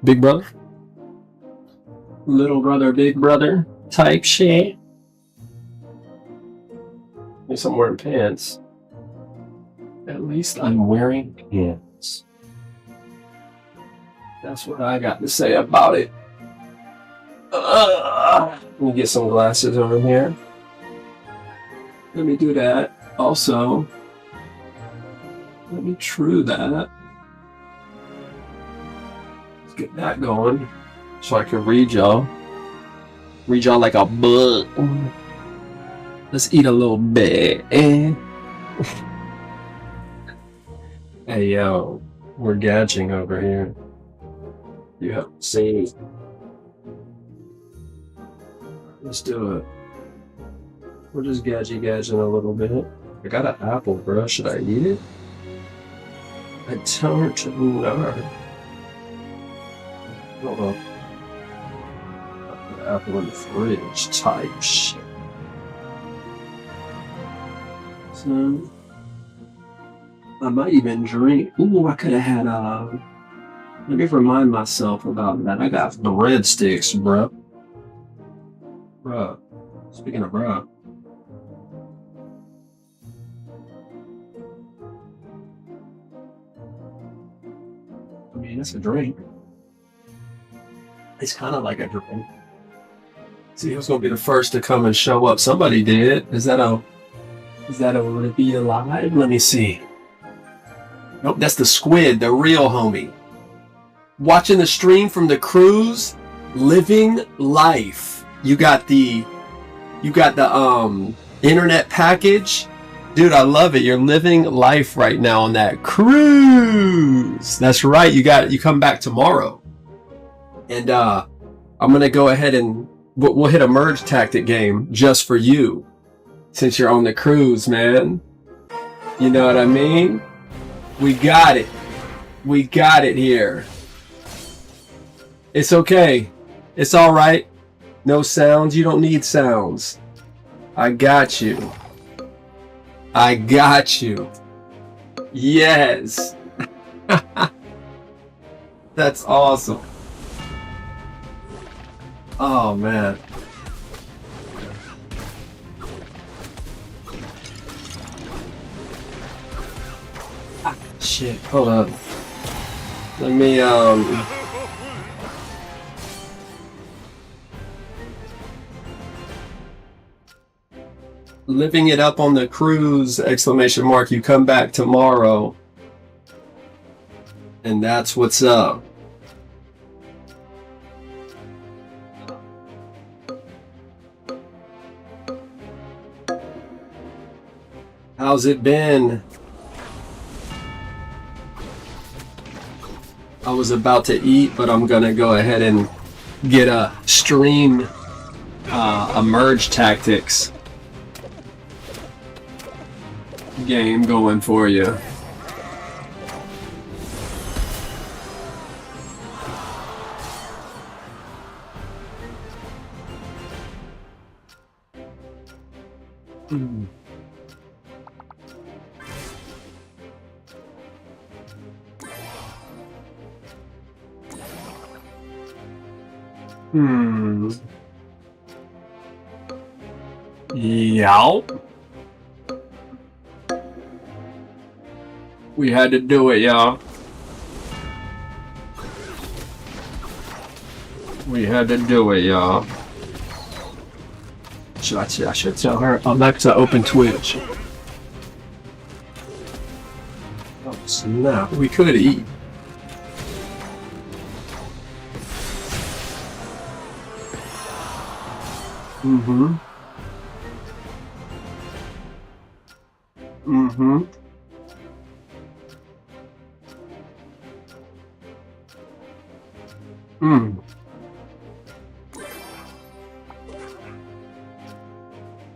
Big brother? Little brother, big brother type shit. At least I'm wearing pants. At least I'm wearing pants. That's what I got to say about it. Let me get some glasses over here. Let me do that. Also, let me true that. Let's get that going so I can read y'all. Read y'all like a book. Let's eat a little bit. Hey yo, we're gadging over here. You haven't seen. Let's do it. We're just gadging a little bit. I got an apple, bro. Should I eat it? I don't know. Hold on. Put apple in the fridge type shit. So I might even drink. Ooh, I could have had let me remind myself about that. I got the breadsticks, bro. Bruh. Speaking of bruh. I mean, it's a drink. It's kind of like a drink. See who's gonna be the first to come and show up. Somebody did. Is that a Libby alive? Let me see. Nope, that's the squid, the real homie. Watching the stream from the cruise, living life. You got the internet package. Dude, I love it. You're living life right now on that cruise. That's right. You come back tomorrow. And I'm gonna go ahead and we'll hit a merge tactic game just for you. Since you're on the cruise, man. You know what I mean? We got it. We got it here. It's okay. It's alright. No sounds. You don't need sounds. I got you. I got you. Yes. That's awesome. Oh, man. Shit, hold up. Let me, living it up on the cruise, exclamation mark, you come back tomorrow. And that's what's up. How's it been? I was about to eat, but I'm gonna go ahead and get a stream, a merge tactics game going for you. Yup. We had to do it, y'all. We had to do it, y'all. I should tell her Alexa open Twitch. Oh snap! We could eat. Mm-hmm. Mm-hmm. Mm.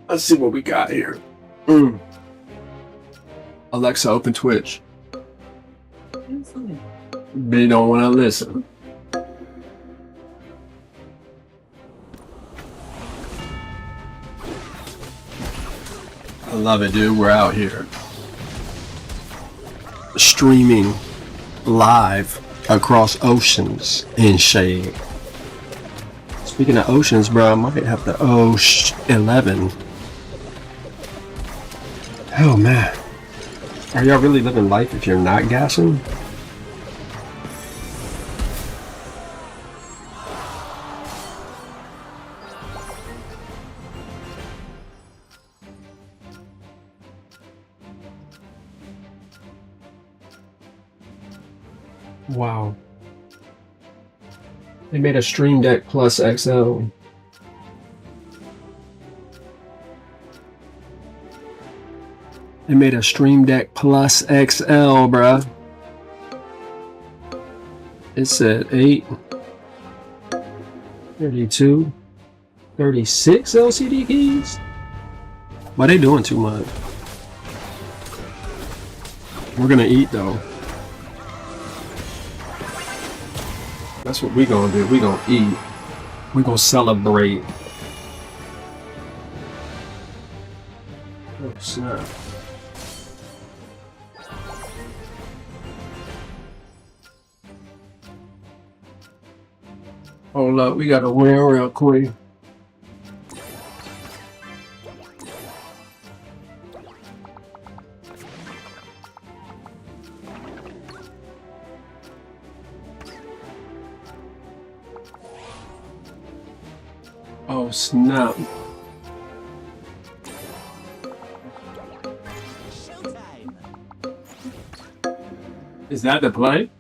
Let's see what we got here. Mm. Alexa, open Twitch. They don't want to listen. I love it, dude. We're out here. Streaming live. across oceans in shade. Speaking of oceans, bro, I might have the 11. Oh man, are y'all really living life if you're not gassing? Wow. They made a Stream Deck Plus XL. They made a Stream Deck Plus XL, bruh. It said 8, 32, 36 LCD keys? Why they doing too much? We're gonna eat though. That's what we gonna do. We gonna eat. We gonna celebrate. Oh snap. Hold up, we gotta win real quick. Oh snap. Is that the play?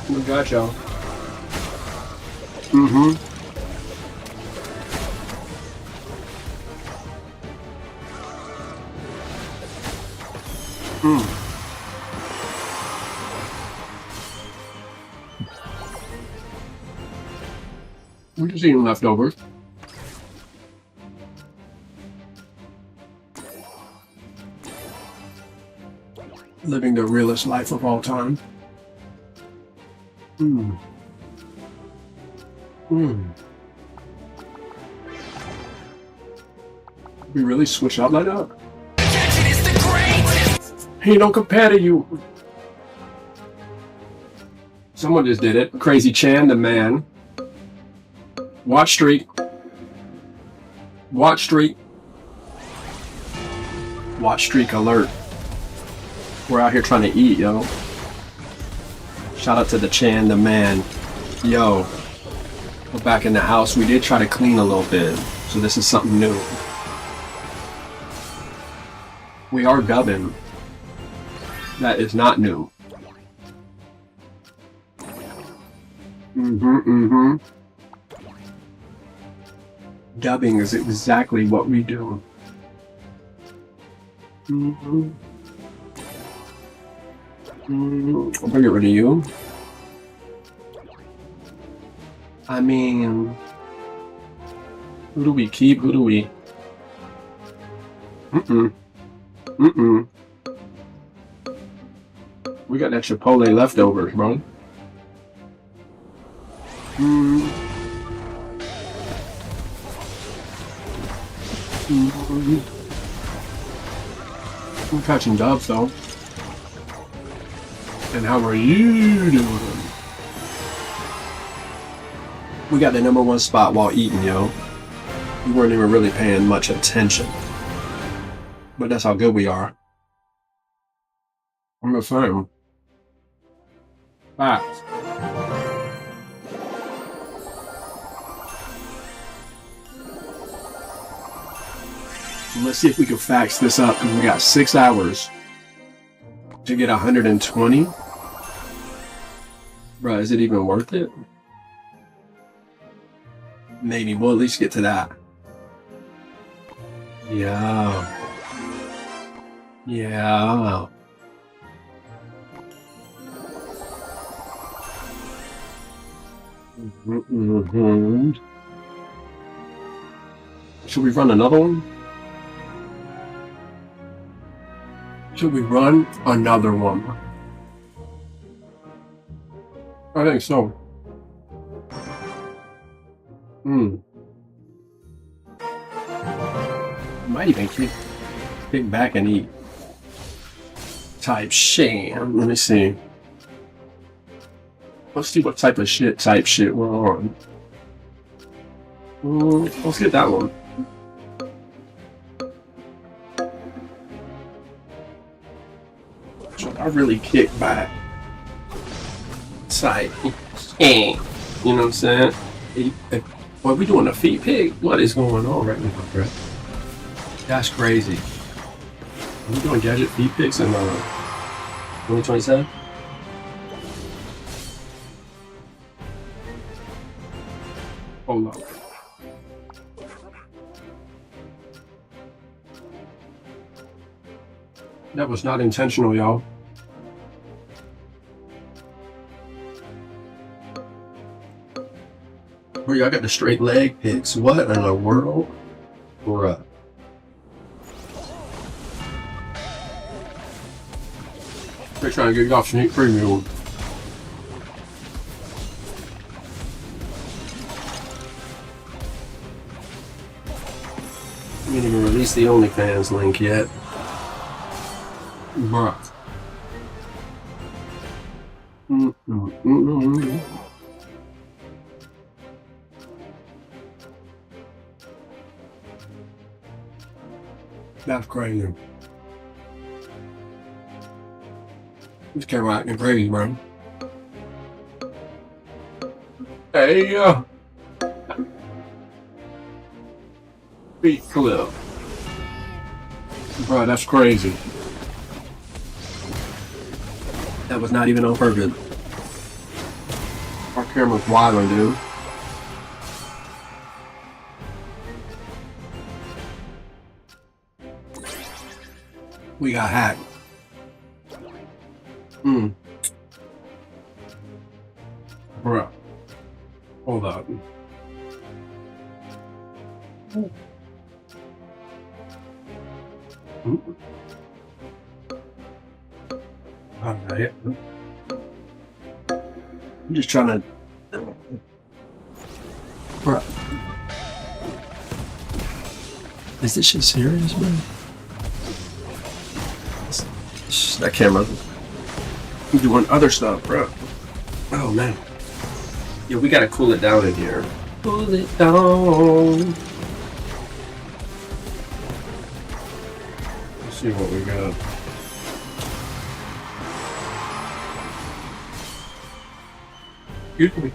We got y'all. We're just eating leftovers. Living the realest life of all time. We really switch out like that? He don't compare to you. Someone just did it. Crazy Chan, the man. Watch streak. Watch streak. Watch streak alert. We're out here trying to eat, yo. Shout out to the Chan, the man. Yo. We're back in the house. We did try to clean a little bit. So this is something new. We are dubbing. That is not new. Dubbing is exactly what we do. I'll get rid of you. I mean, who do we keep? Who do we? We got that Chipotle leftovers, bro. I'm catching dubs though. And how are you doing? We got the #1 spot while eating, yo. We weren't even really paying much attention. But that's how good we are. I'm a fan. Facts. Let's see if we can fax this up, because we got 6 hours to get 120. Bro, is it even worth it? Maybe we'll at least get to that. Yeah. Yeah. Should we run another one? Should we run another one? I think so. might even kick back and eat. Type sham. Let me see. Let's see what type shit we're on. Let's get that one. I really kick back. Type. You know what I'm saying? Boy, we doing a feet pig? What is going on right now, bro? That's crazy. Are we doing gadget feet pigs in 2027? Hold on. That was not intentional, y'all. Bro, y'all got the straight leg picks. What in the world? Bruh. They're trying to get you off sneak preview. We didn't even release the OnlyFans link yet. Bruh. That's crazy. This camera acting crazy, bro. Hey, feet clip. Bro, that's crazy. That was not even on purpose. Our camera's wilding, dude. We got hacked. Bruh. Hold up. Alright. I'm just trying to. Bruh. Is this shit serious, man? That camera. I'm doing other stuff, bro. Oh man. Yeah, we gotta cool it down in here. Cool it down. Let's see what we got. Excuse me.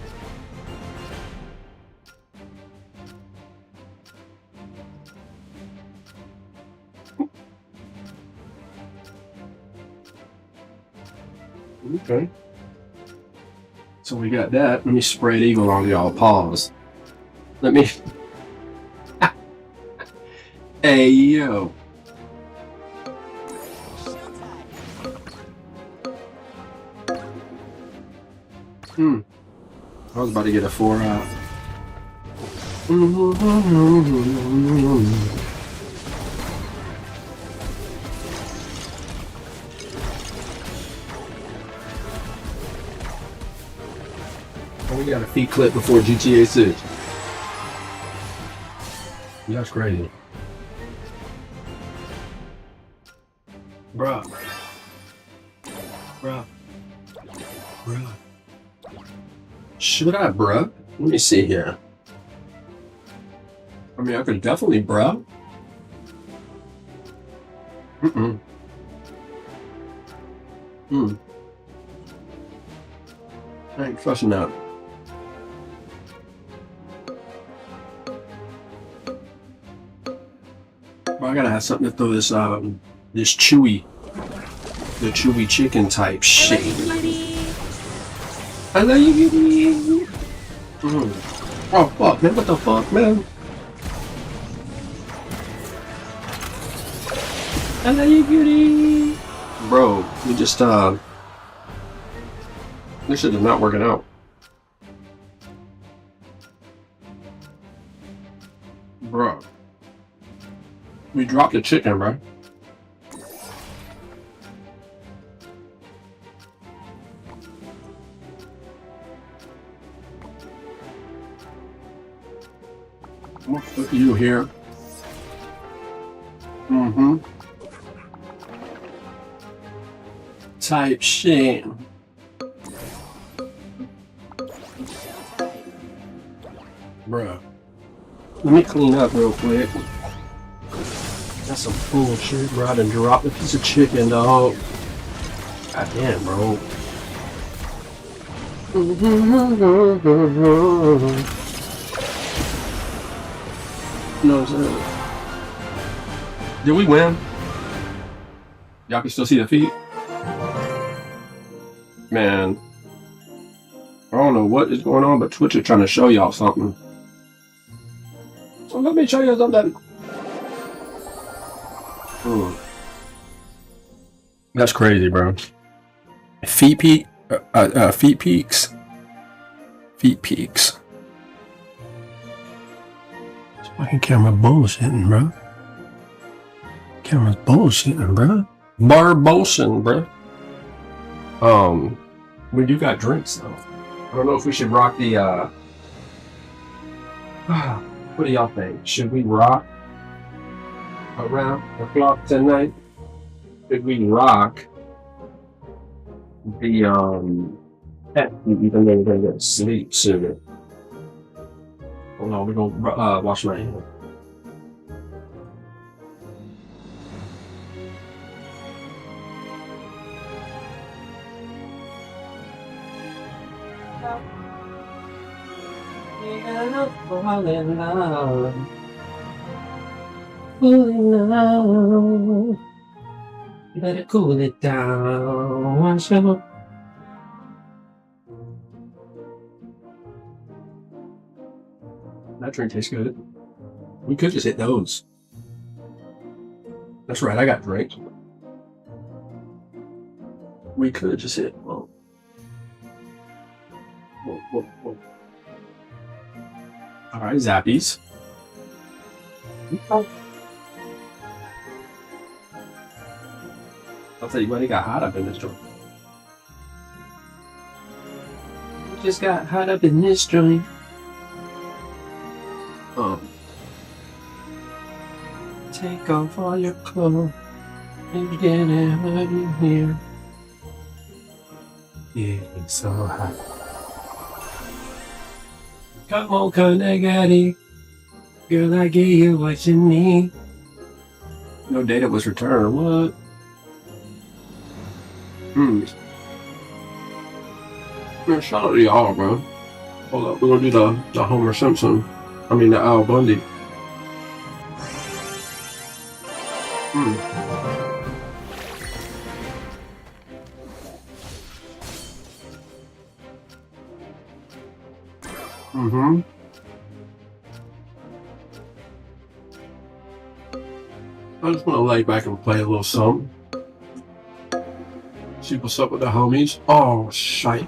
Okay. So we got that. Let me spread eagle on y'all. Pause. Let me. Hey, yo. I was about to get a 4 out. We got a feet clip before GTA 6. That's crazy. Bruh. Bruh. Bruh. Should I, bruh? Let me see here. I mean, I could definitely, bruh. I ain't trusting that. I gotta have something to throw this this chewy, the chewy chicken type shit. I love you, baby. Oh fuck, man! What the fuck, man? I love you, beauty. Bro, we just this shit is not working out. Bro. We dropped the chicken, bro. I'm gonna put you here. Mm-hmm. Type shit. Bruh. Let me clean up real quick. That's some bullshit, bro. I done dropped a piece of chicken, dog. God damn, bro. No, sir. Did we win? Y'all can still see the feet? Man. I don't know what is going on, but Twitch is trying to show y'all something. So let me show you something. That's crazy, bro. Feet peaks. Feet peaks. This fucking camera bullshitting, bro. Camera's bullshitting, bro. Bullshitting, bro. We do got drinks though. I don't know if we should rock the what do y'all think? Should we rock around the clock tonight? Should we rock the even though we're gonna get sleep sooner? Hold on, we're gonna wash my hands. Fall in love. Better cool it down. So that drink tastes good. We could just hit those. That's right, I got drinks. We could just hit. Whoa. All right, zappies. I'll tell you what, it got hot up in this joint. It just got hot up in this joint. Take off all your clothes and get out in here. Yeah, it's so hot. Come on, Conagati. Girl, I gave you what you need. No data was returned. What? Man, shout out to y'all, bro. Hold up, we're gonna do the Homer Simpson. I mean, the Al Bundy. I just want to lay back and play a little something. See what's up with the homies. Oh, shite.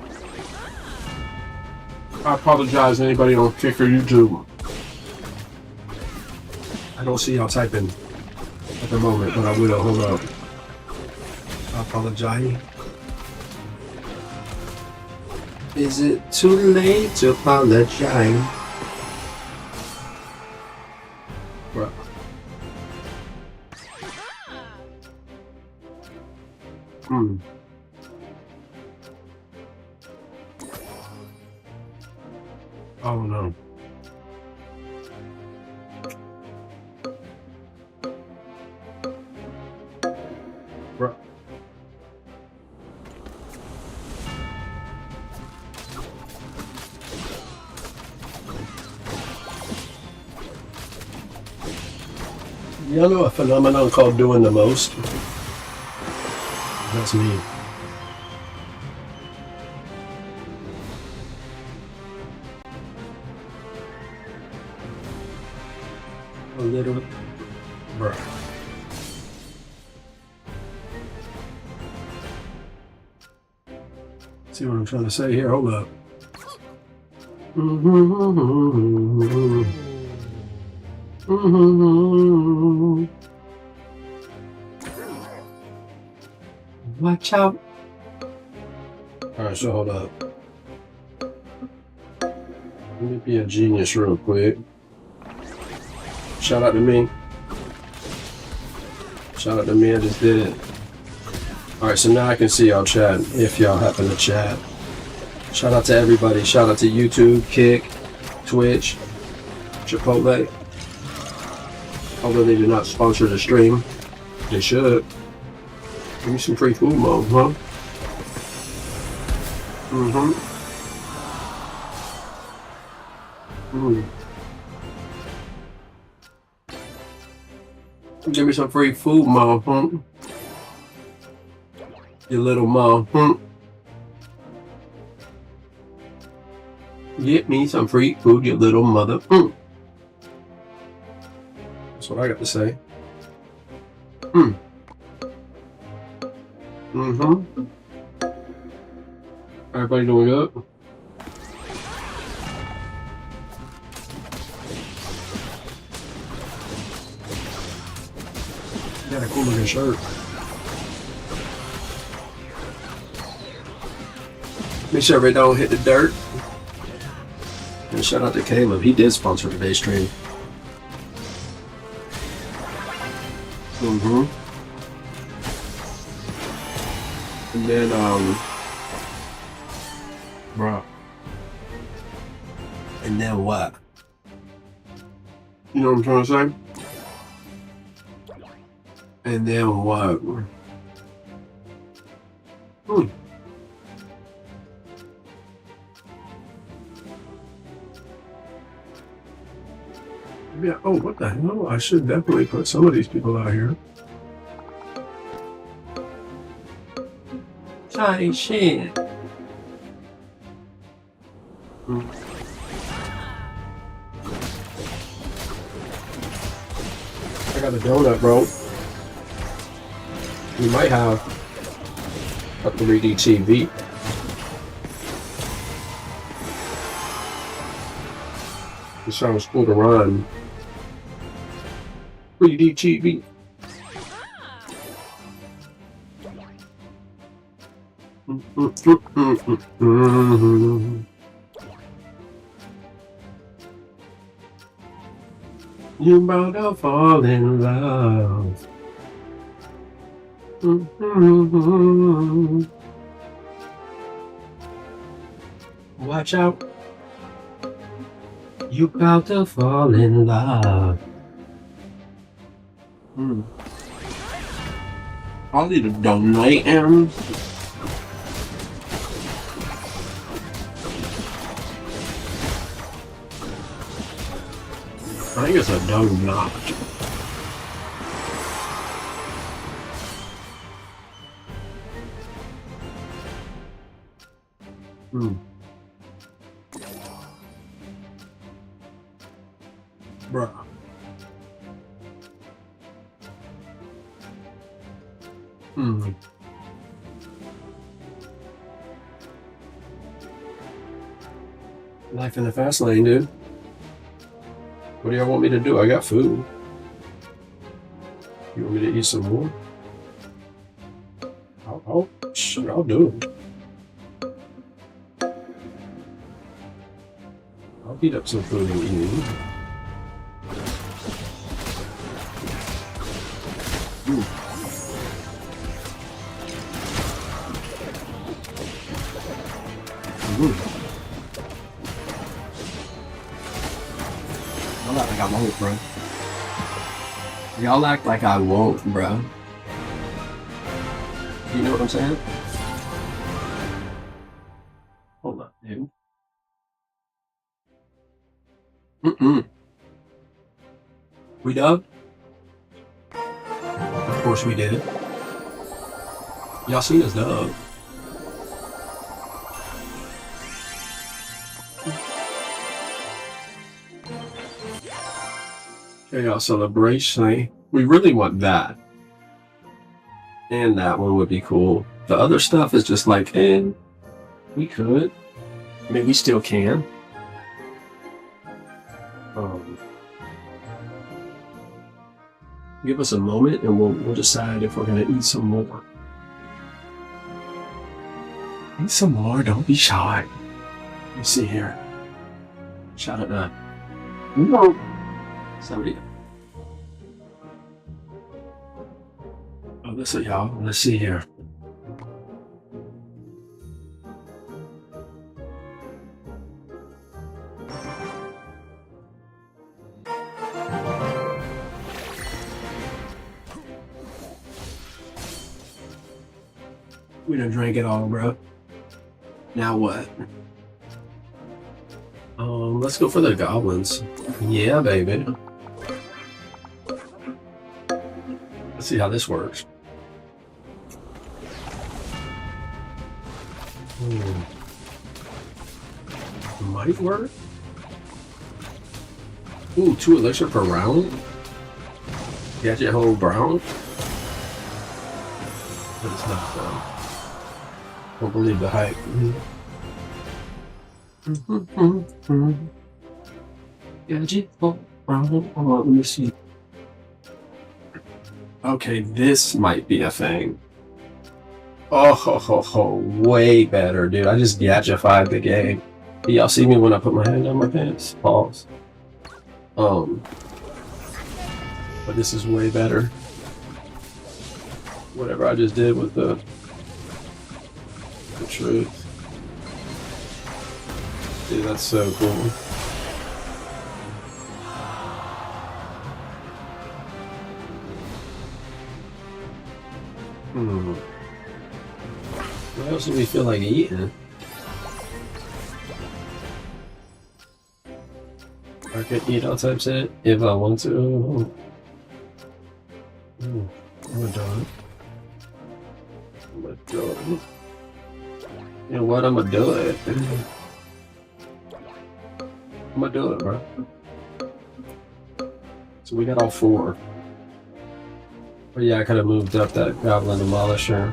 I apologize to anybody on Kick or YouTube. I don't see y'all typing at the moment, but I will. Hold up. I apologize. Is it too late to apologize? Bro. Oh no. Bro. Y'all know a phenomenon called doing the most? That's me. A little, bruh. See what I'm trying to say here? Hold up. Watch out. Alright, so hold up. Let me be a genius real quick. Shout out to me. Shout out to me, I just did it. Alright, so now I can see y'all chat if y'all happen to chat. Shout out to everybody. Shout out to YouTube, Kick, Twitch, Chipotle. Although they do not sponsor the stream, they should. Give me some free food, Mom, huh? Give me some free food, Mom, huh? You little mom, Get me some free food, you little mother, That's what I got to say. Everybody doing good? Got a cool looking shirt. Make sure it don't hit the dirt. And shout out to Caleb. He did sponsor today's stream. And then, bro. And then what? You know what I'm trying to say? And then what? Yeah, oh, what the hell? I should definitely put some of these people out here. Johnny shit. I got a donut, bro. We might have a 3D TV. It sounds cool to run. 3D TV. You about to fall in love. Watch out. You about to fall in love. I'll need a donate him. I think it's a donut. Bruh. Life in the fast lane, dude. What do y'all want me to do? I got food. You want me to eat some more? I'll do it. I'll heat up some food and eat it. Y'all act like I won't, bro. Y'all act like I won't, bro. You know what I'm saying? Hold up, dude. We done? Of course we did. Y'all seen us dub. Okay, y'all, celebration. We really want that. And that one would be cool. The other stuff is just like, we could. I mean, we still can. Give us a moment and we'll decide if we're gonna eat some more. Eat some more, don't be shy. Let me see here. Shout out to somebody. Let's see, y'all. Let's see here. We done drank it all, bro. Now what? Let's go for the goblins. Yeah, baby. Let's see how this works. Might work. Ooh, 2 elixir per round. Gadget hold brown. But it's not though. Don't believe the hype. Gadget hold brown. Let me see. Okay, this might be a thing. Oh, ho, ho, ho. Way better, dude. I just gadgetified the game. Y'all see me when I put my hand down my pants? Pause. But this is way better. Whatever I just did with the truth. Dude, that's so cool. What else do we feel like eating? I could eat all types of it if I want to. I'm gonna do it. I'm gonna do it. You know what? I'm gonna do it. I'm gonna do it, bro. So we got all 4. But yeah, I could have moved up that Goblin Demolisher.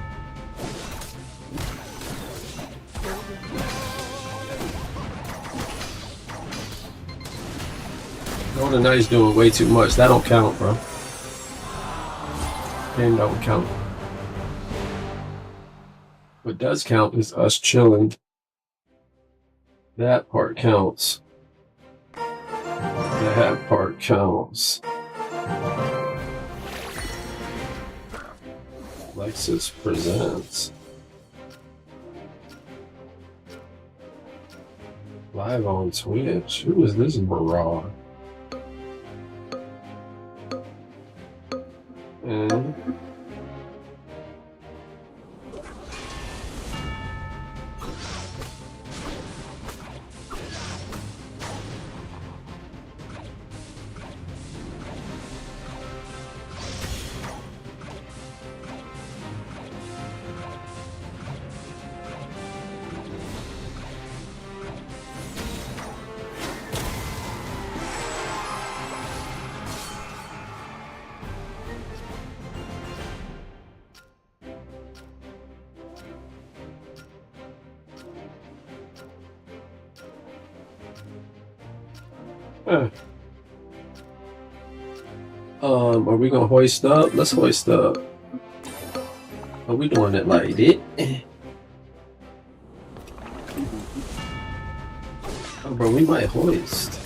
Golden Knight's doing way too much. That don't count, bro. Game don't count. What does count is us chilling. That part counts. That part counts. Lexus presents. Live on Twitch. Who is this Barra? And are we gonna hoist up? Let's hoist up. Are we doing it like it? Oh, bro, we might hoist.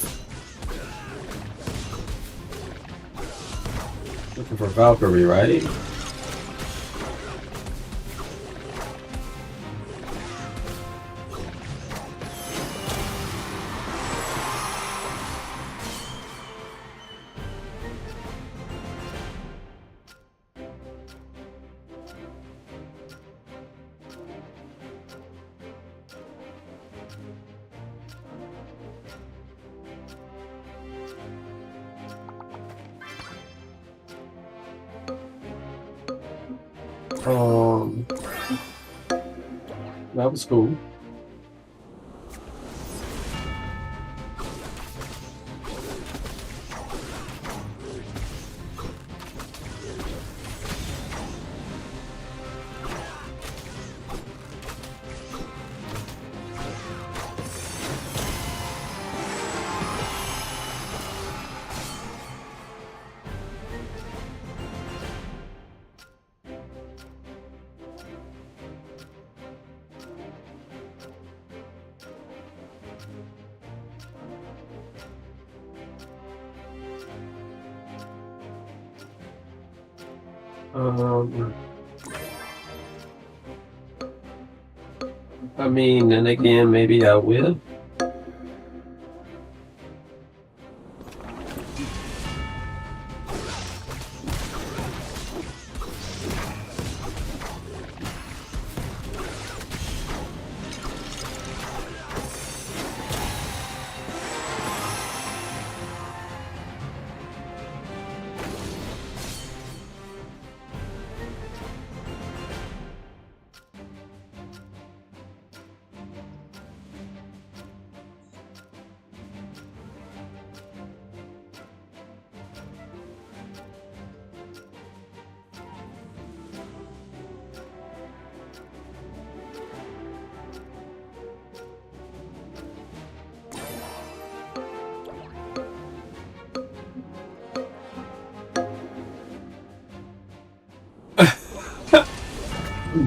Looking for Valkyrie, right? That was cool. I mean, and again, maybe I will.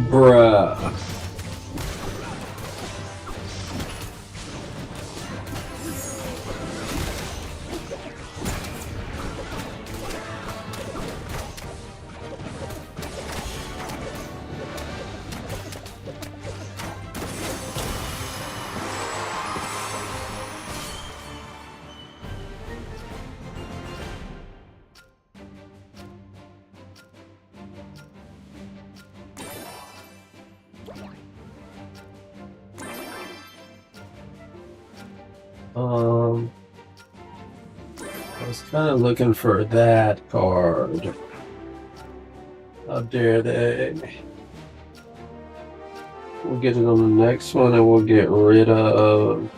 Bruh. I was kind of looking for that card. How dare they? We'll get it on the next one, and we'll get rid of.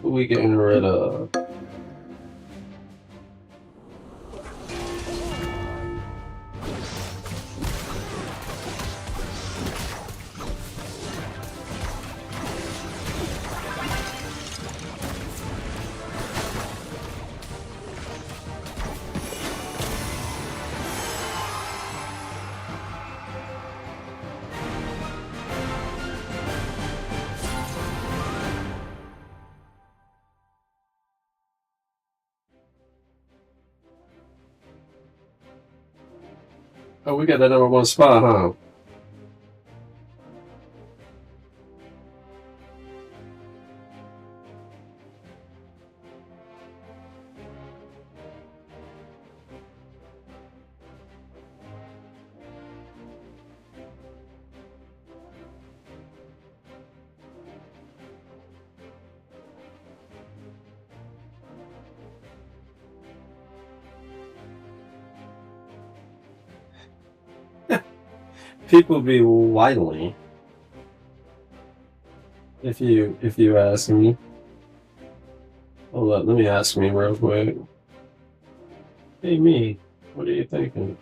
Who we getting rid of? Oh, we got that number one spot, huh? People be wily, if you ask me. Hold up, let me ask me real quick. Hey me, what are you thinking?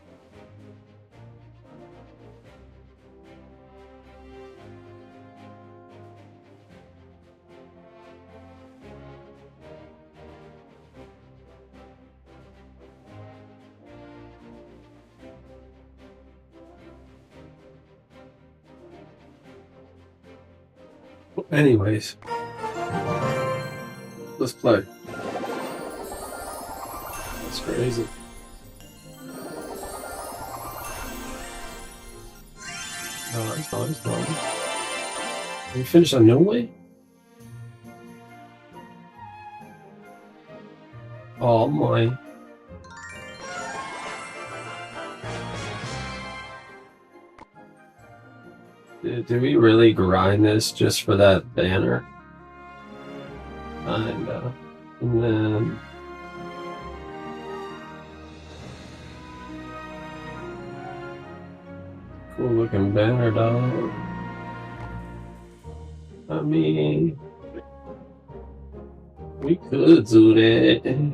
Anyways, let's play. That's crazy. Nice. We finished on no way? Oh my. Do we really grind this just for that banner? Kinda. And then... cool looking banner, dog. I mean... we could do that.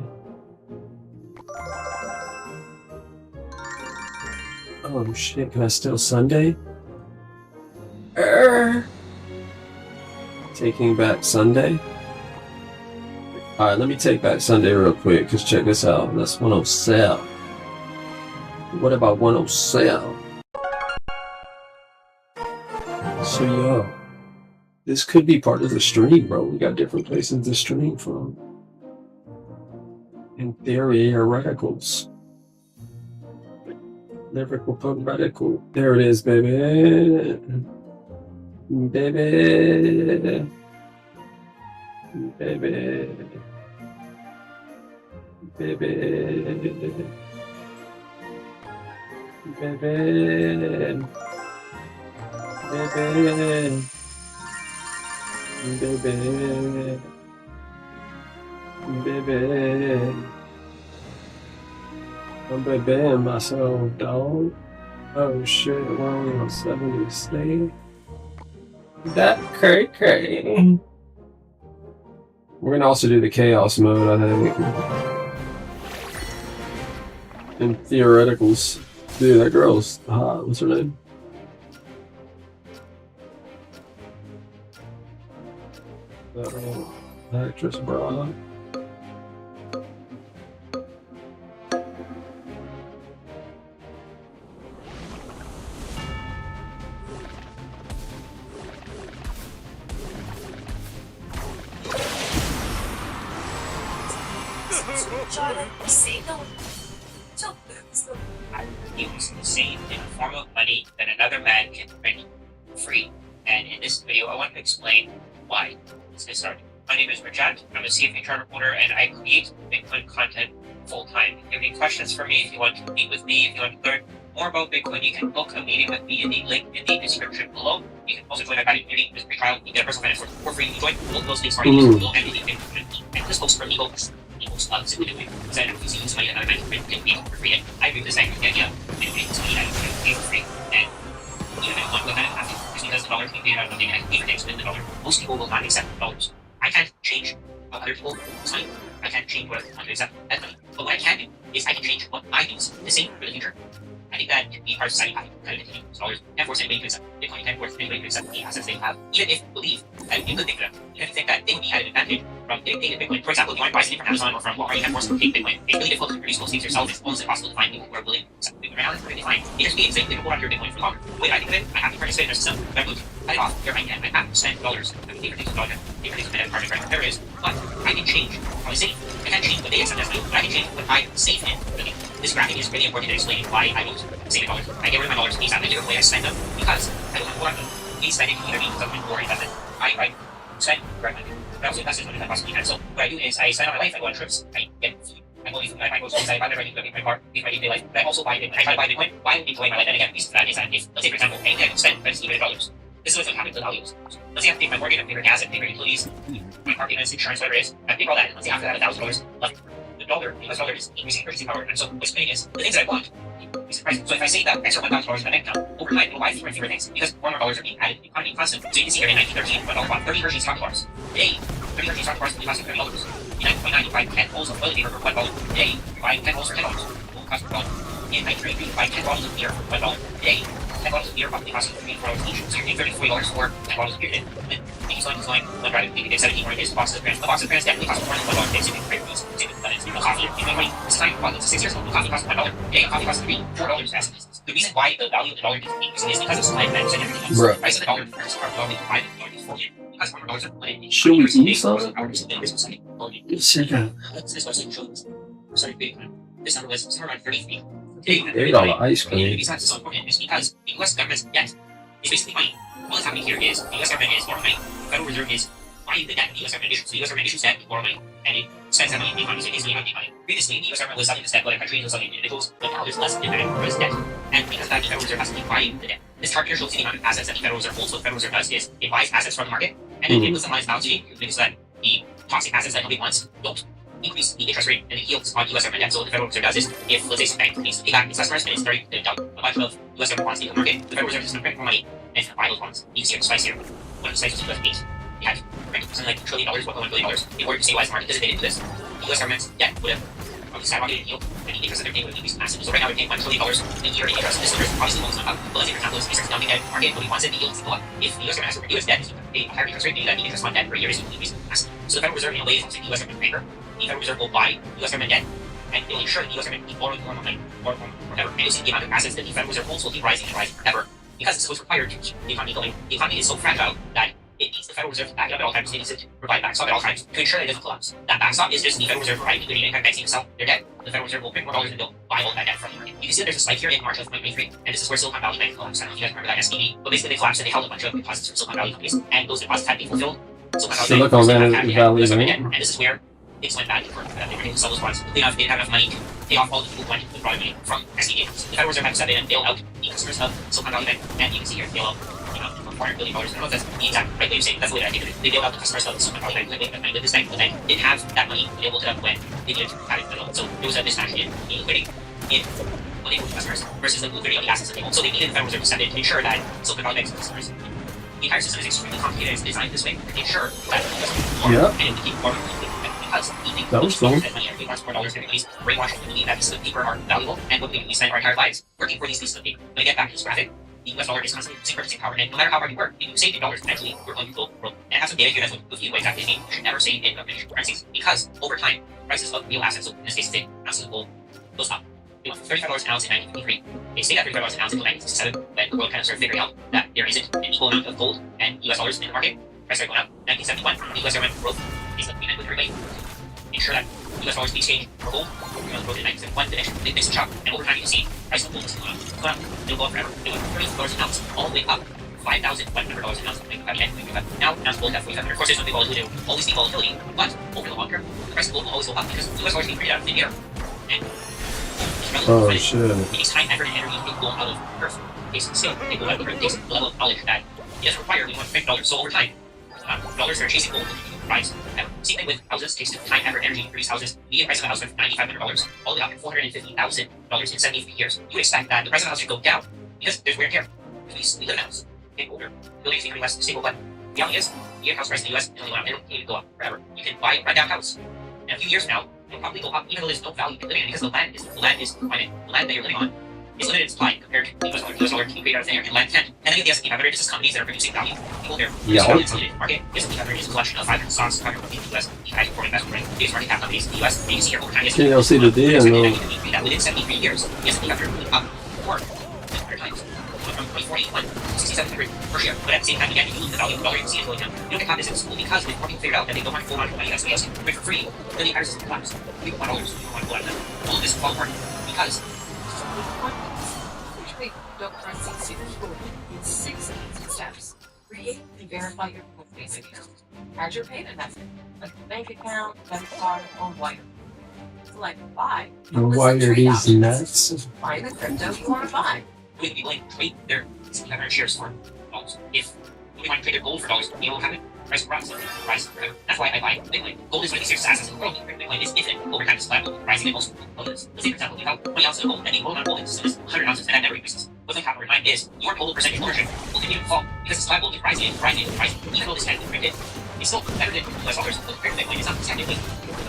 Oh shit, can I steal Sunday? Taking back Sunday? Alright, let me take back Sunday real quick, because check this out. That's 107. What about 107? So yo, this could be part of the stream, bro. We got different places to stream from. In theory, hereticals. Lyrical punk radical. There it is, baby. Baby. Baby. Baby. Baby. Baby. Baby. Baby. I'm babying myself, dog. Oh shit, we're only on 70 slave. That cray. We're gonna also do the chaos mode, I think. In theoreticals. Dude, that girl's hot. What's her name? That actress bra. I use the same in a form of money that another man can print free. And in this video, I want to explain why. Let's get started. My name is Rajat. I'm a CFHR reporter, and I create Bitcoin content full-time. If you have any questions for me, if you want to meet with me, if you want to learn more about Bitcoin, you can book a meeting with me in the link in the description below. You can also join my guided community, this free trial. You get a personal finance for free. You can join. Both those links are in the description below, and the link and this post for legal simply because I don't use use money that another man can pay for free. I agree with this idea. Anybody who's money that can pay for free, and even if one will kind of have to, just because the dollar can pay out of nothing, I can pay for things with the dollar. Most people will not accept dollars. I can't change what other people use money. I can't change what other accept that money. But what I can do is I can change what I use the same for the future. I think that can be our society kind of continue dollars and force anybody to accept Bitcoin, can't force anybody to accept the assets they have, even if you believe that you could think of them. Even if you think that they would be at an advantage from getting Bitcoin. For example, if you want to buy something from Amazon or from Walmart, you can force them to take Bitcoin. It's really difficult to produce those things yourself. It's almost impossible to find people who are willing to accept Bitcoin. Right now, it's pretty fine. It just means that they can hold on to your Bitcoin for longer. The way I think of it, I have to participate in their system. If I move cut it off, here I can. I have to spend dollars. I can pay for things with dollars. Pay for things with my apartment, right? Whatever it is. But I can change how I save. I can't change what they accept as money, but I can change what I save in. Really. This graphic is really important in explaining why I don't save dollars. I get rid of my dollars ASAP. I do it the way I spend them because I don't want to hold on to them. These spending can either be government or investment. I spend right money. I also invest in money that I possibly can. So what I do is I spend on my life. I go on trips. I get food. I go eat. I buy groceries. I buy whatever I need to my car, live my day-to-day life. But I also buy Bitcoin. I try to buy Bitcoin while enjoying my life. And again, reason for that is that if, let's say for example, anything I don't spend, I just leave it at dollars. This is what's happening to the values. Let's say I have to pay my mortgage, I pay for gas, I pay for utilities, my car payments, insurance, whatever it is. I pay for all that. And let's say after that, $1,000 left. The dollar, the US dollar is increasing purchasing power. And so what's happening is the things that I want increase in price. So if I say that extra $1,000 in my bank account, over time, it'll buy fewer and fewer things because more and more dollars are being added to the economy constant. So you can see here in 1913, $1 bought 30 Hershey stock bars. Today, 30 Hershey stock bars will cost $30. In 1929, you buy 10 rolls of toilet paper for $1. Today, you buy 10 rolls for $10. It will cost $1. In 1933, you buy 10 bottles of beer for $1. Today, 10 bottles of beer probably cost $3 to $4 each. So you're paying $30 to $40 for 10 bottles of beer. And then keeps going. One drive, maybe get 17 more days. Boxes of grants. The box of grants definitely costs more than $1 a day. So you can create these. Coffee in 2020. This time, this is 6 years ago. Coffee costs $1. Today, coffee costs $3, $4 as it is. The reason why the value of the dollar is increasing is because of supply and demand and everything else. The price of the dollar versus our dollar is $5 is $40. Because more dollars are put in. Should we eat something? This website shows started Bitcoin. This number was somewhere around 33. $8 ice cream. The reason that's so important is because the US government's debt is basically money. All that's happening here is the US government is borrowing money. The Federal Reserve is buying the debt the US government issues. So the US government issues debt to borrow money. And it spends that money in the economy. So it is money in the economy. Previously, the US government was selling this debt to other countries, was selling individuals, but now there's less demand for this debt. And because of that, the Federal Reserve has to keep buying the debt. This chart here shows the amount of assets that the Federal Reserve holds. What the Federal Reserve does is it buys assets from the market and then it puts them on its balance sheet so that the toxic assets that nobody wants don't increase the interest rate and the yields on US government debt. So what the Federal Reserve does is, if let's say some bank needs to pay back its customers and it's starting to dump a bunch of US government bonds into the market, the Federal Reserve is going to print more money and it's going to buy those bonds. You can see it twice here. One of the slides was 2008. They had to print something like $1 trillion, $1.1 billion in order to stabilize the market because if they didn't do this, the US government's debt would have probably skyrocketed in yield and the interest that they're paying would have increased massively. So right now they're paying $1 trillion a year in interest. This number is obviously almost not up. But let's say for example, this starts dumping debt in the market, nobody wants it, the yields go up. If the US government has to renew its debt, it's going to pay a higher interest rate, maybe that the interest on debt per year is going to increase massively. So the Federal Reserve in a way is also the US government banker. The Federal Reserve will buy US government debt and it will ensure that the US government keep borrowing more money forever. And you'll see the amount of assets that the Federal Reserve holds will keep rising and rising forever because this was required to keep the economy going. The economy is so fragile that it needs the Federal Reserve to back it up at all times. They need to provide backstop at all times to ensure that it doesn't collapse. That backstop is just the Federal Reserve providing liquidity anytime banks need to sell their debt. The Federal Reserve will print more dollars and they'll buy all that debt from the market. You can see that there's a spike here in March of 2023, and this is where Silicon Valley Bank collapsed. I don't know if you guys remember that SVB, but basically they collapsed and they held a bunch of deposits from Silicon Valley companies, and those deposits had to be fulfilled. Silicon Valley Bank. And this is where things went bad for they were able to sell those bonds. They didn't have enough money to pay off all the people who went with money from SVB. The Federal Reserve had to step in and bail out the customers of Silicon Valley Bank, and you can see here bail out for $400 billion. I don't know if that's the exact right way of saying it. That's the way that I think of it. They bailed out the customers of Silicon Valley Bank. They made money with this bank. The bank didn't have that money available to them when they needed to have it. So there was a mismatch in the liquidity in what they owed the customers versus the liquidity of the assets that they own. So they needed the Federal Reserve to step in to ensure that Silicon Valley Bank's customers. The entire system is extremely complicated. It's designed this way to ensure that and it will keep more because that was cool. Money every wants more dollars, everybody's brainwashed to believe that pieces of paper are valuable, and what we spend our entire lives working for these pieces of paper. When we get back to this graphic, the US dollar is constantly losing purchasing power, and no matter how hard you work, if you save in dollars, eventually you're going to go broke. And it has some data here that's with you what exactly mean. You should never save in digital currencies because over time, prices of real assets, so in this case, say ounces of gold, goes up. It went from $35 an ounce in 1953. They stayed at $35 an ounce until 1967, when the world kind of started figuring out that there isn't an equal amount of gold and US dollars in the market. Prices started going up. 1971, the US government broke this agreement with everybody to ensure that US dollars be exchanged for gold. The broke in 1971, the next big Nixon shock, and over time you can see price of gold is going up. It'll go up forever. It went from $30 an ounce all the way up $5,100 an ounce. Now, an ounce of gold at $4,500. Of course, there's no big volatility. There will always be volatility, but over the long term, the price of gold will always go up because US dollars being created out of thin air. And oh shit. It takes time, effort, and energy to get gold out of earth. It takes skill, it gold out of earth. It takes the level of knowledge that it doesn't require when you want to print dollars. So over time, dollars that are chasing gold will rise. Same thing with houses. It takes time, effort, energy to produce houses. Median price of a house went from $9,500 all the way up to $450,000 in 73 years. You would expect that the price of a house should go down because there's wear and tear. We live in a house. Get older. Buildings becoming less stable, but the reality is, the house price in the US is only going up. It will continue to go up forever. You can buy a rundown house. In a few years from now, it'll probably go up, even though there's no value in living in it, because the land is finite. The land that you're living on is limited in supply compared to the US dollar being created out of thin air, and land can't. And then the S&P 500 is just companies that are producing value. People there. Yeah. It's limited market. The S&P 500 is a collection of 500 stocks, 500 companies in the US, each high performing investment rank, biggest market cap companies in the US. And you can see here over time, the Yeah, I'll see the day, that within 73 years, the S&P 500 moved up 400 times. From 2481 to 6700 per share. But at the same time, again, if you lose the value of the dollar, you can see it going down. You don't get caught this in school because when more people figured out that they don't want to hold on to money that's else can print for free, then the entire system collapsed. People want dollars, people want to pull out of them. All of this is all important because cryptocurrency secure in 6 easy steps. Create and verify your Coinbase account. Add your payment method, like a bank account, debit card, or wire. Select buy. Wire these nuts. Find the crypto you want to buy. when people like trade their S&P shares for dollars. If we want to trade their gold for dollars, you know what will happen? Price will rise forever. That's why I buy Bitcoin. Gold is one of the safest assets in the world. Bitcoin is infinite. Over time, it's flat, rising, and most of this. Let's say, for example, you have 20 ounces of gold, and you hold on gold is 100 ounces, and that never increases. What's going to happen over time is your total percentage ownership will continue to fall because this flat gold is rising, rising, rising. Even though this can be printed, it's still better than US dollars. But compared to Bitcoin, it's not technically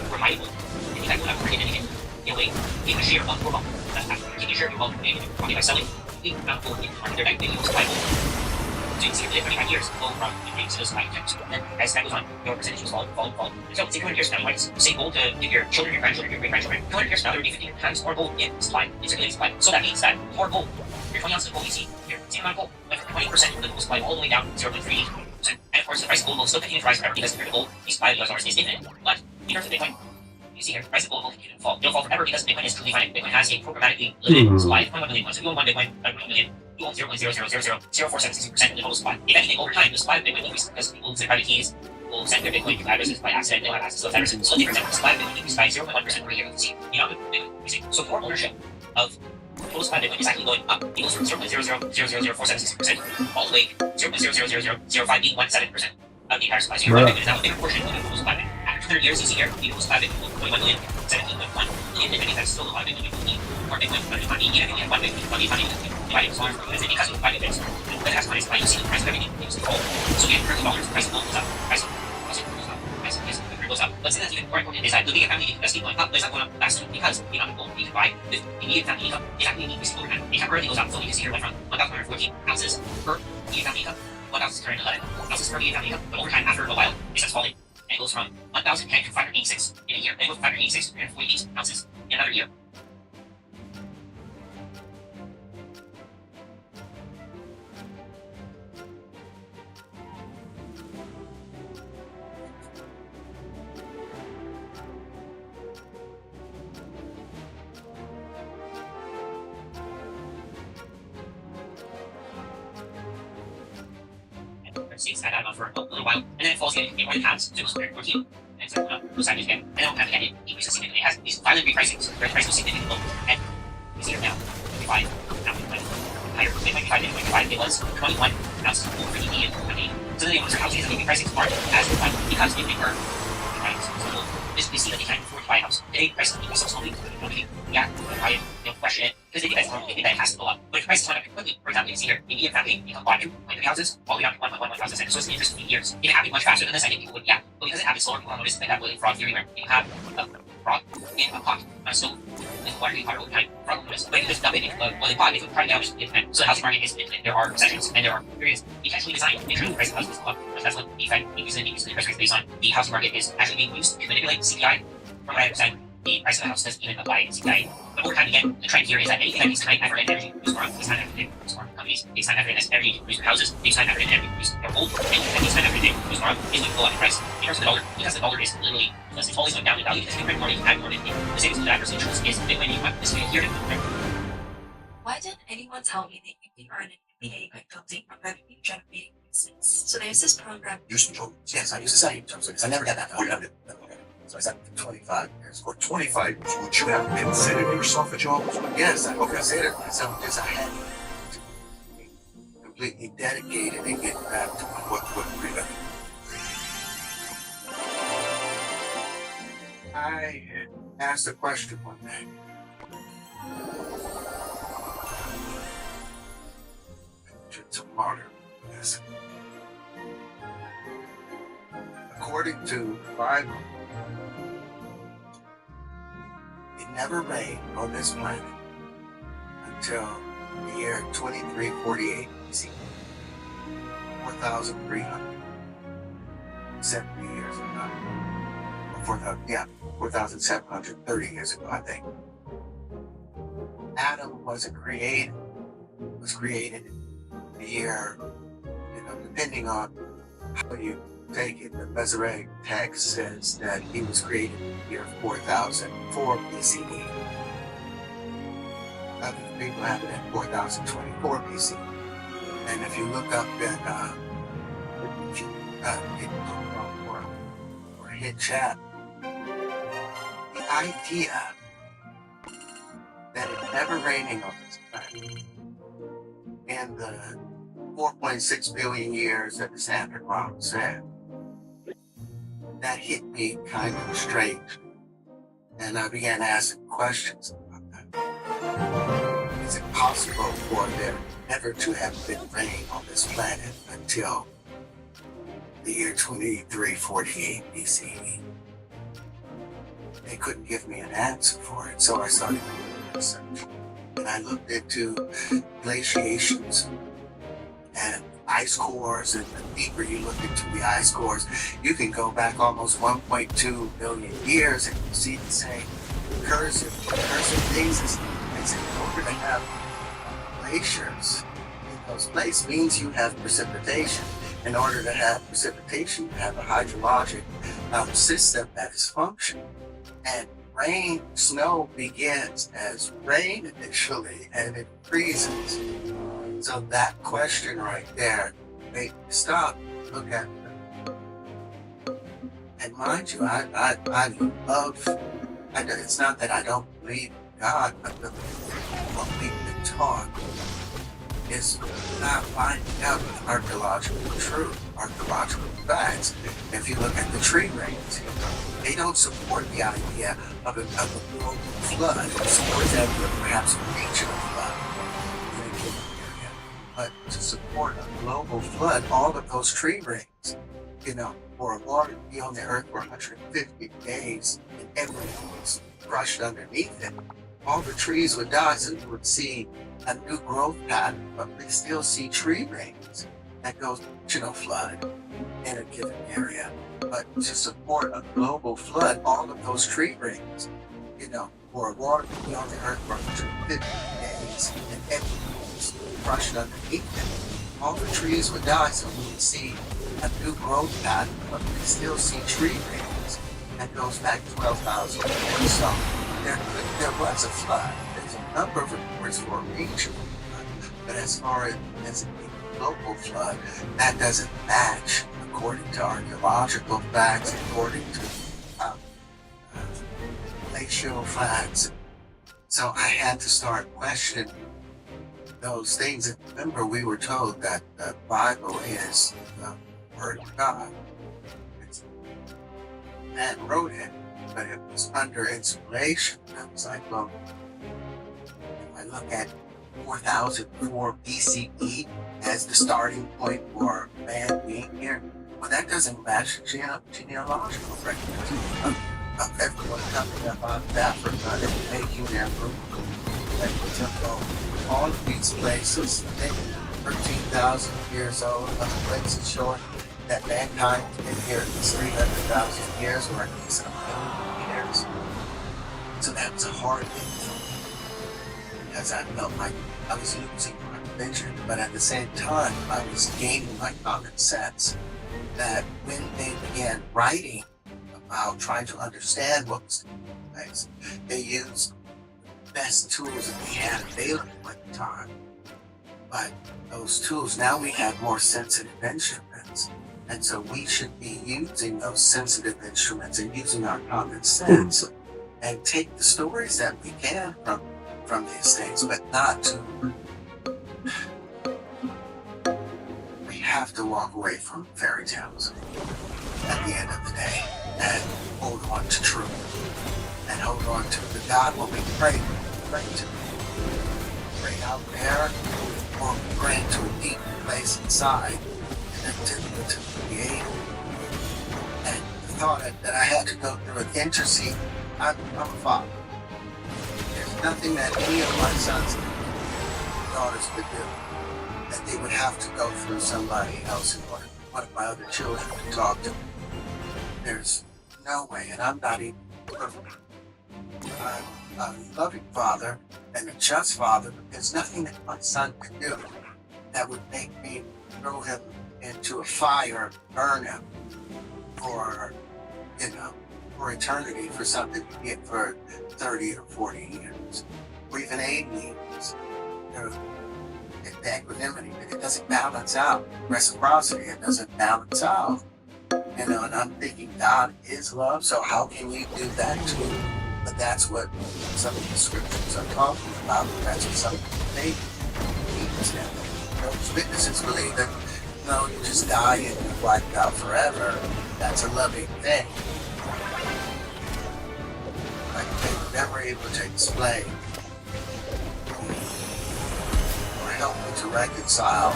reliable. If you have to print anything, you know, take a share of one gold. That's after taking a share of your gold, and by selling, you not gold in the market, their bank, they use flat gold. So you can see for 25 years, go from increase to spike times. And as time goes on, your percentage is falling. So it's 200 years from now, you might say gold to give your children, your grandchildren, your great-grandchildren. 200 years from now, there will be 15 times more gold in supply, in circulating supply. So that means that more gold, your 20 ounces of gold you see here, same amount of gold, went from 20% of the gold supply all the way down to 0.38%. And of course, the price of gold will still continue to rise forever because compared to gold, the supply of US dollars is infinite. But in terms of Bitcoin, you see here, the price of gold will continue to fall. It'll fall forever because Bitcoin is truly finite. Bitcoin has a programmatically limited supply of 1 million coins. So if you own one Bitcoin, 1 million, you own 0.0000476% of the total supply. If anything, over time, the supply of Bitcoin increases because people lose their private keys, will send their Bitcoin to addresses by accident, they'll have access to those addresses. So the difference in the supply of Bitcoin increases by 0.1% per year. You can see, you know, Bitcoin. So more ownership of total supply of Bitcoin is actually going up. It goes from 0.0000476% all the way 0.00005 being 1.7% of the entire supply. So your Bitcoin is now a bigger portion of the total supply. After 100 years, you see here, the total supply of Bitcoin will 21 million, 17.1 million. And that's still a lot of Bitcoin. You need more Bitcoin, but it's not easy. Even if you have one Bitcoin, one Bitcoin, dividing smaller for you, because you divide it, but as money supply, you see the price of everything is to fall. So again, $30, price of gold goes up, price of goes up, price of Bitcoin goes up. But something that's even more important is that the bigger family income that's going up, but it's not going up faster because the amount of gold you can buy with immediate family income is actually increasing over time. It temporarily goes up. So you can see here went from 1,114 ounces per immediate family income, 1,611 ounces per immediate family income, but over time, after a while, it starts falling. And it goes from 1,010 to 586 in a year. Then it goes from 586 to 348 ounces in another year. states that for a little while, and then it falls again in northern paths, so it goes from 14, and it's goes sideways again, and then it kind of again, it increases significantly. It has these violent repricings, where the price goes significantly low, and you see it now, 25, now it went higher, it might be 5, it might be 5, it was 21 ounces of gold for the median one day. So then they wonder how these repricings are as defined, because if they were, right, so we'll basically see that they kind of afford to buy a house. Today, prices will so slowly, yeah, I question it, because they think that's normal, they think that it has to go up. But if prices went up quickly, for example, you see here, the median family income bought 2.3 houses, all the way down to 1.1 houses, and so it's in just 15 years. If it happened much faster than this, I think people would, yeah, but because it happened slower, people notice that that fraud theory where you have fraud in a pot, so in water heat water over time, fraud will notice. But if you just dump it into a boiling pot, it would try to damage the internet. So the housing market is infinite. There are recessions, and there are periods intentionally designed to make sure the price of houses go up. That's what the Fed increases and decreases the interest rates based on. The housing market is actually being used to manipulate CPI. From what I understand, the price of the house doesn't even apply to CPI. But over time, again, the trend here is that anything that takes time, effort, and energy to produce more, takes time, effort, and produce more. Companies takes time, effort, and energy to produce more houses, takes time, effort, and energy to produce their gold. Anything that takes time, effort, and energy to produce more is going to go up in price. In terms of the dollar, because the dollar is literally, it's always going down in value because you print more, you can add more than the savings with adverse interest is Bitcoin. You want this here to Why didn't anyone tell me that you can earn an MBA by building a revenue generating business? So there's this program. You used to be told, yes, I used to say, I never got that. So I said 25 years. For 25 years, would you have considered yourself a job? Yes, I considered myself because I had to be completely dedicated and get back to what really. I asked a question one day. To martyr this. According to the Bible, it never rained on this planet until the year 2348 BC, 4,370 years ago. 4,730 years ago, I think. Adam was created in the year, depending on how you take it, the Masoretic text says that he was created in the year 4004 BCE. Other people have it at 4024 BC. And if you look up at or hit chat, the idea that it's never raining on this planet and the 4.6 billion years that the Standard Rock said, that hit me kind of strange. And I began asking questions about that. Is it possible for there never to have been rain on this planet until the year 2348 BCE? They couldn't give me an answer for it, so I started doing research. And I looked into glaciations and ice cores, and the deeper you look into the ice cores, you can go back almost 1.2 billion years and you see the same recursive phases. And so in order to have glaciers in those places means you have precipitation. In order to have precipitation, you have a hydrologic system that is functioning. And rain, snow begins as rain initially, and it freezes. So that question right there made me stop, look at it. And mind you, I love, it's not that I don't believe in God, but what we've been taught is not finding out the archaeological truth, archaeological facts. If you look at the tree rings, they don't support the idea of a global flood. It supports that perhaps a regional flood in a given area. But to support a global flood, all of those tree rings, for water to be on the earth for 150 days and everything was crushed underneath it, all the trees would die, so you would see a new growth pattern, but we still see tree rings that goes flood in a given area. But to support a global flood, all of those tree rings, for water to be on the earth for 150 days and everything was crushed underneath it, all the trees would die, so we would see a new growth pattern, but we still see tree rings that goes back 12,000 years. So there was a flood. There's a number of reports for a regional flood, but as far as global flood, that doesn't match according to archaeological facts, according to glacial facts. So I had to start questioning those things. And remember, we were told that the Bible is the Word of God. Man wrote it, but it was under inspiration. I was like, well, if I look at 4004 BCE as the starting point for man being here, well, that doesn't match genealogical records of everyone coming up out of Africa and making their move. And we took all of these places, I think 13,000 years old, other places showing that mankind has been here for 300,000 years or at least 1,000 years. So that was a hard thing for me because I felt like I was losing my vision, but at the same time, I was gaining my common sense that when they began writing about trying to understand what was taking place, they used the best tools that they had available at the time. But those tools, now we have more sensitive instruments. And so we should be using those sensitive instruments and using our common sense and take the stories that we can from these things, but not to. We have to walk away from fairy tales at the end of the day and hold on to truth and hold on to the God when we pray to. Pray out there or we pray to a deep place inside and to create. And the thought that I had to go through an intercede, I'm a father. There's nothing that any of my sons and daughters could do that they would have to go through somebody else and one of my other children to talk to. There's no way, and I'm not even perfect. I'm a loving father and a just father, but there's nothing that my son could do that would make me throw him into a fire, burn him for, for eternity, for something you get for 30 or 40 years, or even 80 years. The equanimity, it doesn't balance out. Reciprocity, it doesn't balance out. And I'm thinking God is love, so how can you do that too? But that's what some of the scriptures are talking about. That's what some of the faith means. And those witnesses believe that, you just die and you're wiped out forever. That's a loving thing. Like they were never able to explain or help me to reconcile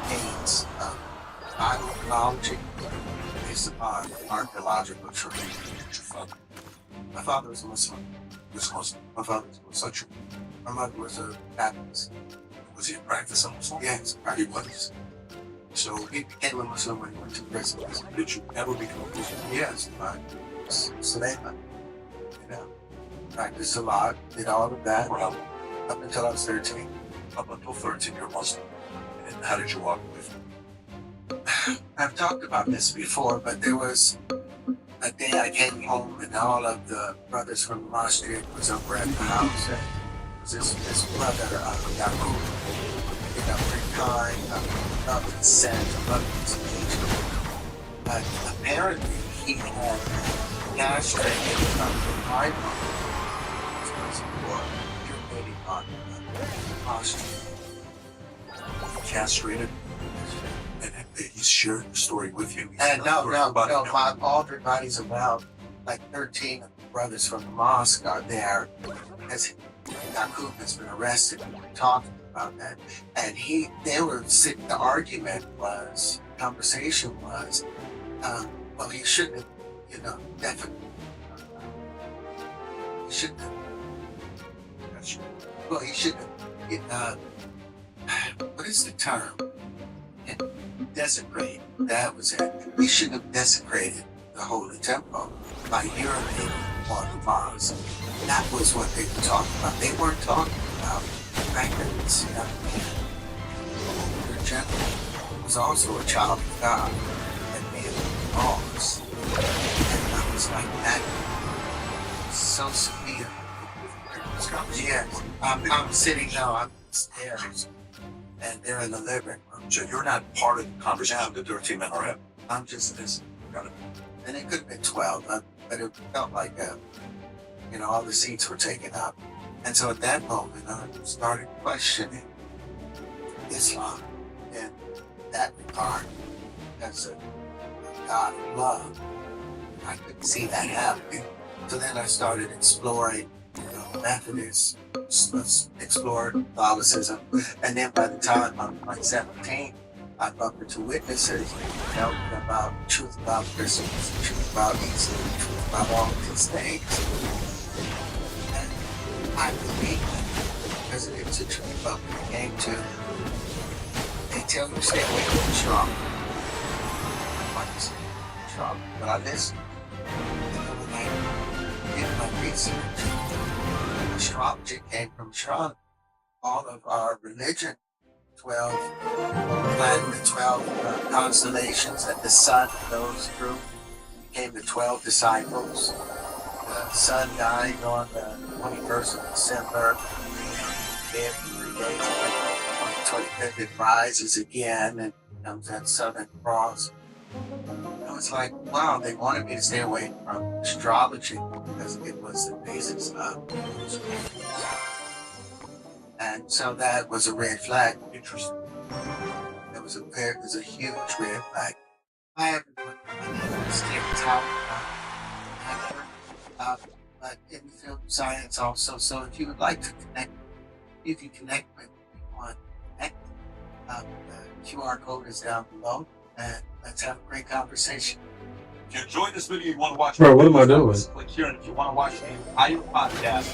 things of ideology based upon archaeological truth. My father was a Muslim. My father was a Muslim. My mother was a Baptist. Was he a practice of Muslim? Yes, He was. so he became a Muslim when he went to prison. Did you ever become a Muslim? Yes, but Suleiman, practiced a lot, did all of that For how long? up until I was 13. Up until 13, you're Muslim. And how did you walk away from it? I've talked about this before, but there was a day I came home and all of the brothers from the mosque was over at the house. And it was this brother, Yaqub, very kind, loving scent, loving his nature. But apparently he had castrated my mom. Urinating on posture. Castrated? And he's shared the story with you? And no, all everybody's around, like 13 of the brothers from the mosque are there, as Yaqub has been arrested, and we're talking about that. And the conversation was, well, he shouldn't have, definitely, he shouldn't have, well, he shouldn't have, what is the term? Desecrate. That was it. He shouldn't have desecrated the holy temple by urinating on the mosque. That was what they were talking about. They weren't talking about the fact that this young man, older gentleman, was also a child of God and made laws. And I was like, that so severe. Yes, I'm sitting now, I'm upstairs. and they're in the living room. So you're not part of the conversation that 13 men are having. I'm just listening. Got it. And it could have been 12, but it felt like, all the seats were taken up. And so at that moment, I started questioning Islam in that regard as a God of love. I couldn't see that happening. So then I started exploring Methodists, explored Catholicism, and then by the time I'm like 17, I bumped into witnesses telling me about the truth about Christmas, the truth about Easter, the truth about all of these things. And I believe that because it was a truth about when it came to, they tell you to stay away from the strong. I want to stay away from the strong, but I listened. And when I did my research, astrology came from astrology. All of our religion, 12 constellations that the sun goes through, became the 12 disciples. The sun died on the 21st of December. Dead for 3 days. On the 25th, it rises again and comes that southern cross. I was like, wow, they wanted me to stay away from astrology because it was the basis of and so that was a red flag. Interesting. It was a huge red flag. I haven't put my name sticked out, but in the field of science also. So if you would like to connect, you can connect with me on Connect. The QR code is down below, and let's have a great conversation. If you enjoyed this video, you want to watch Bro, what am I doing? Click here, and if you want to watch the entire podcast,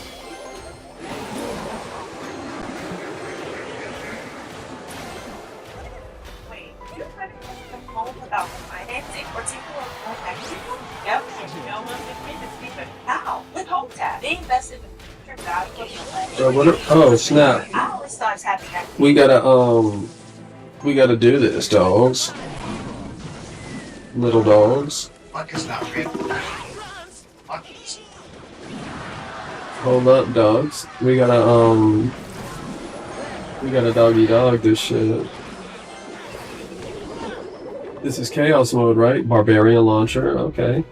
Wait, you ready to come home without financing or people are contacting you? Yep, you know what the kid is keeping how? With Home Tab, they invested in the future value of your money. Bro, oh snap! I always thought it's having that. We gotta do this, dogs. Little dogs. Fuck is not red flag. Fuck is. Hold up, dogs. We gotta doggy dog this shit. This is chaos mode, right? Barbarian launcher, okay.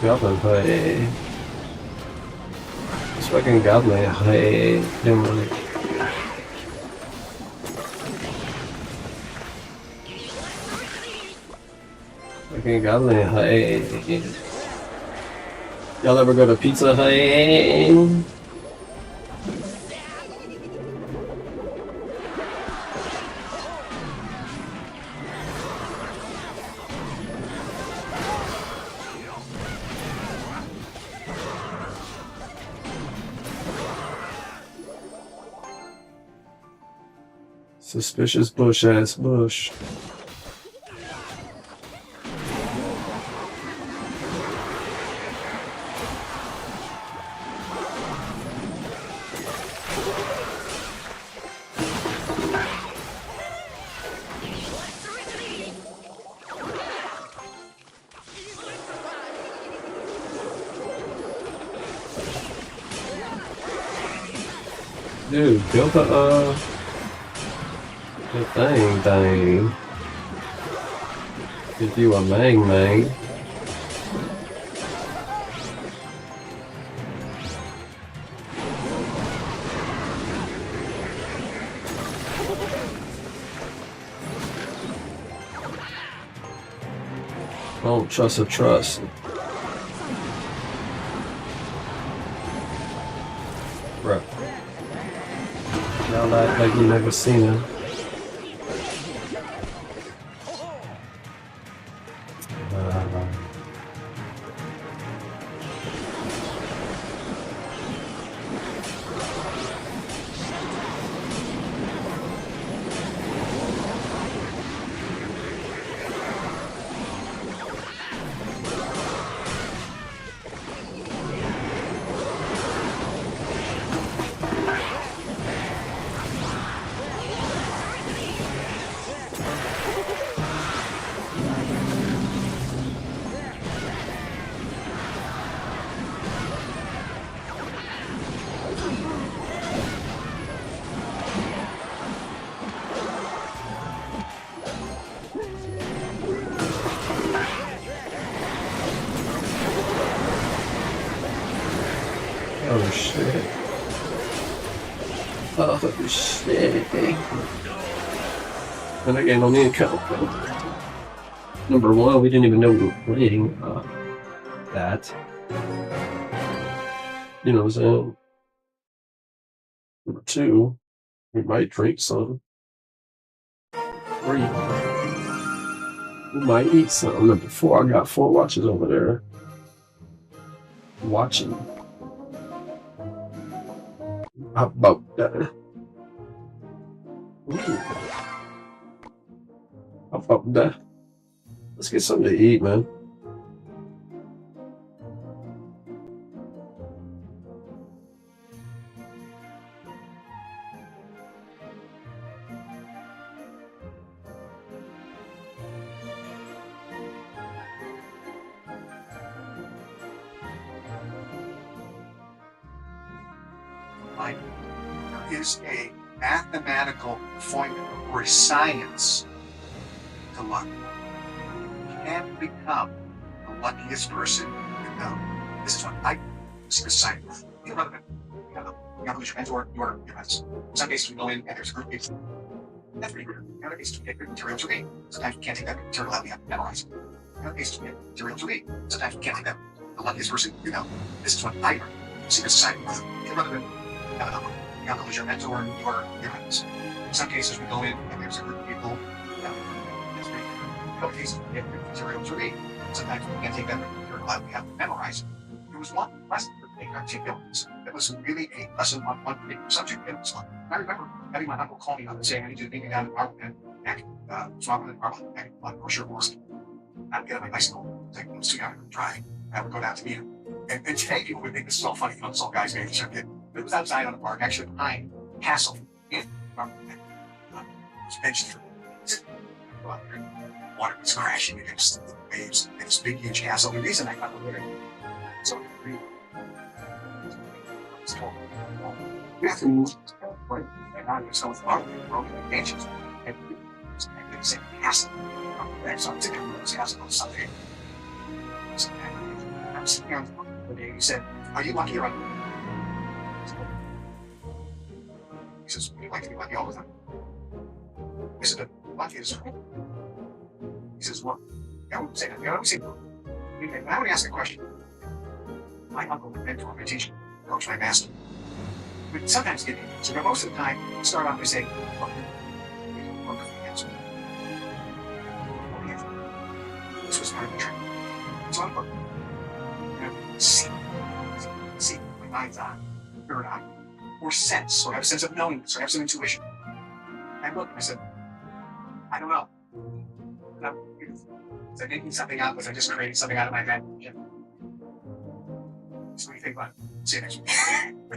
Goblin, hey. It's fucking goblin, hey. Fucking goblin, hey. Y'all ever go to Pizza Hut? Suspicious bush ass bush. Dude, build the thing. Give you a mang. Don't trust a trust. Bro. Y'all act like you never seen him. Oh shit. Oh shit. And again, on the account. Number one, we didn't even know we were playing that. You know what I'm saying? Number two, we might drink some. Three, we might eat some. Number four, I got 4 watches over there. Watching. How about that? Ooh. How about that? Let's get something to eat, man. Like, there is a mathematical formula or a science to luck. You can become the luckiest person you know. This is what I see the science. You know, you gotta lose your mentor, your friends. In some cases, we go in and there's a group of people. That's pretty good. In other cases, we get good material to read. Sometimes we can't take that material out, we have to memorize it. In other cases, we get material to read. Sometimes we can't take that. The luckiest person you know. This is what I learned. Secret society. You gotta lose your mentor, your friends. In some cases, we go in and there's a group of people. That's pretty good. In other cases, we get good material to read. Sometimes we can't take that material out, we have to memorize it. There was one lesson for the articulate. It was really a lesson on one particular subject. It was fun. I remember having my uncle call me up and saying, I need you to meet me down in Marble Neck, swap in Marble Neck, on North Shore Forest. I would get on my bicycle, it was too young to drive. I would go down to meet him. And today people would think this is all funny, this old guy's name, sure kid. But it was outside on the park, actually behind Castle in Marble Neck. It was benched for water was crashing against the waves in this big, huge castle. The reason I got the lyric so and I was going to broken mansions and they said castle. So I'm thinking of this castle on Sunday. I was sitting here one day and he said, are you lucky or unlucky? He says, would you like to be lucky all the time? I said, lucky is right. He says, well, I wouldn't say that. I would say, I would ask a question. My uncle, my mentor, my teacher, coach, my master, would sometimes give me an answer, but most of the time, start off by saying, look, look for the answer. This was part of the training. So I'm looking. See with my mind's eye, third eye, or sense, or have a sense of knowingness, or have some intuition. I looked and I said, I don't know. Was I making something up? Was I just creating something out of my imagination? So what do you think about it? See you next week.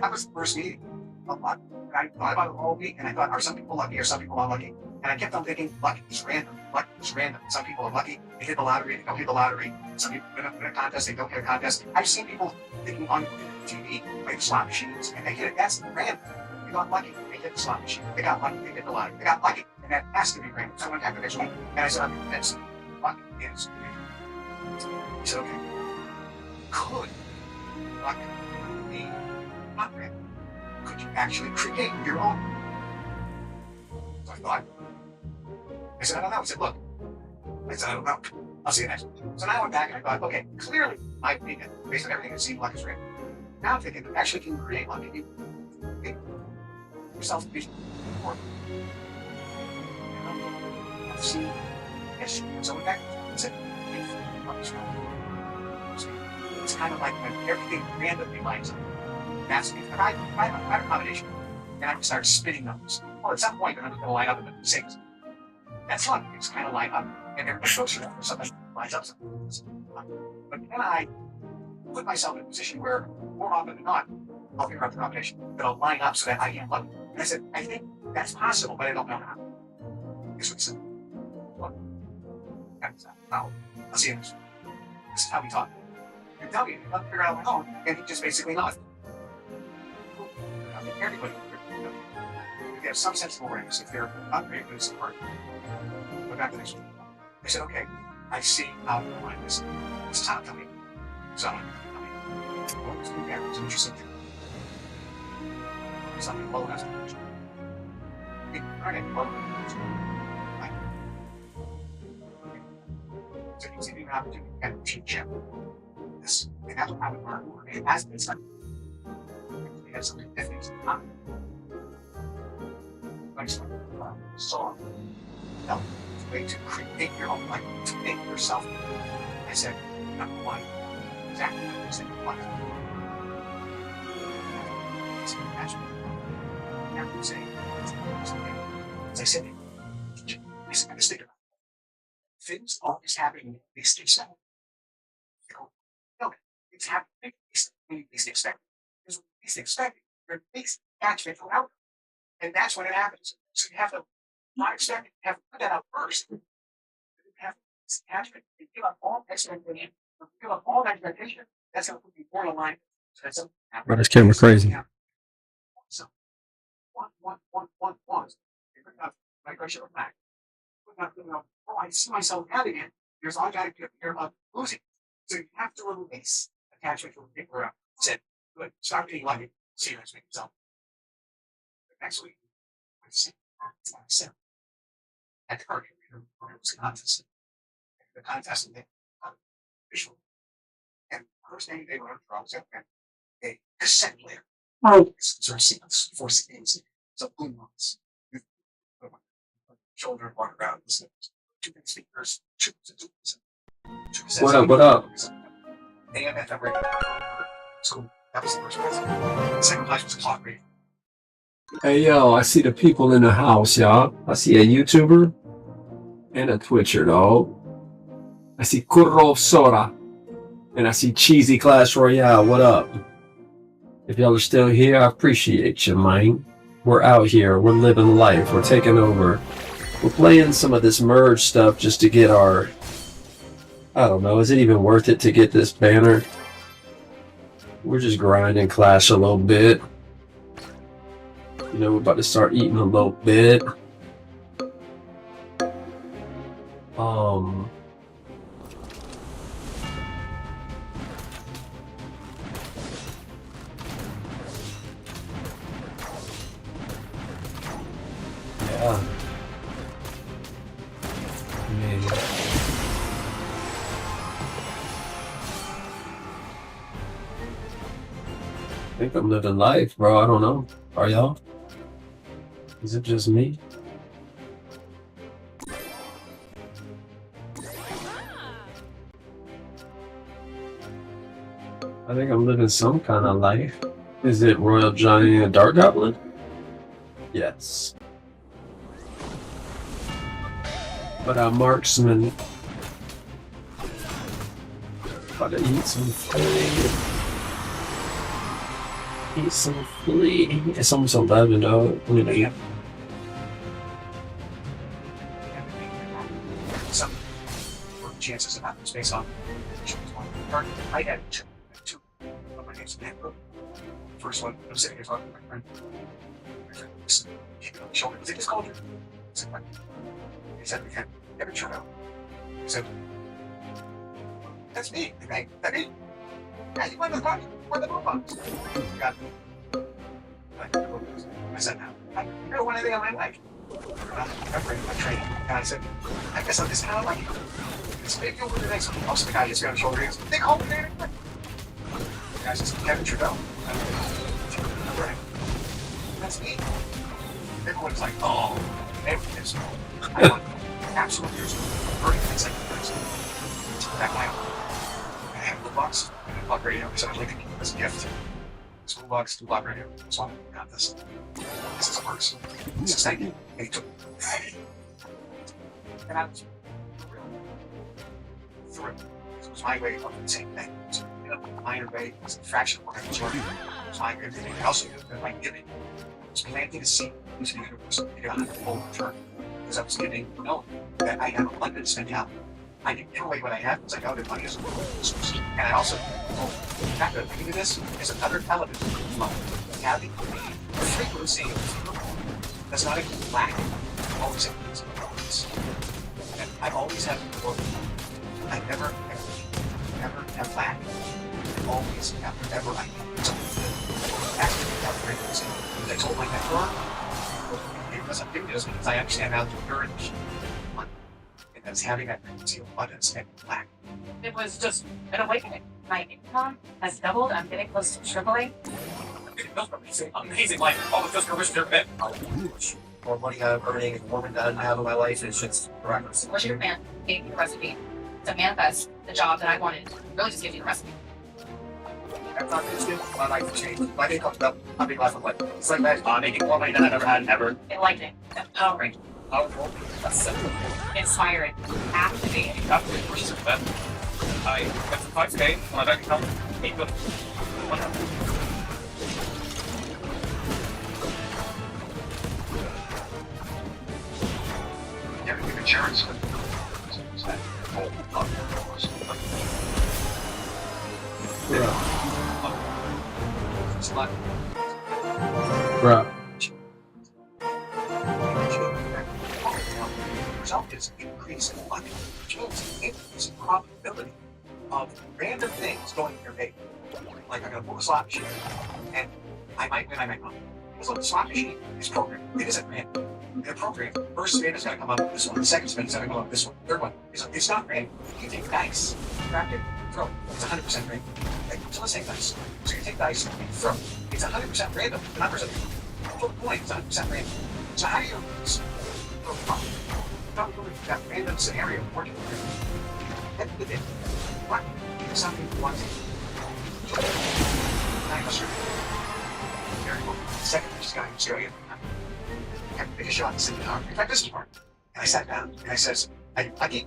That was the first meeting of luck. I thought about it all week, and I thought, are some people lucky or some people unlucky? And I kept on thinking, luck is random. Luck is random. Some people are lucky, they hit the lottery, they don't hit the lottery. Some people win a contest, they don't hit a contest. I've seen people thinking on TV, play the slot machines, and they hit it. That's random. They got lucky, they hit the slot machine. They got lucky, they hit the lottery. They got lucky, and that has to be random. So I went back the next week, and I said, I'm convinced luck is random. He said, okay. Could luck be not random? Could you actually create your own? So I thought. I said, I don't know. He said, look. I said, I don't know. I'll see you next week. So now I went back and I thought, okay, clearly, my opinion, based on everything that seemed luck is random. Now I'm thinking, actually, can you create luck? Can you make yourself be more? Let's see. Yes. So I went back and said, luck is random. It's kind of like when everything randomly lines up. That's me. I have a combination. And I can start spinning numbers. Well, at some point, the numbers going to line up and the six. That's fun. It's kind of line up. And everybody goes through that. Something lines up. But then I put myself in a position where, more often than not, I'll figure out the combination that'll line up so that I get lucky. And I said, I think that's possible, but I don't know how. Here's what he said. Look. I'll see you next week. This is how we talk. You tell me, you figure out on my own, and he just basically nodded. I think everybody, if they have some sense of awareness, if they're not very good at support, go back to the next week. I said, okay, I see how you align this. This is how to tell me. So I'm going to tell me. Well, it's an interesting thing. something low enough to push. We run it low enough to like, so you see the opportunity to get a cheap chip. This, and that's what I would learn. It has been something. We have something different. Like some song. No, it's a way to create your own life, to make yourself. I said, number one, exactly what you said you want. It's an attachment. Now you say, as I said, I just think about it. Things always happen, they stay stagnant. You go, no, it's happening, they stay expected. Because when they stay expected, your base attachment will out. And that's when it happens. So you have to not expect it, you have to put that out first. You have this attachment, you give up all expectation, you give up all expectation, that's going to put you more in line. So that's something that happens. Bro, this camera crazy. So, one. You put up migration back. Put up, oh, I see myself having it. There's all got to get here about losing. So you have to release attachment to a particular said, good, stop being lucky. See you next week. So, next week, I see. At Kart, it was a contest. The contest and official. And the first thing they were on was a cassette player. Oh, so I see 4 CDs. So boom box. Shoulder walk around, listen. 2 big speakers, 2 cassettes. What up? AM FM radio. School. That was the first place. The second place was a clock radio. Hey yo, I see the people in the house, y'all. I see a YouTuber and a Twitcher, dog. I see Kurro Sora and I see Cheesy Clash Royale. What up? If y'all are still here, I appreciate you, man. We're out here. We're living life. We're taking over. We're playing some of this merge stuff just to get our... I don't know. Is it even worth it to get this banner? We're just grinding Clash a little bit. You know, we're about to start eating a little bit. Yeah. Man. I think I'm living life, bro. I don't know. Are y'all? Is it just me? I think I'm living some kind of life. Is it Royal Johnny and Dark Goblin? Yes. But I'm marksman. About to eat some flea. Eat some flea. It's almost 11, though. Look at that. Some chances of having space on. I had two of my names in that book. First one, I'm sitting here talking to my friend. My friend was kicking on the shoulder. Was it just cauldron? I said, what? He said, we can't ever turn out. He said, that's me. Okay, that me. Yeah, you went to the party. Where the boombox? Got it. I said, no, you don't want anything on my life. I'm ready my training. And I said, I guess I'm just kind of like you. It's maybe over the next one. Also, the guy gets me on the shoulder. He goes, they call me there anyway. The guy says, Kevin Trudeau. Right. That's me. Everyone's like, oh, everything's I want absolute years of burning things like this. That guy, I have the box and a block radio. So I like it as a gift. School box, 2 block radio. So I got this. This is works. This is thank you. And he took it. And I was thrilled. This was my way of the same thing. So, you know, the minor way was a fraction of what I was learning. It was my way of giving. I also knew that by giving, I was planting a seed into the universe to get a full return. Because I was giving, knowing that I have abundance mentality. I can give away what I have because I know that money is a resource. And I also, back at the beginning of this, is another element of money. Having the frequency of that's not a lack. Always increasing. And I always have more. I never have lack. I always have whatever I need. So that's the frequency. I told just because I understand how to nourish one, and that's having that frequency of abundance and lack. It was just an awakening. My income has doubled. I'm getting close to tripling. Amazing life. All the just wish there been. More money I'm earning and more than I have in my life is just miraculous. Wish your man gave me the recipe to manifest the job that I wanted. Really just gives you the recipe. That's not good. My life has changed. My income comes up. I'm being left with what? It's like that. Making more money than I've ever had ever. Enlightening, empowering, Powerful. That's simple. inspiring, activating. After the courses of that, I went for 5K. My bank account, 8 good. Getting insurance. It's like, Bruh. the result is increase in luck, which means increase in probability of random things going in your favor. Like I'm gonna pull a slot machine, and I might win, I might not. Because the slot machine is programmed. It isn't random. They're programmed. First spin is gonna come up this one. The second spin is gonna come up this one. Third one. It's not random. You take dice, grab it, throw. It's 100% random. Like, so let's take dice. So you take dice and you throw. It's 100% random. The numbers are flip a coin. It's 100% random. So how do you probably that random scenario working for you? At the end, what is something you want to do? I'm a certain very well. Second richest guy in Australia. I take a shot and sit down. In fact, this is part. And I sat down and I says, are you lucky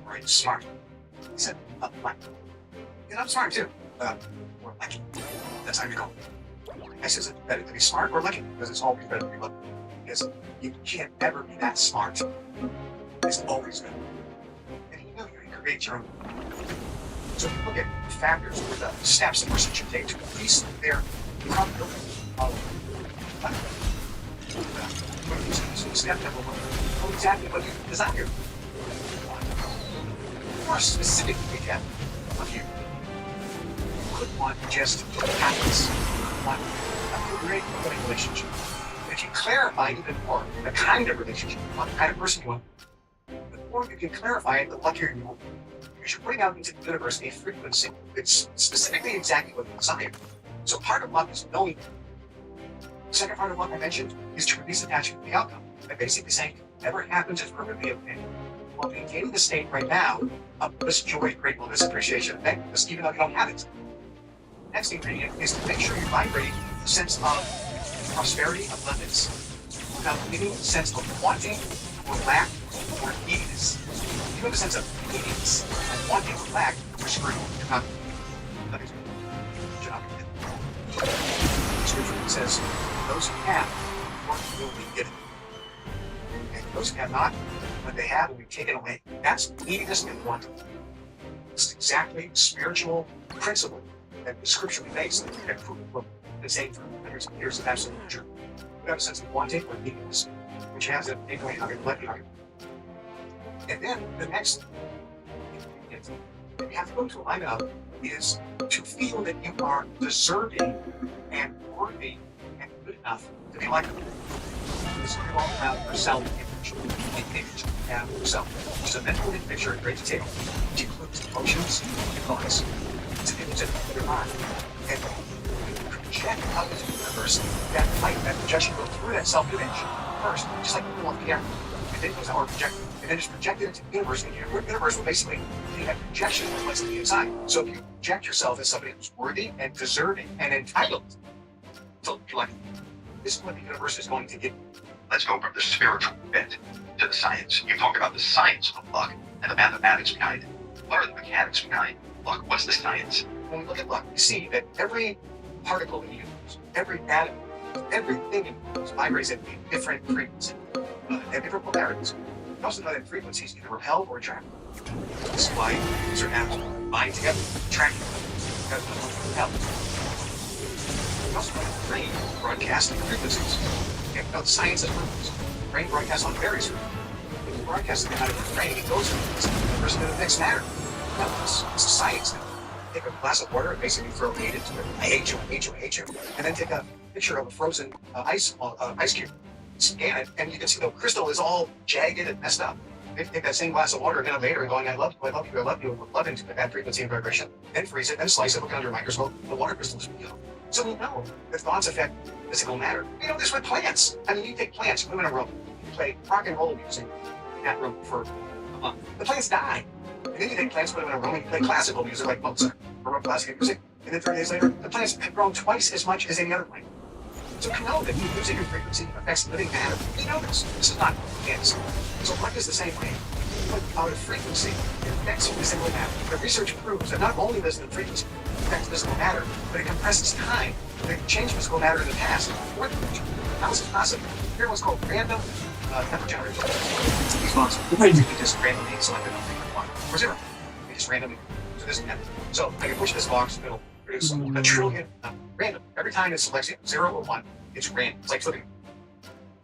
or are you smart? He said, lucky. And I'm smart too. Or lucky. That's how you go. I says, it's better to be smart or lucky because it's always better to be lucky. Because you can't ever be that smart. It's always better. And you know you can create your own. So if you look at factors or the steps a person should take to increase their probability of luck. Step number one, know exactly what you desire. More specifically, again, what you could want just happiness. You want a great relationship. If you clarify even more the kind of relationship you want, the kind of person you want, the more you can clarify it, the luckier you will be. You should bring out into the universe a frequency that's specifically exactly what you desire. So part of luck is knowing. The second part of what I mentioned is to release attachment to the outcome. By basically saying, whatever happens is perfectly okay. While maintaining the state right now of bliss, joy, gratefulness, appreciation, and thankfulness, even though you don't have it. Next ingredient is to make sure you're vibrating a sense of prosperity, abundance, without any sense of wanting or lack or neediness. If you have a sense of neediness and wanting or lack, you're screwed. You're not. You're not. Scripture says, those who have, will be given. And those who have not, when they have, will be taken away. That's neediness and wanting. It's exactly spiritual principle that is scripturally based and proven from the same for hundreds of years of absolute truth. You have a sense of wanting or neediness, which has a take away hunger, let me hunger. And then the next ingredient that you have to go to alignment of is to feel that you are deserving and worthy and good enough to be like them. This is all about your self-image. The image you have of yourself. Which is a mental picture at great detail, which includes emotions and thoughts. It's an image of your mind. And you project out into the universe that light, that projection goes through that self-image first, just like you do on the camera. And then it goes out projected. And then it's projected into the universe. And the universe will basically be that projection of what's on the inside. So if you project yourself as somebody who's worthy and deserving and entitled, so you're like, this is what the universe is going to give. Let's go from the spiritual bit to the science. You talk about the science of luck and the mathematics behind it. What are the mechanics behind luck? What's the science? When we look at luck, we see that every particle in the universe, every atom, everything in the universe vibrates at different frequencies, at different polarities. We also know that frequencies either repel or attract. This is why certain atoms bind together, attract together, repel. We also know that the brain broadcasts frequencies. You know the science of frequencies. The brain broadcasts on various frequencies. When you broadcast it out of the brain, it goes to the universe and it affects matter. No, it's a science thing. Take a glass of water and basically throw heat into it. I hate you, and then take a picture of a frozen ice cube. scan it, and you can see the crystal is all jagged and messed up. They take that same glass of water a minute later and going, I love you, I love you, I love you, and love into that frequency and vibration, then freeze it, then slice it, look under a microscope, the water crystals will go. So we know that thoughts affect physical matter. We know this with plants. I mean, you take plants, put them in a room, you play rock and roll music in that room for a month. The plants die. And then you take plants, put them in a room, and you play classical music like Mozart or classical music, and then 30 days later, the plants have grown twice as much as any other plant. So we know that music and frequency affects living matter. We know this. This is not fantasy. So life is the same way. But out of frequency, it affects physical matter. The research proves that not only does the frequency affect physical matter, but it compresses time. It changed physical matter in the past. How is it possible? Here what's called random number generator. These ones, you can just randomly select a 1 or 0. You just randomly do this again. So I can push this box, it'll produce a trillion random. Every time it selects 0 or 1, it's random. It's like flipping.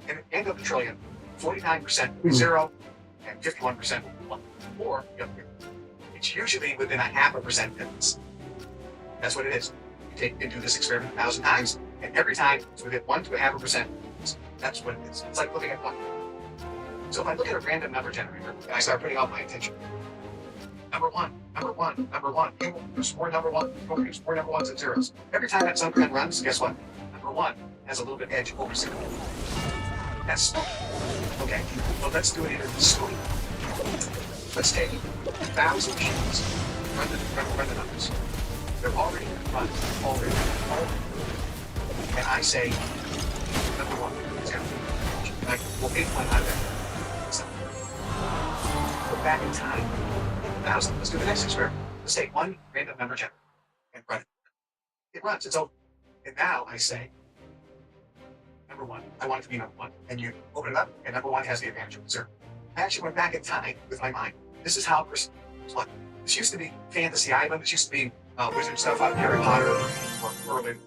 And at the end of the trillion, 49% will be 0 and 51% will be 1. Or it's usually within a 0.5% difference. That's what it is. You do this experiment 1,000 times, and every time it's within 1 to 0.5%. That's what it is. It's like looking at 1. So if I look at a random number generator and I start putting out my attention, number 1, number 1, number 1, you will produce more number 1, you will produce more number 1s and 0s. Every time that sun runs, guess what? Number 1 has a little bit edge over 0. That's spooky. Okay, well let's do it in slowly. Let's take 1,000 machines, run the numbers. They're already run, already. And I say, number 1, it's going to be, like, we'll pick one out of that. So, go back in time, 1,000. Let's do the next experiment. Let's take one random number generator and run it. It runs, it's over. And now I say, number 1, I want it to be number 1. And you open it up, and number 1 has the advantage of 0. I actually went back in time with my mind. This is how this used to be Fantasy Island. This used to be wizard stuff out of Harry Potter or Merlin,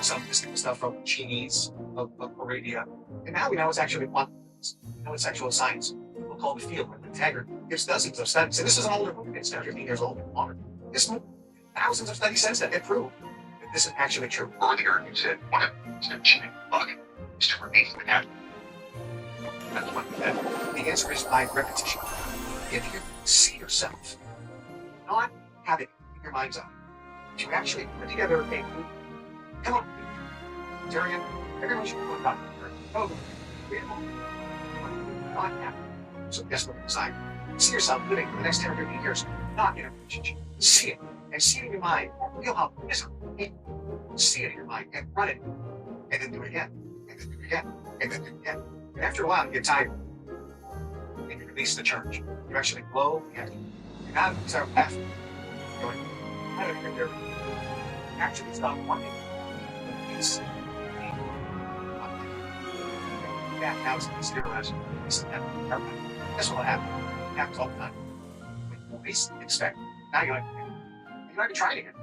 some mystical stuff from Chinese of Arabia. And now we know it's actually quantum physics. We know it's actual science. We'll call it the field. And Taggart gives dozens of studies. And this is an older movie. It's now 15 years old and longer. This movie, thousands of studies since that prove that this is actually true. Earlier, you said one of the achieving bug is to remain with That's what the answer is by repetition. If you see yourself not having in your mind's eye, to actually put together a group, come on, Darian, everyone should go down. Oh, not happy. So guess what? Decide. See yourself living for the next 10 or 15 years, not in a relationship. See it, and see it in your mind. Feel how miserable. See it in your mind, and run it, and then do it again, and then do it again, and then do it again. And after a while, you get tired, and you release the charge. You actually blow the energy. And now you start laughing, going, I don't even care. Actually stop wanting. It's that now it's consideration. That's what will happen. It happens all the time. When you least expect, now you're like, you're not even trying again.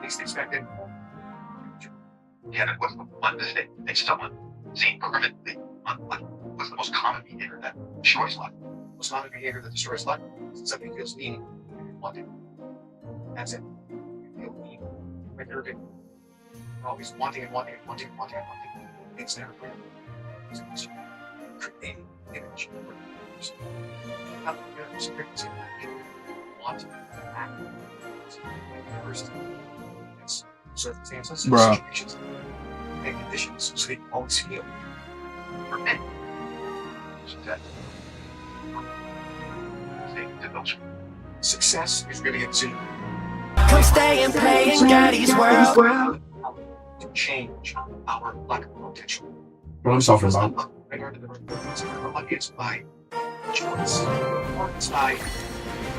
Least expected. Yeah, but what's the one mistake that makes someone seem permanently unlucky? What's the most common behavior that destroys luck? The most common behavior that destroys luck is something feels needy and wanting. That's it. You feel needy. Right there, you're always wanting and wanting and wanting and wanting and wanting. It's never clear. It's creating image. Not the frequency. Want to act. First, it's circumstances, situations, and conditions, so they can always feel. For men, so that success is really a decision. Come stay and play in Gaddy's world. To change our luck potential. What I'm talking about. Luck is by choice, or it's by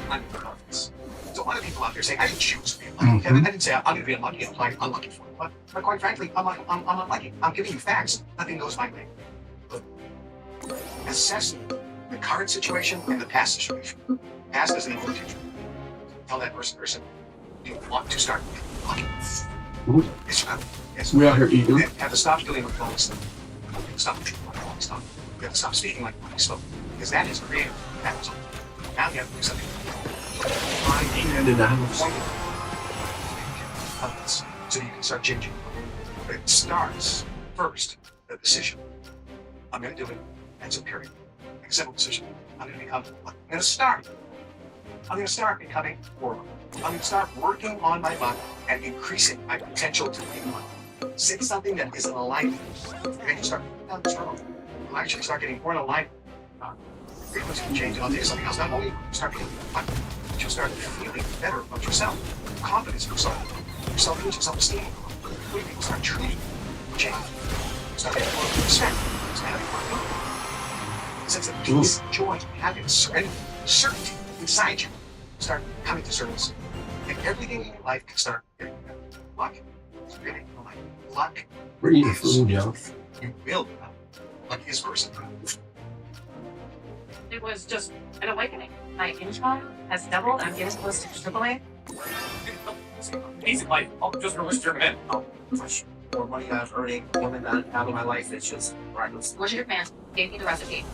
unpurpose. So a lot of people out there say, I didn't choose to be unlucky. I didn't say I'm going to be unlucky and apply unlucky for it. But quite frankly, I'm unlucky. I'm giving you facts. Nothing goes my way. But assess the current situation and the past situation. Past is an important future. Tell that person, you want to start lucky. It's We out here eating. You have to stop doing what you stuff. You have to stop drinking like you stuff. You have to stop speaking like you spoke. Because that is creative. That was all. Now you have to do something. And in the house. So you can start changing. But it starts first, the decision. I'm going to do it. Ends of period. Make a simple decision. I'm going to become. I'm going to start. I'm going to start becoming more. I'm going to start working on my mind and increasing my potential to be one. Say something that is in alignment. You're going to start down this road. You'll actually start getting more in alignment. Frequency can change, and I'll tell you something else. Not only will you start feeling fun, but you'll start feeling better about yourself. Confidence in yourself. Your self-image and self-esteem. People start treating you change. Start getting more respect. Start having more ability. A sense of peace, joy, happiness, serenity, certainty inside you start coming to surface. And everything in your life can start getting better. Luck is really like luck. We're eating food, yo. You will luck is versa. It was just an awakening. My income has doubled. I'm getting close to tripling. Easy life. I'll just release your man. How much more money I'm earning, women that I have in my life, it's just miraculous. Worship man gave me the recipe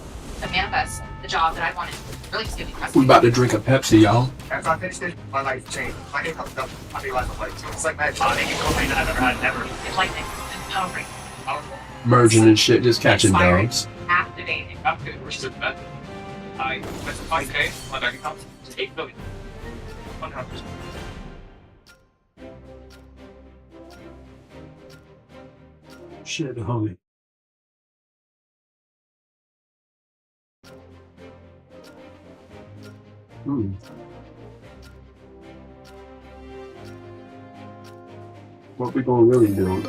to manifest the job that I wanted. Really just give me the recipe. We about to drink a Pepsi, y'all. After I finished it, my life changed. My income doubled. My new life was like, it's like magic. Making cocaine that I've ever had, never. Enlightening, empowering, Powerful. Merging and shit, just catching Inspiring. dogs. activating. Okay, which is bad. I went to 5K, my bank account is 8 billion. 100%. Shit, homie. What we gonna really do?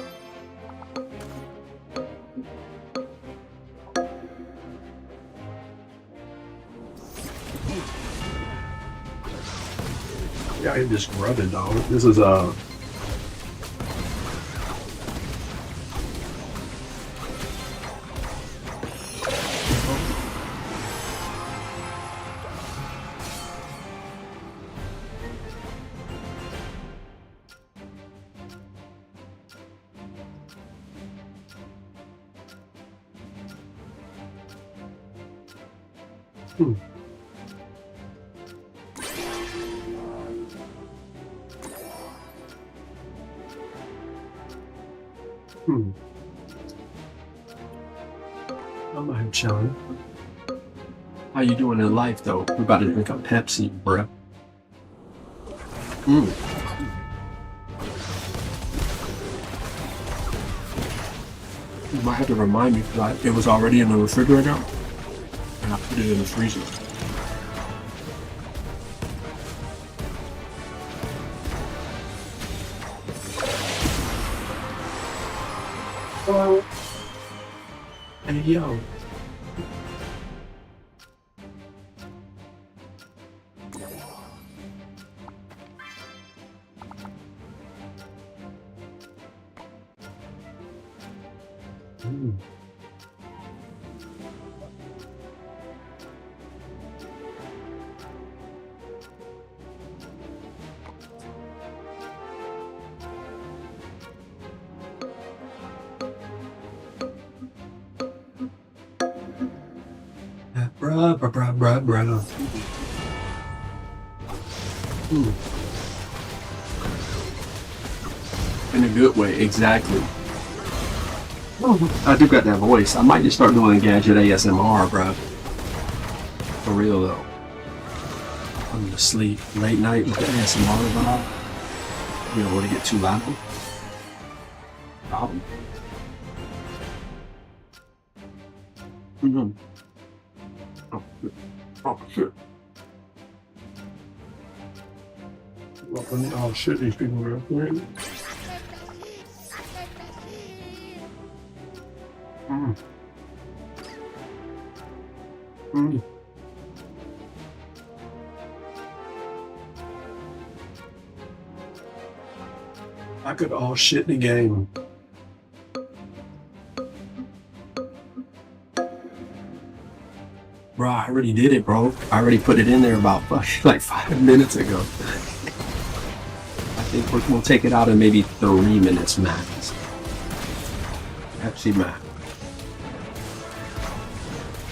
Yeah, I'm just grubbing, dog. This is I'm out here chilling. How you doing in life, though? We about to drink a Pepsi, bruh. You might have to remind me because it was already in the refrigerator, and I put it in the freezer. Hey, yo. Bruh. In a good way, exactly. I do got that voice. I might just start doing gadget ASMR, bruh. For real though. I'm to sleep late night with the ASMR vibe. You don't want to get too loud. Problem. Oh shit. Oh shit, these people are up there. I could all shit in the game. Bro, I already did it, bro. I already put it in there about like 5 minutes ago. I think we'll take it out in maybe 3 minutes max. Pepsi max.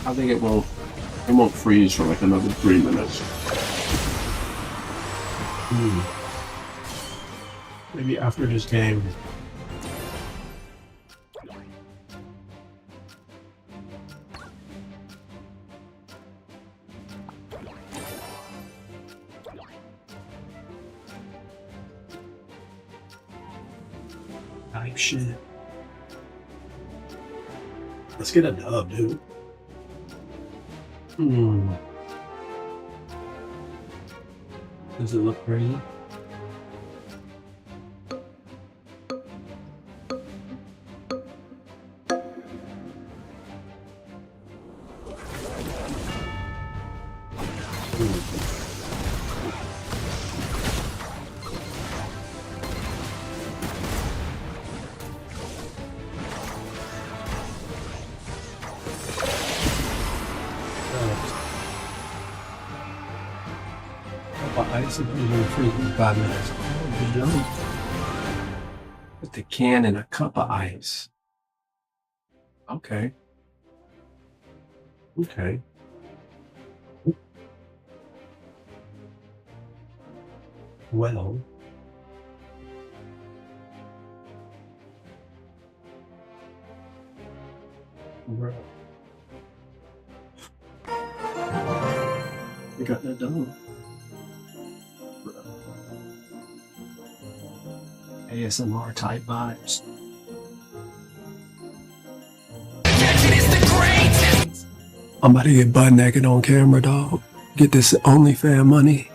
I think it won't freeze for like another 3 minutes. Maybe after this game. type shit. Let's get a dub, dude. Does it look crazy? Ice and usually freezing 5 minutes. Oh, yum. Put the can in a cup of ice. Okay. Okay. Well. Bro. You got that done. ASMR type vibes. I'm about to get butt naked on camera, dog. Get this OnlyFans money.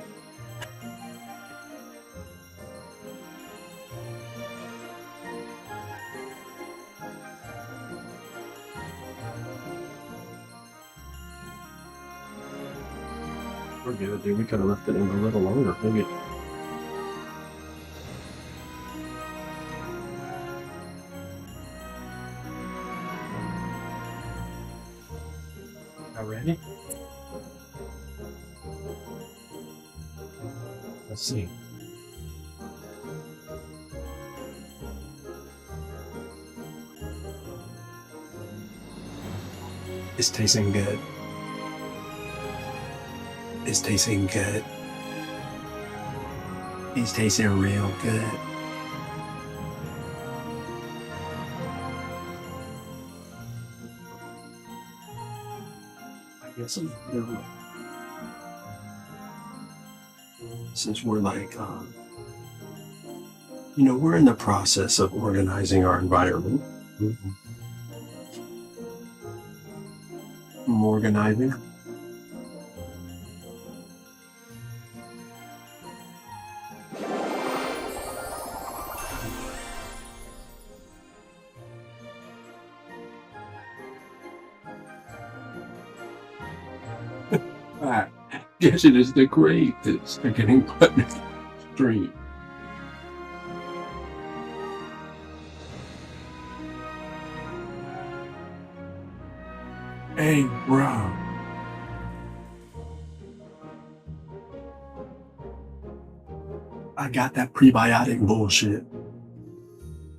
We're good, dude. We could have left it in a little longer. Maybe. Ready? Let's see. It's tasting good. It's tasting good. It's tasting real good. Since we're like, we're in the process of organizing our environment. I'm organizing. Guess it is the greatest at getting put in the stream. Hey, bro. I got that prebiotic bullshit.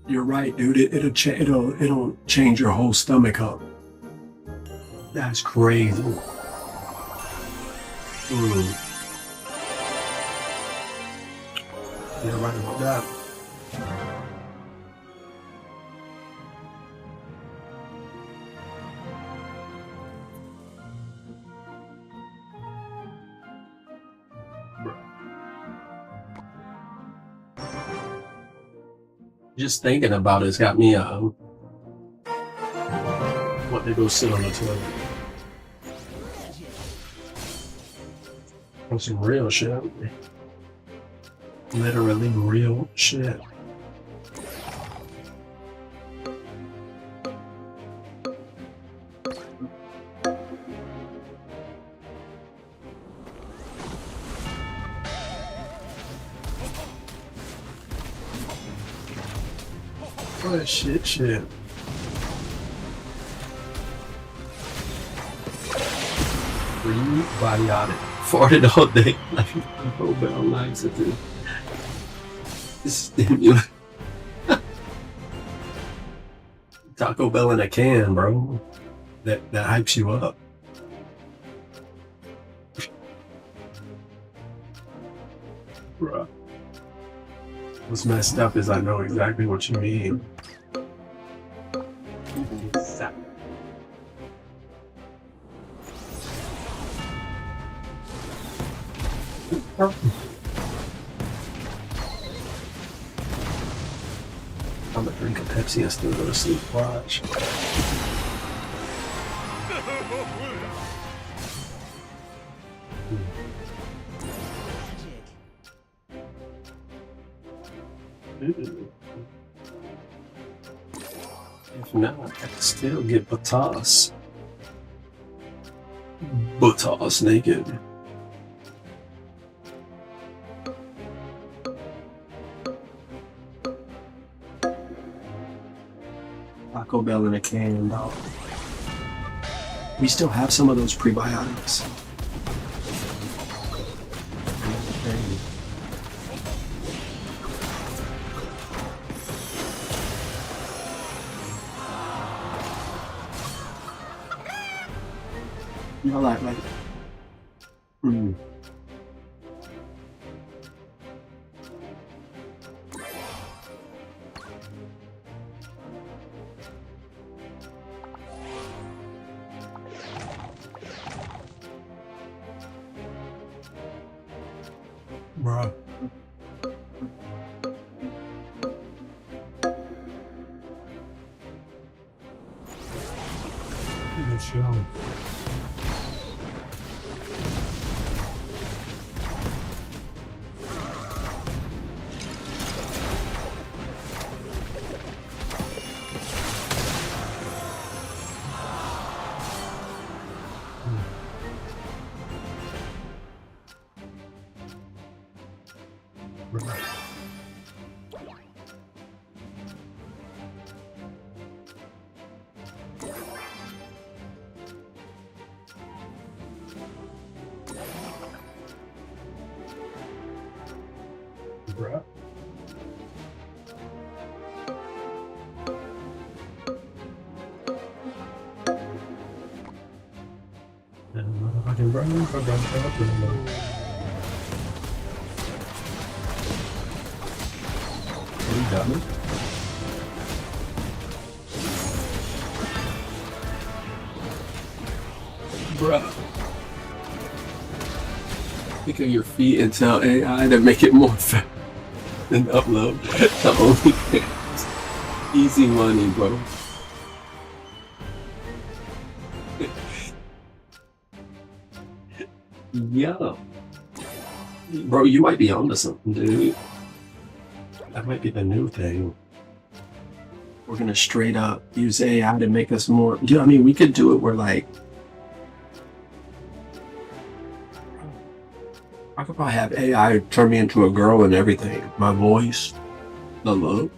You're right, dude. It'll change your whole stomach up. That's crazy. Yeah, right about that. Just thinking about it's got me what to go sit on the toilet. On some real shit. Literally real shit. What shit. Prebiotic. Farted all day. Like Taco Bell likes it, dude. Stimulant. Taco Bell in a can, bro. That hypes you up. Bruh. What's messed up is I know exactly what you mean. I'm gonna drink a Pepsi and still go to sleep. Watch. Ooh. If not, I can still get Batas. Batas naked. Taco Bell in a can, dog. We still have some of those prebiotics. You know, like, mm. Bruh. Good show. Bruh. Are you done? Bruh. Pick up your feet and tell AI to make it more fast and upload to OnlyFans. Easy money, bro. Yo. Bro, you might be onto something, dude. That might be the new thing. We're gonna straight up use AI to make us more. Dude, I mean, we could do it where, like, I could probably have AI turn me into a girl and everything. My voice, the look.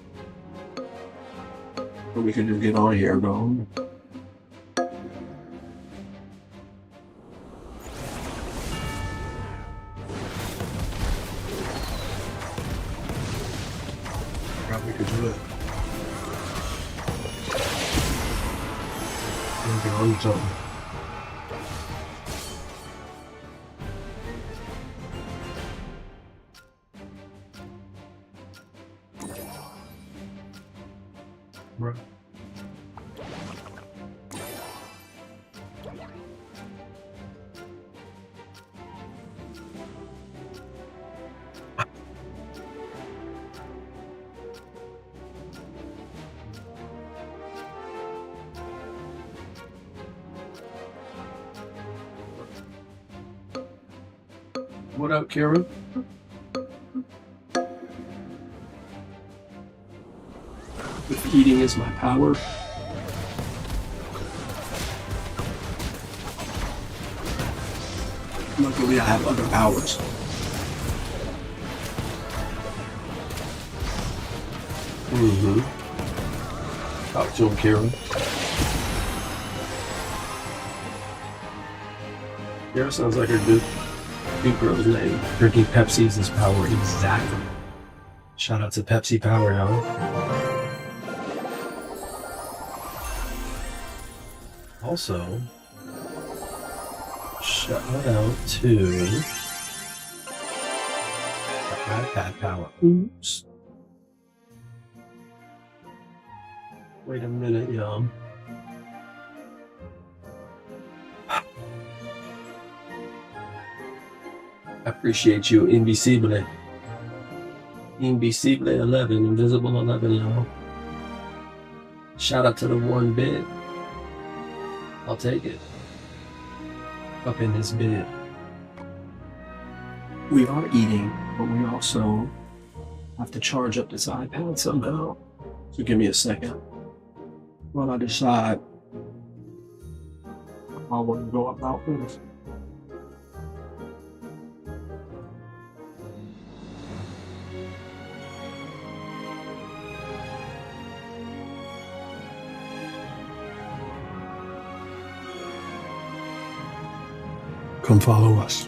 Or we could just get on here, bro. I forgot we could do it. Get on something. Bro. What up, Karen? If eating is my power. Luckily, I have other powers. Talk to him, Karen. Karen sounds like her good girl's name. Drinking Pepsi is his power. Exactly. Shout out to Pepsi Power, y'all. Also, shout out to the iPad Power. Oops. Wait a minute, y'all. I appreciate you, Invisible. Invisible 11, Invisible 11, y'all. Shout out to the one bid. I'll take it. Up in this bid. We are eating, but we also have to charge up this iPad somehow. So give me a second while I decide how I want to go about this. Come follow us.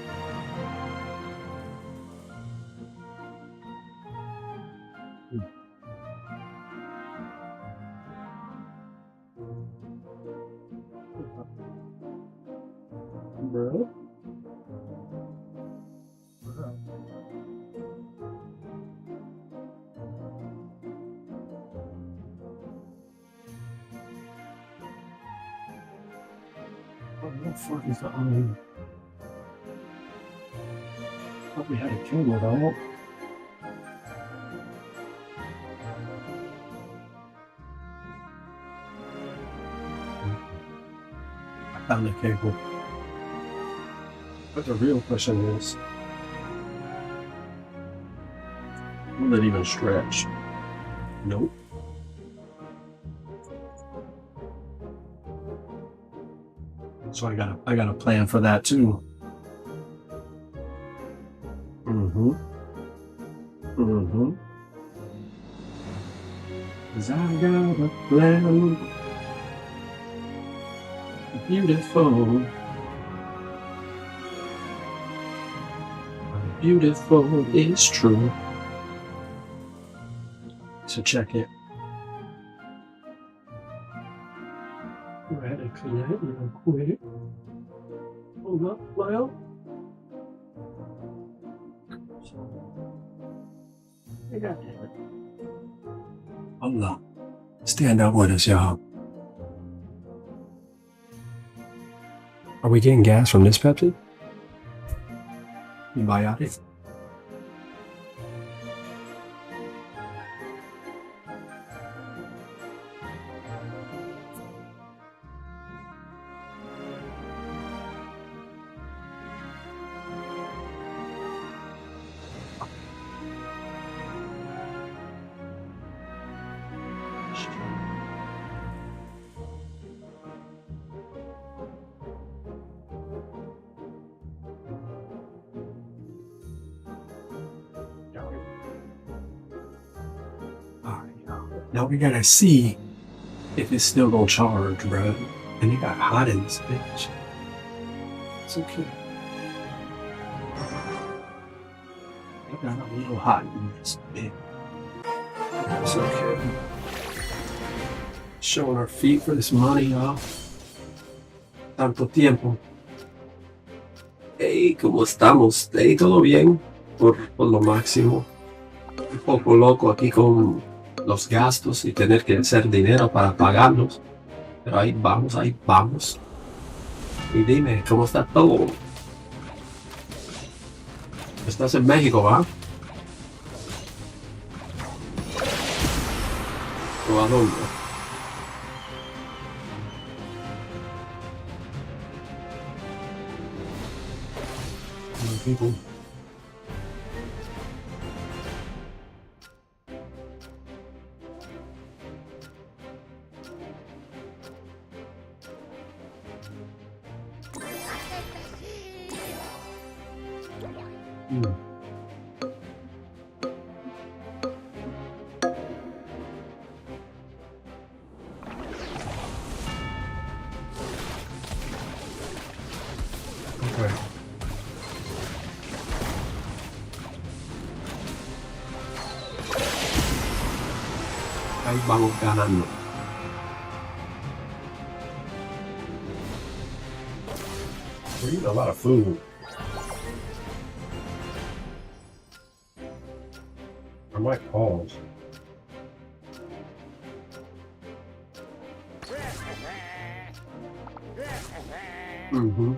Bro. What the fuck is that on? Thought we had a camera though. I found the cable. But the real question is, will it even stretch? Nope. So I got a plan for that too. Cause I got a plan. Beautiful. Beautiful is true. So check it. Go ahead and clear it real quick. Hold up, well. I got it. Allah. Stand up with us, y'all. Are we getting gas from this Pepsi? You buy out it? Now we gotta see if it's still gonna charge, bro. And it got hot in this bitch. It's okay. It got a little hot in this bitch. It's okay. Showing our feet for this money, y'all. Tanto tiempo. Hey, ¿cómo estamos? Hey, todo bien. Por lo máximo. Un poco loco aquí con los gastos y tener que hacer dinero para pagarlos. Pero ahí vamos, ahí vamos. Y dime, ¿cómo está todo? Estás en México, ¿va? ¿O a dónde? People. Okay. Ahí vamos ganando. We're eating a lot of food. I might pause. Mm-hmm.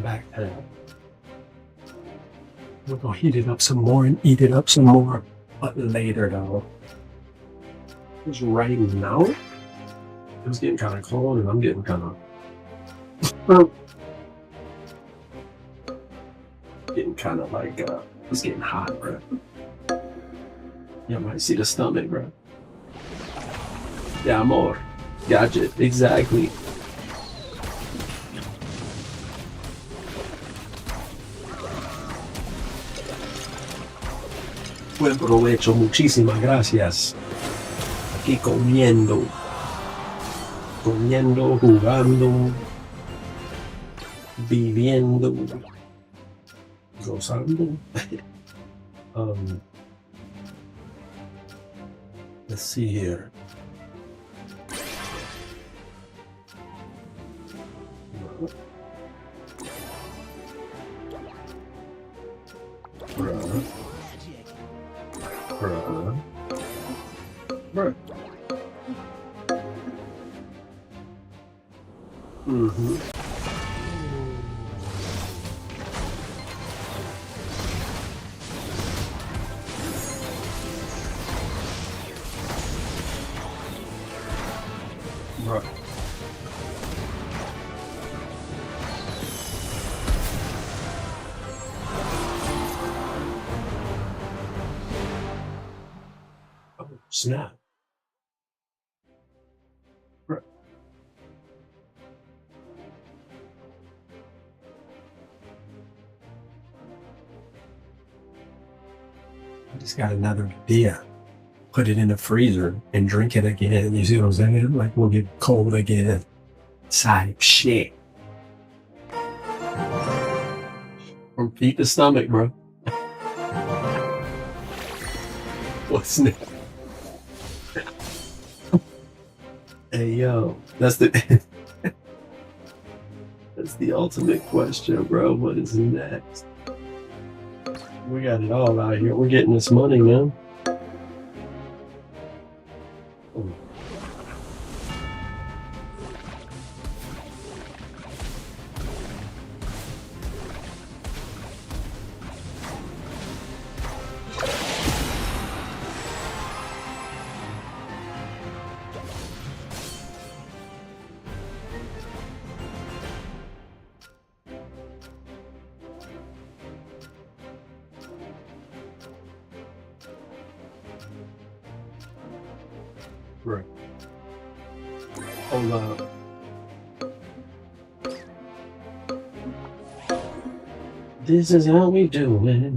back down. We're gonna heat it up some more and eat it up some more, but later though. It's raining now. It was getting kind of cold, and I'm getting kind of like it's getting hot, bro. You might see the stomach, bro. Yeah, more. Gotcha. Exactly. Buen provecho, muchísimas gracias. Aquí comiendo, jugando, viviendo, gozando. Let's see here. Bruh. Mm-hmm. Bruh. Oh, snap. Bruh. I just got another idea. Put it in the freezer and drink it again. You see what I'm saying? Like we'll get cold again. Type shit. Or feed the stomach, bro. What's next? Hey yo, that's the that's the ultimate question, bro. What is next? We got it all out here. We're getting this money, man. Right. Hold up. This is how we do it.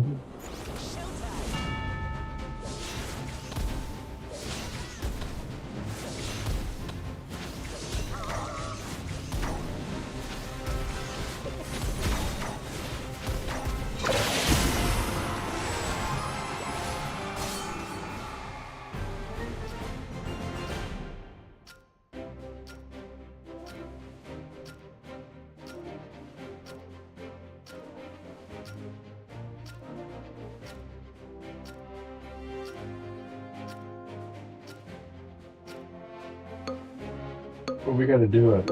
What we gotta do it.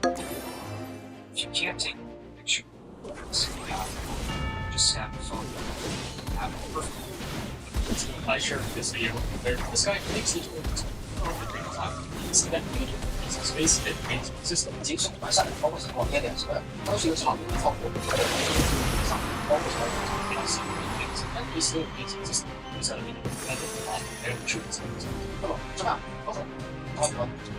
If you can't take a picture, just snap the phone. Have it perfect. I shared this video where this guy makes these movies. It's that video. It's a space it makes system. 其实晚上包括是广电电视的，都是有场地放过的。上包括是 And we still need to just use that video and then shoot this. 这样，OK。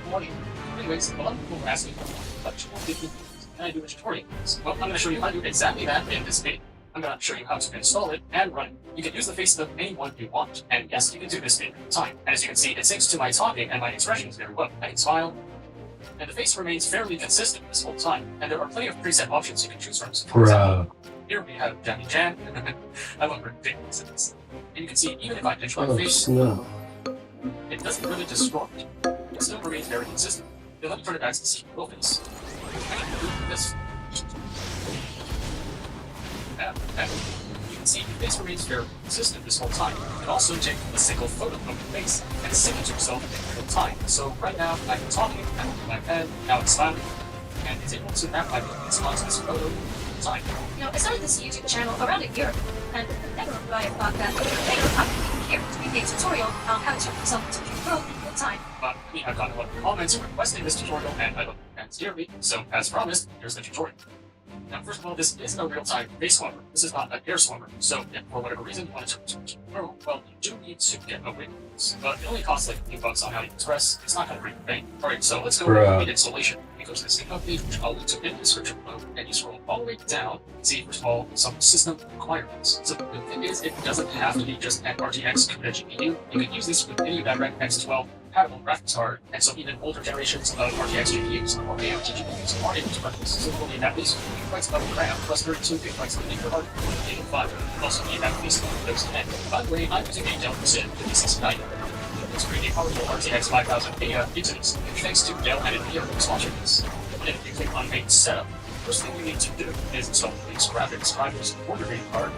Morning. Anyways, a lot of people were asking about tutorial. Can I do a tutorial? Well, I'm going to show you how to do exactly that in this video. I'm going to show you how to install it and run it. You can use the face of anyone you want, and yes, you can do this in time. And as you can see, it syncs to my talking and my expressions very well. I can smile, and the face remains fairly consistent this whole time. And there are plenty of preset options you can choose from. So for example, here we have Jackie Chan. I love ridiculous in this. And you can see, even if I pitch my face, it doesn't really distort. It still remains very consistent. Now let me turn it back to the sequel face. I can do this. And you can see the face remains very consistent this whole time. You can also take a single photo of the face and sync it to yourself in real time. So right now, I'm talking, I'm moving my head, now it's smiling. and is able to map like its concepts photo design. You know, I started this YouTube channel around a year ago, and never would I have thought that later I would be here to make a tutorial on how to turn yourself into a girl in real time. But I mean, I've gotten a lot of comments requesting this tutorial, and I love fans dearly, so as promised, here's the tutorial. Now, first of all, this isn't a real-time base swimmer. This is not an air swimmer. So, if for whatever reason you want to turn into a girl, well, you do need to get a wing. But it only costs like a few bucks on AliExpress. It's not going to break the bank. Alright, so let's go with the installation. You go to the sync up page, which I'll link to in the description below, and you scroll all the way down. See, first of all, some system requirements. So the thing is, it doesn't have to be just an RTX CUDA GPU. You can use this with any Direct X12 compatible graphics card, and so even older generations of RTX GPUs or AMD GPUs are able to run this. So you'll need at least 2 GB of RAM plus 32 GB of linear hard disk and 5. You also need at least Windows 10. By the way, I'm using a Dell Precision 5690. It's pretty powerful RTX 5000 Beta Incidence, thanks to Dell and NVIDIA for sponsoring this. And if you click on Make Setup, first thing you need to do is install these graphics drivers for your video card.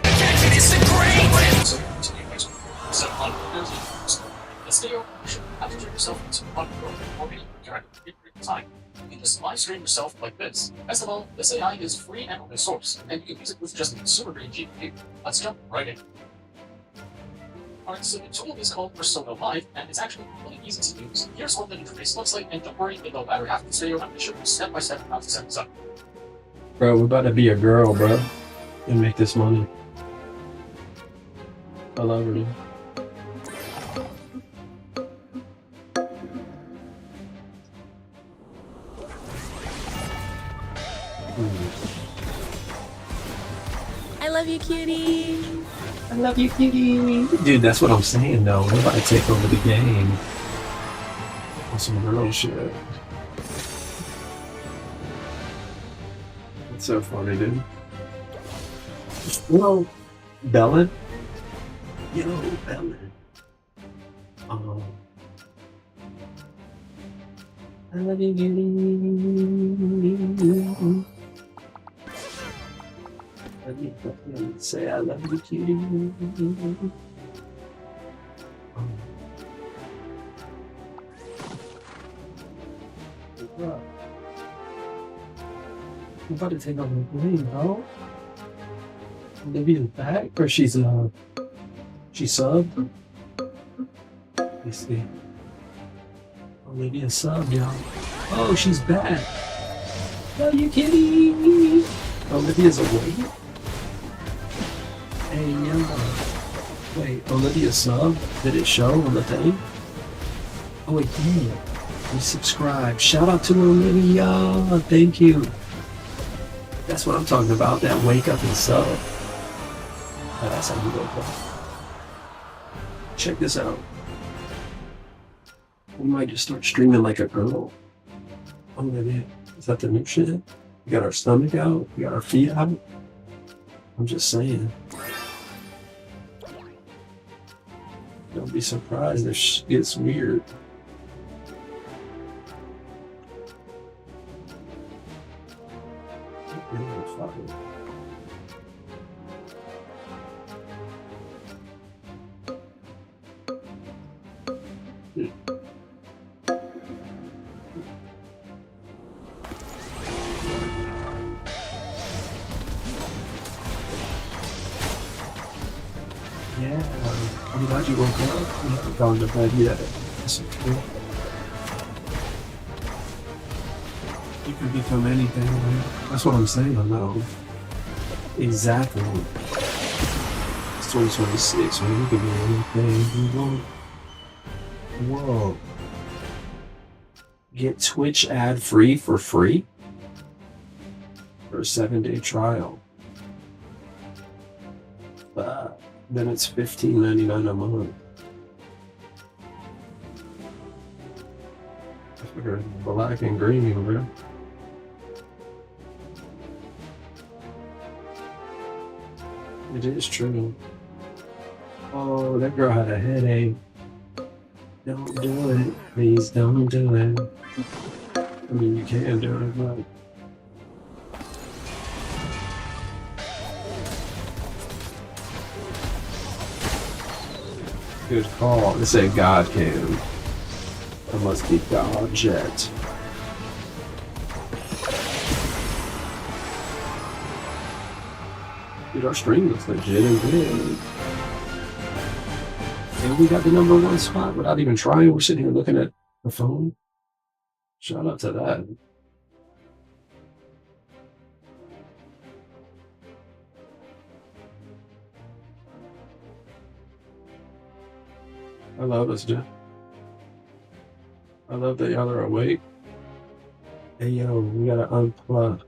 So continue next one. So on Windows, you can install this video. You should have to turn yourself into one girl or any character in real time. You can just live stream yourself like this. Best of all, this AI is free and open source, and you can use it with just a consumer grade GPU. Let's jump right in. Alright, so the tool is called Persona Live, and it's actually really easy to use. Here's what the interface looks like, and don't worry, in the latter half of this video, I'm going to show you step by step how to set this up. Bro, we're about to be a girl, bro. And make this money. I love her, dude. I love you, cutie. I love you, cutie. Dude, that's what I'm saying, though. We're about to take over the game. On some girl shit. That's so funny, dude. Well, Bellin? Yo, Bellin. I love you, cutie. Let me say I love you, cutie. Bro. I'm about to take over the game, bro. Olivia's back, or she's subbed. Let me see. Olivia subbed, y'all. Oh, she's back. Love you, kitty. Olivia's awake. Hey, yo. Wait, Olivia subbed? Did it show on the thing? Oh, wait, damn. We subscribe. Shout out to Olivia. Thank you. That's what I'm talking about. That wake up and sub. Oh, that's how you go, bro. Check this out. We might just start streaming like a girl. Oh, man. Is that the new shit? We got our stomach out. We got our feet out. I'm just saying. Don't be surprised if shit gets weird. Yeah, I'm glad you woke up. You haven't gone to bed yet. That's cool. You could become anything, man. That's what I'm saying, I know. Exactly. It's 2026, man. You could be anything. Whoa. Get Twitch ad free for free? For a 7-day trial. Then it's $15.99 a month. I figured black and green, bro. It is true. Oh, that girl had a headache. Don't do it. Please don't do it. I mean, you can do it, but... Good call. This ain't God Cam. I must be God Jet. Dude, our stream looks legit and good. And we got the #1 spot without even trying. We're sitting here looking at the phone. Shout out to that. I love us, Jeff. I love that y'all are awake. Hey, yo, we gotta unplug.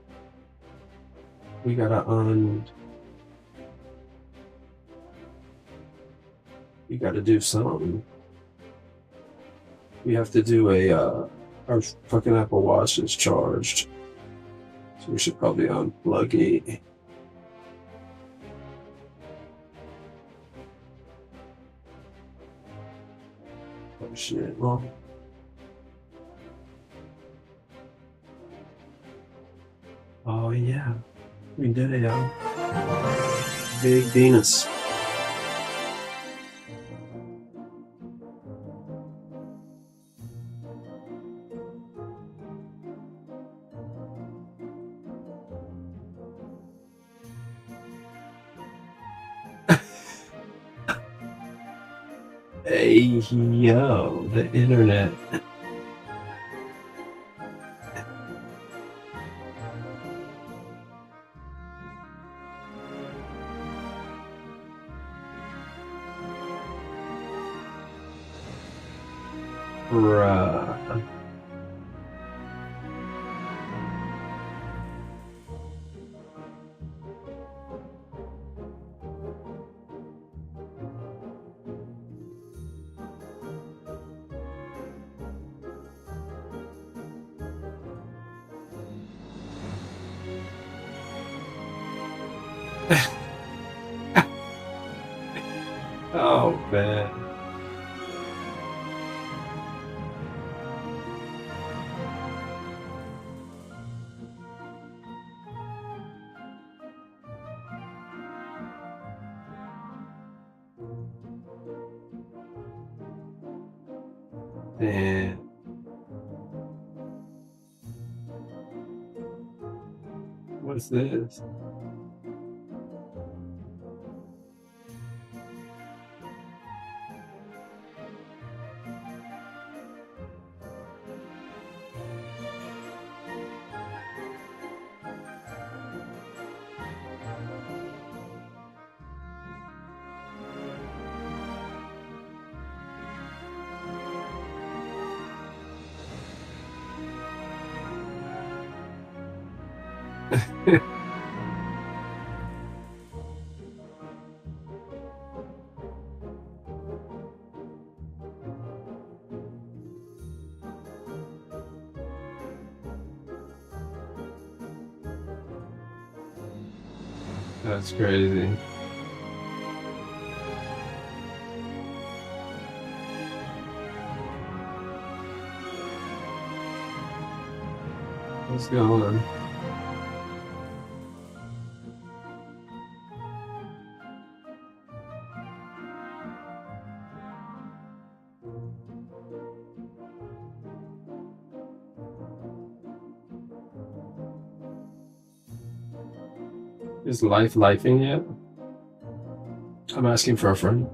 We gotta we gotta do something. We have to do our fucking Apple Watch is charged. So we should probably unplug it. Oh shit, well. Oh yeah, we did it, y'all. Big Venus. Hey yo, the internet. Bruh. Oh man. Man. What's this? That's crazy. What's going on? Is life lifing yet? I'm asking for a friend.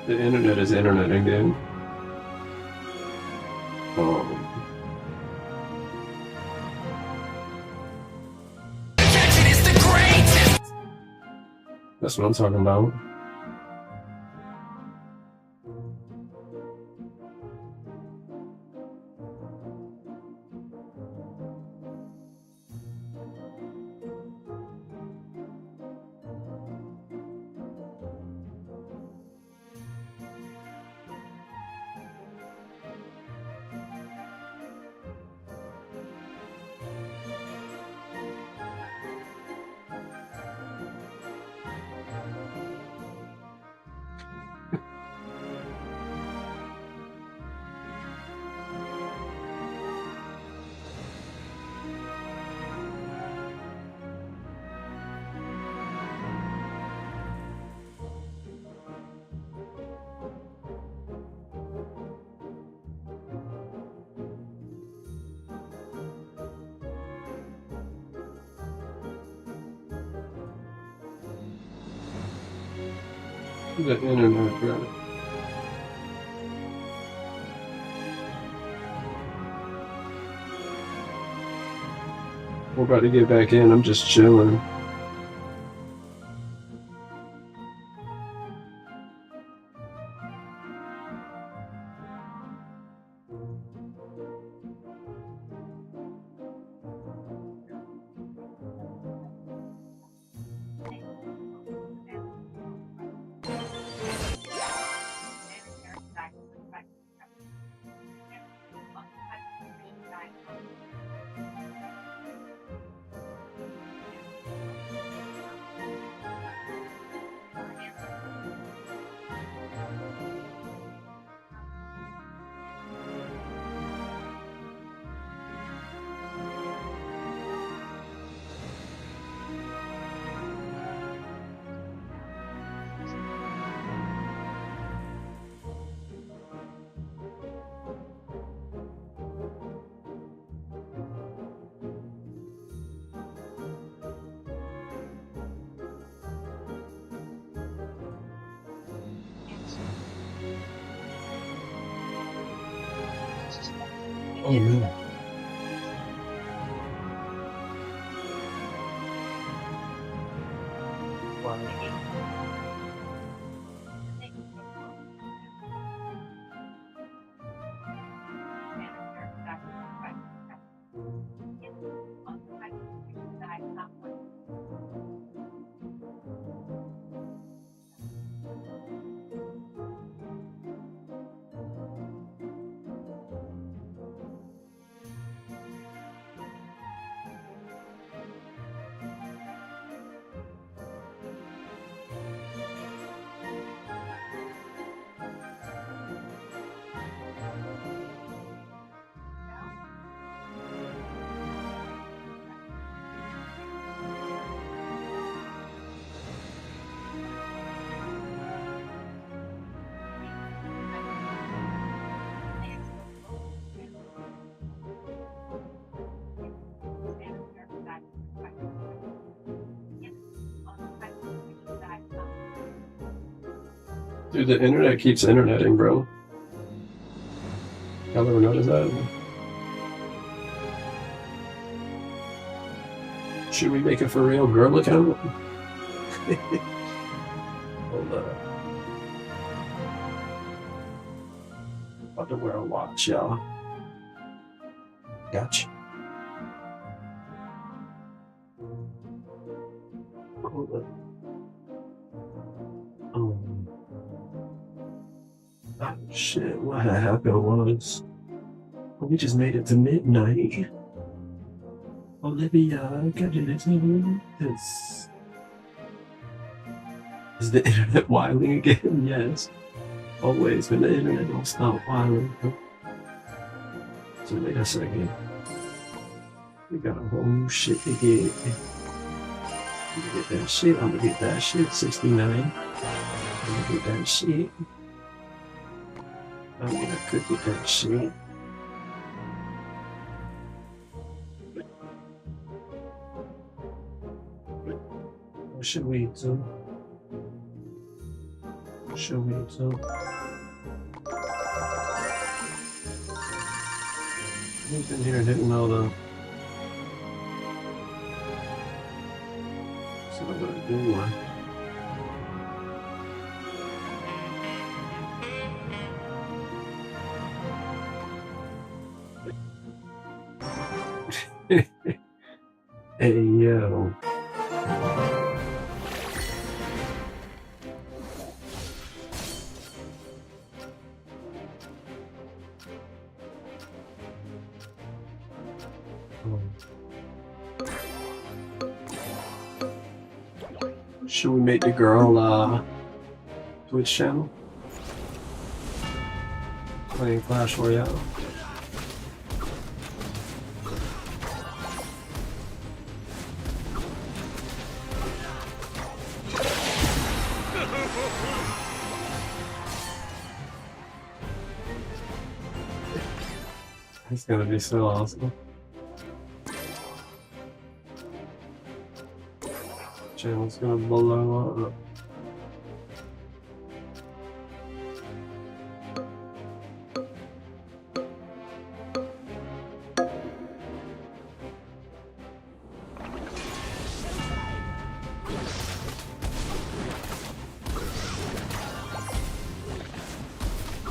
The internet is interneting, dude. That's what I'm talking about. The internet, right? We're about to get back in. I'm just chilling. Oh man. Dude, the internet keeps interneting, bro. Y'all ever notice that? Should we make a for real girl account? Hold up. About to wear a watch, y'all. Gotcha. Hold up. Oh shit, what had happened was we just made it to midnight. Olivia, got you this. Is the internet wilding again? Yes. Always when the internet don't stop wilding. So wait a second. We got a whole new shit to get. I'm gonna get that shit. I'm gonna get that shit. 69. I'm gonna get that shit. I mean, I could get that shit. What should we do? What should we do? Who's in here didn't know the. So I'm gonna do one. Hey yo. Should we make the girl Twitch channel? Playing Clash Royale. It's gonna be so awesome. Channel's gonna blow up.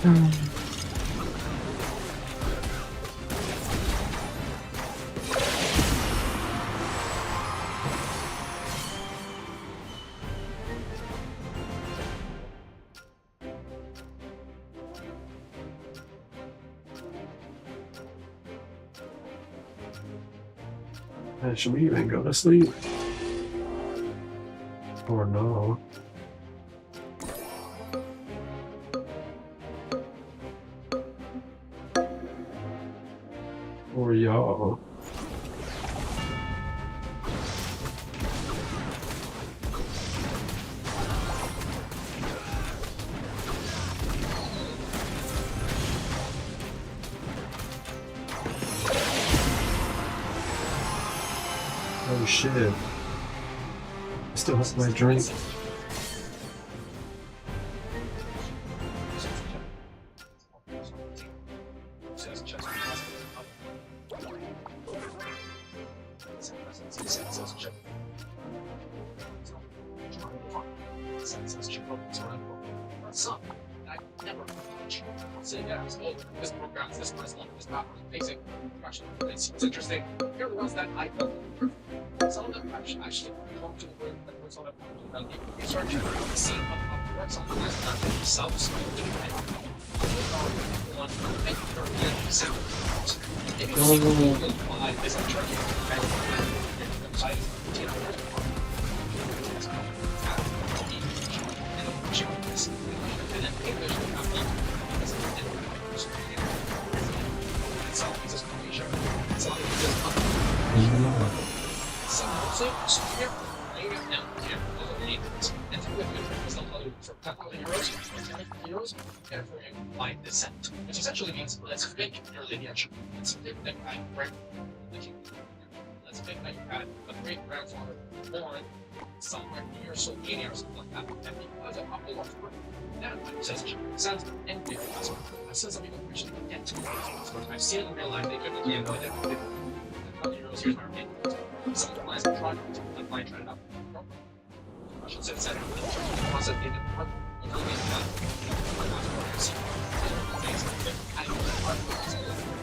Should we even go to sleep? Or no? Or y'all? Oh shit. I still have my drink. It's interesting. Here are the ones that I don't. Some of them actually come to the word that was on a research and see what works on the list of themselves. One make your sound. If you see why this is tricky, website by descent, which essentially means let's pick your lineage. Let's pick that guy right. Let's pick that you had a great grandfather born somewhere near Slovenia or something like that, and because of popular work, that says sounds and big possible. I've seen some people actually get to I've seen it in real life, they couldn't get it. Here's my opinion. Some of the clients are trying to apply and try it out. Russian citizen, concept in the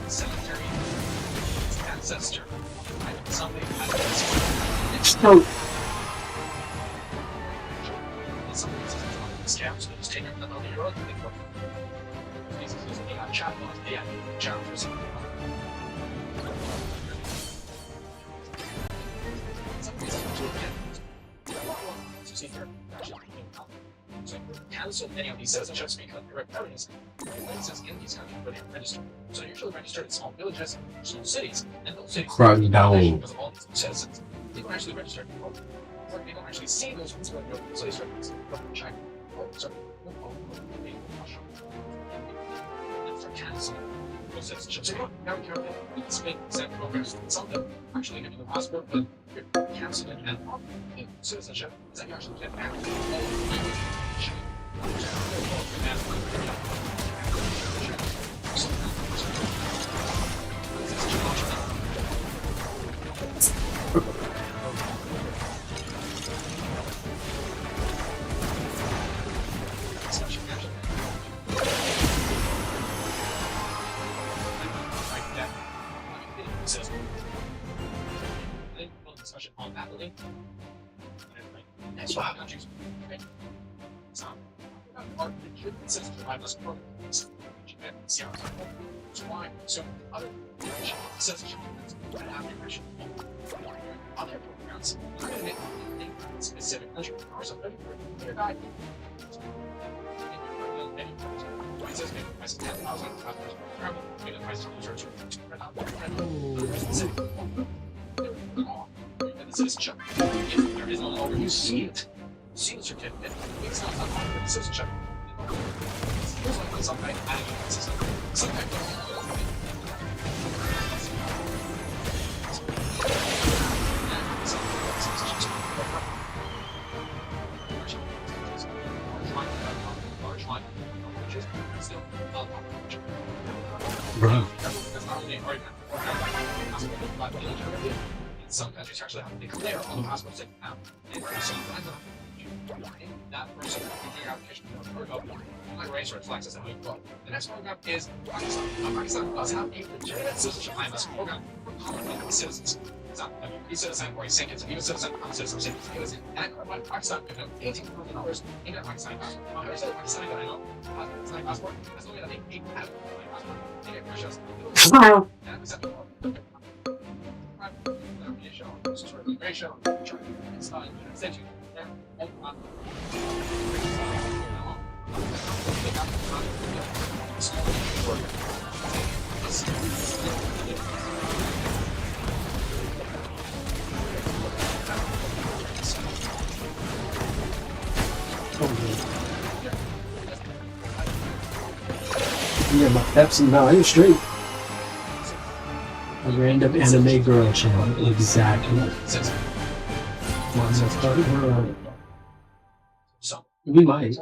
cemetery, ancestor, something scams, so just take another year old, they go. These they got chatbots, they have challengers. Cancel any of these citizenships because they're parents in these countries where they're registered. So they're usually registered in small villages, small cities, and those cities because of all these citizens. They don't actually register or they don't actually see those ones when they're so they start to check. And start canceling those citizenships. So you don't very careful with this big set programs. Some of them actually give you the passport, but you're canceling and citizenship is that you actually get back discussion on that link. Next one, countries. Some are citizenship by less programs. Japan, Sierra Leone, Hawaii, so other citizenship that have immigration. Other programs are going to make a specific country or something for your guide. Many programs. It says maybe the price is $10,000 travel, maybe the price is closer to $200,000. Citizenship. If there is no longer, you see it. See the certificate. It's not part of the citizenship. Here's like some guy adding in the system. Some guy large one, which is still not that's not only an argument for some countries actually have to declare all the passports they have, and sometimes That person figuring out application for Virgo, my race reflects how you vote. The next program is Pakistan. Pakistan does have a legitimate citizenship IMS program for common citizens. So, a citizen or a second citizen, non-citizen, citizen, and Pakistan can have $18 million in their Pakistani passport. Every single Pakistani that I know has a Pakistani passport, as long as they have a Pakistani passport, they get precious. And acceptable. Ratio, it's not essential. Yeah, my Pepsi, no, I was straight. A random anime girl channel, exactly. We might.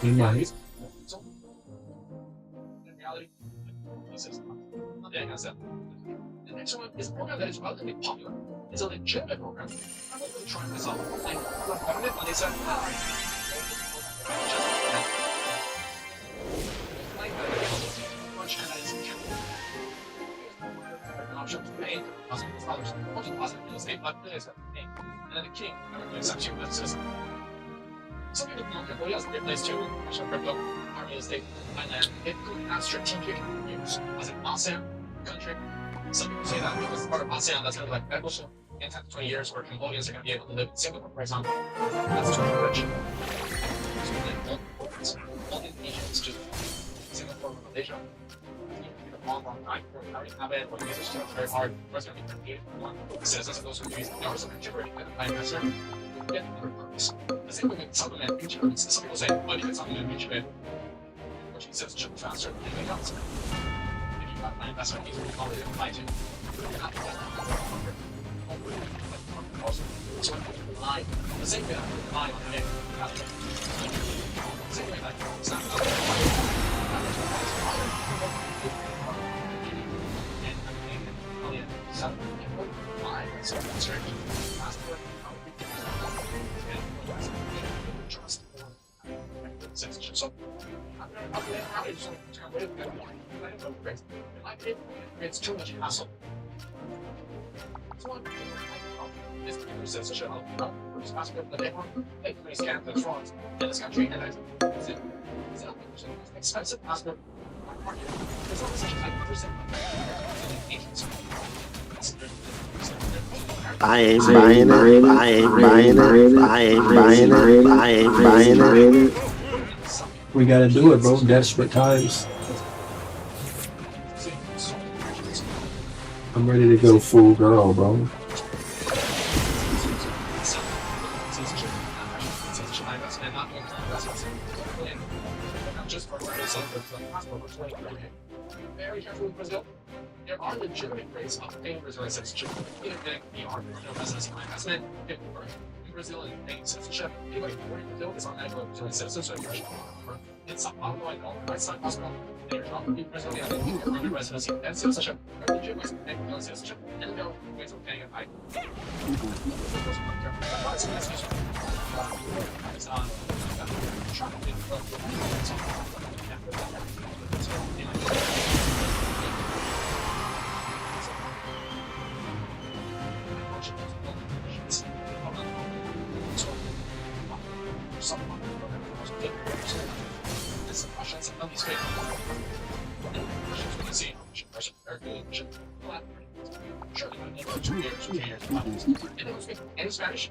We might. The next one is a program that is relatively popular. It's a legitimate program. I'm going to try myself. I got it, and they said, option to pay $1,000. Most positive real estate, but really accept the name. And then the king never really accepts you as a citizen. Some people know Cambodia as a great place to actually crypto, our real estate, and land. It could have strategic use as an ASEAN country. Some people say that because it's part of ASEAN, that's going to be like beneficial in 10 to 20 years where Cambodians are going to be able to live in Singapore, for example. That's too rich. All Indonesia is just Singapore, Malaysia. Long time for having habit or users to very hard. What's going to be created for citizens of those countries? There are some contributing to the investor who get other purpose. The same with supplement insurance. Some people say, well, you can supplement insurance, which means citizenship faster than anything else. If you got an investment, you can probably apply to. Also, so rely the same way that we rely on the same way that it's not so it's too much hassle. This particular censorship of Bruce aspect of the network, they can scan the frauds in this country, and it's an expensive aspect of the market. There's only such a high percent of agents. I ain't buying it. I ain't buying it. I ain't buying it. I ain't buying it. We gotta do it, bro. Desperate times. I'm ready to go full girl, bro. Very careful with Brazil. There are legitimate ways of obtaining Brazilian citizenship. Either getting PR or no residency by investment, getting birth in Brazil and obtaining citizenship. Anybody born in Brazil is automatically a Brazilian citizen, so you should in Sao Paulo, I know, right side hospital, there's not in Brazilian permanent residency and citizenship. There are legitimate ways of obtaining Brazilian citizenship, and there are ways of obtaining it by any Spanish,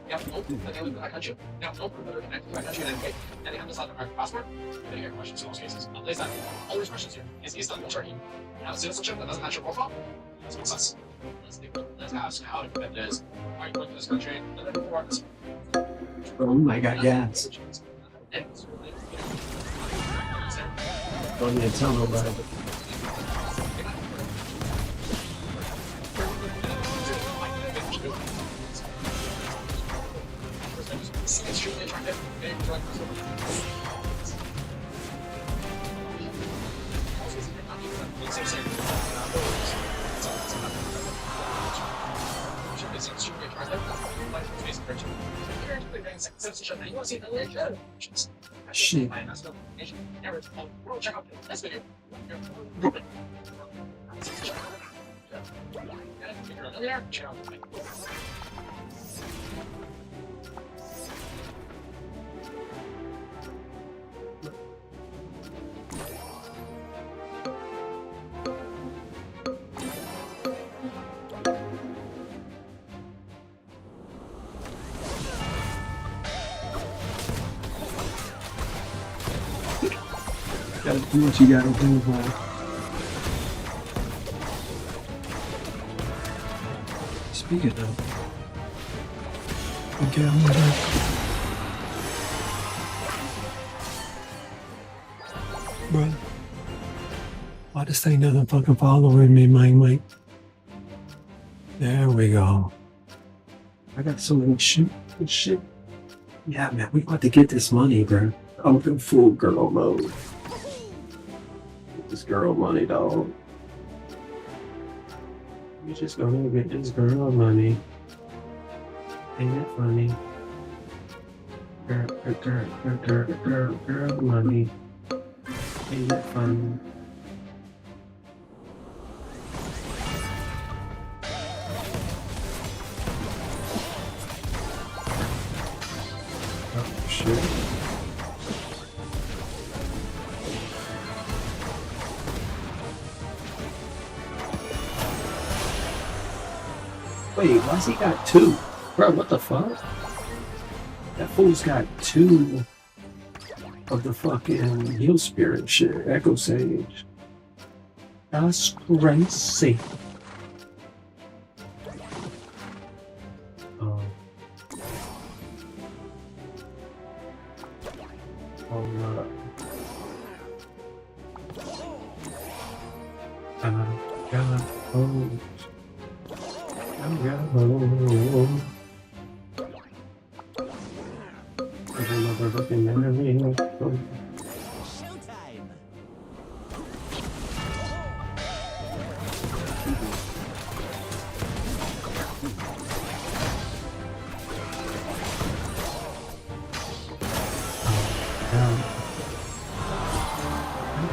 you have no proof that they live in that country, you have no proof that they're connected to that country in any way, and they have this Latin American passport, they get questions in most cases. I'll place that. All these questions here. Is Istanbul, Turkey? You have citizenship that doesn't match your profile? Let's make sense. Let's ask how dependent it is. Why are you going to this country? And then who are this? Oh, I got gas. Don't need to tell nobody. Extremely attractive. Very attractive. Shit. Gotta do what you gotta do, boy. Speaking of, okay, I'm gonna. Bro, why this thing doesn't fucking following me, Mike? There we go. I got so many shit. Yeah, man, we about to get this money, bro. I'm in full girl mode. This girl money, dog. You just gonna get this girl money. Ain't it funny? Girl money. Ain't it funny? Oh shit. Wait, why's he got two? Bro, what the fuck? That fool's got two of the fucking heal spirit shit. Echo Sage. That's crazy.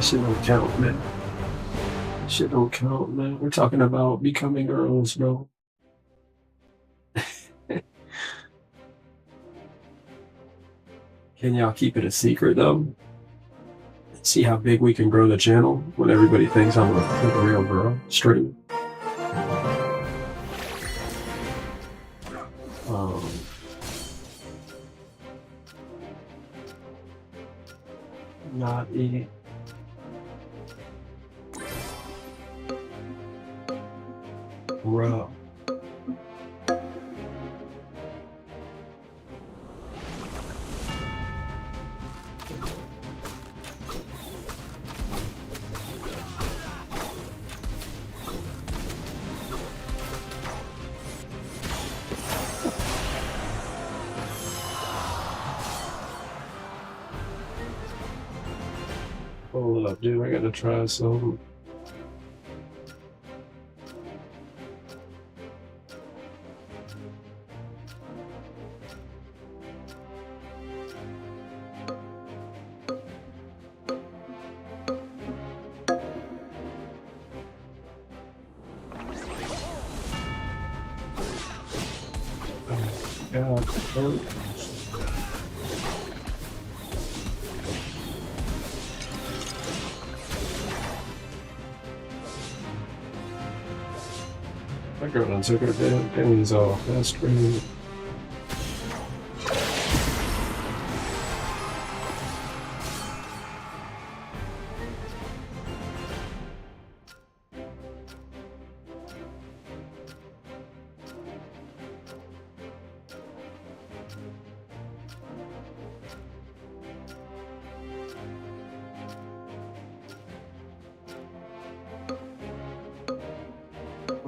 Shit don't count, man. Shit don't count, man. We're talking about becoming girls, bro. Can y'all keep it a secret, though? See how big we can grow the channel when everybody thinks I'm a real girl stream. Not eating. Bro. Hold up, dude. I gotta try some. God, that girl done took her damn pennies off. That's crazy.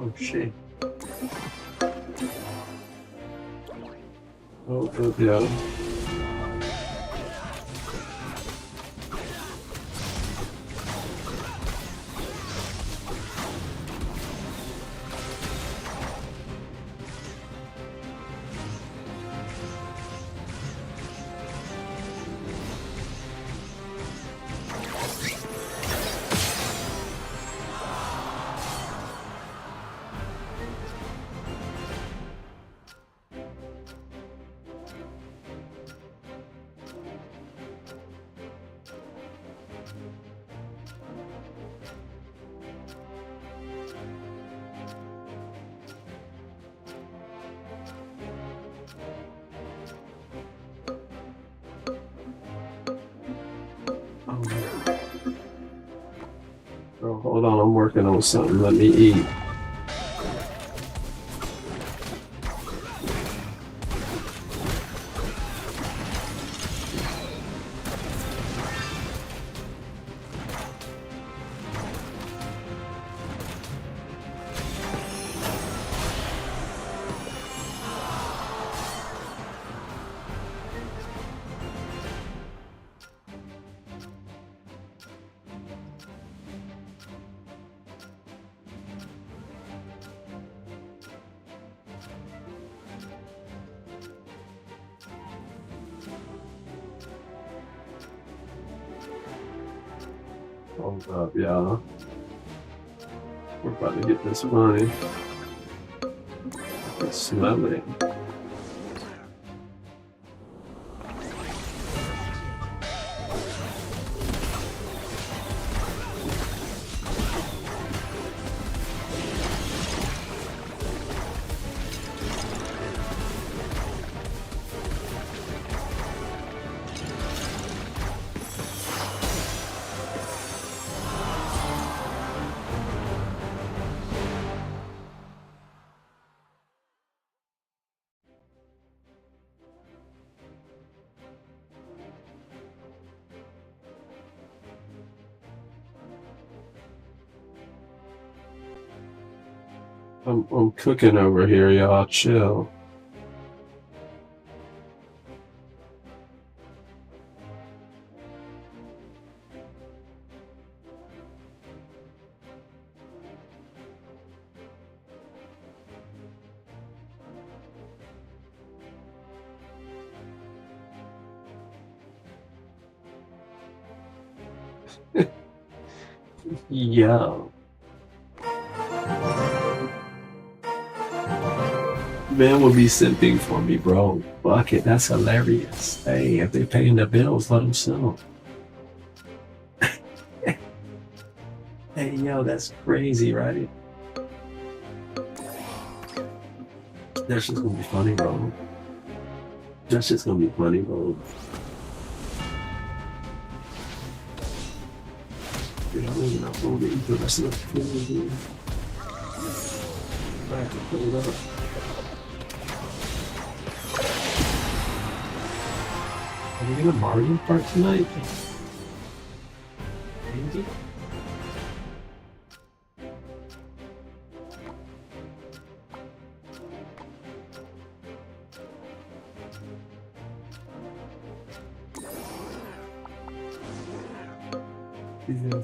Oh shit. Oh good, yeah. Oh, hold on, I'm working on something. Let me eat. Hold up, y'all. We're about to get this money. It's smelling. I'm cooking over here, y'all. Chill. Yo. Man will be simping for me, bro. Fuck it, that's hilarious. Hey, if they're paying the bills, let them sell. Hey, yo, that's crazy, right? That's just gonna be funny, bro. That's just gonna be funny, bro. Dude, I don't even know if I'm gonna eat the rest of the food, dude. I have to put it up. Are we gonna Mario Kart tonight? Maybe? Yeah.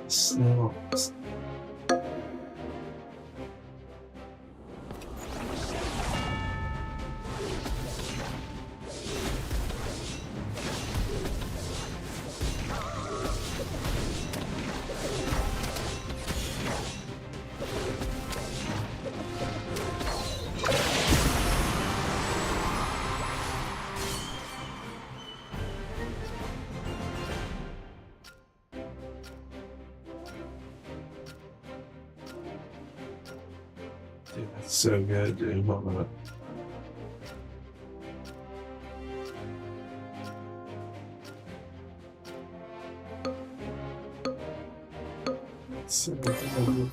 Snow. Dude, that's so good, dude. Hold on. So good.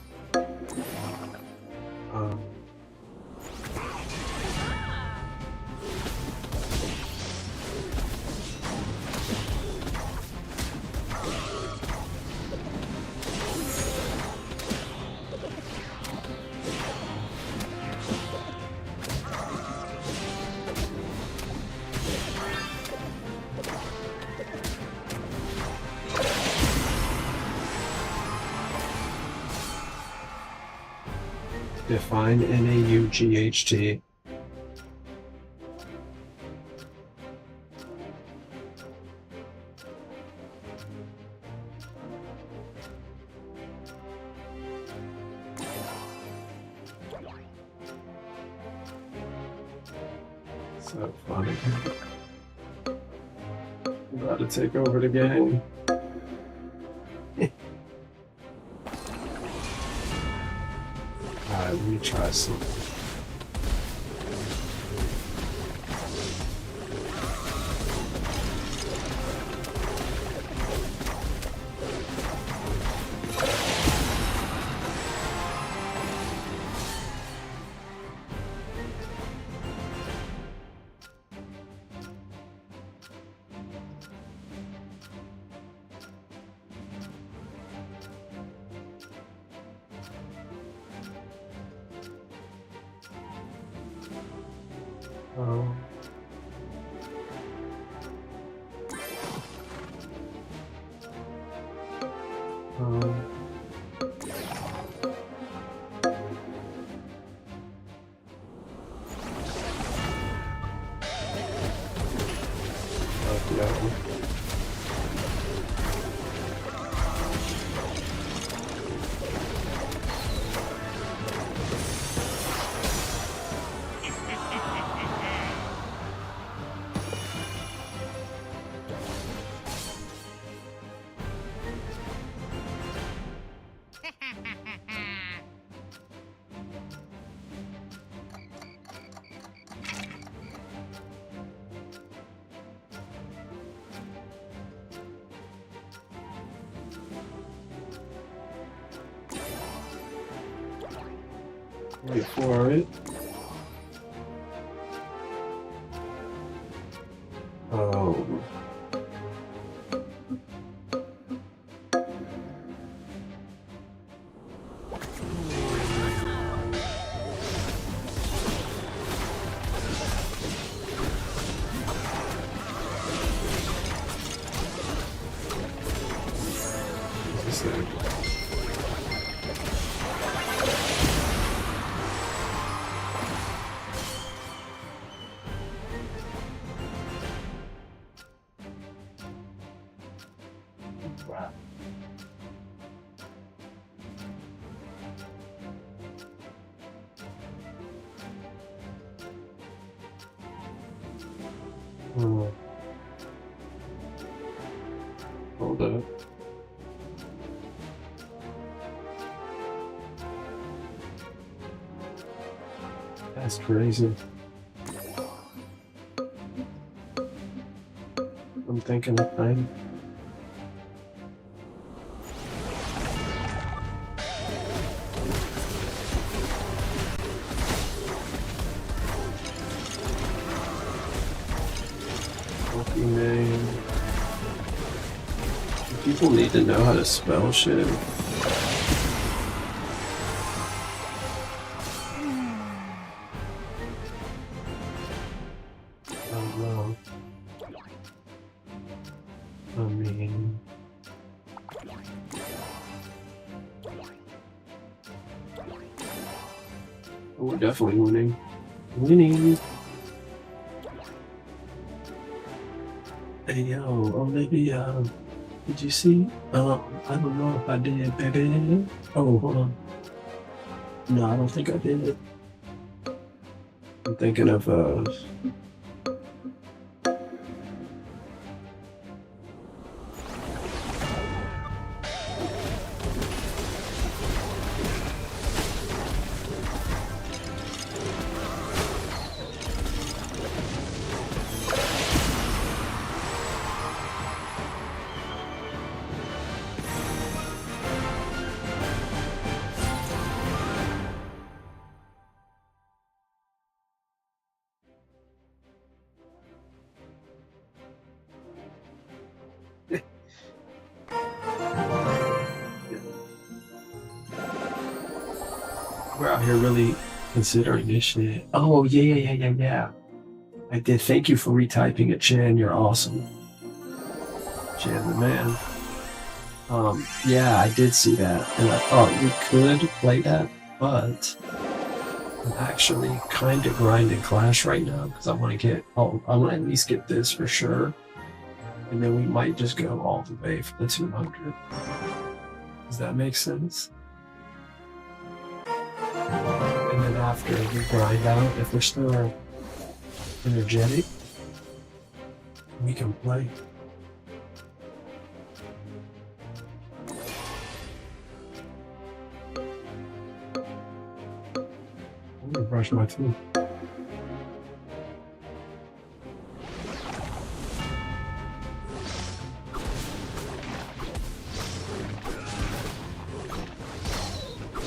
Define NAUGHT. So funny. I'm about to take over the game. Alright, let me try some. Um, um, yeah. Wait for it. Oh. What's this? Wow. Hmm. Hold up. That's crazy. I'm thinking of time. Name. People need to know how to spell shit. I don't know. I mean, we're definitely winning. Winning. Hey yo, oh maybe did you see? I don't know if I did, baby. Oh, hold on. No, I don't think I did. I'm thinking of we're out here really considering this shit. Oh yeah. I did. Thank you for retyping it, Chan. You're awesome. Chan the man. Yeah, I did see that, and I thought we could play that, but I'm actually kind of grinding Clash right now because I want to get. Oh, I want to at least get this for sure, and then we might just go all the way for the 200. Does that make sense? And then after we grind out, if we're still energetic, we can play. I'm gonna brush my teeth.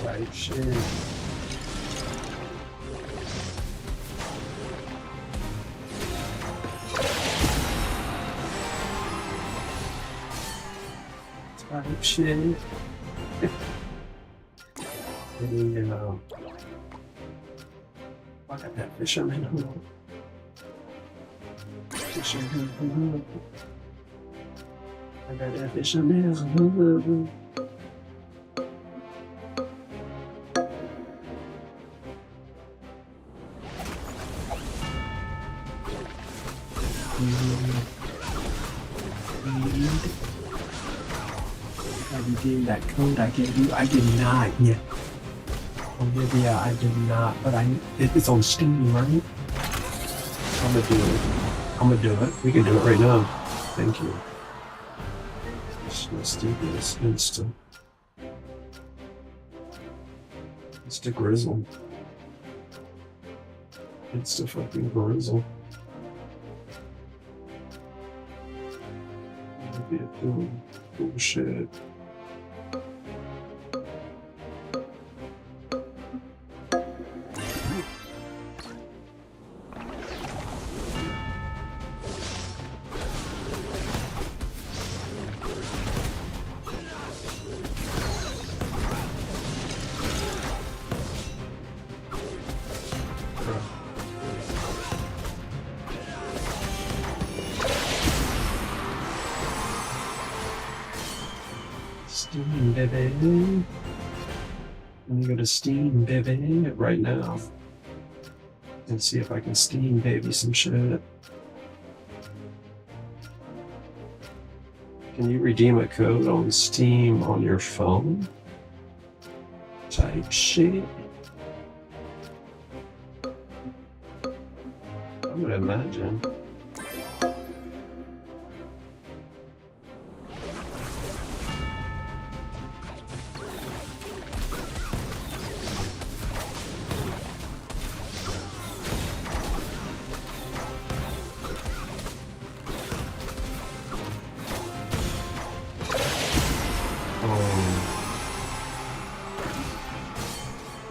Type shit. Type shit. I got that fisherman. I got that fisherman. I redeemed that code I gave you. I did not yet. Olivia, I did not, but it's on Steam, right? I'm gonna do it. I'm gonna do it. We can do it right now. Thank you. Let's do this. Insta grizzle. Insta fucking grizzle. Olivia doing bullshit. Steam, baby. Let me go to Steam, baby, right now. And see if I can Steam baby some shit. Can you redeem a code on Steam on your phone? Type shit. I would imagine.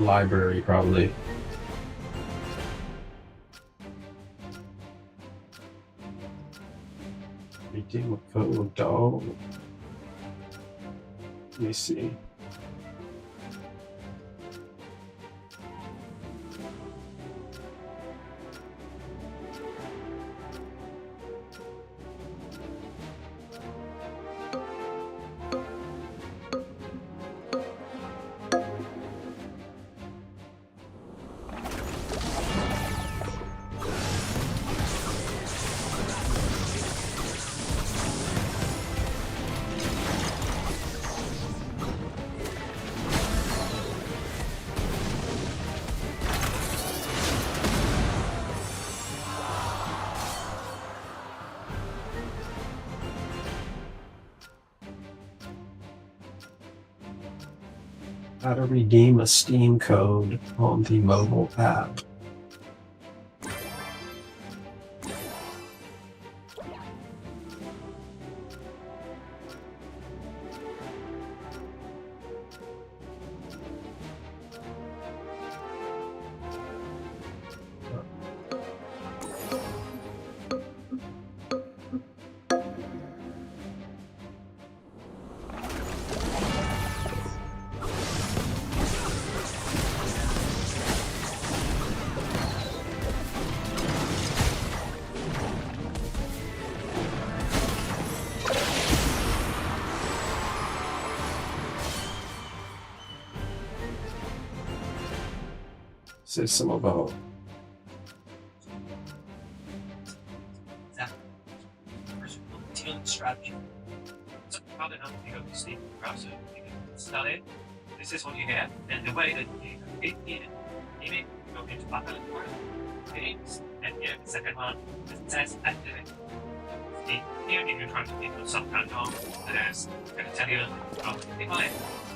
Library, probably. Redeem a code, dog. Let me see. How to redeem a Steam code on the mobile app. Says some about strategy. So how the hell do you go to sleep browser? You can install it. This is what you have, and the way that you get in it, go into button settings, and here the second one it says activate. See here if you're trying to enable some kind of there's gonna tell you how to enable it.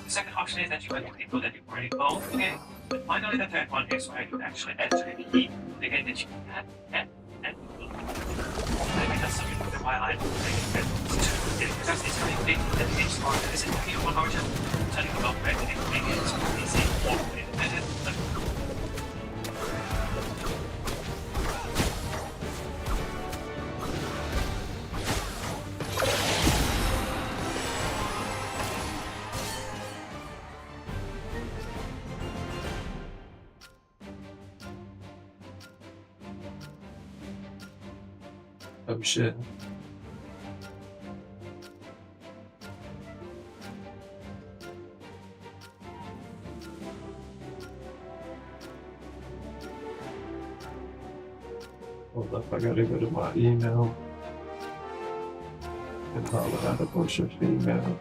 The second option is that you want to enable that you already own. Okay. But finally the third one is where you actually enter the key again that you have and maybe that's something with the while I because it's really big that it's hard to listen to one version telling about where the information is easy or independent. Oh shit. Hold up, I gotta go to my email and holler at a bunch of female.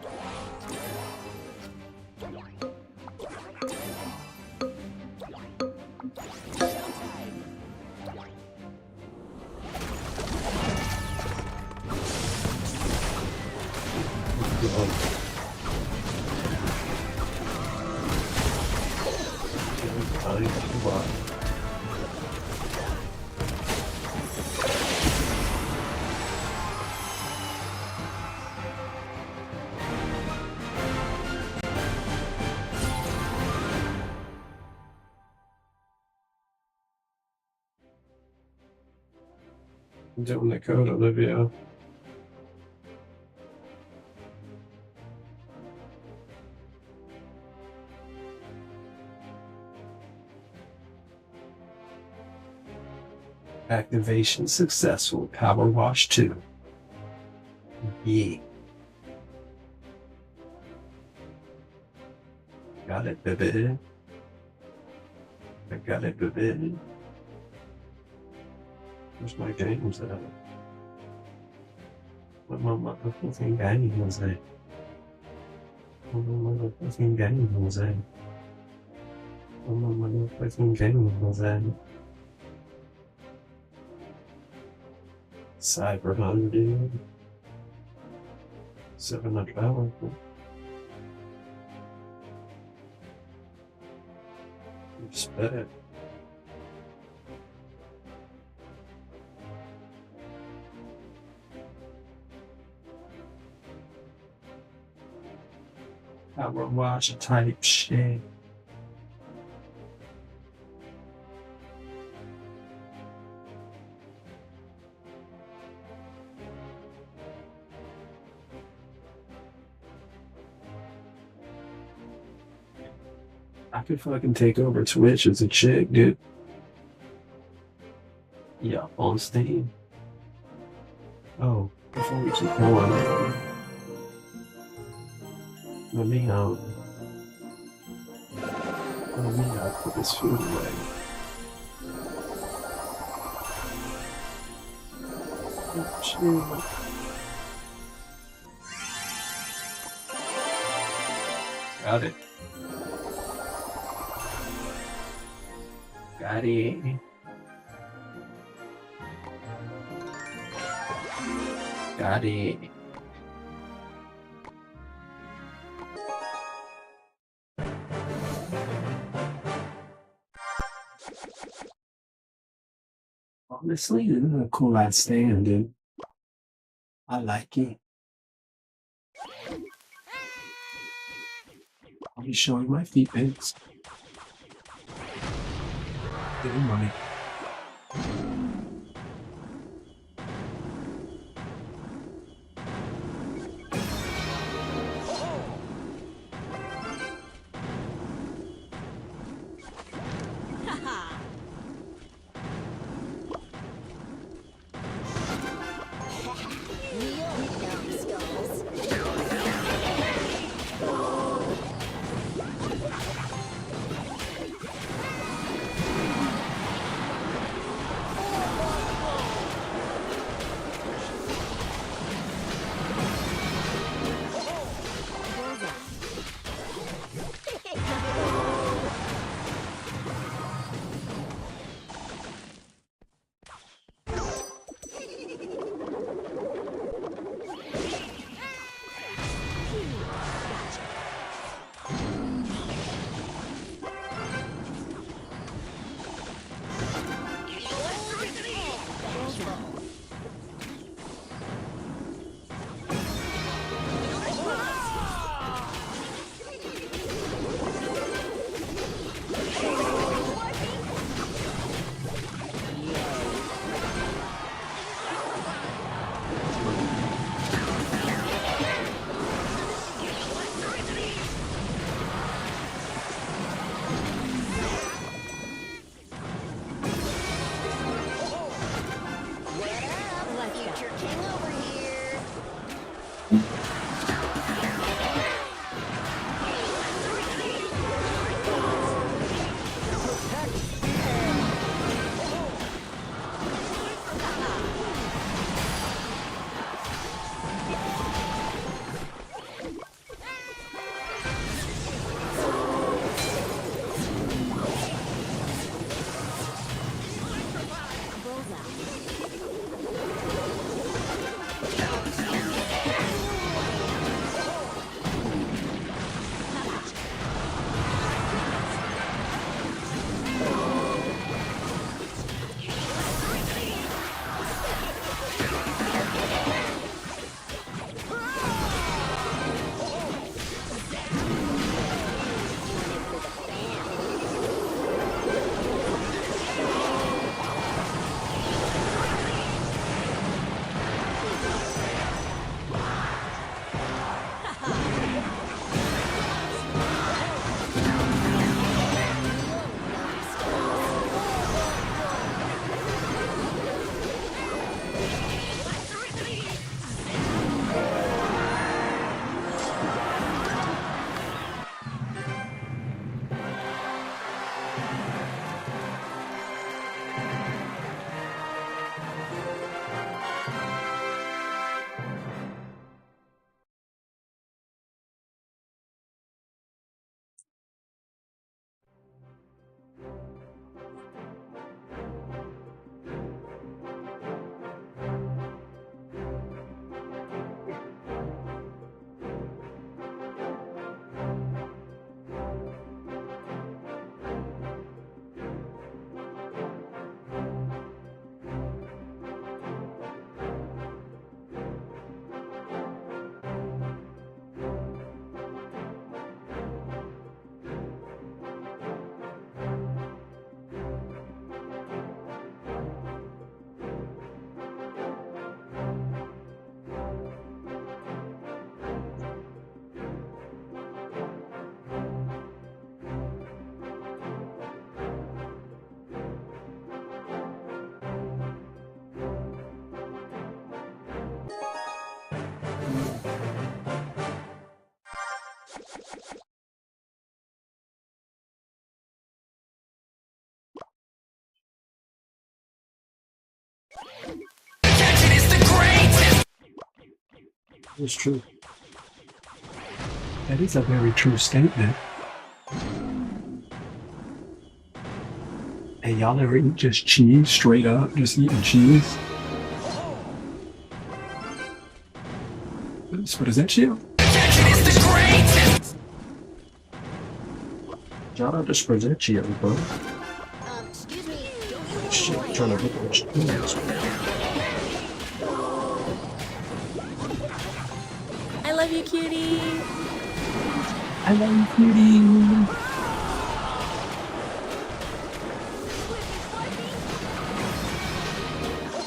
I'm doing the code, Olivia. Activation successful. Power wash 2. Yeah. Got it, baby. I got it, baby. Where's my games at? What my motherfucking game was at? What my motherfucking game was at? What my motherfucking game was at? Cyber Hunter, dude. 700 hours. Respect. Power wash type shit. I could fucking take over Twitch as a chick, dude. Yeah, on Steam. Oh, before we keep going, let me put this food away. Oh, shit. Got it. Got it. Got it. Honestly, this is a cool ass stand, dude. I like it. I'll be showing my feet pics. Give me money. It's true. That is a very true statement. Hey, y'all ever eat just cheese straight up? Just eating cheese? What is that shit? Shout out to Sprezzaccio, bro. Excuse me. Shit, I'm trying to look at cheese. I love you, cutie. I love you, cutie.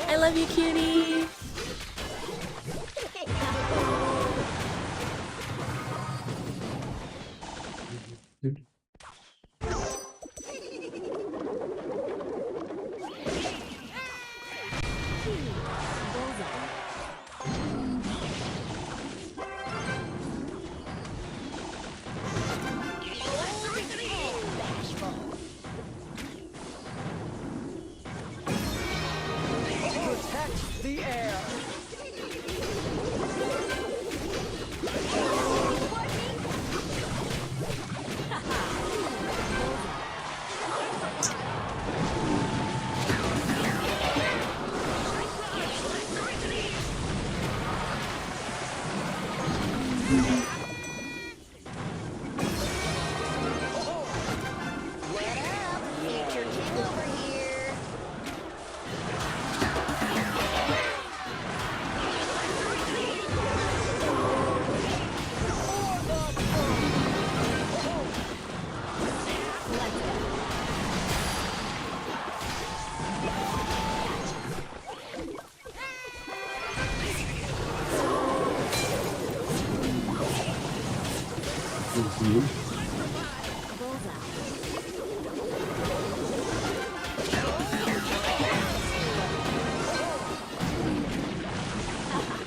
I love you, cutie.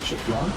Shit, y'all.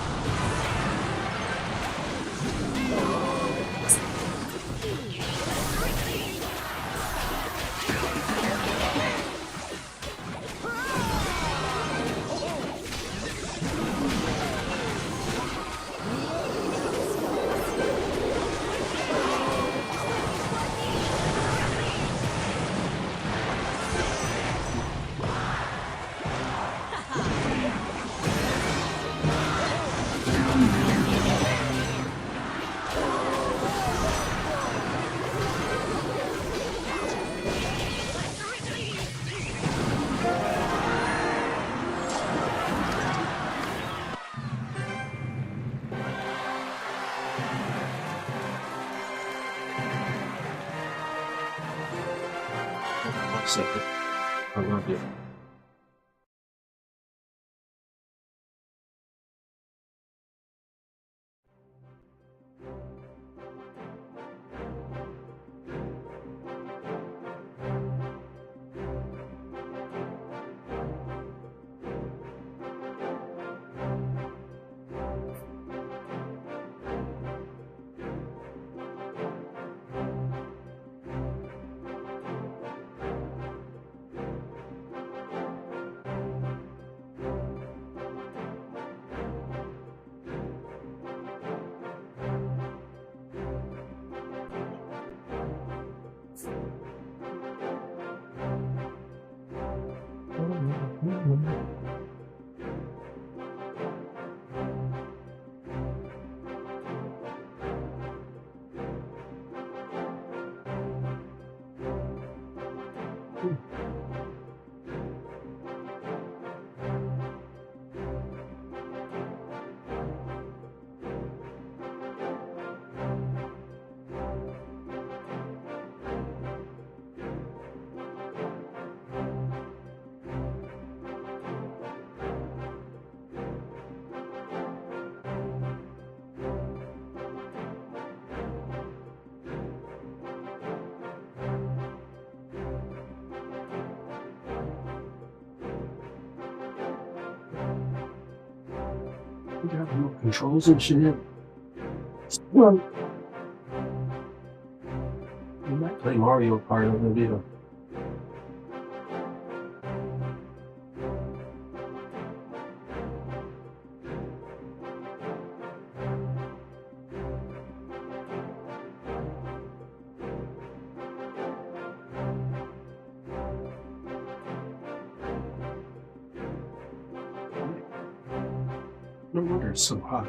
Second. I love you. You got remote controls and shit. Well, play Mario Kart on the video. No wonder it's so hot.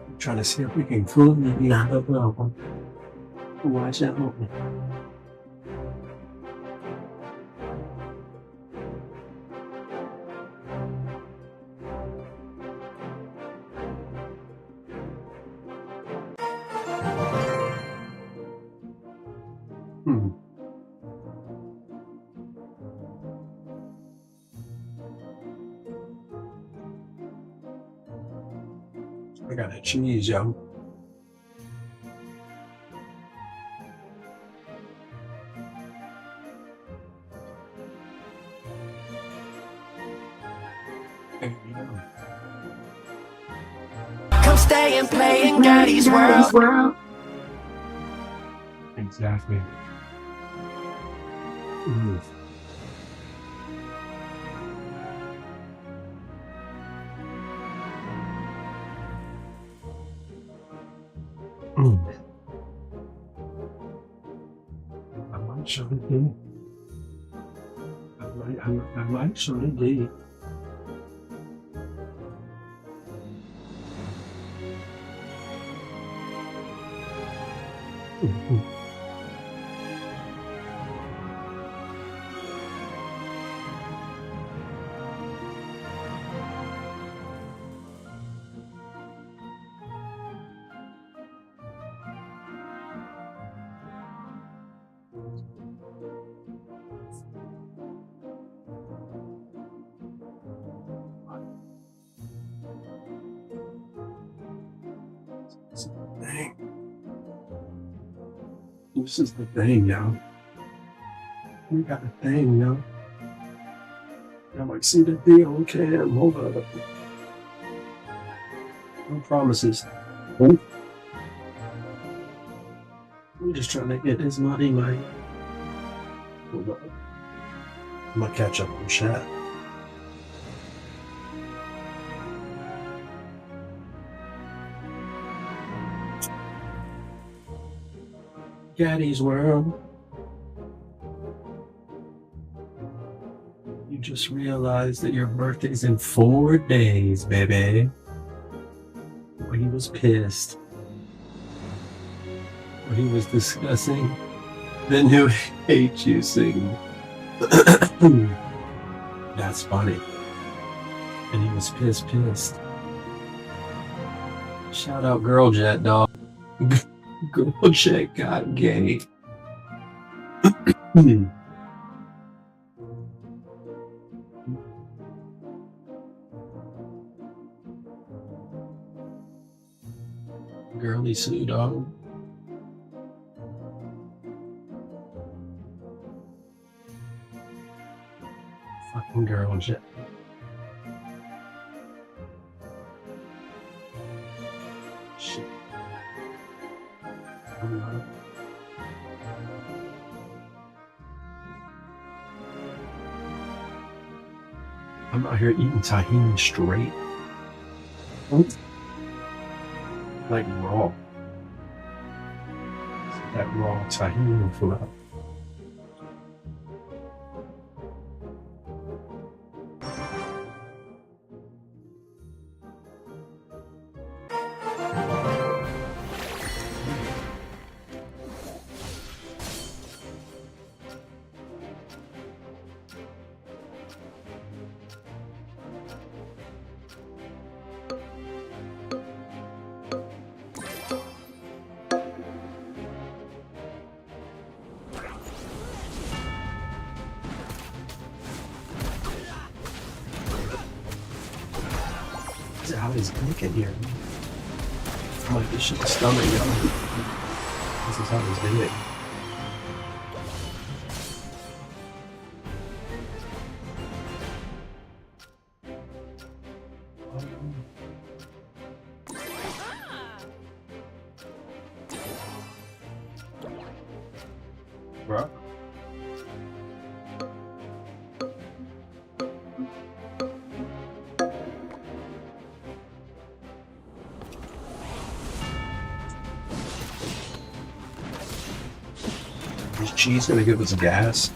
I'm trying to see if we can cool it up. Watch out. I got a cheese, yo. There you go. Come stay and play in Daddy's world. Exactly. Mm. I might show it D. I might show it D. This is the thing, yo. We got a thing, yo. I'm like, see the deal, okay? Hold up. No promises. I'm just trying to get this money, man. Hold up. I'm gonna catch up on chat. Daddy's world. You just realized that your birthday's in 4 days, baby. Well, he was pissed. Well, he was discussing the new Hate You sing. That's funny. And he was pissed. Shout out Girl Jet, dog. Girl Jet got gay. Girly Sue, dog. Fucking Girl Jet. Shit. I'm out here eating tahini straight. Like raw. That raw tahini food. How he's cooking here. I'm like, this shit's stomach, yo. This is how he's doing it. Is cheese gonna give us gas?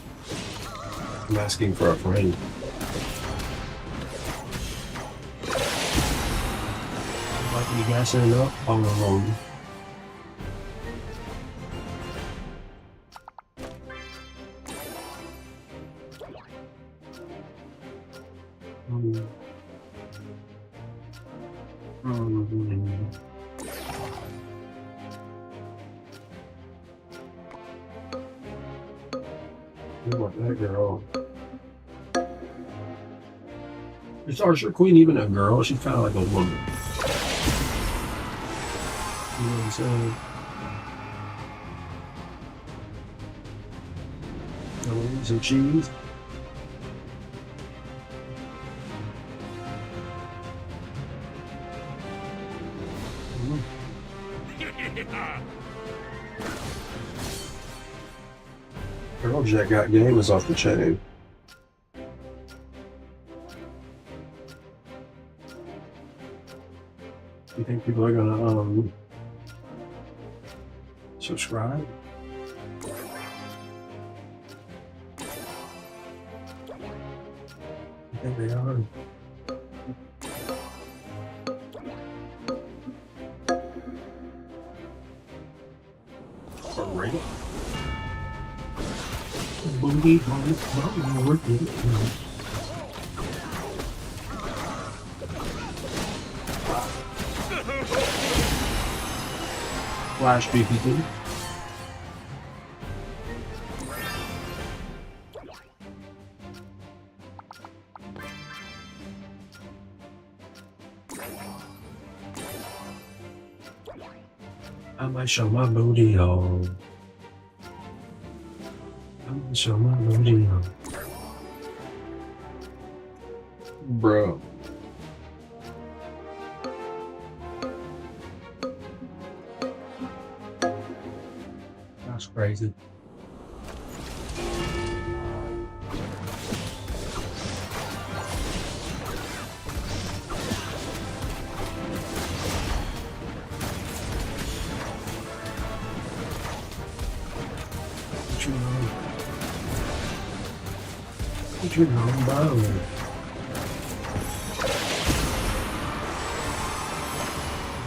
I'm asking for a friend. Might be gassing enough all alone. What that girl? Is Archer Queen even a girl? She's kind of like a woman. You know what I'm saying? Some cheese. Girl Jack got game is off the chain. You think people are gonna subscribe? I think they are. Alright. Booty, Flash BPT. I might show my booty hole. I might show my booty hole. Bro. That's crazy. What you know about it?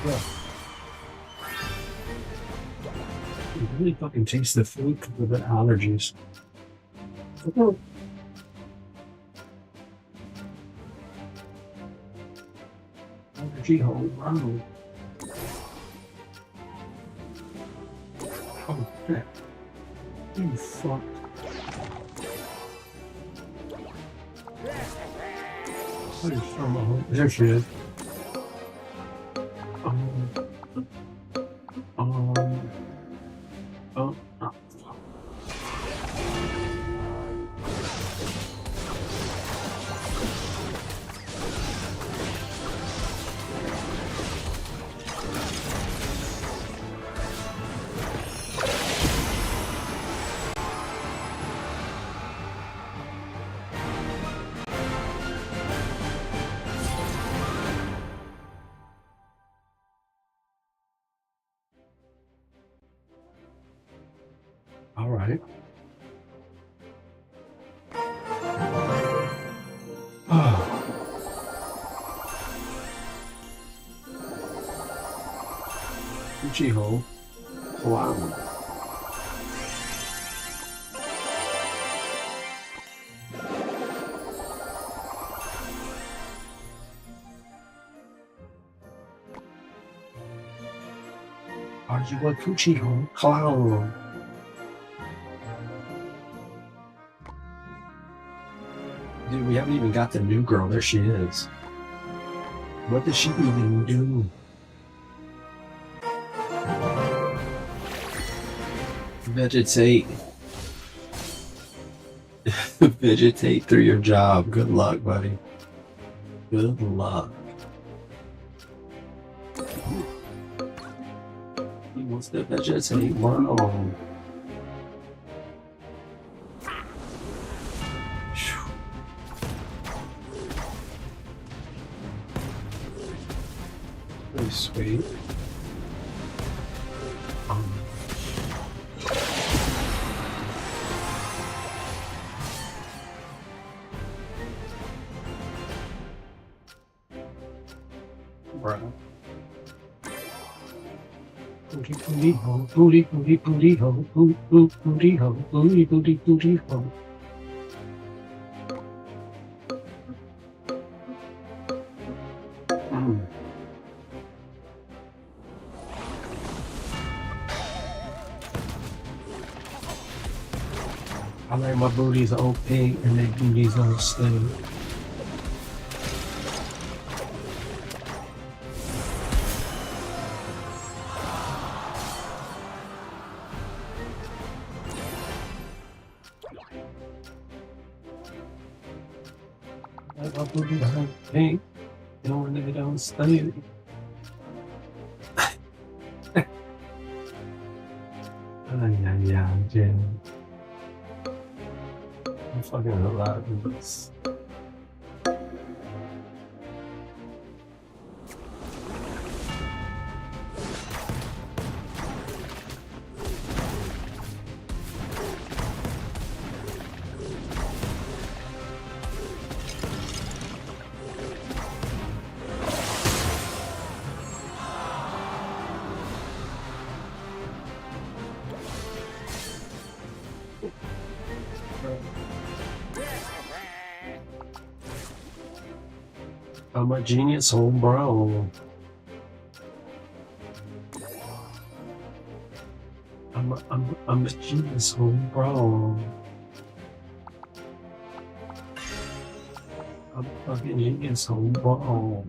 Yeah. You really fucking taste the food with the allergies. Allergy hole, wow. Oh, shit. You fuck. What is from there she is. All right. Uchiho. Wow. Are you a Kuchiho clown? Dude, we haven't even got the new girl. There she is. What does she even do? Vegetate. Vegetate through your job. Good luck, buddy. Good luck. He wants to vegetate. Wow. Pretty sweet. Bruh. Booty booty ho, booty booty booty ho, booty booty ho, booty booty booty ho. I like my booties all pink and their booties all slim. I like my booties all pink and when they don't stay. Yeah, Jim. I'm fucking a lot of this. I'm a genius home bro. I'm a genius home bro. I'm a fucking genius home bro.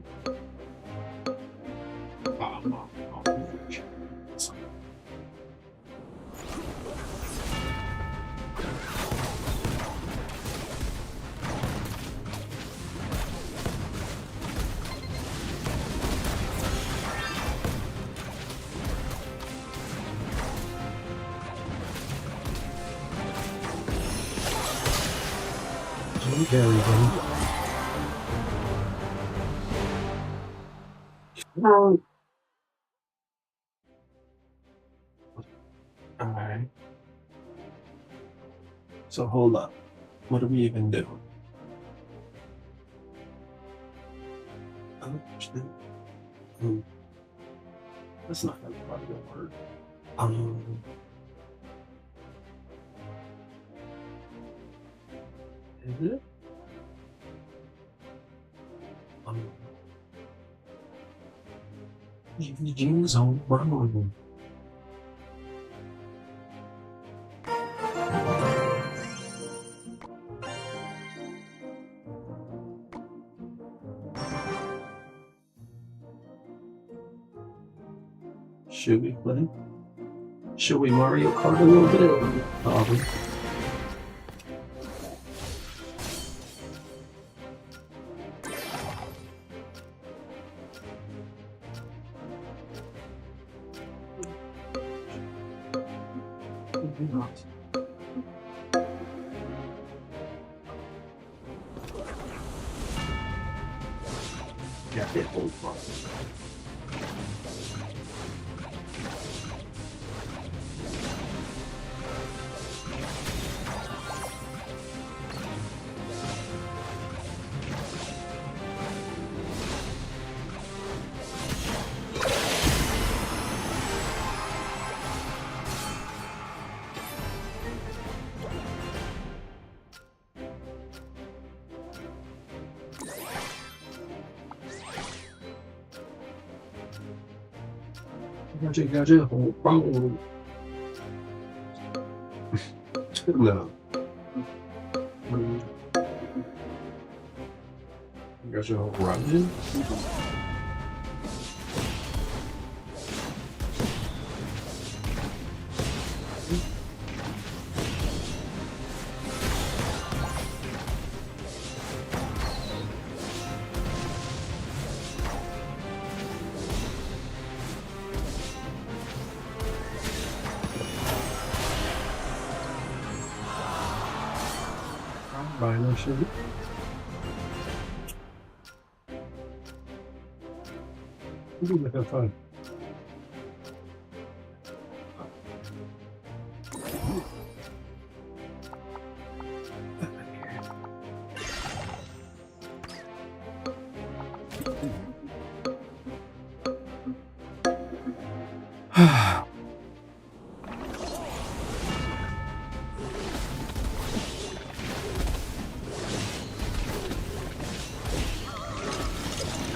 There we go. Alright. So hold up. What do we even do? That's not gonna probably work. Is it? Genius home bro. Should we play? Should we Mario Kart a little bit? Probably. Maybe not. Yeah, it won't fun. Gotcha, whole problem. No. Gotcha, whole problem. Rhino shit. Ooh, look how fun.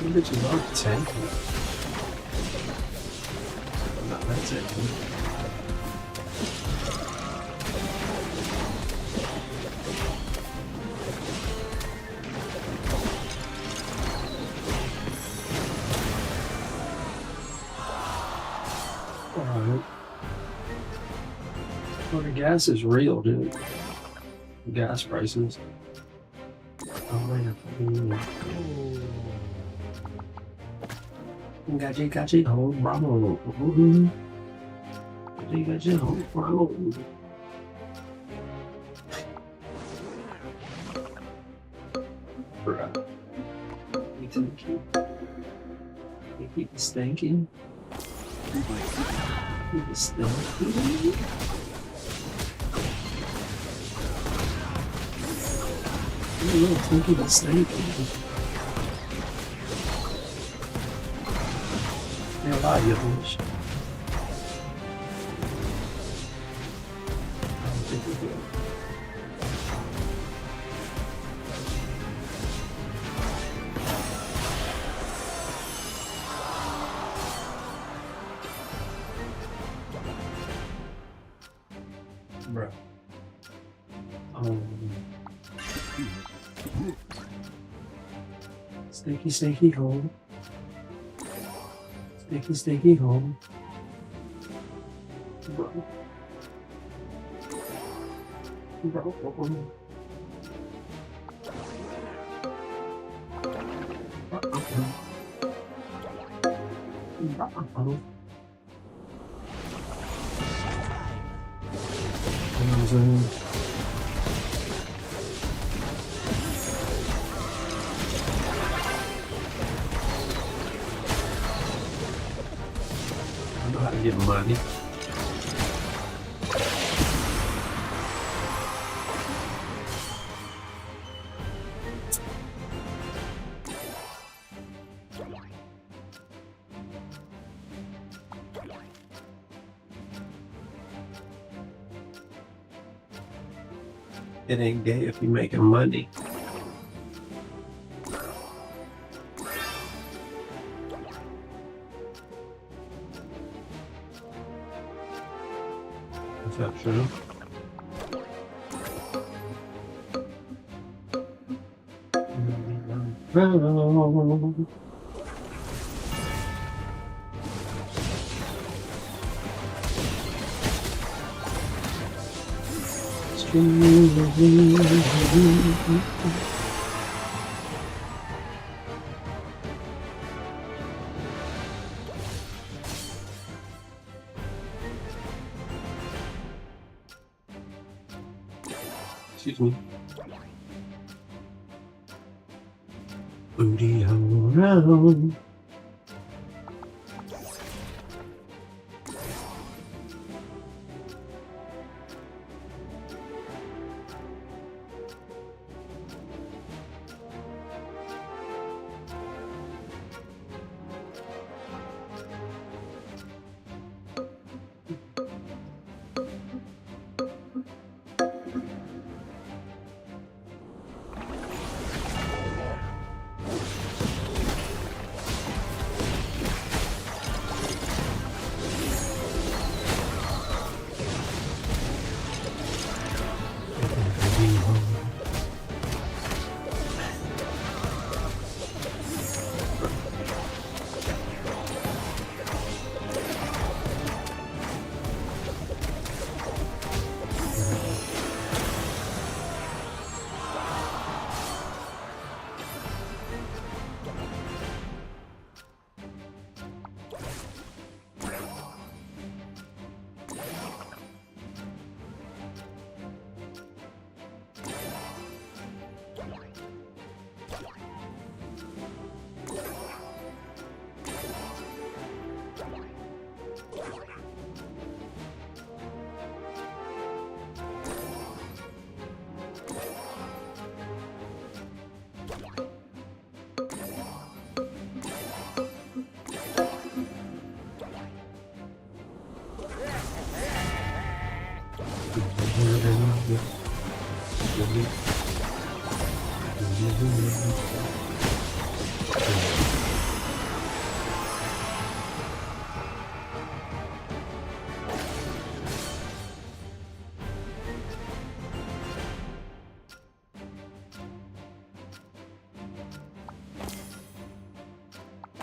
Bitches are tanky. No, that's it. Alright. Well, the gas is real, dude. The gas prices. Oh, man. Gachi, oh, bravo. Gachi, oh, bravo. Bruh. You think you keep stinking? Keep stinking? You don't think he's stinking? Yeah, lá, Deus. Bro. Stinky home. Stinky home. Bro. I know how to get money. It ain't gay if you're making money. Is that true? Excuse me. Booty around.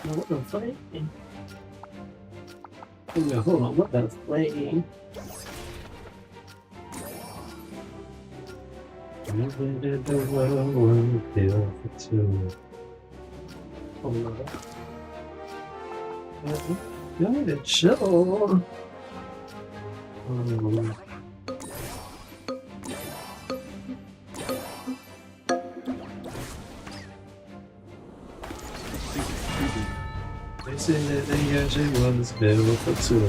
What the flame? Hold on, what the flame? Living in the world built for two. Hold on. Got it, sure. They say that the engine was built for two.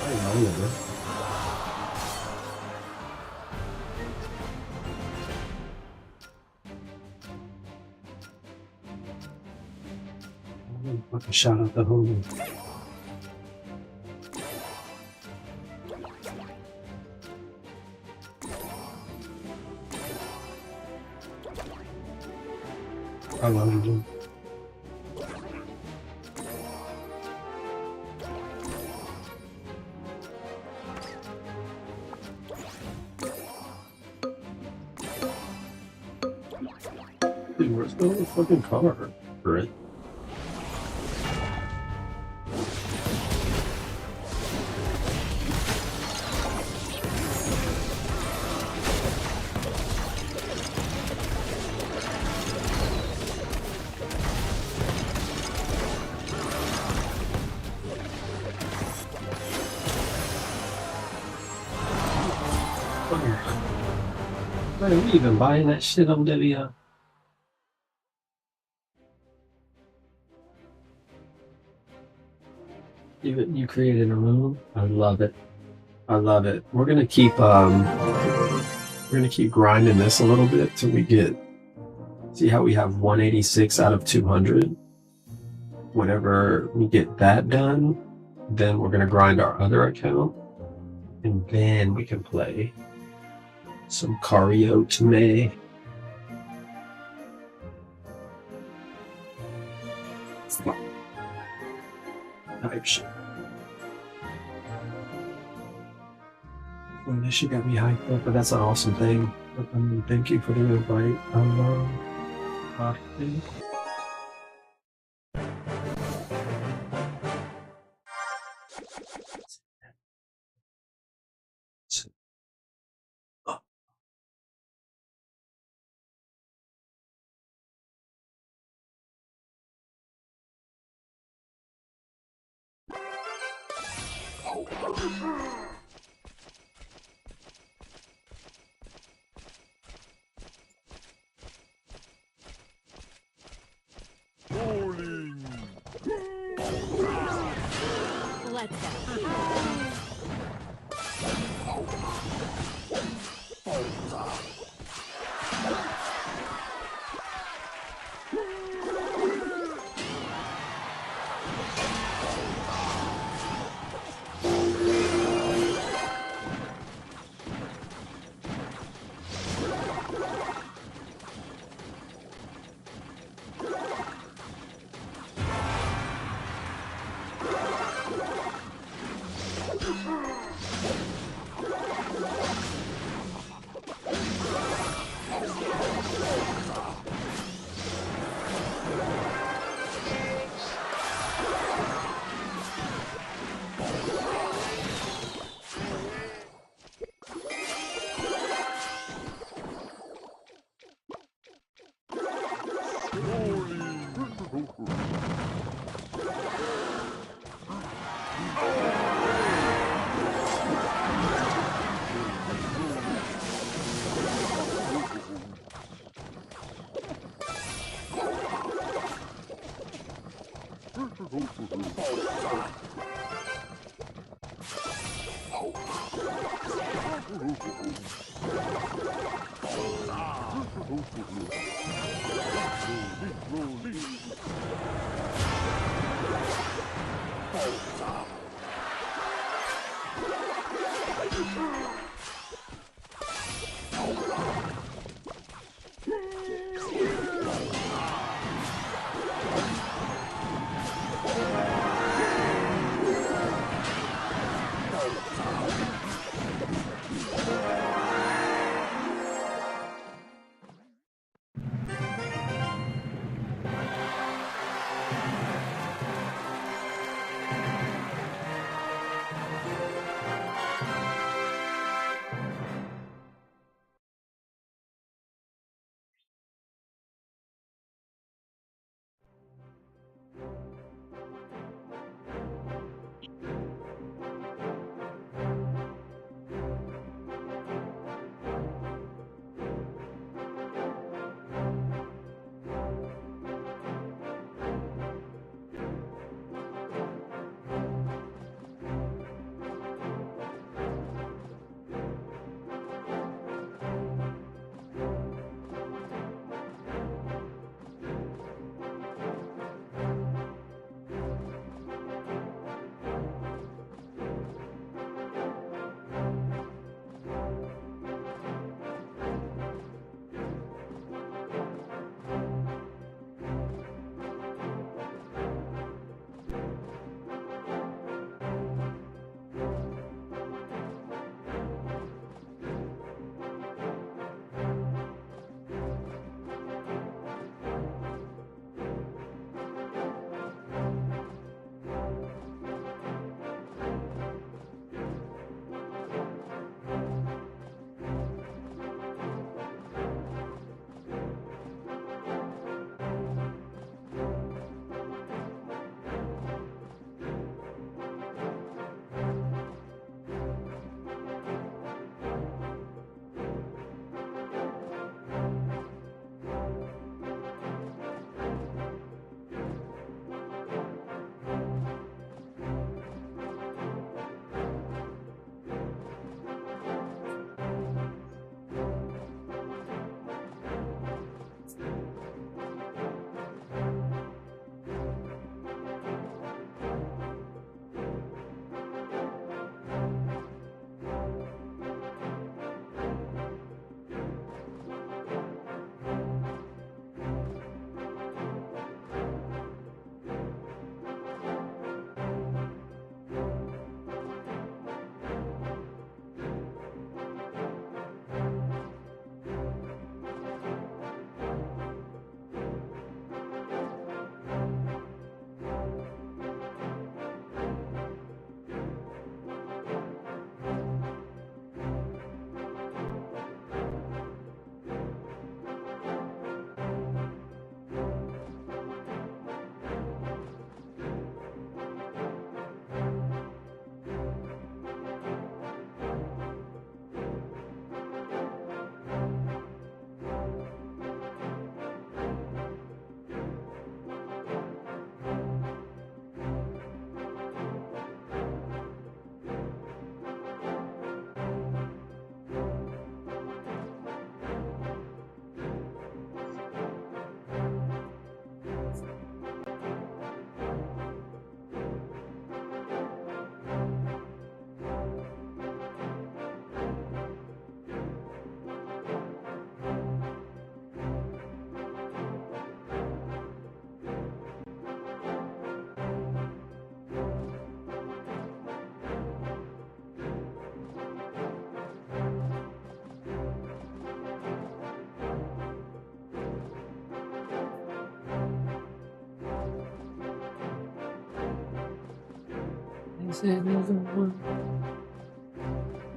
I know it. Fucking shout out the homie. I love you. Dude, where's the fucking car? Right? Why are we even buying that shit on Divya? You created a room? I love it. I love it. We're gonna keep grinding this a little bit till we get, see how we have 186 out of 200. Whenever we get that done, then we're gonna grind our other account, and then we can play some Cario to May. Type shit. Well, this shit got me hyped up, but that's an awesome thing. Thank you for the invite. Party. Let's go.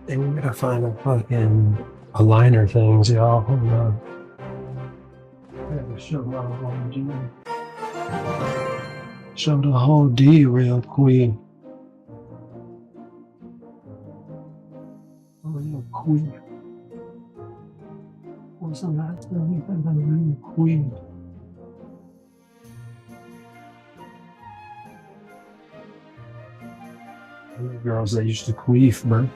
And we gotta find a fucking aligner things, y'all. Hold on. I gotta show my whole D. Show the whole D real quick. Real quick. What's the last thing you think I'm real quick? Girls that used to queef, bro.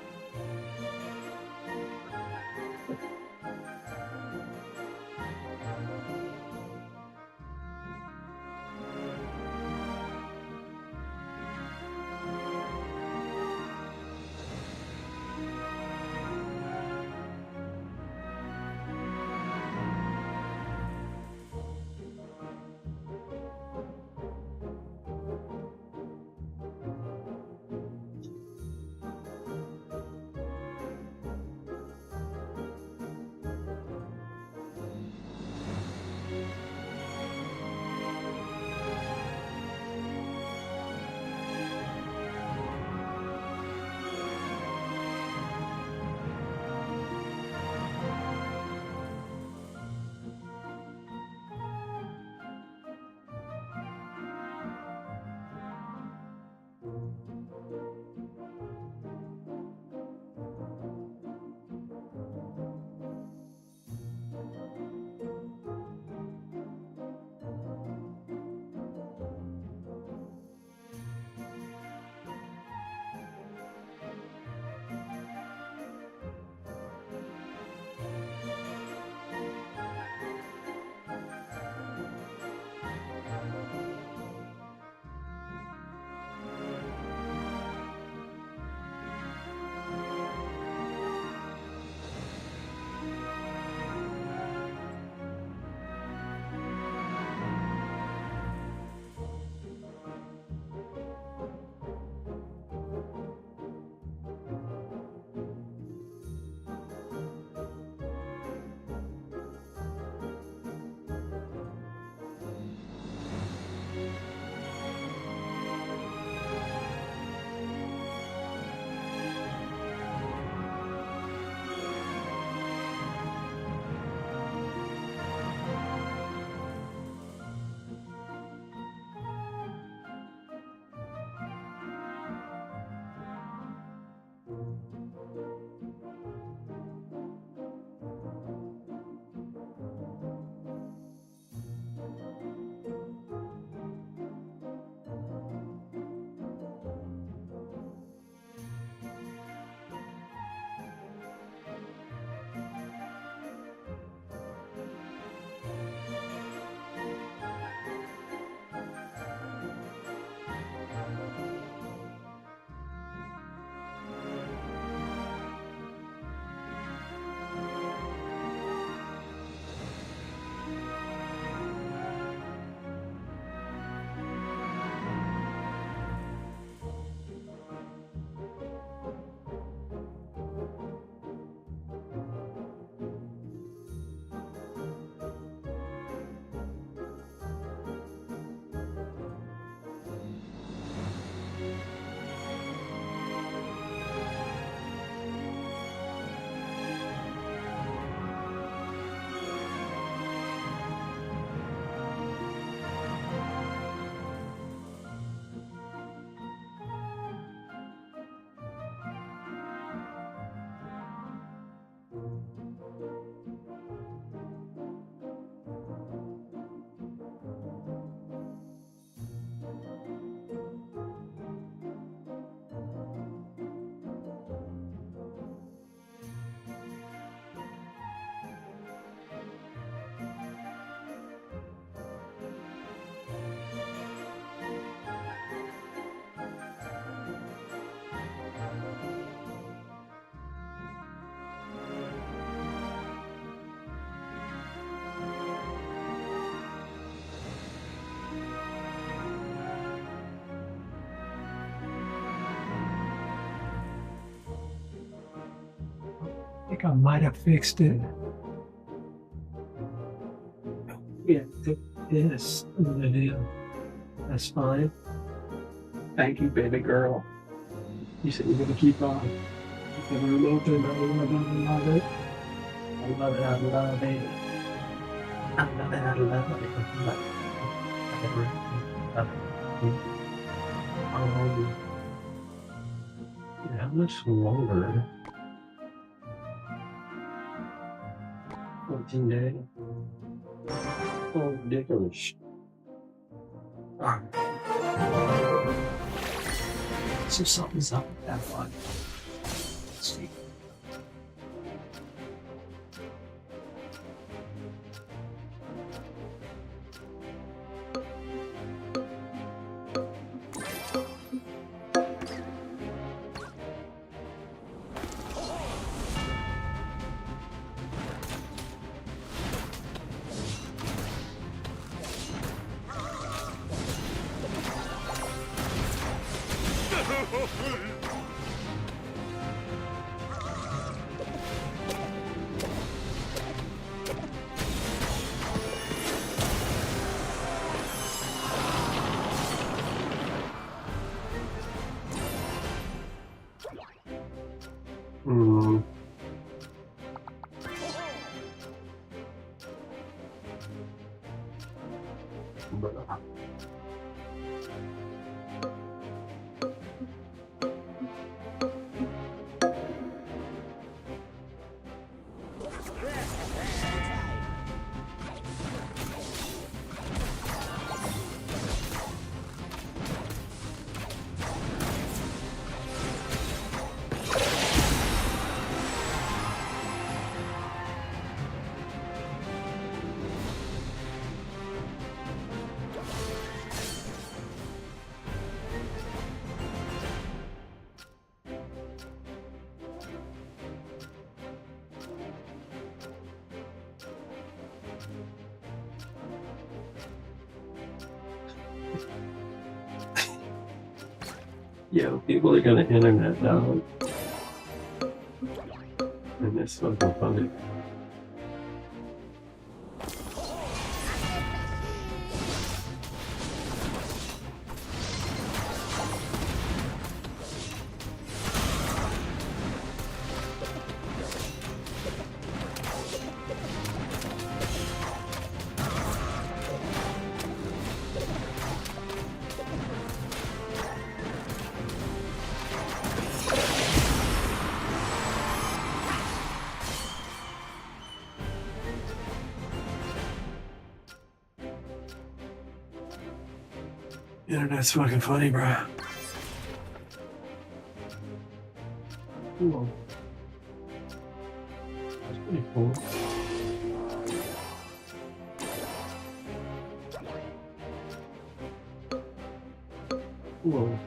think I might have fixed it. Yeah, this. That's fine. Thank you, baby girl. You said you're gonna keep the room open. I love it. I love it. I love it. I love it. I love it. How much longer? 14 days. Oh, ridiculous. So something's up with that one. Let's see. Yo, people are gonna internet down. And it's fucking funny. Internet's fucking funny, bro. Cool. That's pretty cool. Cool.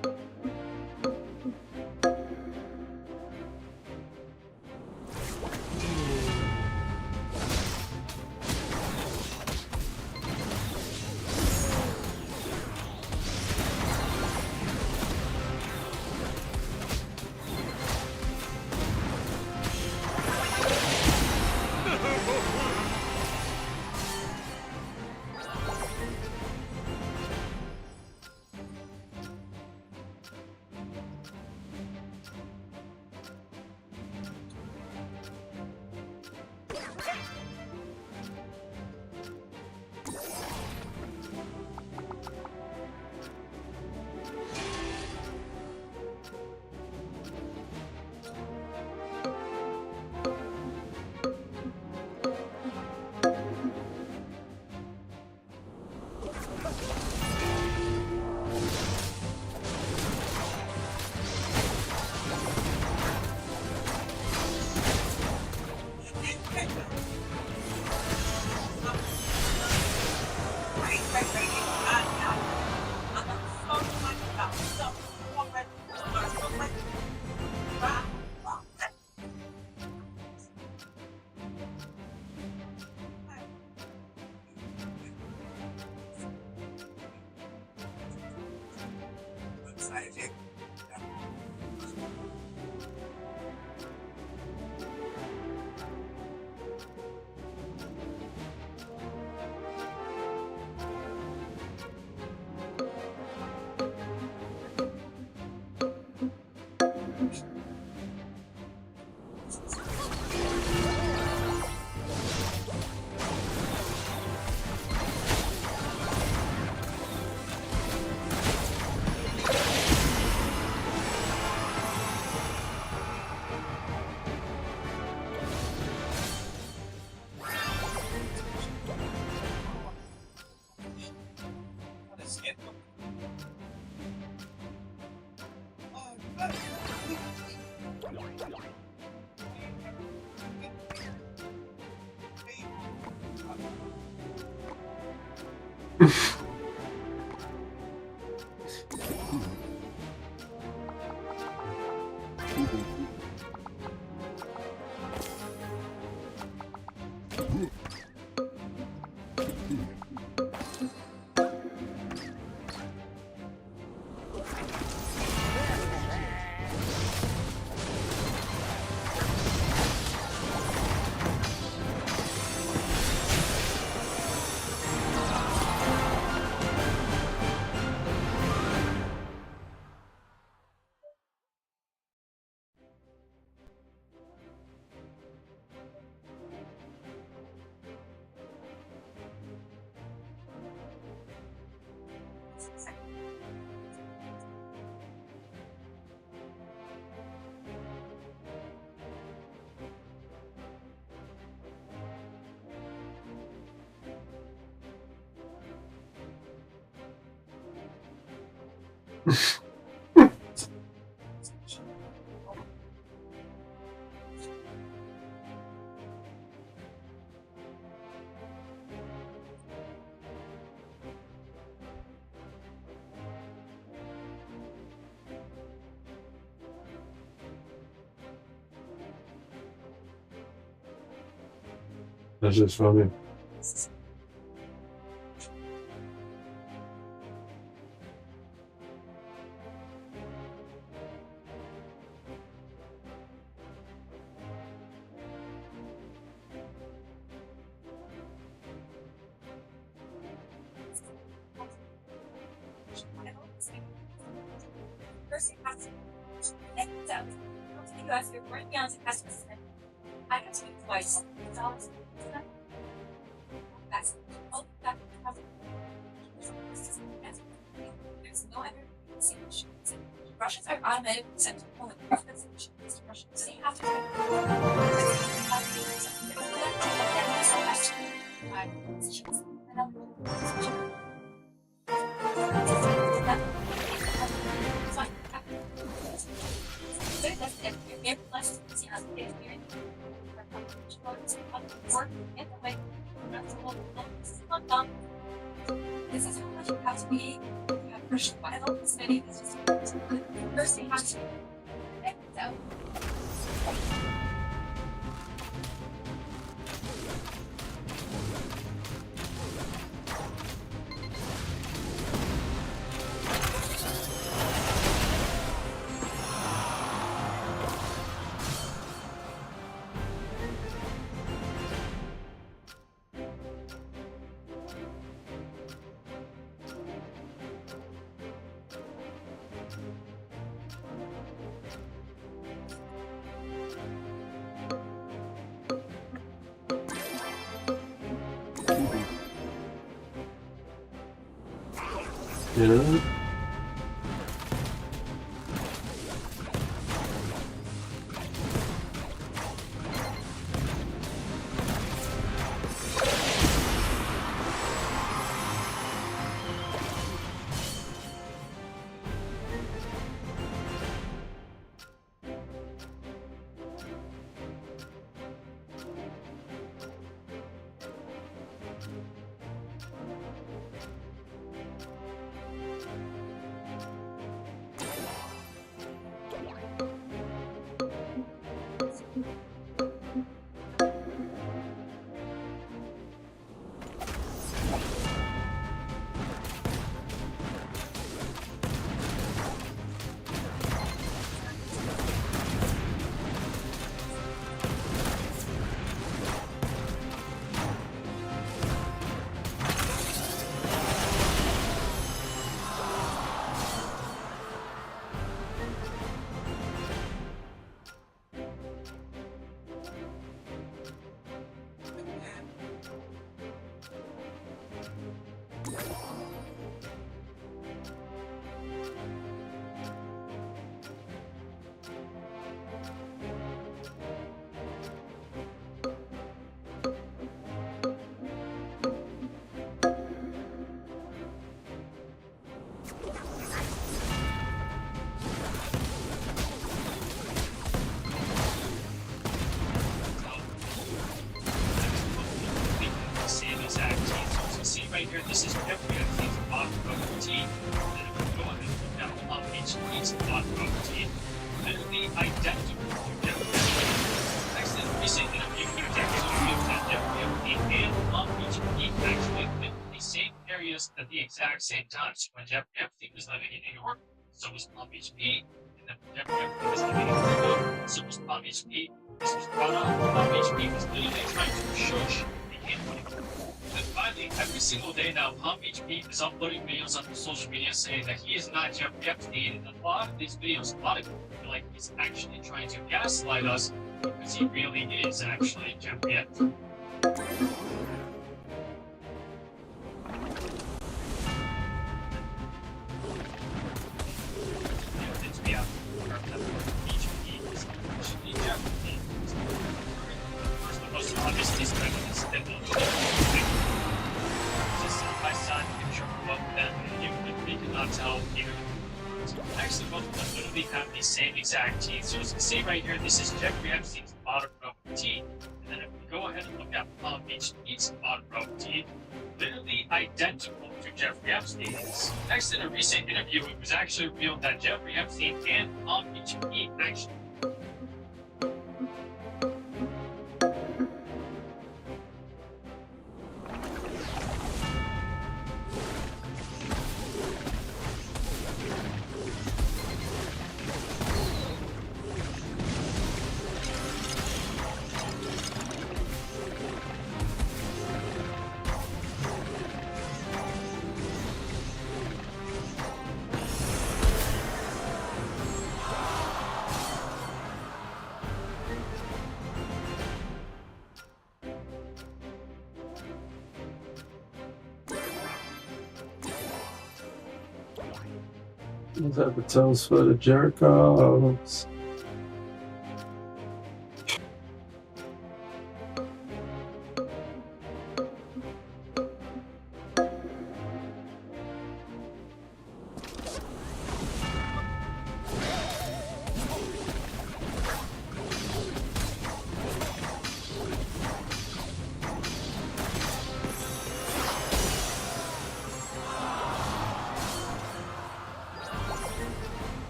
That's just funny. First, you have to connect out. You ask your friend beyond the customer service. I have to twice. $1. That's all that. There's no other signature. Russians are automatically sent to Poland. Russians, so they have to. This is how much you have to be. You have pushed by the whole city. It's just first they have to so. Yeah. this is Jeffrey Epstein's bottom row routine. And if we go ahead and look at Palm Beach Beach's bottom row routine, literally identical to Jeffrey Epstein. Next, in a recent interview, it was actually revealed that Jeffrey Epstein and Palm Beach Beach actually lived in the same areas at the exact same time. So when Jeffrey Epstein was living in New York, so was Palm Beach Beach. And then when Jeffrey Epstein was living in Florida, so was Palm Beach Beach. This was brought up. Palm Beach Beach was literally trying to shush the handling. And finally, every single day now, Palm Beach Beach is uploading videos on social media saying that he is not Jeffrey Epstein. And a lot of these videos, a lot of people feel like he's actually trying to gaslight us because he really is actually Jeffrey Epstein. Obviously, evidence that will just side by side picture of both of them, and you literally cannot tell either. So actually, both of them literally have the same exact teeth. So as you can see right here, this is Jeffrey Epstein's bottom row teeth. And then if we go ahead and look at Palm Beach Beach's bottom row teeth, literally identical to Jeffrey Epstein's. Next, in a recent interview, it was actually revealed that Jeffrey Epstein and Palm Beach Beach actually These episodes for the jerk-offs.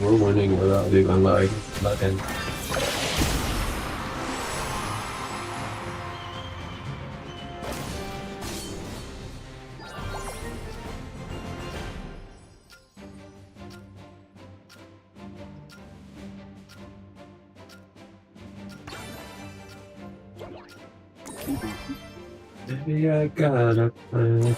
We're winning without even like nothing. Maybe I got a plan.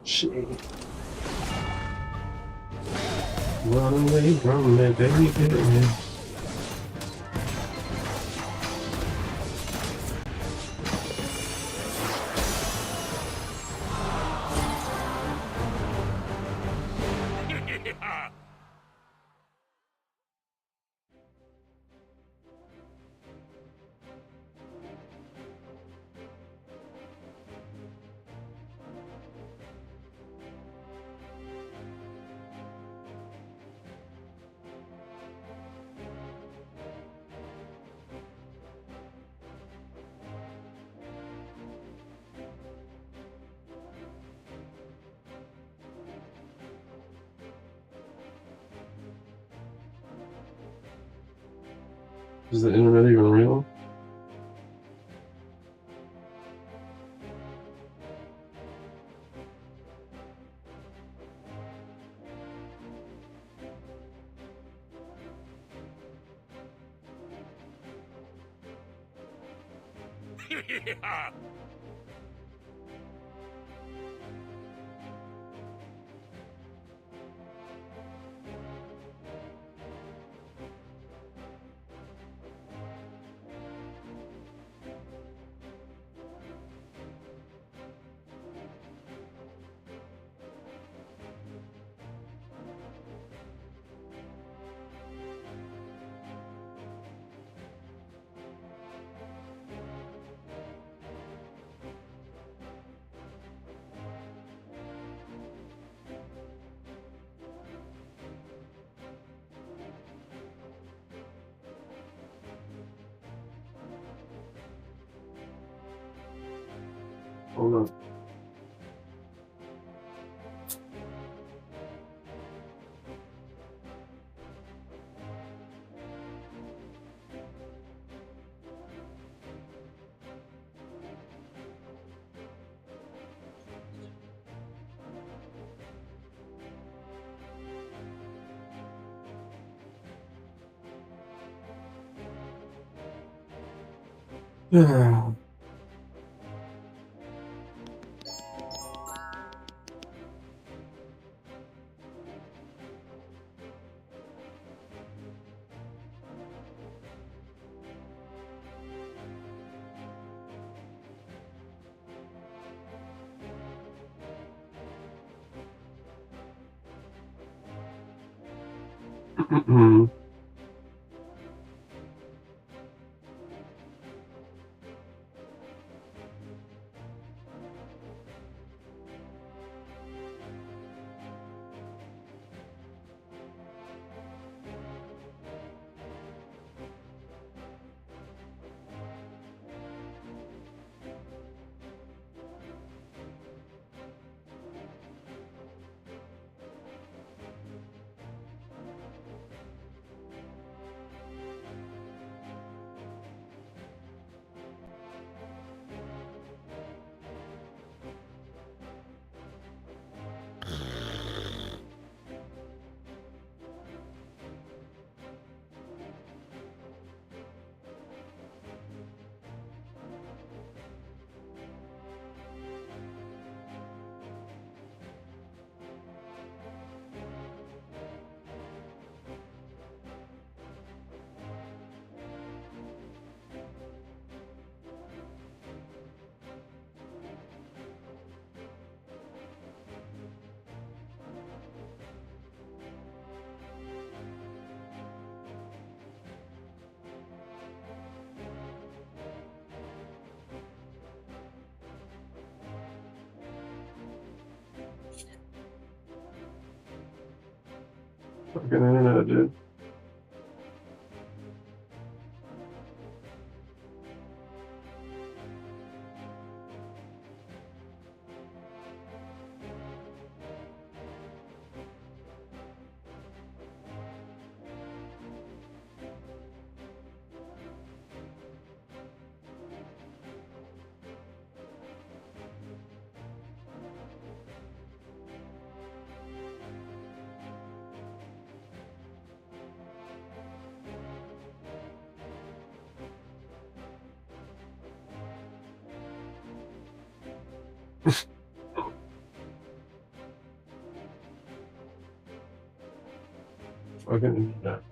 Shit. Run away from me, baby. Is the internet even real? Hold on. Yeah. Fucking internet, dude. Fucking internet.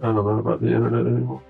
I don't know about the internet anymore.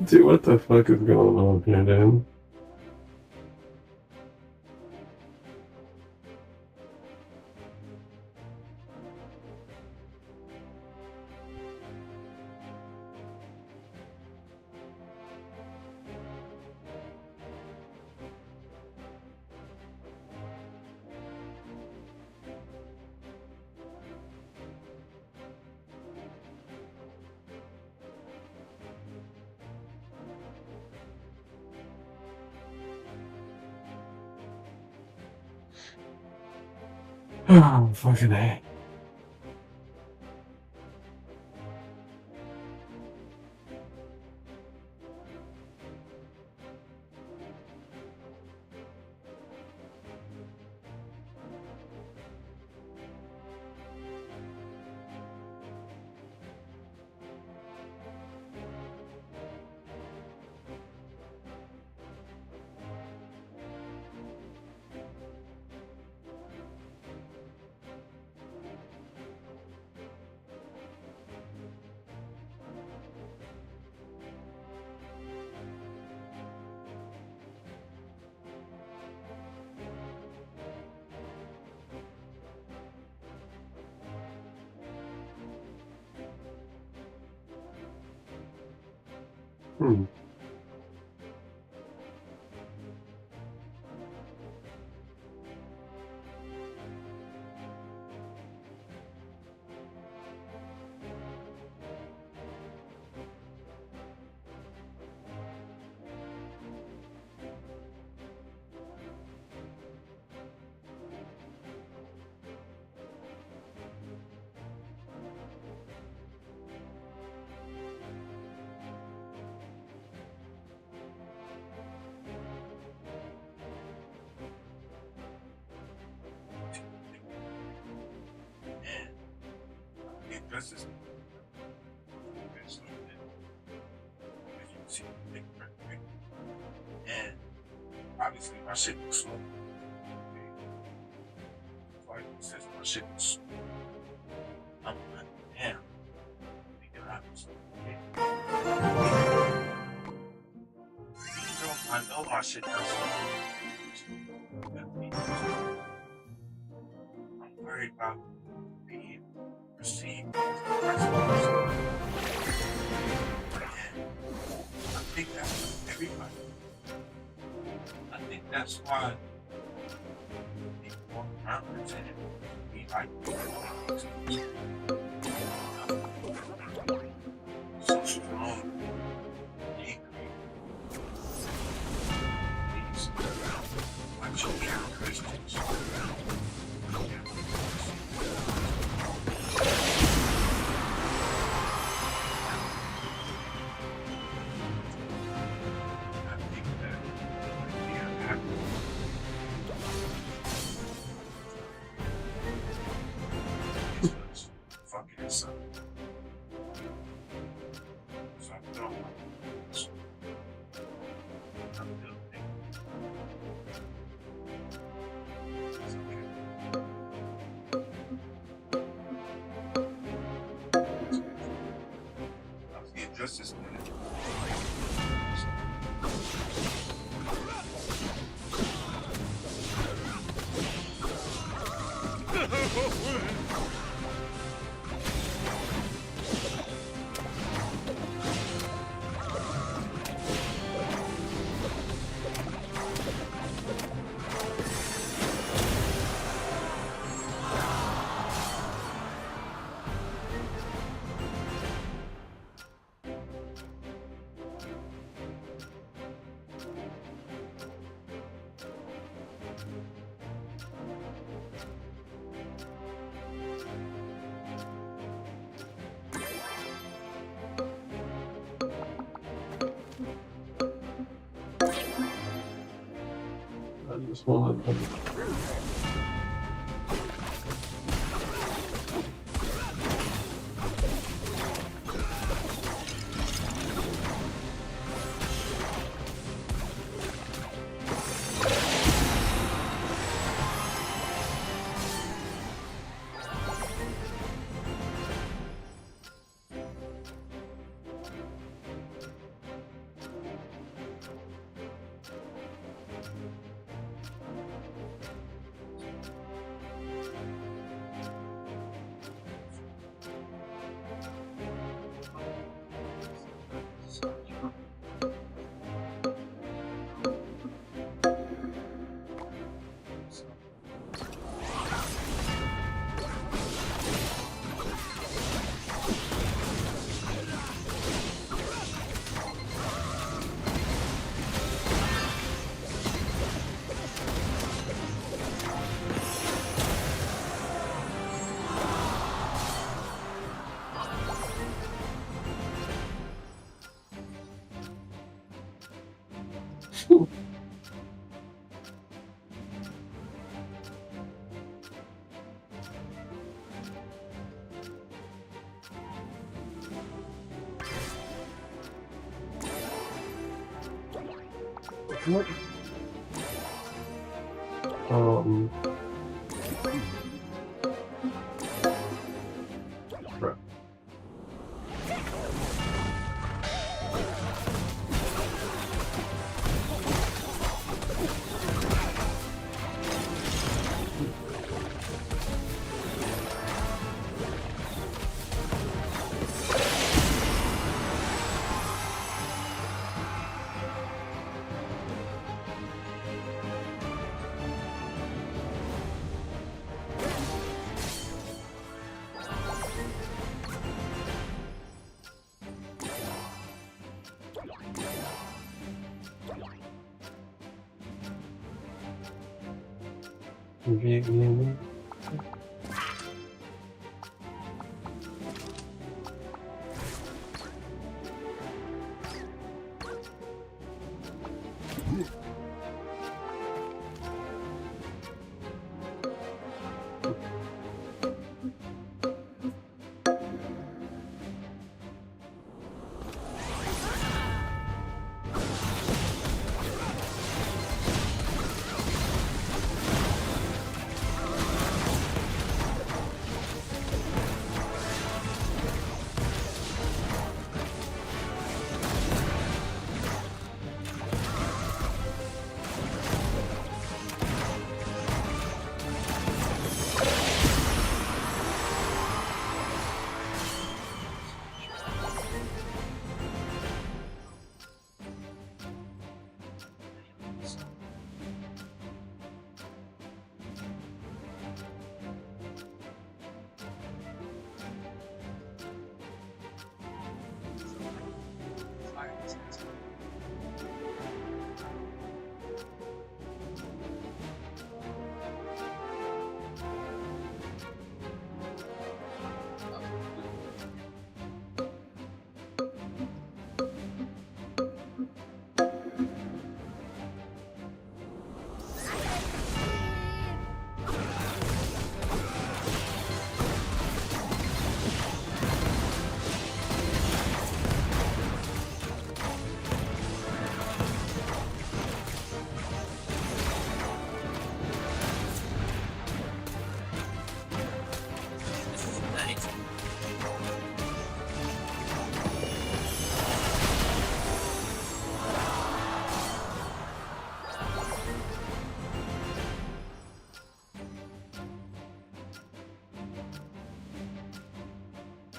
Dude, what the fuck is going on here, dude? Oh, fucking A. This is and obviously my shit was slow. Like since my shit was I'm like, damn. I know my shit was slow. I'm worried about being received as a person. I think that's everybody. I think that's why people aren't pretending to be like so strong, angry. These macho characteristics. This is bad. I just want to. What? Right.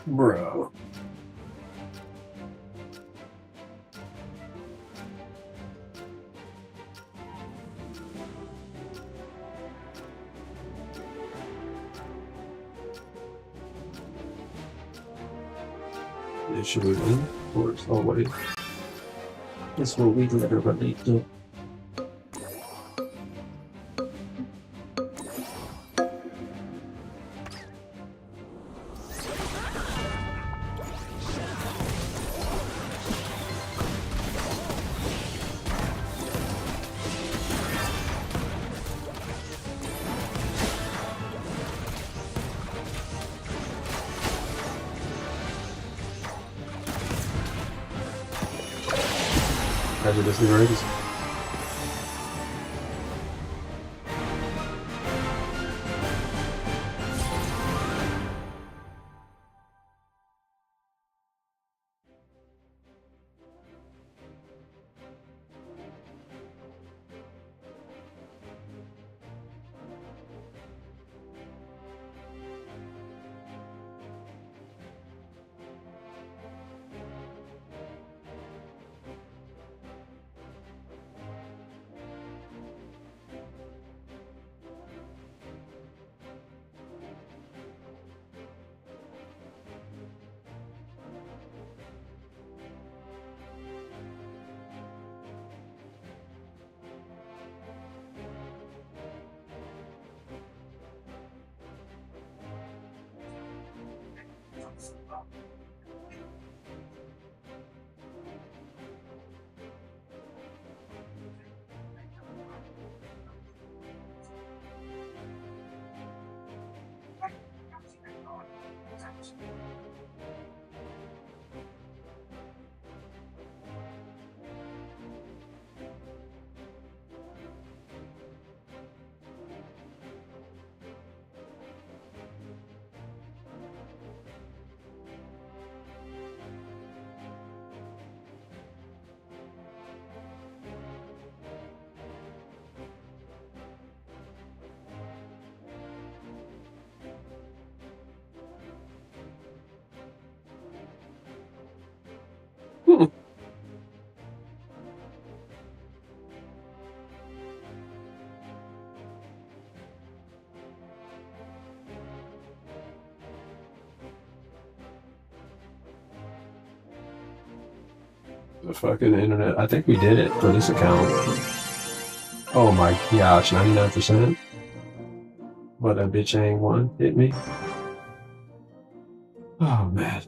Bro. Yeah, should we win? Of course. Oh, wait. That's what we literally do. Prejudice the greatest. The fucking internet. I think we did it for this account. Oh my gosh, 99%. But a bitch ain't one hit me. Oh man.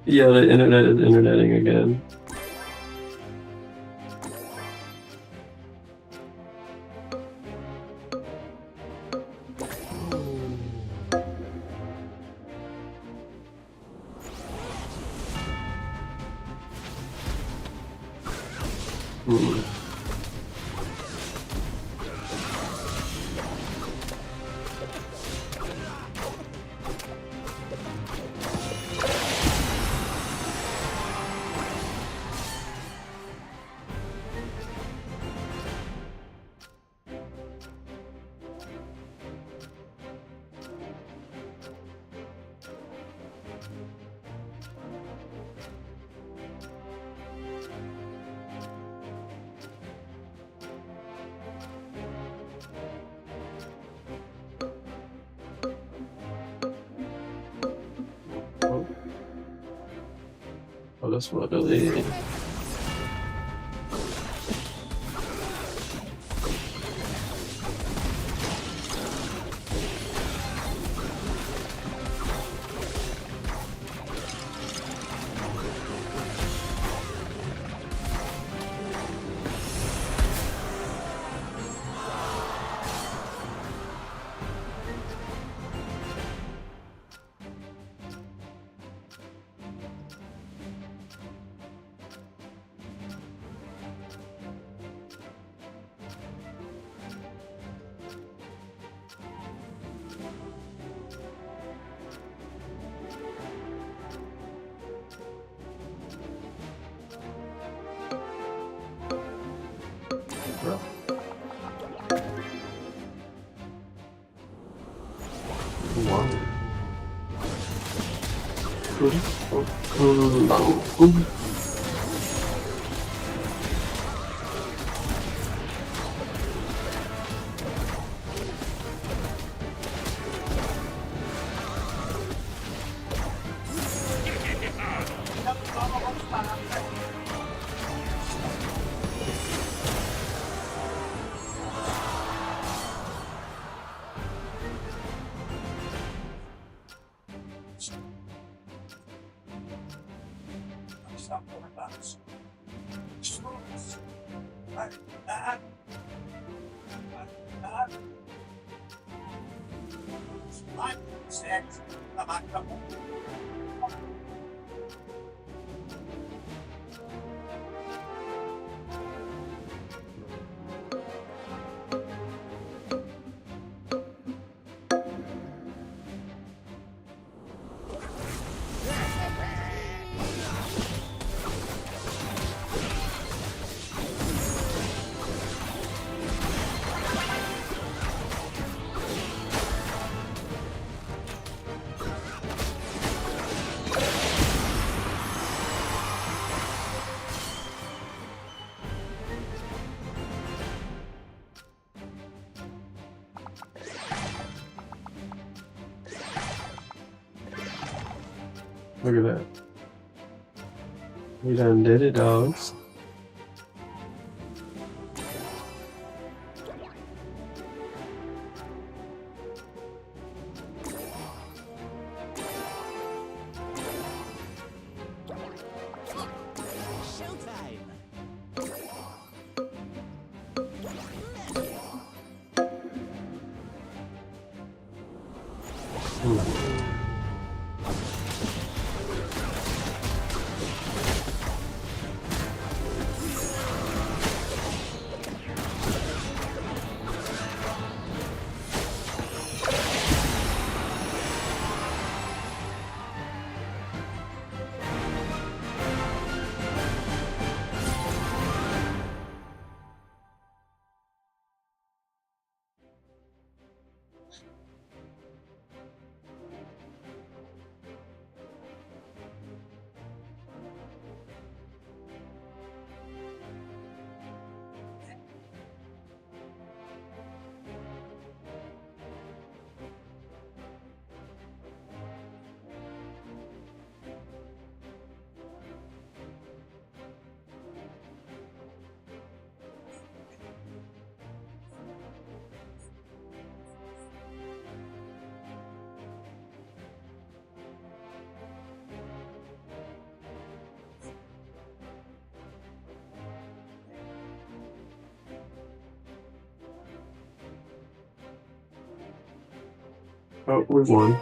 Yeah, the internet is interneting again. Hmm. Oh, that's what it is. Stop going bounce. Look at that. We done did it, dogs. Oh, we won.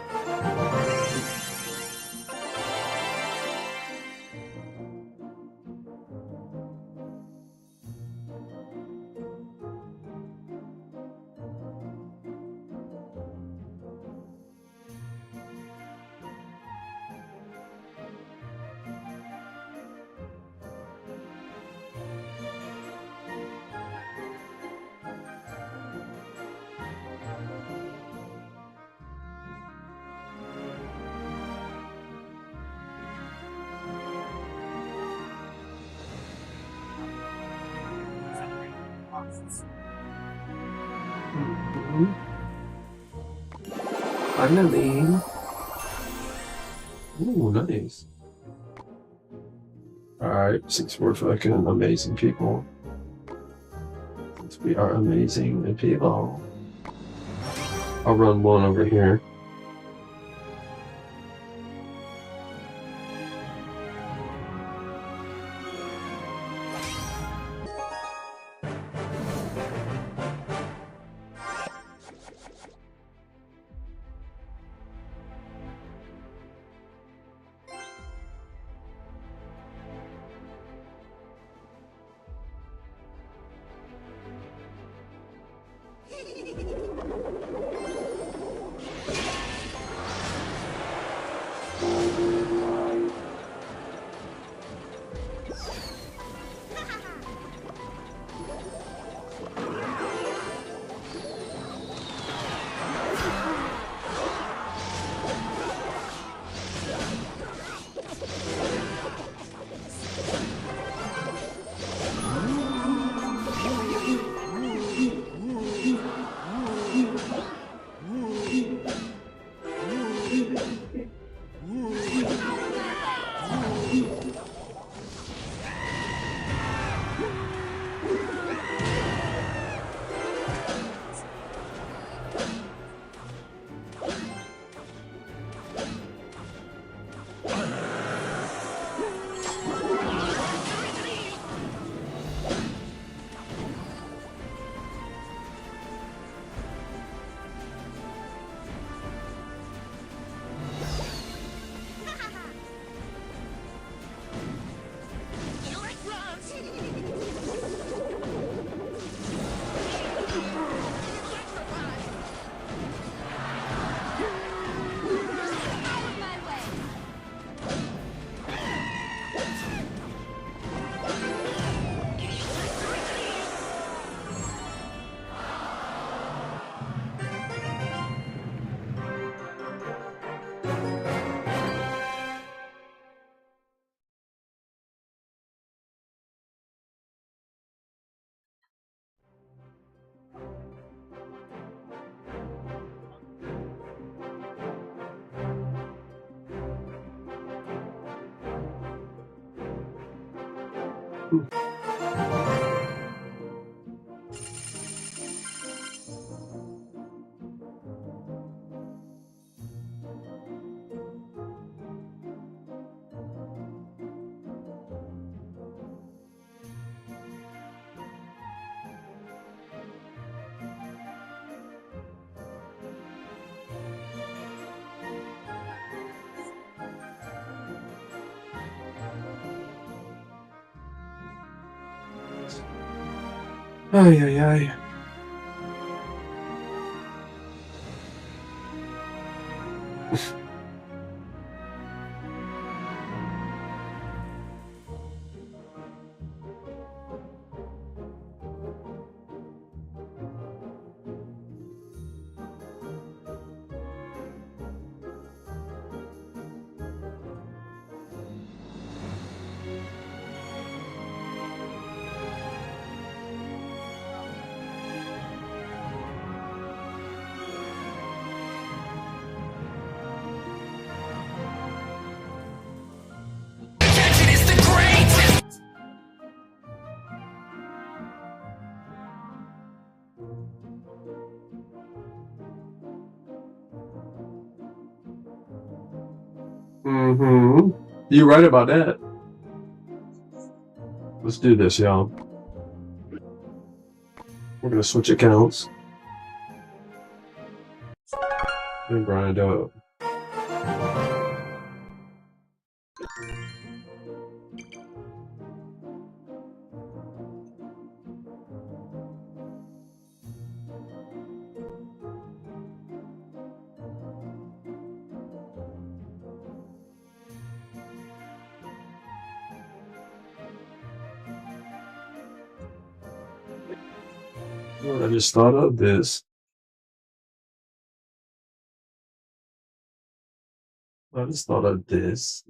Mhm. Finally. Ooh, nice. Alright, since we're fucking amazing people. Since we are amazing people. I'll run one over here. Ay, ay, ay. Mm-hmm. You're right about that. Let's do this, y'all. We're gonna switch accounts and grind up. I just thought of this. I just thought of this.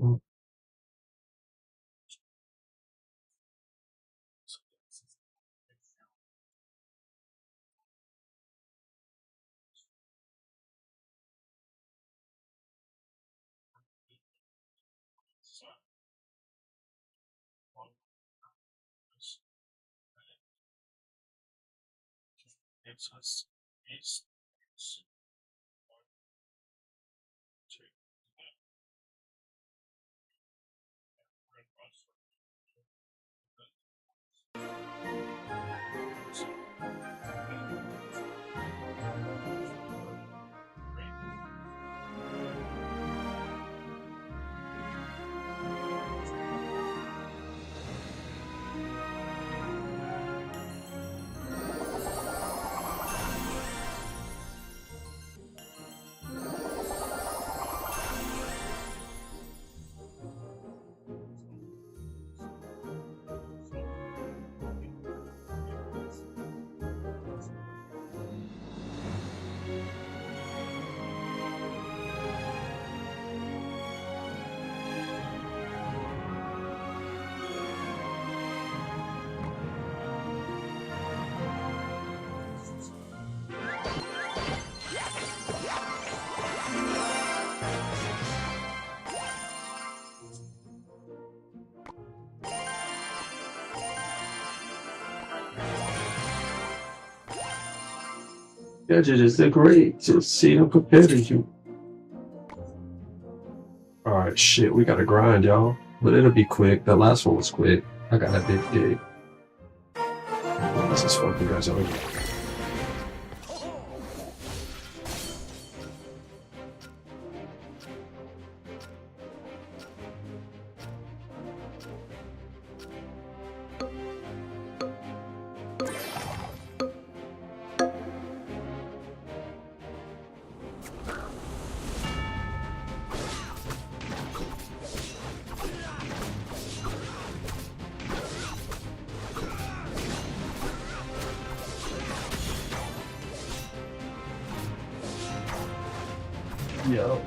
Gadget is the great to see them compared to you. Alright, shit, we gotta grind, y'all. But it'll be quick. That last one was quick. I got that big dig. This is fucking guys over. Yo.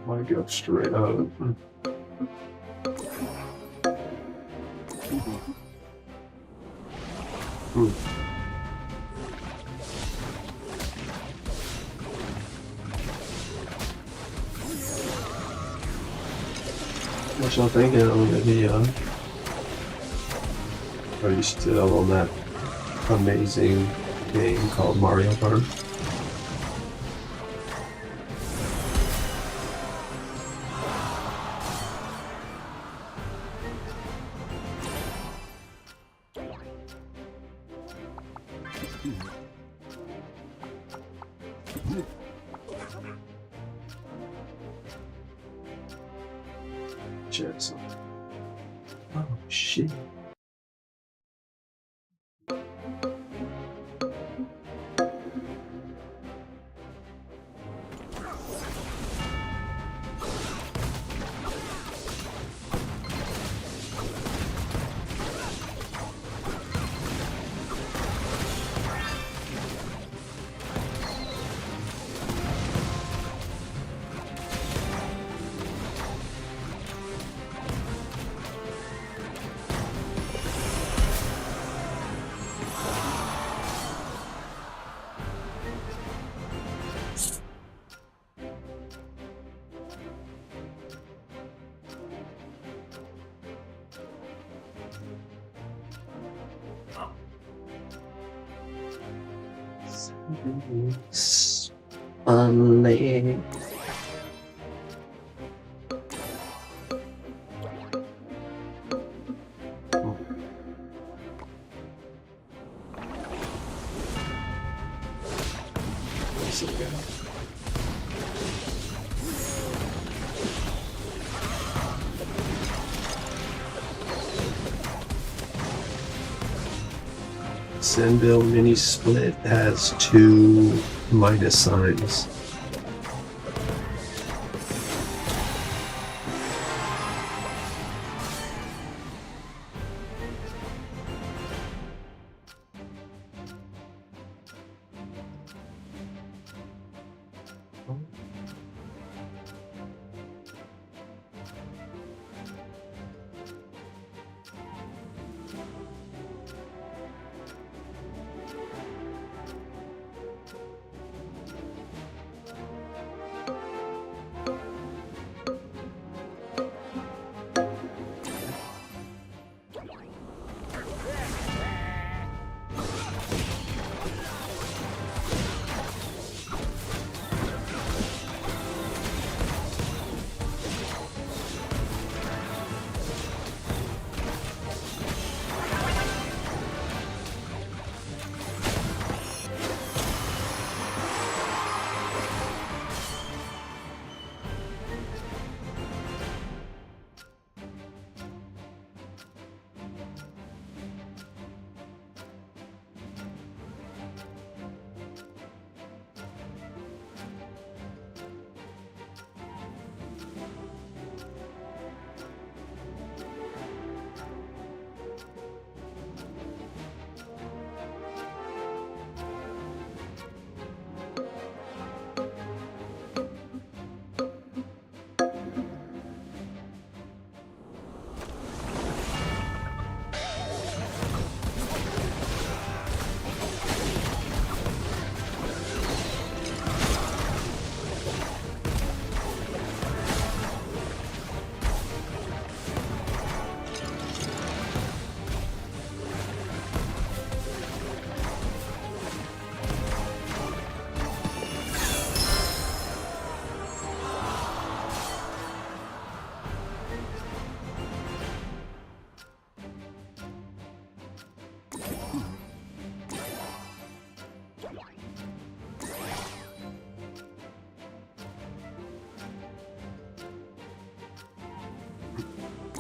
Might go straight up. What y'all thinking on the video? Are you still on that amazing game called Mario Kart? Jackson. Oh shit. Unlay. Zenville mini split has 2 minus signs.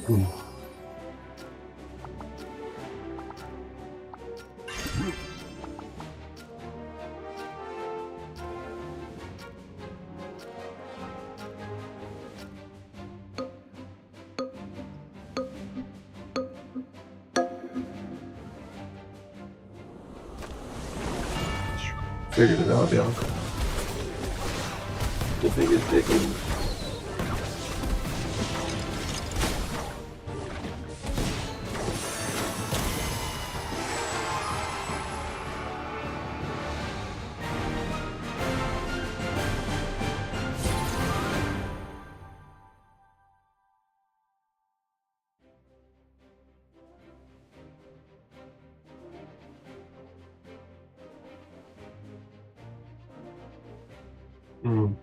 Figured it out, yeah. The thing is digging. Mm.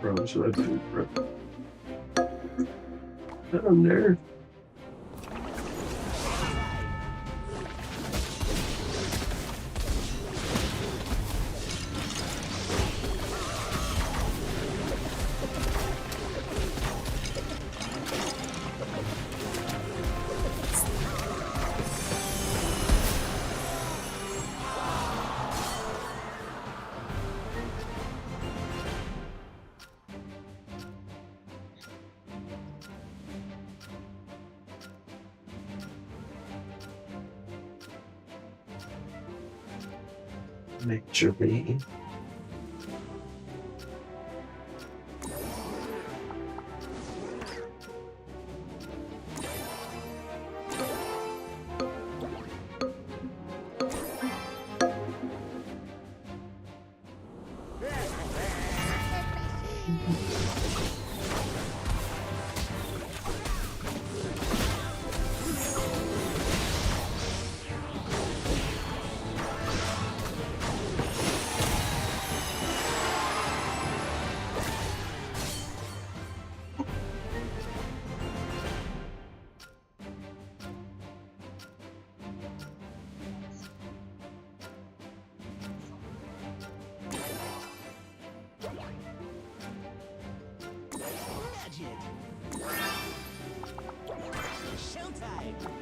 Bro, should I do bro? Down there. Nature be. shit. Showtime.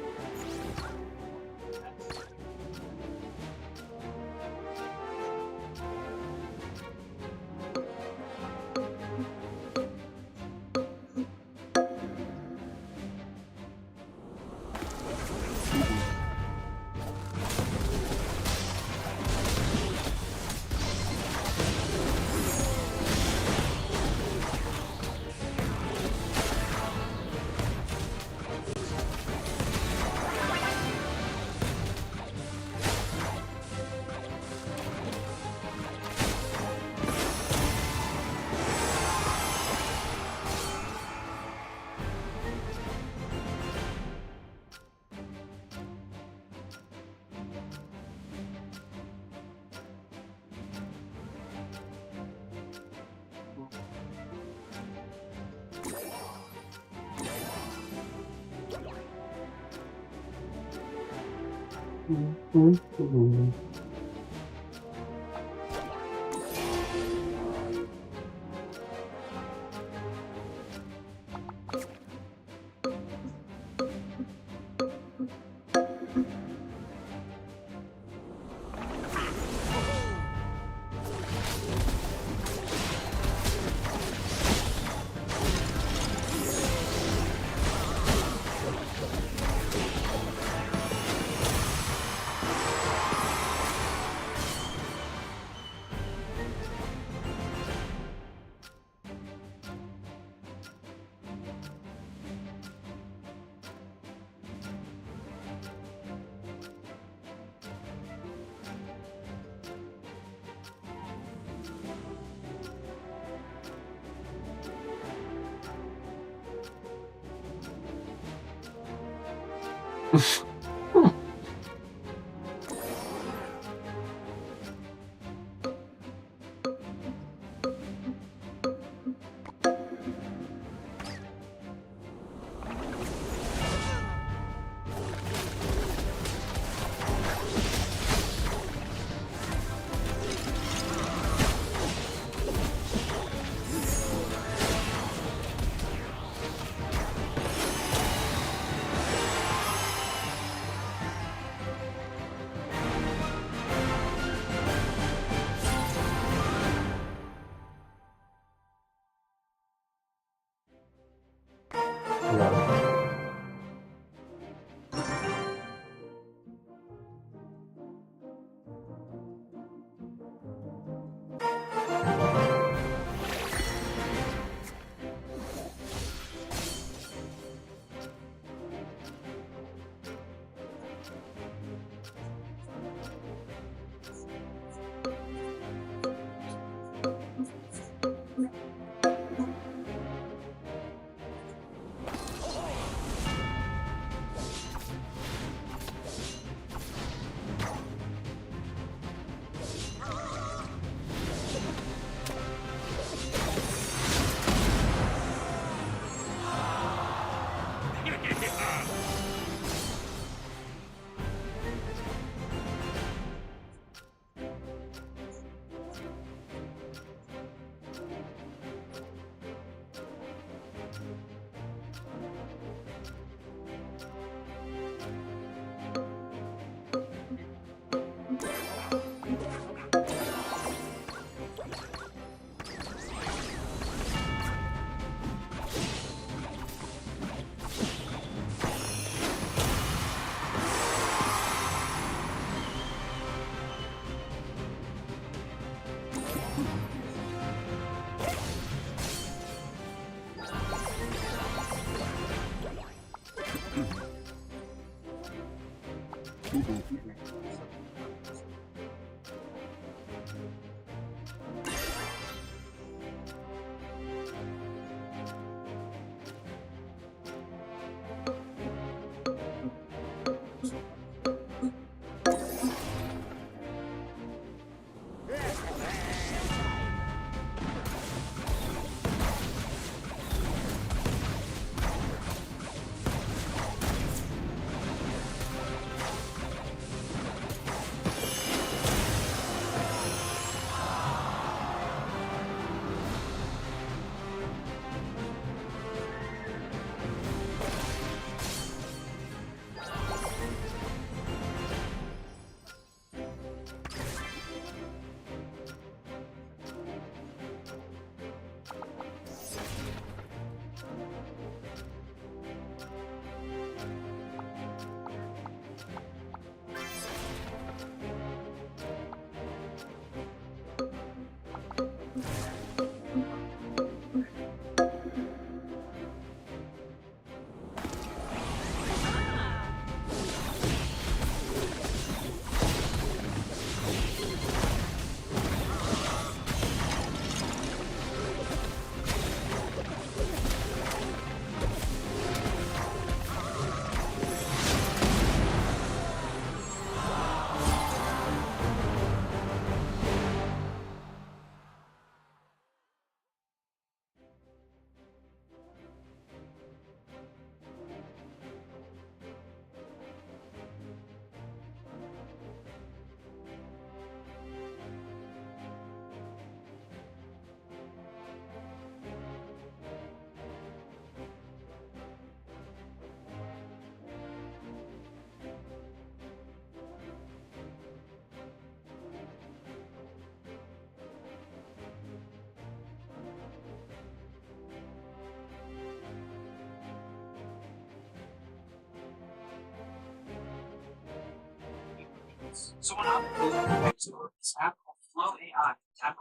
So when I'm moving to this app called Flow AI, tap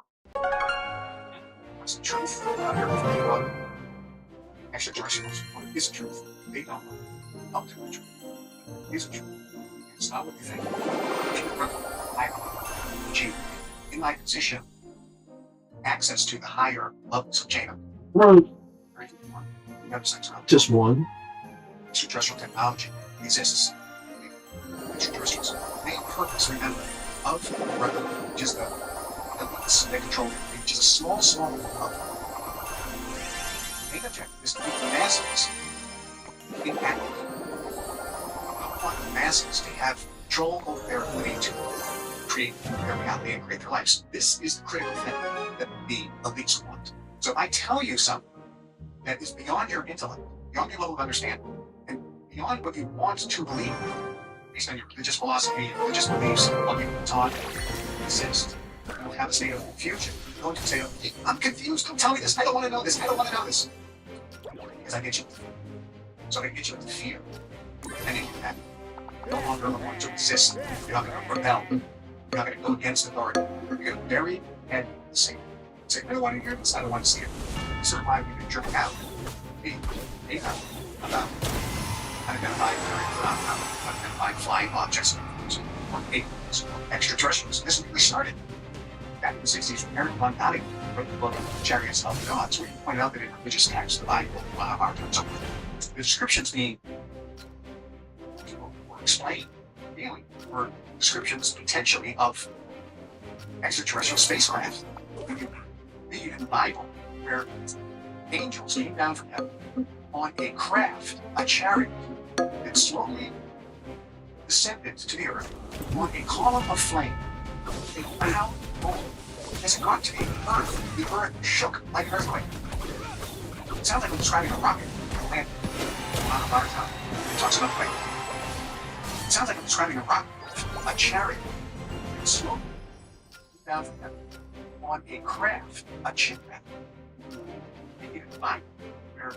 what's the truth about everything about extraterrestrials? What is the truth? They don't know up to the truth. Is the truth? It's not what you think. In my position, access to the higher levels of Jacob. Just one. Extraterrestrial technology exists. Extraterrestrials' main purpose, remember, of the brother, which is the elites that control it, which is a small of main objective is to keep the masses inactive. I want the masses to have control over their ability to create their reality and create their lives. This is the critical thing that the elites want. So if I tell you something that is beyond your intellect, beyond your level of understanding, and beyond what you want to believe, based on your religious philosophy, religious beliefs, what you've been taught, exist. You don't have a state of confusion. You go into a state of, I'm confused, don't tell me this, I don't want to know this, I don't want to know this. Because I get you. So I get you into fear. And if you have no longer want to resist, you're not going to rebel. You're not going to go against authority. You're going to bury your head in the sand. Say, I don't want to hear this, I don't want to see it. This is why we've been driven out. Be about unidentified flying objects or aliens or extraterrestrials. This really started back in the 60s when Eric von Däniken wrote the book Chariots of the Gods, where he pointed out that in religious texts, the Bible, our terms, so the descriptions being or explained, really, were descriptions potentially of extraterrestrial spacecraft. When you read in the Bible where angels came down from heaven on a craft, a chariot, that slowly descended to the earth on a column of flame. They bowed forward. As it got to the earth shook like an earthquake. It sounds like I'm describing a rocket landing on a large town. It talks about quake. It sounds like I'm describing a rocket, a chariot, that slowly came down from heaven on a craft, a shipwreck. They get it by where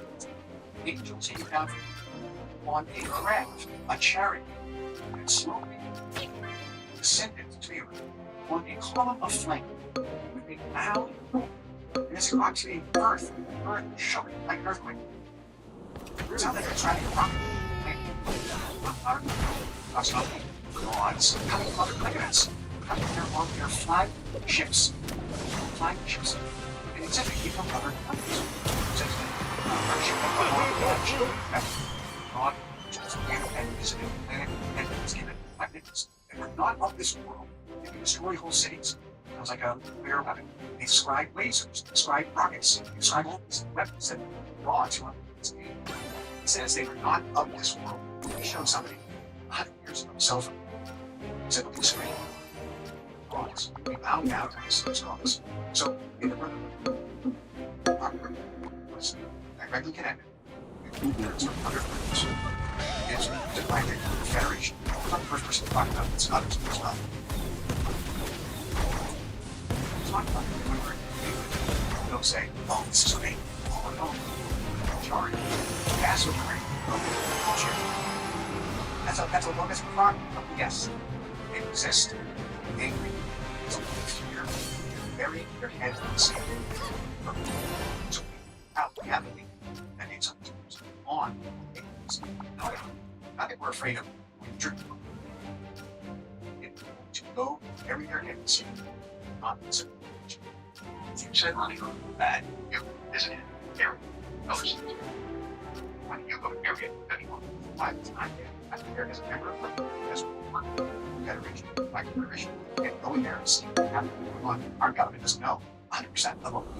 angels came down from on a craft, a chariot, that slowly descended to the earth on a column of flame with a loud roar. And as it got to the earth shook like an earthquake. It sounded like it was riding a rocket. Gods coming from other planets, coming here on their flagships. And it said they came from other planets. It says that God just came and visited the planet and was given weapons that were not of this world. They could destroy whole cities. It was like a nuclear weapon. They described lasers, described rockets, described all these weapons that gods who it says they were not of this world. He showed somebody 100 years ago, cell phone. He said, look at the screen. Gods. We bow down to those gods. So, in the Brotherhood, our group was directly connected with leaders from other groups. It's divided into the Federation. I'm not the first person to talk about it, it's others as well. Talk about it when we're in. Don't say, oh, this is great. Oh, no. Majority. Vast majority of culture. That's a longest part of the yes. They resist, angry, fear, bury their head in the sand. So out reality, that needs something on not that we're afraid of truth. To go bury their head in the sand, not the same. You said earlier that you visited area. Notice when you go to area 51, why it's not yet. There is a member of the Federation, like Federation, and go in there and see what happened on. Our government doesn't know 100% of what we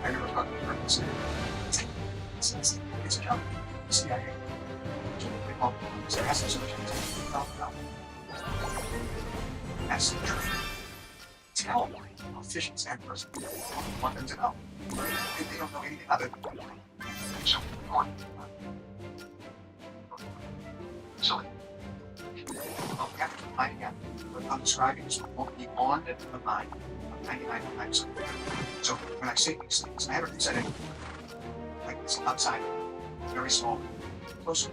I never thought of purpose. It's a job. CIA. So that's the solution. That's the truth. Tell politicians and persons want them to know. If they don't know anything other than so so we have to find out I'm describing is beyond the mind of 99.9%. So when I say these things, I haven't said anything like this outside, very small, close,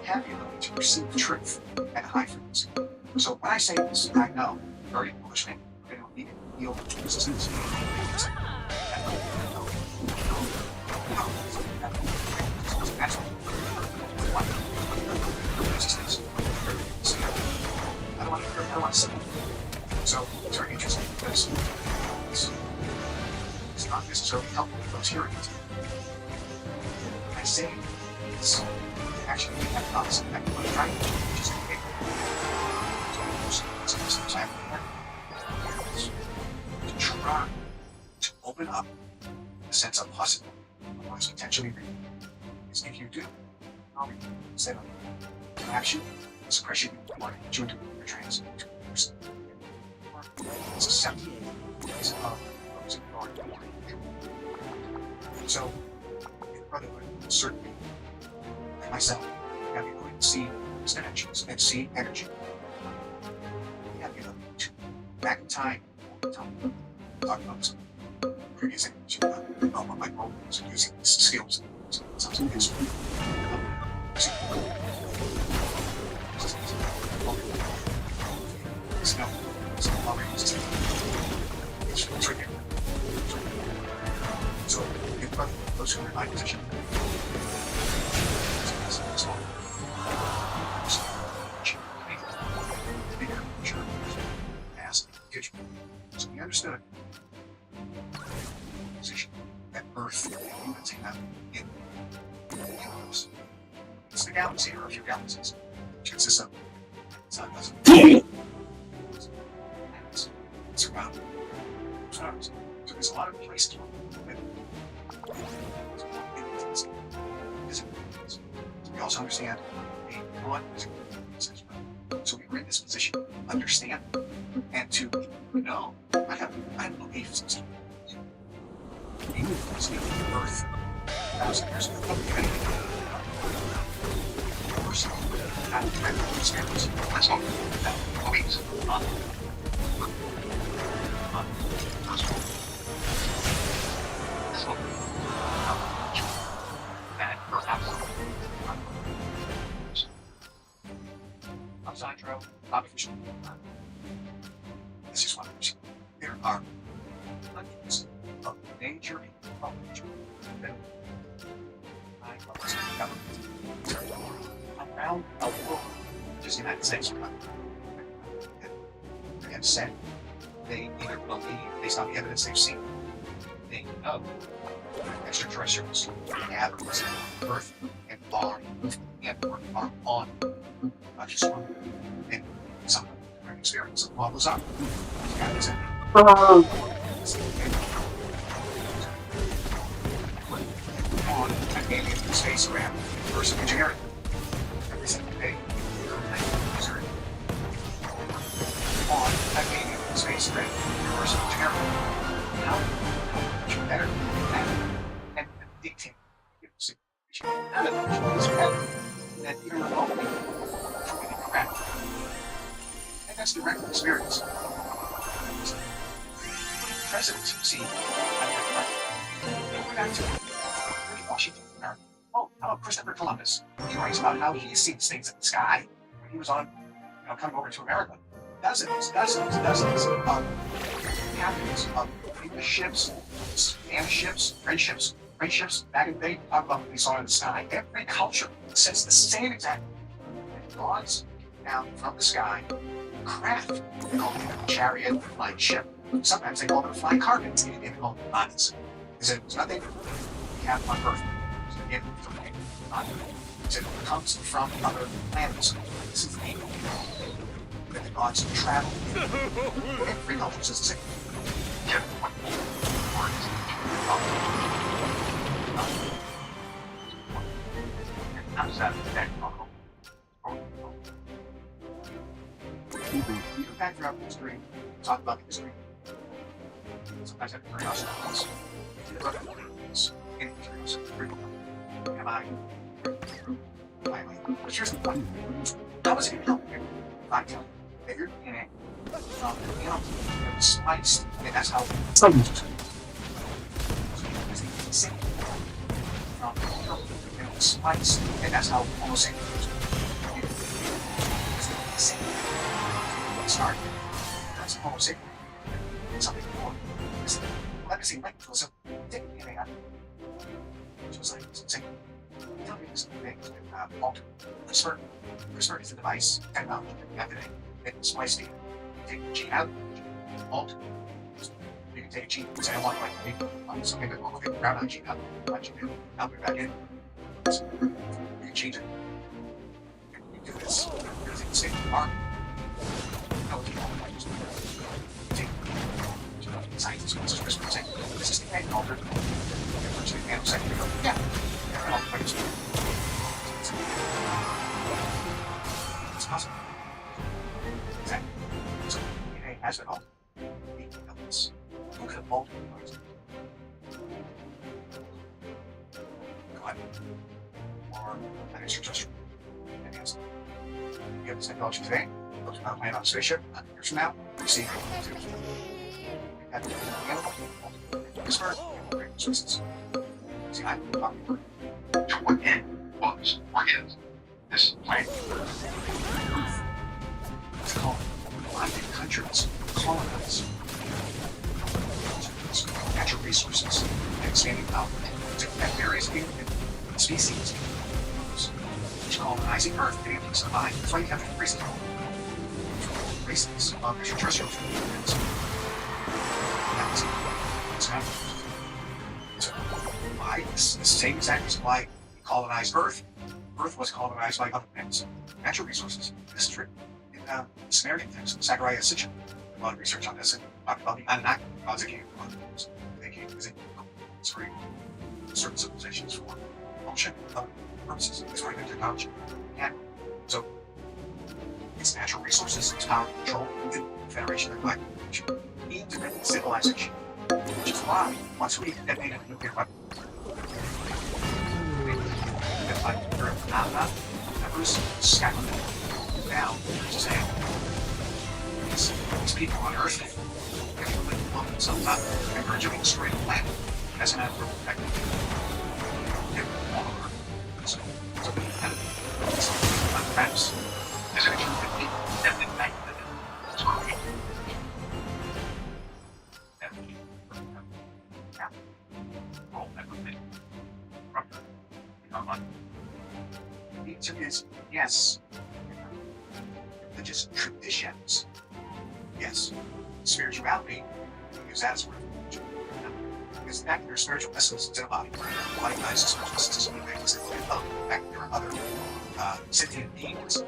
have the ability to perceive the truth at a high frequency. So when I say this, I know very foolish man, they don't need to feel resistance. I don't want to say. So it's very interesting because it's not necessarily helpful for those hearing it. When I say it's actually we have not some effect on trying to just okay. To try to open up the sense of possible of what is potentially real. Because if you do, instead of perhaps you suppression or you do your trans to person. It's accepted. It's those ignored. So in brotherhood, certainly like myself, you have the ability to see these connections and see energy. You have the ability to back in time, talk about this previous energy about what my role was in using these skills. Something is so in front of those who are in my position, so we understood the position that Earth and humans have in the universe. It's the galaxy, or a few galaxies, which consists of the sun doesn't. It's around stars. So there's a lot of places with we also understand the non-physical as well. So we were in this position to understand and to know I have a belief system. We was the Earth 1,000 years ago. Not incredible experience. Let's hope that beliefs I'm Sandro, Bobby Fisher. This is what I'm saying. There are hundreds of major intelligence around the world, just the United States. They have said they either believe, based on the evidence they've seen, they know extraterrestrials have Earth and Mars and are on not just one, and some of their experience of what was up. On an alien spacecraft versus engineering. Every single day, on an alien spacecraft versus engineering. How much better than that? And dictate none of it is better than even remotely truly correct. And that's direct experience. Presidents see go back to Washington, America. Oh, how about Christopher Columbus? He writes about how he sees things in the sky when he was on, coming over to America. Dozens of captains of English ships, Spanish ships, French ships, back in the day, talk about what they saw in the sky. Every culture says the same exact thing. Gods down from the sky, craft, they call it a chariot, flying ship. Sometimes they call it a flying carpet, they call it bodies. There's nothing we have on Earth. It comes from other planets. This is the name that the gods travel. Every culture says the same. You go back throughout history, talk about the history. Sometimes I have curiosity. Am I? But here's the point. How is it helping you? I'm telling you. If your DNA, spliced, and that's how. Spliced, and that's how almost start. That's almost it. Something more. Legacy link to some DNA. So it's like something. Tell me this thing alter. CRISPR. CRISPR is a device technology that we have today. It splice DNA. Take the gene out, alter. You can take a gene, say I want like something that will ground on gene out, I'll put it back in. So you can change it. You can do this. Because it can save the arm. How would you take scientists who CRISPR saying, this is the thing altered. Virtually nanosecond ago. Yeah. It's possible. Exactly. So DNA has it all. The elements. Who could have molded things? God. Or an extraterrestrial. And yes. You have this technology today. Those are not playing on a spaceship. 100 years from now, you see CRISPR, resources. See, I'm talking To what end was or is this plan? It's called bonded countries colonize natural resources and expanding power to connect various alien species which colonizing Earth and aliens combined. That's why you have different races. Races of extraterrestrials. So why this same exact reason why we colonized Earth? Earth was colonized by other planets. Natural resources. This is written in Sumerian texts. Zechariah Sitchin. A lot of research on this and talked about the Anunnaki. Gods that came they came using certain civilizations for function, other purposes, exploiting their technology. And so it's natural resources, it's power, control, and federation of black independent civilization. Which is why once we detonated a nuclear weapon, members scattered down to say these people on Earth actually blow themselves up and gradually destroy the planet as an act of protection. So we have maps. Is it true that people have been back to the story? All everything from the answer is yes. Religious traditions. Yes. Spirituality, we use that as a word. Because back in your spiritual essence is in a body. Body guides the spiritual essence of things. Back in your other sentient beings,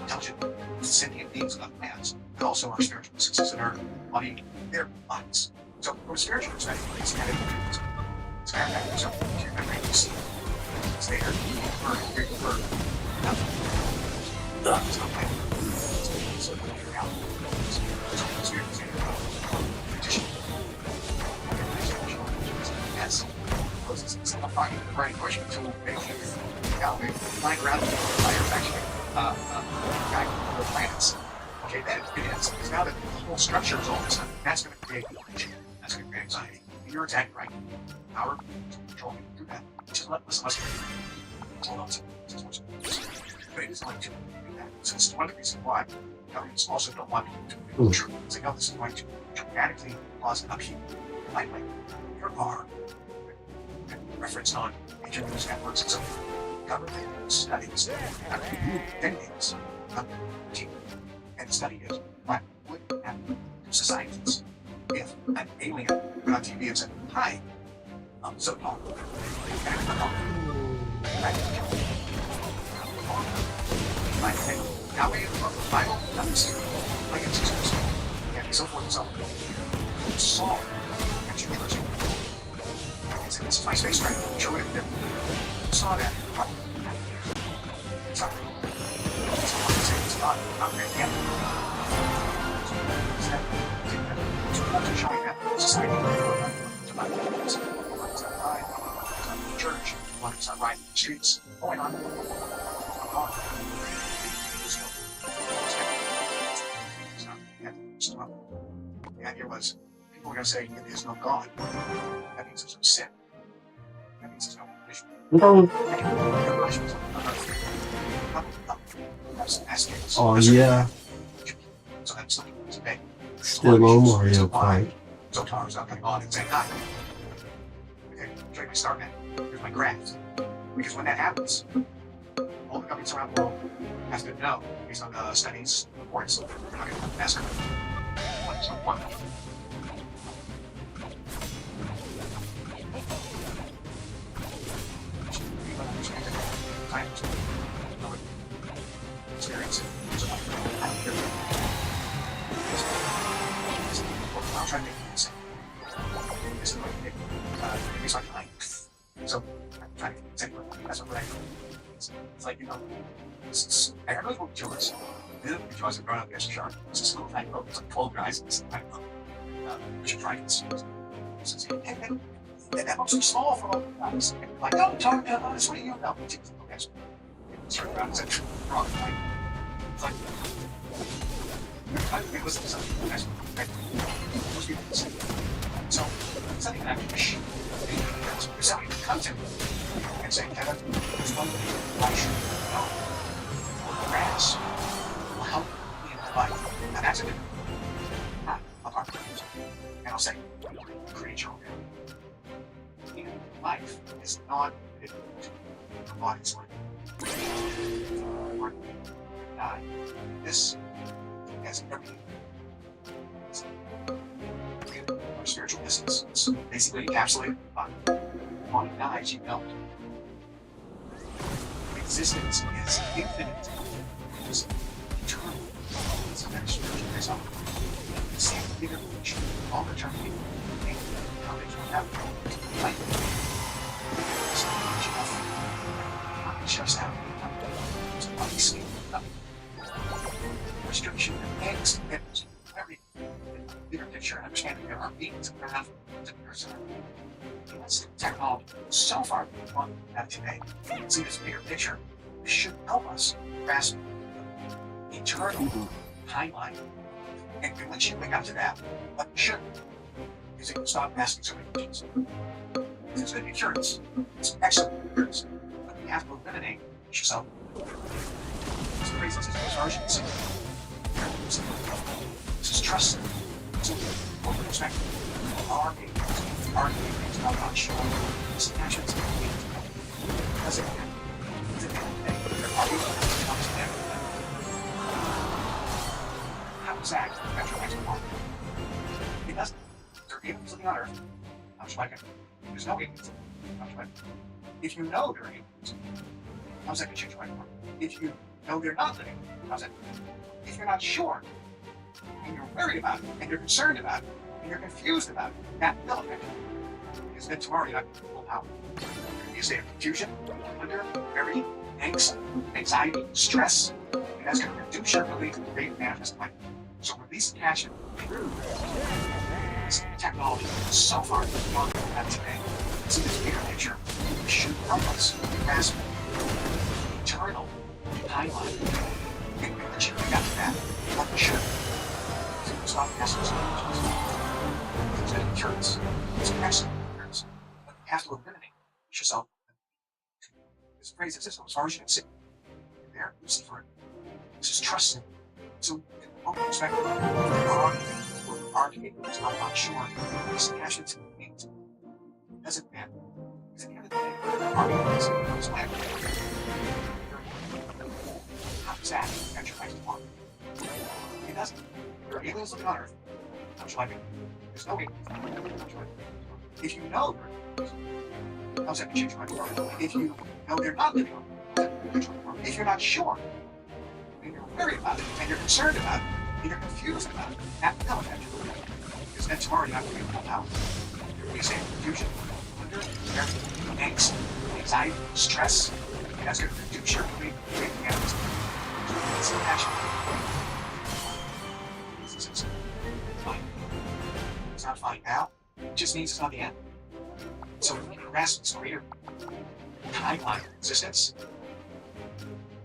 intelligent sentient beings of plants, but also our spiritual essences in our body, their bodies. So from a spiritual perspective, it's kind of it's kind of back to yourself. You're going to see it's there. For it's not like it's reality. Yes. It's not finding the right question to make flying around the fire is actually guiding the planets. Okay, then it is. Because now that the whole structure is all this, that's going to create illusion. That's going to create anxiety. And you're exactly right. Power, control, do that. Just let us hold on to it. But it is going to do that. So this is one of the reasons why governments also don't want to do it. Because they know this is going to dramatically cause an upheaval. Like there are reference on internet networks and so forth. Government studies after decades of teaching. And the study is what would happen to societies if an alien got on TV and said, hi, I'm so tall. And I'm tall. Now we have the Bible, like it's just and so forth and so on. Saul extraterrestrial. It's my space right now. Show it there. Saw that. It's not. It's not great yet. It's showing that society church, one is not right in the streets, going on. So, the idea was people were going to say it is no God. That means there's no sin. That means there's no punishment. Oh yeah. So that's something to today. Still on Mario Kart. So Taro's not coming on and saying hi. Okay, show you my start net. Here's my graphs. Because when that happens, all the governments around the world have to know, based on studies, reports, they're not going to have a massacre. So what? Experience it. I'll try to make it insane. This is what I did. Maybe it's like tonight. So I'm trying to make it insane. That's what I do. It's like, you know, I don't know what kill us. If I was a grown up against a shark, it's just a little tiny boat. It's like 12 guys. It's a tiny boat. We should try this. And that boat's too small for all the guys. Like, no, talk to us. What do you know? Okay, so turn around and say, wrong. It's like, we listen to something. Most people listen. So, something that if somebody comes in and say, Kevin, there's one thing I should know. Grass will help me in my life. And that's a different not a part of it. And I'll say, create your own reality. And life is not a body's life. Die. This has everything. Our spiritual essence. It's basically encapsulated by when it dies, you don't. Existence is infinite. It is eternal. It's a very spiritual result. The same bigger picture, longer term meaning, how they can have life. It's not just how it's a body scheme. Restriction and angst and every bigger picture and understanding there are beings that have different technology so far beyond what we have today. See this bigger picture. This should help us grasp the eternal timeline. And once you wake up to that, what you should is you stop asking so many questions. It's going to be curious. It's excellent curious. But you have to eliminate yourself. It's the reasons it's aversion. This is trust. This is open perspective. Our beings, I'm not sure. This attachment to the beings. Does it end? Does it end? There are beings that comes to them. How does that affect your next one? It doesn't. There are aliens living on Earth. I'm just like it. There's no aliens. I'm just like it. If you know there are aliens, how's that going to change your life? If you know they're not living, how's that? If you're not sure, and you're worried about it, and you're concerned about it, and you're confused about it, that will affect you. Because then tomorrow you're not going to pull out. You're going to be a state of confusion, wonder, worry, angst, anxiety, stress, and that's going to reduce your ability to create and manifest life. So release attachment. This technology is so far beyond what we have today. See this bigger picture. It should help us grasp the eternal timeline. And we let you got to that. What we should. So stop asking some questions. It's going to be curious. It's excellent curious. But you have to eliminate yourself. This phrase exists as far as you can see. You're there, you see for it. This is trusting. So, in one perspective, there are things where we are capable, I'm not sure. This attachment to the things doesn't matter. Because at the end of the day, there are things that comes back. How does that affect your life tomorrow? It doesn't. There are aliens living on Earth. How much like it? There's no aliens. If you know there are aliens, how's that change your life? If you know they're not living on Earth, if you're not sure, and you're worried about it, and you're concerned about it, and you're confused about it, that will affect you. Because then tomorrow you're not going to be able to help out. You're going to be saying confusion, wonder, worry, angst, anxiety, stress, and that's going to reduce your ability to create the animals. It's an action. It's not fine now. It just means it's not the end. So we can grasp this greater timeline of existence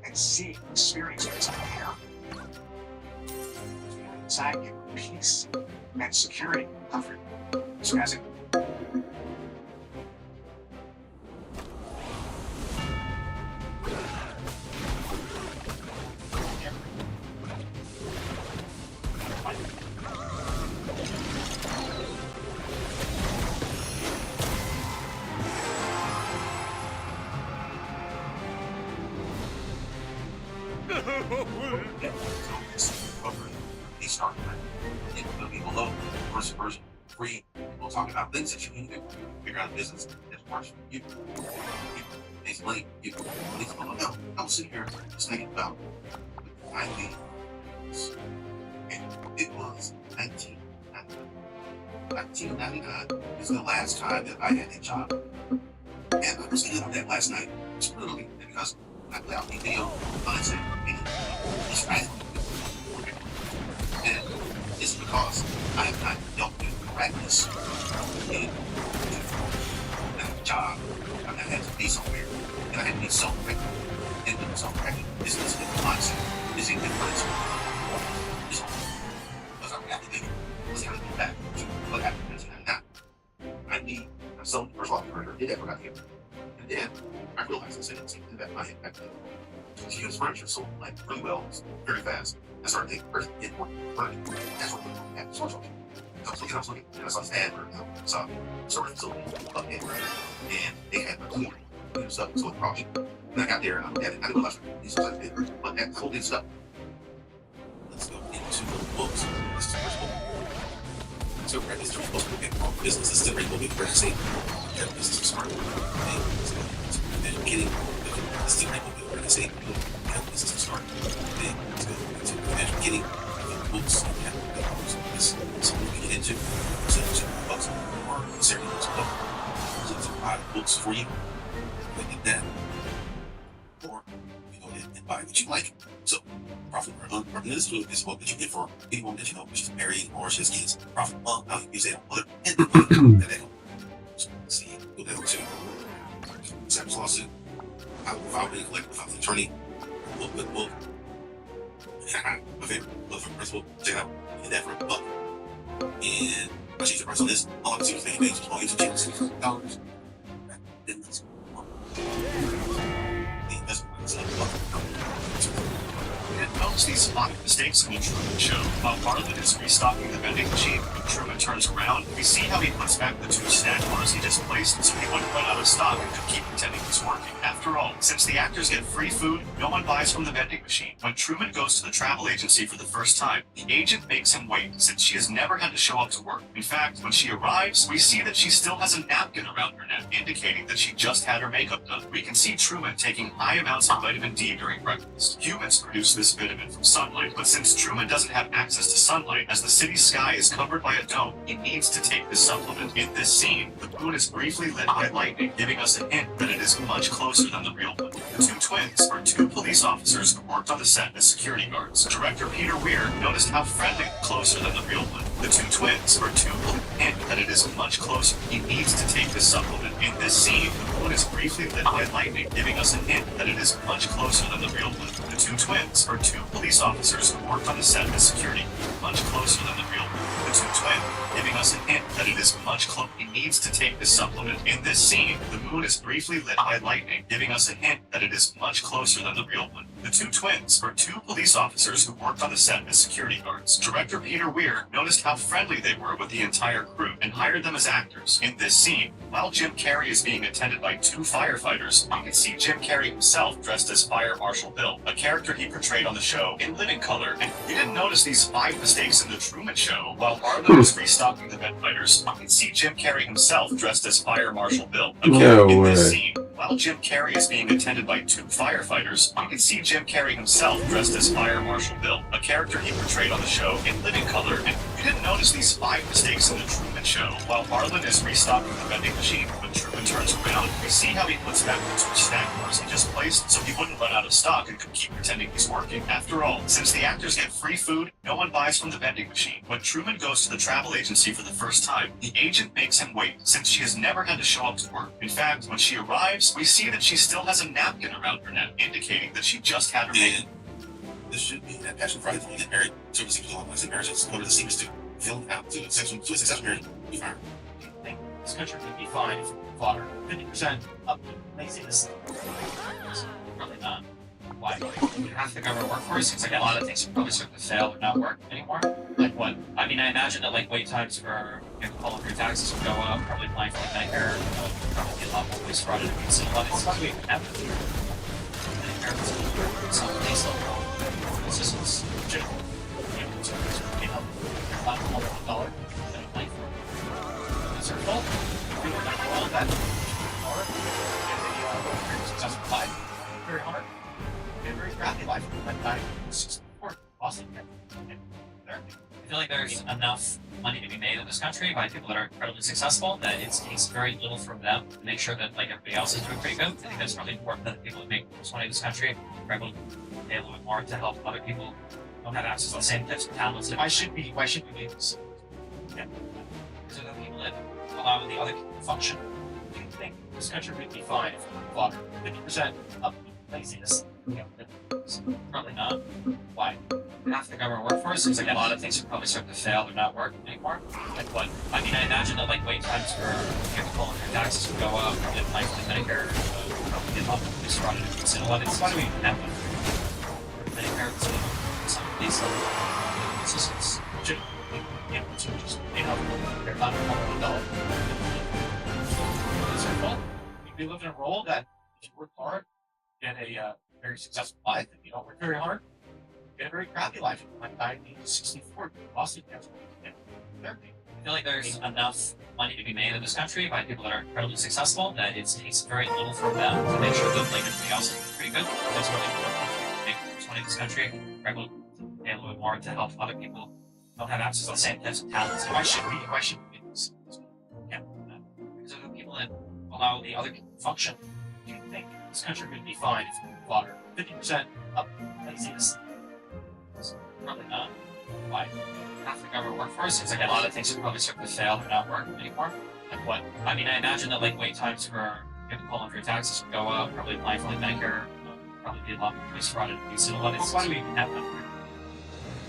and see, experience what's up there. inside give her peace and security and comfort. So as it he started it will be below version 3. We'll talk about things that you need to figure out business that works for you. Basically, you need to know. I'm sitting here just thinking about the ideas. And it was 1999. 1999 is the last time that I had a job. And I was thinking about that last night. It's literally because I put out a video on it and it's right. And it's because I have not dealt with practice in a job. I had to be somewhere, and I had to be self-directed. And with self-directed, this is the mindset. This is the mindset. Because I'm happy to let's kind of go back to what happened in 1999. I need myself, first of all, I did that when I came. And then I realized I said it's something that I had back then. To use furniture sold like really well, very fast. I started thinking, first, get more furniture. That's what we had. So I was looking, and I saw this ad for a storage facility up in and they had a cleaner stuff, so it probably. And I got there and I didn't realize these stuff did, but that whole stuff. Let's go into the books. This is the first book. So, right, this is the first book in business. This is the regular book for saying, business is smart. And getting this is the regular book for saying, business is smart. Let's go into getting books. This is something we get into. So, books or certain books. So, to buy books for you. We get that. Or you go ahead and buy what you like. So, profit or this is a book that you get for anyone that you know, she's married or she has kids. Profit, well, how you say it, put it in the So, let's see, go down to Sam's lawsuit. I will file a collect without the attorney. Book. My favorite book from principal. Check it out. Get that for $1. And I change the price on this. All I can see was making pages. All YouTube channels, $64. Then let's go. The investment is And notice these 5 mistakes in the Truman Show. While Marlon is restocking the vending machine, when Truman turns around, we see how he puts back the 2 snack bars he just placed so he wouldn't run out of stock and could keep pretending he's working. After all, since the actors get free food, no one buys from the vending machine. When Truman goes to the travel agency for the first time, the agent makes him wait since she has never had to show up to work. In fact, when she arrives, we see that she still has a napkin around her neck, indicating that she just had her makeup done. We can see Truman taking high amounts of vitamin D during breakfast. Humans produce this vitamin from sunlight, but since Truman doesn't have access to sunlight, as the city's sky is covered by a dome, he needs to take this supplement. In this scene, the moon is briefly lit by lightning, giving us a hint that it is much closer than the real one. The 2 twins are 2 police officers who worked on the set as security guards. Director Peter Weir noticed how friendly, closer than the real one. The 2 twins are 2 hint that it is much closer. He needs to take this supplement. In this scene, the moon is briefly lit by lightning, giving us a hint that it is much closer than the real one. The 2 twins are 2 police officers who worked on the set as security, much closer than the real one. The 2 twins, giving us a hint that it is much closer. He needs to take this supplement. In this scene, the moon is briefly lit by lightning, giving us a hint that it is much closer than the real one. The 2 twins are 2 police officers who worked on the set as security guards. Director Peter Weir noticed how friendly they were with the entire crew and hired them as actors. In this scene, while Jim Carrey is being attended by 2 firefighters, you can see Jim Carrey himself dressed as Fire Marshal Bill, a character he portrayed on the show in living color. And you didn't notice these 5 mistakes in the Truman Show. While Marlon is restocking the vent fighters, you can see Jim Carrey himself dressed as Fire Marshal Bill, a character in this scene. While Jim Carrey is being attended by 2 firefighters, you can see Jim Carrey himself dressed as Fire Marshal Bill, a character he portrayed on the show in living color. And you didn't notice these 5 mistakes in the Truman Show. While Marlon is restocking the vending machine, when Truman turns around, we see how he puts back the 2 snack bars he just placed so he wouldn't run out of stock and could keep pretending he's working. After all, since the actors get free food, no one buys from the vending machine. When Truman goes to the travel agency for the first time, the agent makes him wait since she has never had to show up to work. In fact, when she arrives, we see that she still has a napkin around her neck, indicating that she just had her makeup. This should be that passion Friday to get married. So it's equal once in marriage, it's one of the secrets to fill out to successful marriage. Be fine. Do you think this country would be fine if fodder 50% up laziness? Probably not. Why? We have the government workforce. Seems like a lot of things are probably starting to fail or not work anymore. Like what? I mean, I imagine that like wait times for all of your taxes would go up. Probably applying for like Medicare. Probably be a lot more waste fraud and abuse. And a lot of things we have to do. Medicare was some base level assistance. Legitimate. You know, not $1 that applying for. That's our fault. We were not all that. Or get a successful life. Very hard. A very crappy life. Like I 64 Boston. I feel like there's enough money to be made in this country by people that are incredibly successful that it takes very little from them to make sure that like everybody else is doing pretty good. I think that's really important that the people that make most money in this country are able to pay a little bit more to help other people who don't have access to the same types of talents. Why should we do this? Yeah. These are the people that allow the other people to function. Do you think this country would be fine if fodder 50% up laziness? Probably not. Why? Half the government workforce seems like a lot of things are probably starting to fail or not work anymore. Like what? I mean, I imagine that like wait times for all of your taxes would go up. Probably applying for Medicare. Probably be a lot more waste fraud and abuse. And a lot of things. Why do we have Medicare? Some base level assistance. Just they're not $1. It's our fault. We live in a world that if you work hard, get a very successful life. If you don't work very hard, get a very crappy life. Like I need 64 Boston cancer. Therapy. I feel like there's enough money to be made in this country by people that are incredibly successful that it takes very little from them to make sure that like everybody else is pretty good. That's really important. Make most money in this country, are able to pay a little bit more to help other people who don't have access to the same types of talents. Why should we do this? Yeah. Because of the people that allow the other people to function. Do you think this country would be fine if fodder 50% up laziness? Probably not. Why? Half the government workforce seems like a lot of things are probably starting to fail or not work anymore. Like what? I mean, I imagine that like wait times for all of your taxes would go up. Probably applying for like Medicare. Probably be a lot more waste fraud and abuse. And a lot of things. Why do we even have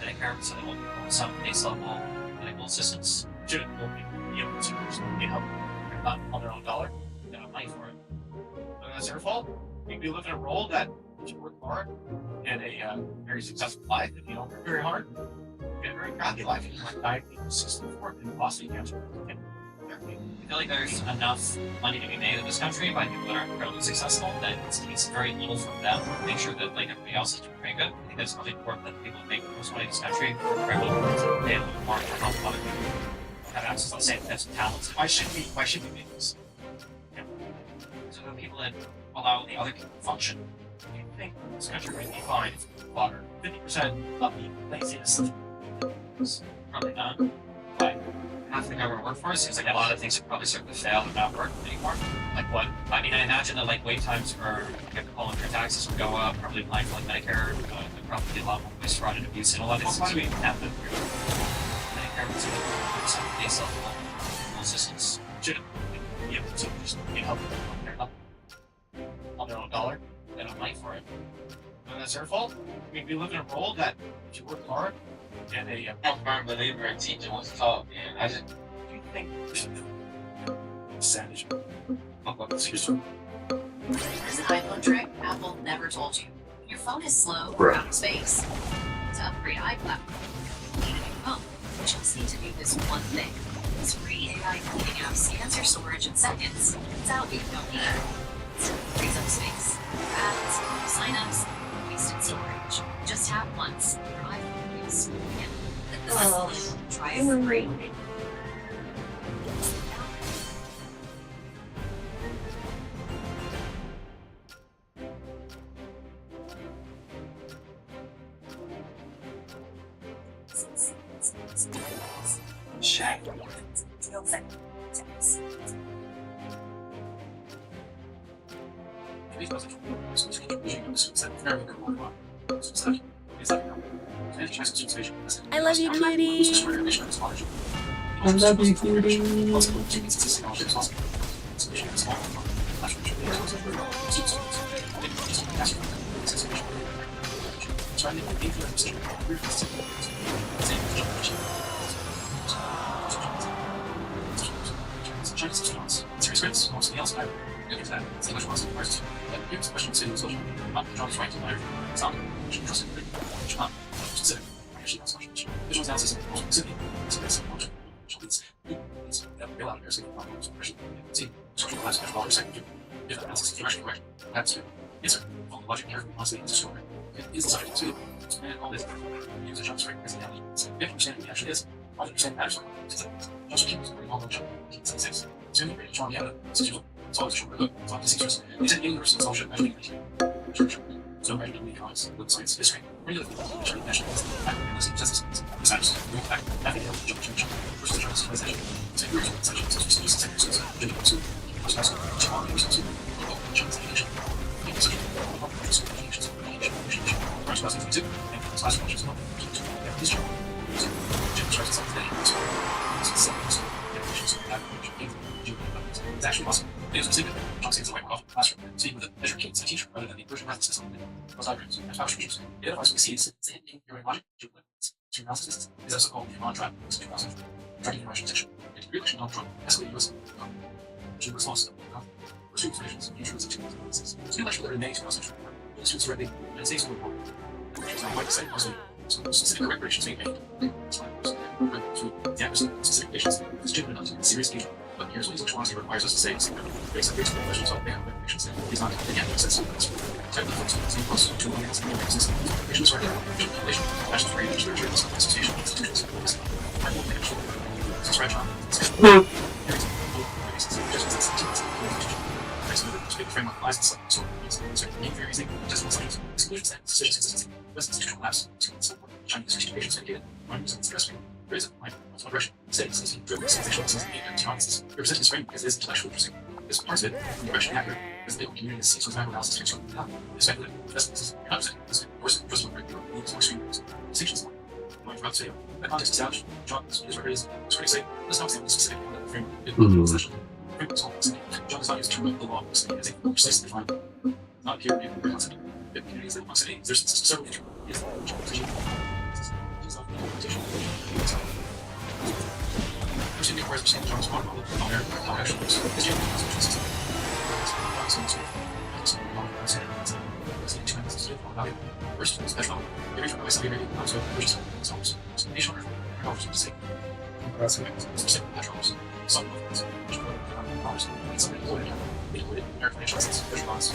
Medicare? So they will give some base level medical assistance. Should be able to help not on their own dollar. They don't have money for it. And that's their fault. We live in a world that if you work hard, get a very successful life. If you don't work very hard, get a very crappy life. Like I need 64 Boston cancer. I feel like there's enough money to be made in this country by people that are incredibly successful that it takes very little from them to make sure that like everybody else is doing pretty good. I think that's really important that the people that make most money in this country are able to pay a little bit more to help other people who have access to the same types of talents. Why should we do this? Yeah. So the people that allow the other people to function. Do you think this country would be fine if fodder 50% up laziness? Probably not. Why? Half the government workforce seems like a lot of things are probably starting to fail or not work anymore. Like what? I mean, I imagine that like wait times for all of your taxes would go up. Probably applying for like Medicare. There'd probably be a lot more waste fraud and abuse. And a lot of things. Why do we even have Medicare? Was some base level assistance. Legitimate. Be able to just help on their own dollar. They don't have money for it. And that's their fault. We live in a world that if you work hard, get a I'm a firm believer in teaching what's taught, man. I just do you think savage? Here's a high phone trick Apple never told you. Your phone is slow or out of space. To upgrade iCloud, you need a new phone. You just need to do this one thing. This free AI cleaning app scans your storage in seconds. It's out what you don't need. It frees up space. Ads, signups, wasted storage. Just tap once. Your iPhone is again. Try it for free. Shaq. I love you, cutie. I love you, cutie. Serious grits, almost the else, I get into that. It's English was first. But here's the question to social. Not John's right to life. It's not. Should trust it. Should not. Specific. Actually, not social. Visual analysis of emotional specific. Secrets. Emotional. It's real out here. So, expression. See, social class, $5 second. If the analysis is actually correct, that's to answer. Follow the logic here. Honestly, it's a story. It is decided to. And all this. Use a John's right as an analogy. So, if you understand what it actually is, I understand matters. John's keeps all the John. 1976. Soon he created John situation. It's always a short look. It's often secrets. These are universal social measurement. Church. So measured in economics, political science, history, regular national census, census, back, church, first church, civilization, security, social sectors, gender, social, social, education, it's actually awesome. It is a secret. John stays away off the classroom, speaking with a measure cadence a teacher rather than the version math system. Those diagrams and power structures. It otherwise succeeds in hearing logic, to analysis is also called the on-track, 2000, tracking information section. It's regulation on Trump, escalating US, Junior's loss, pursuit informations, future exceptions. It's new lecture letter in May 2000. The students read the United States report. Which is not quite exciting, mostly. So specific reparations being made. The accuracy of specific patients is genuine enough to serious engagement. But here's what sexual honesty requires us to say. Based on basic questions of their patients, is not again sense of this. Type of folks, close to one against the patients. Patients are population, passions for age, literature, association, institutions. I will manage to subscribe on. Framework applies to certain game theories, decimal signs, exclusion signs, decision consistency, West institutional labs, Chinese patients indicated, minors and stress frame, raise mind, multiple aggression, steady, driven, sensational, and tolerances. Represent this frame because it is intellectually interesting. This parts of it, the aggression accurate, as the legal community sees with analysis to explain how, especially, estimates, not presenting, this, course, just one regular, needs more extreme distinctions. Going throughout the video, that context established, John is record is pretty safe. Let's not examine the specific frame, essentially. John does not use the term the law as a precisely defined, not peer reviewed concept. The community is that amongst cities, there's several interviews. First, it requires percent John's model of how action works. This change is social system. First, special. Every from OSL review, also purchase songs. Nation order, $100 to say. Specific naturals. Some of these. And some included American financial assets, special bonds,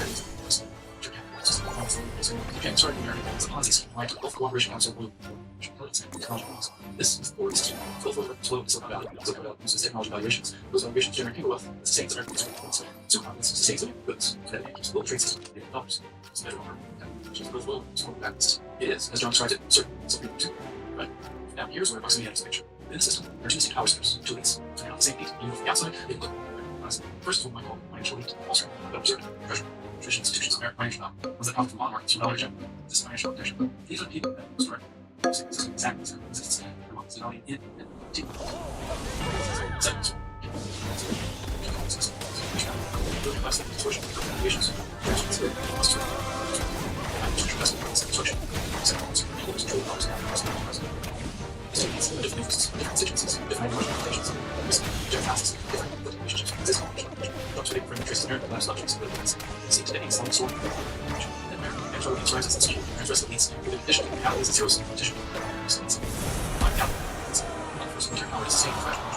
Japan started in America as a Ponzi scheme, right? Both Cooperation Council Blue. This is the reason flow Silicon Valley. Silicon Valley uses technology valuations. Those valuations generate people wealth. It sustains American goods. So confidence sustains goods. That keeps the global trade system in dollars. It's better over. It is, as John described it, certain. Some people too. Right? Now, here's where proximity enters the picture. In the system, there are two distinct power steps, two links. So they're not the same beat. You move from the outside, they look. First of all, I call financial elite, also, but observed, treasure, traditional institutions of financial power, ones that come from bond markets from knowledge, this is financial protection. These are the people that start existing exactly as it exists, amongst the knowledge in and team. Second, different constituencies, different organizations, different classes, different relationships exist. Jobs fitting for interests in American lifestyle choices, but it's seen today in some sort of natural resources and social interest needs, with addition to realities and zeros competition. First winter power is the same professional.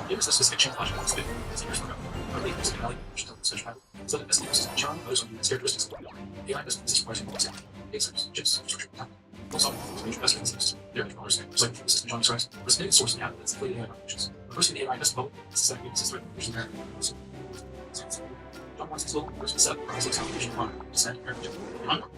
Here is a specific change logic that's been as years ago. Our leaders in Valley, which is such travel, so that best uses charm, others on its characteristics. AI business is required to example. Lasers, chips, structure, capital. Also, major best businesses, their dollars, recycling the system John describes, was a source of capital that's inflated AI operations. The first AI best bubble, systemic system, which is American. John wants his local person set, or also application one, descent, heritage.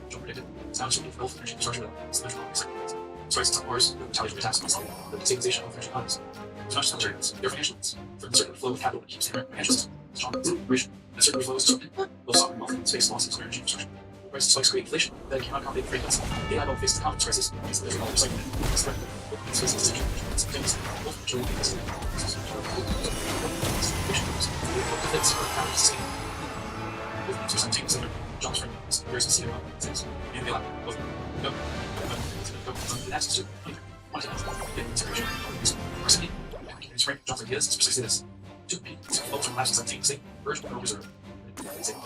John predicted, establishing a wealth energy infrastructure that is measurable recycling. Strikes on course, the retaliation of attacks on the stabilization of financial economies. It's not just materials, they're financial needs. For the circular flow of capital that keeps the American financial system strong and operation. The circular flow is disrupted, both sovereign wealth and space losses of energy infrastructure. Prices spikes create inflation that cannot accommodate the frequency. The AI faces the confidence crisis, because there's no recycling. It's threatened. It's faces the things, both actually things. Fits for power to sustain. Both needs are simultaneous. John's friend is very sincere about things. And they like both. Go. That's super. One thing, get inspiration. Recipe. It's right. John's like, yes, it's precisely this. 2 P. Both from last 17. Same. Version. No reserve. Same.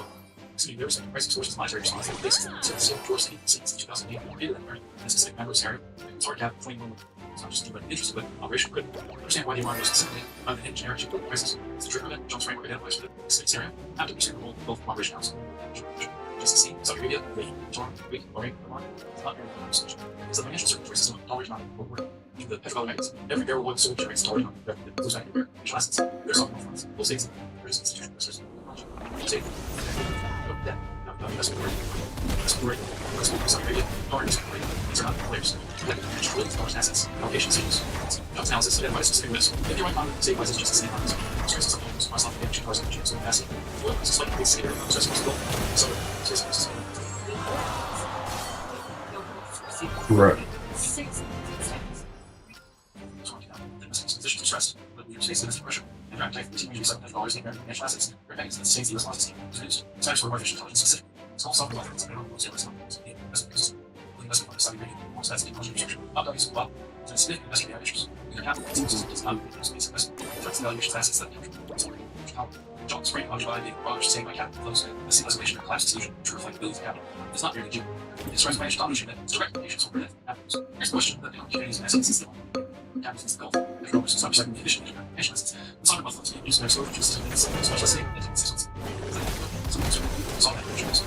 See, there's pricing sources, monetary response. This is George City since 2008. Created and learned. This is a member scenario. It's hard to have 21. It's not just interested, but operation could understand why the alarm was specifically on the engineering chip prices. It's a trigger event. John's framework identifies the scenario. After the role, both operation house. GCC, Saudi Arabia, Kuwait, Jordan, Kuwait, Bahrain, Oman. It's not very good research. It's the financial circulatory system of dollars not over. The petroleum magazine. Every barrel of oil sold generates dollars on revenue. Those back everywhere. Mutual assets. There's some funds. Both states. There's institutions. State. Debt. Investment rate. Investment rate. Investment rate. Saudi Arabia. Dollars. These are not players. Trillions of dollars in assets. Allocation schemes. Jobs analysis identifies specific risk. If you run on state prices just the same times. Prices of homes. Price of energy. Price of energy. So capacity. Oil prices slightly base scale. Prices of skill. So space prices. Right. Positions of stress. But we face this pressure. And drive type continue to use $7 in American financial assets. Their banks and same US losses. Science for artificial intelligence specific. Small software license. And most investment fund Saudi Arabia. More stats and technology infrastructure. Top values of wealth. And significant investment issues. Their capital does not increase space investment. Threats and valuations assets that John's frame of by being broad saying by capital flows. The single estimation of collapse solution to reflect billions of capital. It's not merely due. It describes financial domination that its direct implications over net capitals. Next question that the communities and assets system. Capital since the Gulf. Economic and subject condition of financial assets. The soccer Muslims can use their exposure to systems, special saving and systems. Solve that insurance.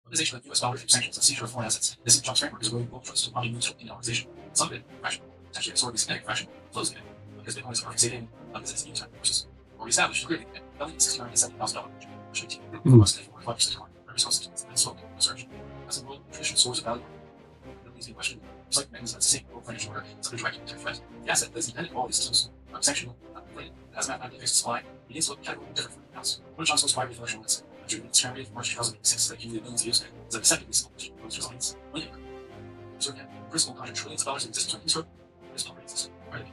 Organization of U.S. dollars sanctions and seizure of foreign assets. This John's framework is a really bold trust to money neutral in organization. Some of it, rational, potentially absorbing kinetic fraction, flows in it, because Bitcoin is perfect saving, because it's time forces. Already established, clearly, valued at $69,000, which 18, plus 45% more, resources, and slope, research. As a world, traditional source of value, the easy question, just like mechanisms that sustain global financial order, something direct to threat. The asset that is independent of all these systems, sanctional, not inflated, has mathematically fixed supply, it needs to look categorically different from the house. One of John's most widely influential is its terminated from March 2006 that accumulated millions of years is a deceptively small most resilience. One acre. So again, principal conjure trillions of dollars in existence on this road. This property exists. Right?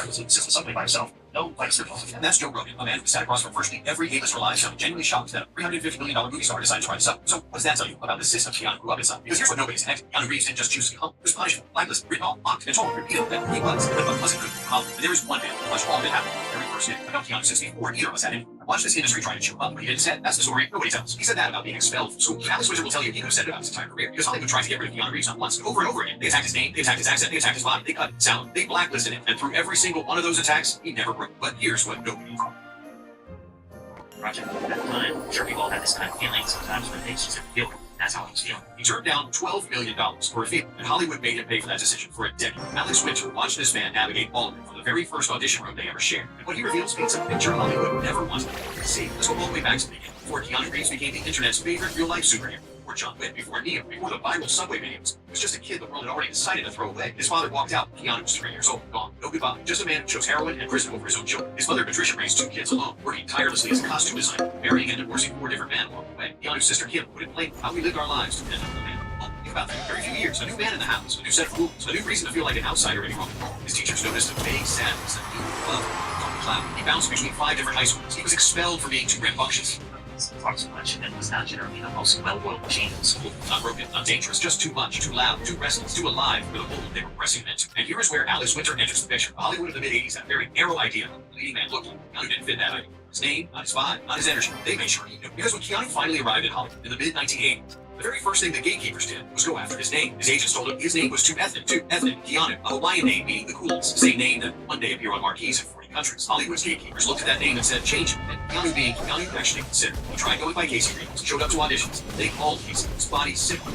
Exists something by itself. No place to fall. And that's Joe Rogan, a man who sat across from virtually every A-list live show, genuinely shocked that a $350 million movie star decided to try this out. So what does that tell you about the system Keanu grew up inside? Because here's what nobody's connected. Keanu Reeves didn't just choose to come. He was punished, blacklisted, written off, mocked, and told repeatedly that he was, but wasn't good. And there is one man who watched all of it happen every first day. I know Keanu since before either of us had him. I watched this industry try to chew him up, but he didn't say that's the story nobody tells. He said that about being expelled from school. Alex Wizard will tell you he could have said it about his entire career. Because Hollywood tried to get rid of Keanu Reeves not once, but over and over again. They attacked his name, they attacked his accent, they attacked his body, they cut his sound, they blacklisted him, and through every single one of those attacks, he never broke. But here's what nobody knew. Project at that time, I'm sure we've all had this kind of feeling sometimes when things just feel. That's how he's feeling. He turned down $12 million for a fee, and Hollywood made him pay for that decision for a decade. Alex Winter watched this man navigate all of it from the very first audition room they ever shared. And what he reveals paints a picture Hollywood never wanted to see. Let's go all the way back to the beginning, before Keanu Reeves became the internet's favorite real-life superhero. Before John Wick, before Neo, before the viral subway videos. He was just a kid the world had already decided to throw away. His father walked out. Keanu was 3 years old. Gone. No goodbye. Just a man who chose heroin and prison over his own children. His mother, Patricia, raised 2 kids alone, working tirelessly as a costume designer, marrying and divorcing 4 different men along the way. Keanu's sister, Kim, put in plain how we lived our lives to depend on the man. Well, think about that. Every few years, a new man in the house, a new set of rules, a new reason to feel like an outsider anymore. His teachers noticed a vague sadness that he loved on the cloud. He bounced between 5 different high schools. He was expelled for being too rambunctious. Far too much, and was not generally the most well-oiled machine in school. Not broken, not dangerous, just too much, too loud, too restless, too alive for the mold they were pressing him into. And here is where Alex Winter enters the picture. Hollywood of the mid-'80s had a very narrow idea of what the leading man looked like. Keanu didn't fit that idea. His name, not his vibe, not his energy. They made sure he knew. Because when Keanu finally arrived in Hollywood in the mid-1980s, the very first thing the gatekeepers did was go after his name. His agents told him his name was too ethnic. Keanu, a Hawaiian name meaning the coolest. Same name that one day appeared on marquees in 40 countries. Hollywood's gatekeepers looked at that name and said, change it. And Keanu being Keanu actually considered. He tried going by Casey Reeves, showed up to auditions. They called Casey. His body simply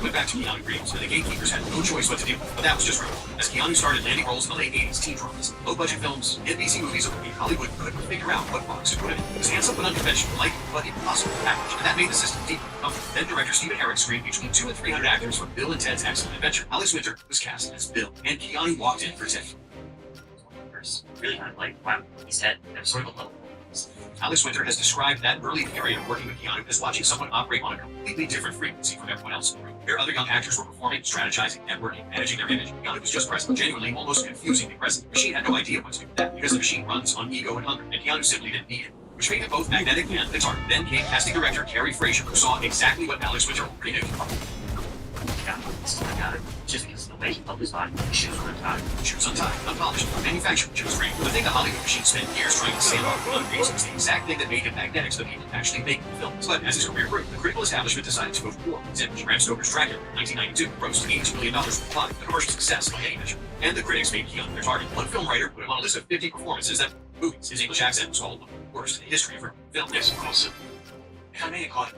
went back to Keanu Reeves, and the gatekeepers had no choice what to do. But that was just wrong. As Keanu started landing roles in the late 80s, teen dramas, low-budget films, NBC movies, Hollywood couldn't figure out what box to put him in. It was handsome but unconventional, like but impossible package, and that made the system deep. Then director Stephen Herrick screened between 200 and 300 actors for Bill and Ted's Excellent Adventure. Alex Winter was cast as Bill, and Keanu walked in for Ted. Really kind of like, wow, he's Ted. There's sort of a low. Alex Winter has described that early period of working with Keanu as watching someone operate on a completely different frequency from everyone else. Where other young actors were performing, strategizing, networking, managing their image, Keanu was just present, genuinely almost confusingly present. The machine had no idea what to do with that because the machine runs on ego and hunger, and Keanu simply didn't need it, which made him both magnetic and lethargic. Then came casting director Carrie Fraser, who saw exactly what Alex Winter already knew. Just because of the way he held his body, shoes were untied. Shoes untied, unpolished, manufactured, shoes free. The thing the Hollywood machine spent years trying to sand off on base was the exact thing that made him magnetic to the people actually making the films. But as his career grew, the critical establishment decided to move forward. His image, Bram Stoker's Dracula, 1992, grossed $82 million worldwide, a commercial success by any measure. And the critics made Keanu their target. One film writer put him on a list of 50 performances that movies. His English accent was called one of the worst in the history of film. Yes, of course. If I may inquire,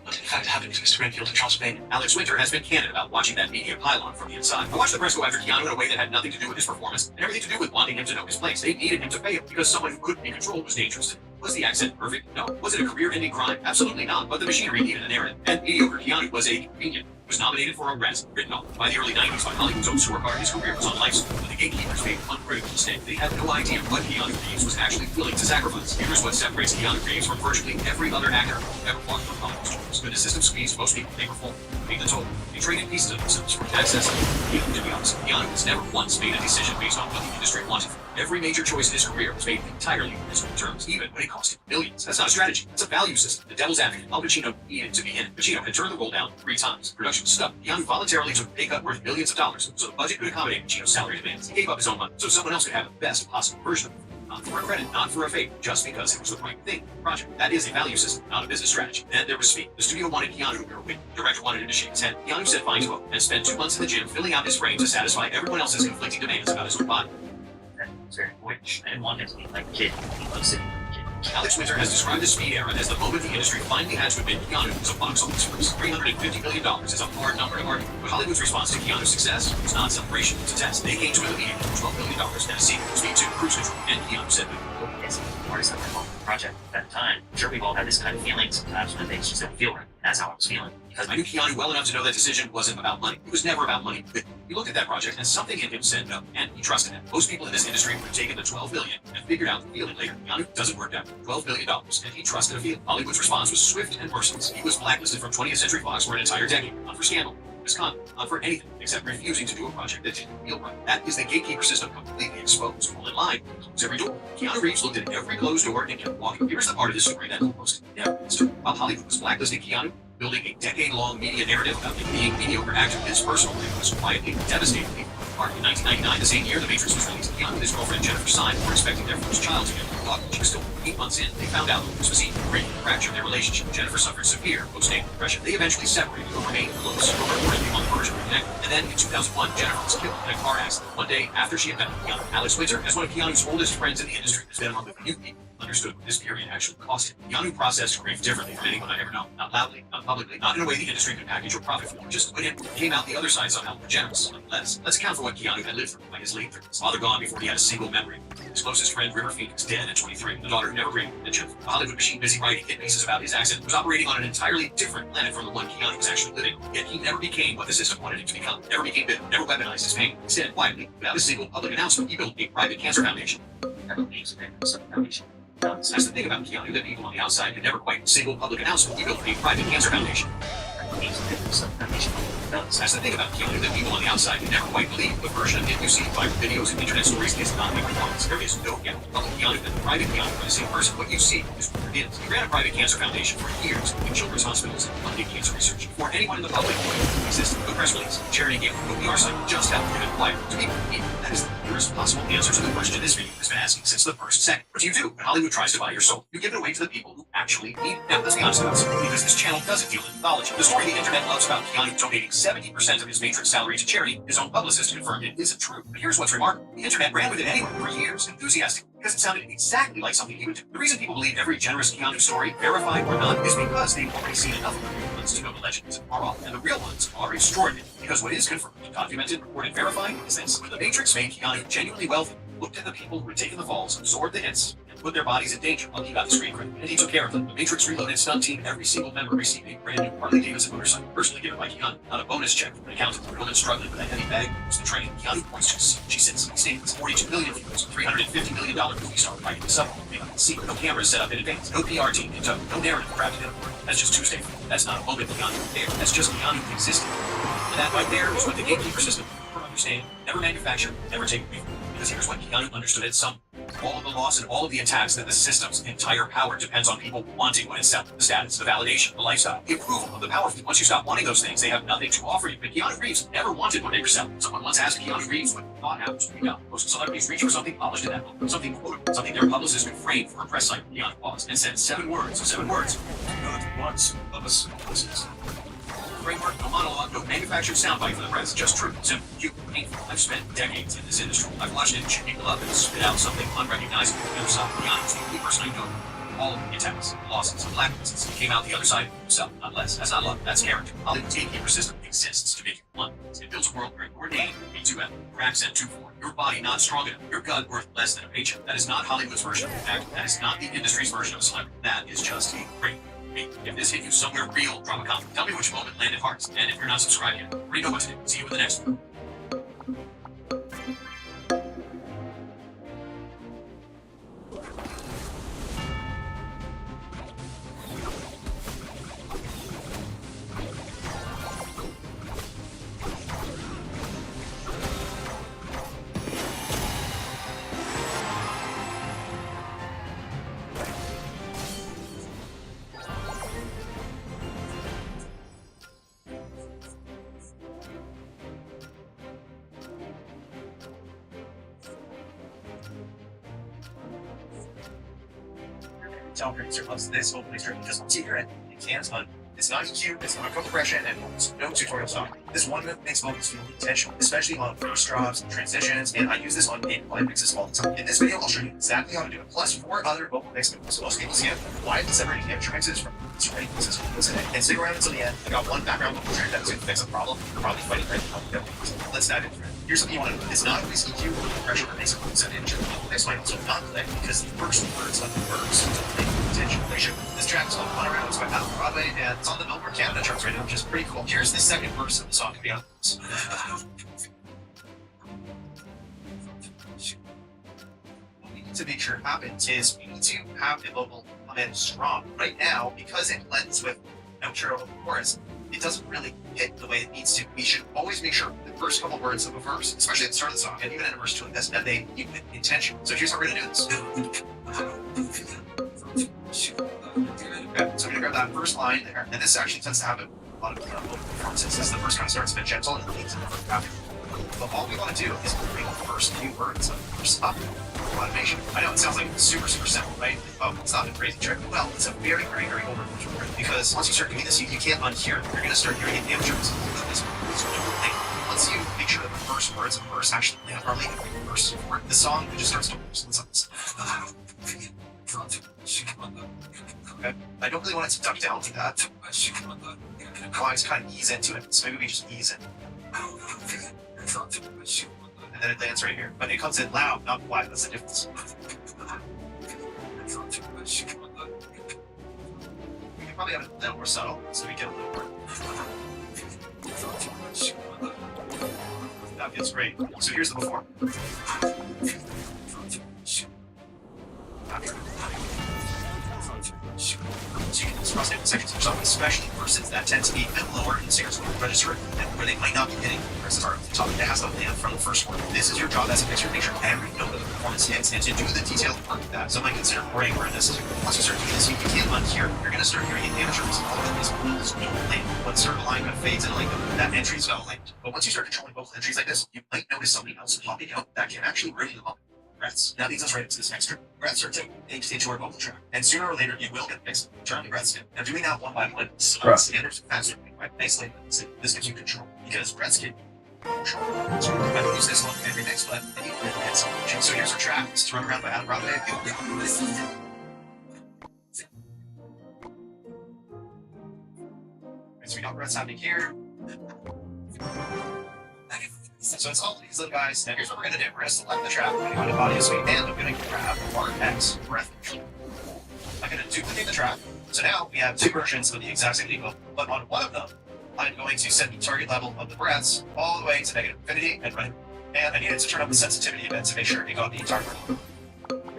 what in fact happened to Mr. Renfield in Transylvania? Alex Winter has been candid about watching that media pylon from the inside. I watched the press go after Keanu in a way that had nothing to do with his performance and everything to do with wanting him to know his place. They needed him to fail because someone who couldn't be controlled was dangerous. Was the accent perfect? No. Was it a career-ending crime? Absolutely not. But the machinery needed a narrative, and mediocre Keanu was a convenient. Was nominated for a Razzie, written off by the early 90s by Hollywood's own scorecard. His career was on life support, but the gatekeepers made one critical mistake. They had no idea what Keanu Reeves was actually willing to sacrifice. Here's what separates Keanu Reeves from virtually every other actor who ever walked from Hollywood's doors. When the system squeezed most people, they performed, paid the toll. They traded pieces of themselves for access. Even to be honest, Keanu has never once made a decision based on what the industry wanted. Every major choice in his career was made entirely in his own terms, even when it cost him millions. That's not a strategy. That's a value system. The devil's advocate, Al Pacino, needed to be in it. Pacino had turned the role down 3 times. Production was stuck. Keanu voluntarily took a pay cut worth millions of dollars, so the budget could accommodate Pacino's salary demands. He gave up his own money, so someone else could have the best possible version of it. Not for a credit, not for a favor, just because it was the right thing. Project. That is a value system, not a business strategy. Then there was speed. The studio wanted Keanu to wear a wig. The director wanted him to shake his head. Keanu said fine to him, and spent 2 months in the gym filling out his frame to satisfy everyone else's conflicting demands about his own body. That was very important. I didn't want him to be like a kid. He loves it. Alex Winter has described the speed era as the moment the industry finally had to admit Keanu was a box office first. $350 million is a hard number to argue, but Hollywood's response to Keanu's success was not celebration, it's a test. They came to him immediately with $12 million and a sequel, Speed 2, Cruise Control, and Keanu said It's the hardest I've ever project at the time. I'm sure we've all had this kind of feeling sometimes when things just don't feel right. That's how I was feeling. Because I knew Keanu well enough to know that decision wasn't about money. It was never about money. But he looked at that project and something in him said no, and he trusted it. Most people in this industry would have taken the $12 million and figured out the feeling later. Keanu doesn't work out. $12 million, and he trusted a feeling. Hollywood's response was swift and merciless. He was blacklisted from 20th Century Fox for an entire decade, not for scandal, misconduct, not for anything except refusing to do a project that didn't feel right. That is the gatekeeper system completely exposed. All in line, close every door. Keanu Reeves looked at every closed door and kept walking. Here's the part of the story that almost never is true. While Hollywood was blacklisting Keanu, building a decade-long media narrative about him being a mediocre actor, his personal life was quietly devastatingly apart. In 1999, the same year The Matrix was released, Keanu and his girlfriend Jennifer Syme were expecting their first child together. She was still 8 months in. They found out this was even great fracture in their relationship. Jennifer suffered severe postnatal depression. They eventually separated, but remained close, were reportedly on the verge of reconnecting. And then in 2001, Jennifer was killed in a car accident. One day after she had met Keanu, Alex Winter, as one of Keanu's oldest friends in the industry, has been among the few people understood what this period actually cost him. Keanu processed grief differently from anyone I've ever known. Not loudly, not publicly, not in a way the industry could package or profit from. Just when it came out the other side somehow more generous. Let's account for what Keanu had lived through by his late 30s. Father gone before he had a single memory. His closest friend, River Phoenix, dead at 23. The daughter who never dreamed that Jennifer, the Hollywood machine busy writing hit pieces about his accent, was operating on an entirely different planet from the one Keanu was actually living on. Yet he never became what the system wanted him to become. Never became bitter, never weaponized his pain. Instead, quietly, without a single public announcement, he built a private cancer foundation. I believe some foundation. That's the thing about Keanu that people on the outside could never quite single public announcement. He built a private cancer foundation. That's the thing about Keanu that people on the outside can never quite believe. The version of it you see in viral videos and internet stories is not a performance. There is no gap. Public Keanu and private Keanu are the same person. What you see is what it is. He ran a private cancer foundation for years in children's hospitals and funded cancer research. Before anyone in the public existed, no press release, charity gift, no PR site, just how given quiet to people. That is the purest possible answer to the question this video has been asking since the first second. What do you do when Hollywood tries to buy your soul? You give it away to the people who actually need it. Now, let's be honest about something, because this channel doesn't deal in mythology. The story the internet loves about Keanu donating 70% of his Matrix salary to charity, his own publicist confirmed it isn't true. But here's what's remarkable. The internet ran with it anyway for years, enthusiastic, because it sounded exactly like something he would do. The reason people believe every generous Keanu story, verified or not, is because they've already seen enough of the real ones to know the legends are off, and the real ones are extraordinary. Because what is confirmed, documented, reported, verified is this. When the Matrix made Keanu genuinely wealthy, looked at the people who had taken the falls, absorbed the hits, and put their bodies in danger while he got the screen credit. And he took care of them. The Matrix Reloaded stunt team, every single member received a brand new Harley Davidson motorcycle, personally given by Keanu. Not a bonus check from an accountant for a woman struggling with a heavy bag. It was the train. Keanu points to see. She sits. He stands. 42 million views. $350 million movie star fighting the subway. See, no cameras set up in advance. No PR team in tow. No narrative crafted in a word. That's just Tuesday. That's not a moment Keanu there. That's just Keanu existing. And that right there is what the gatekeeper system never understand, never manufacture, never take away from. Because here's what Keanu understood at some. All of the loss and all of the attacks that the system's entire power depends on people wanting what it's selling. The status, the validation, the lifestyle, the approval of the powerful. Once you stop wanting those things, they have nothing to offer you. But Keanu Reeves never wanted what they were selling. Someone once asked Keanu Reeves what he thought happens when most celebrities reach for something polished in that book, something quotable, something their publicist could frame for a press cycle. Keanu paused and said 7 words. 7 words. Not once of us. Framework, no monologue, no manufactured soundbite for the press. Just truth, simple, human, painful. I've spent decades in this industry. I've watched it chew people up and spit out something unrecognizable. The other side, Keanu is the only person I know. All of the attacks, losses, and blacklists came out the other side of himself, not less. That's not love, that's character. Hollywood's gatekeeper system exists to make you one. It builds a world where your name, B2F, your accent 2-4, your body not strong enough, your gut worth less than a paycheck. That is not Hollywood's version of fact. That is not the industry's version of celebrity. That is just a great. If this hit you somewhere real, drama comedy, tell me which moment landed hardest. And if you're not subscribed yet, already know what to do. See you in the next one. Tell producer loves this whole producer just wants to hear it. It can't hunt. It's not EQ, it's not compression, and no tutorial software. This one move makes vocals feel intentional, especially on first drops and transitions, and I use this on in-play mixes all the time. In this video, I'll show you exactly how to do it, plus 4 other vocal mix moves. Most people see it, why is separating amateur mixes from ready mixes. And stick around until the end. I got one background vocal track that's going to fix a problem. You're probably fighting right now. Let's dive into it. Here's something you want to know. It's not always EQ or compression that makes a vocal sound amateur. This might also not play because the first words of the verbs don't make attention. This track is called Fun Around. It's by Out on Broadway, and it's on the Billboard Canada charts right now, which is pretty cool. Here's the second verse of the song to be honest. What we need to make sure happens is we need to have the vocal come in strong. Right now, because it blends with outro of the chorus, it doesn't really hit the way it needs to. We should always make sure the first couple words of a verse, especially at the start of the song, and even in a verse 2 like this, that they keep with intention. So here's how we're gonna do this. Okay, so I'm gonna grab that first line there, and this actually tends to happen a lot of vocal performances. As the first kind of starts a bit gentle and it leads into the first half. But all we want to do is bring the first few words of the verse up for automation. I know it sounds like super simple, right? Oh, it's not a crazy trick. Well, it's a very overworked trick because once you start doing this, you can't unhear it. You're gonna start hearing it amateurs. Once you make sure that the first words of the verse actually land properly in the verse support, the song just starts to work. Okay. I don't really want it to duck down like that. I want to kind of ease into it. So maybe we just ease in. And then it lands right here. But it comes in loud, not wide. That's the difference. We can probably have it a little more subtle, so we get a little more. That feels great. So here's the before. So you can cross different sections of song, especially verses that tend to be a bit lower in singers will register it, and where they might not be hitting the verses are at the top. It has to land from the first word. This is your job as a mixer to make sure every note of the performance hits and to do the detailed work that some might consider boring or unnecessary. Once you start doing this, you can't unhear. You're going to start hearing it amateurs. All of these vocals don't land. When certain line kind of fades into like that entry's got to land. But once you start controlling vocal entries like this, you might notice something else popping out that can actually ruin the moment. Breaths. That leads us right into this next trick. Breaths are into our vocal track, and sooner or later you will get fixed. Turn the breaths in. Now doing that one by one, standards faster, quite nicely. This gives you control because breaths can control. So I can use this one every next breath, and you can get some motion. So here's our track. It's Run Around by Out on Broadway. So we got breaths happening here. So it's all these little guys. Now here's what we're gonna do. We're gonna select the trap. We're gonna go into audio suite, and I'm gonna grab RX breath. I'm gonna duplicate the trap. So now we have two versions of the exact same eagle, but on one of them, I'm going to set the target level of the breaths all the way to negative infinity and run it. And I needed to turn up the sensitivity a bit to make sure it got the target level.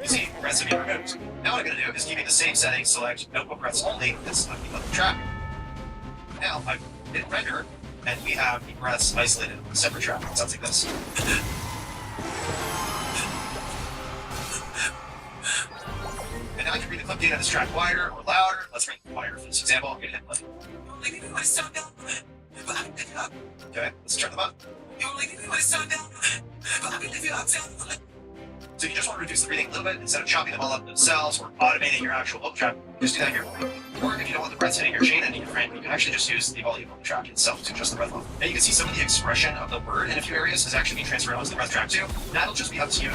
You see, breaths have been removed. Now what I'm gonna do is keeping the same setting, select notebook breaths only, and select the other trap. Now I hit render, and we have the breaths isolated on a separate trap. It sounds like this. And now I can read the clip data of this track wider or louder. Let's read it wider for this example. I'm gonna hit play. Okay, let's turn them up. So if you just want to reduce the breathing a little bit, instead of chopping them all up themselves or automating your actual hook track, just do that here. Or if you don't want the breaths hitting your chain ending your frame, you can actually just use the volume of the track itself to adjust the breath level. And you can see some of the expression of the word in a few areas is actually being transferred onto the breath track too. That'll just be up to you.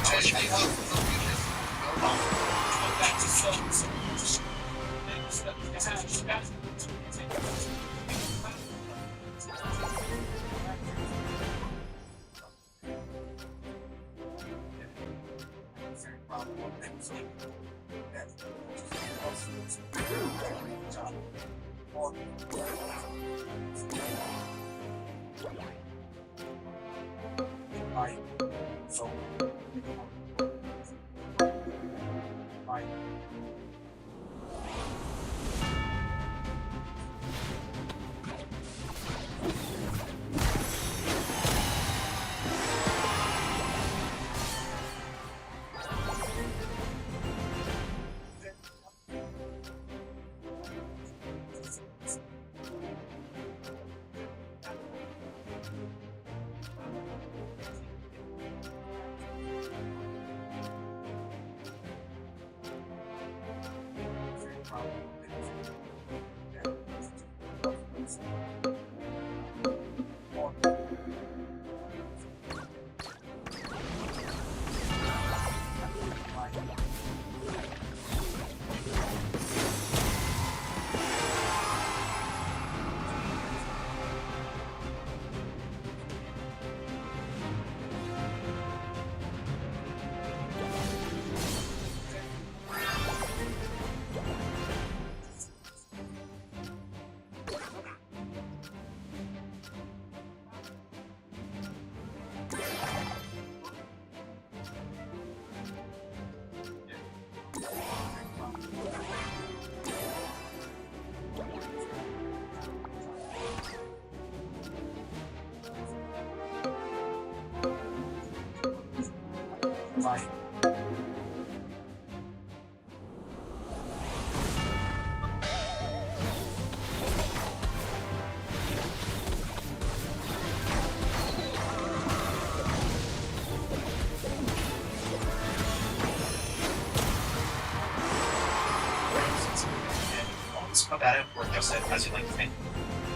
Up at it or adjust it as you like to think.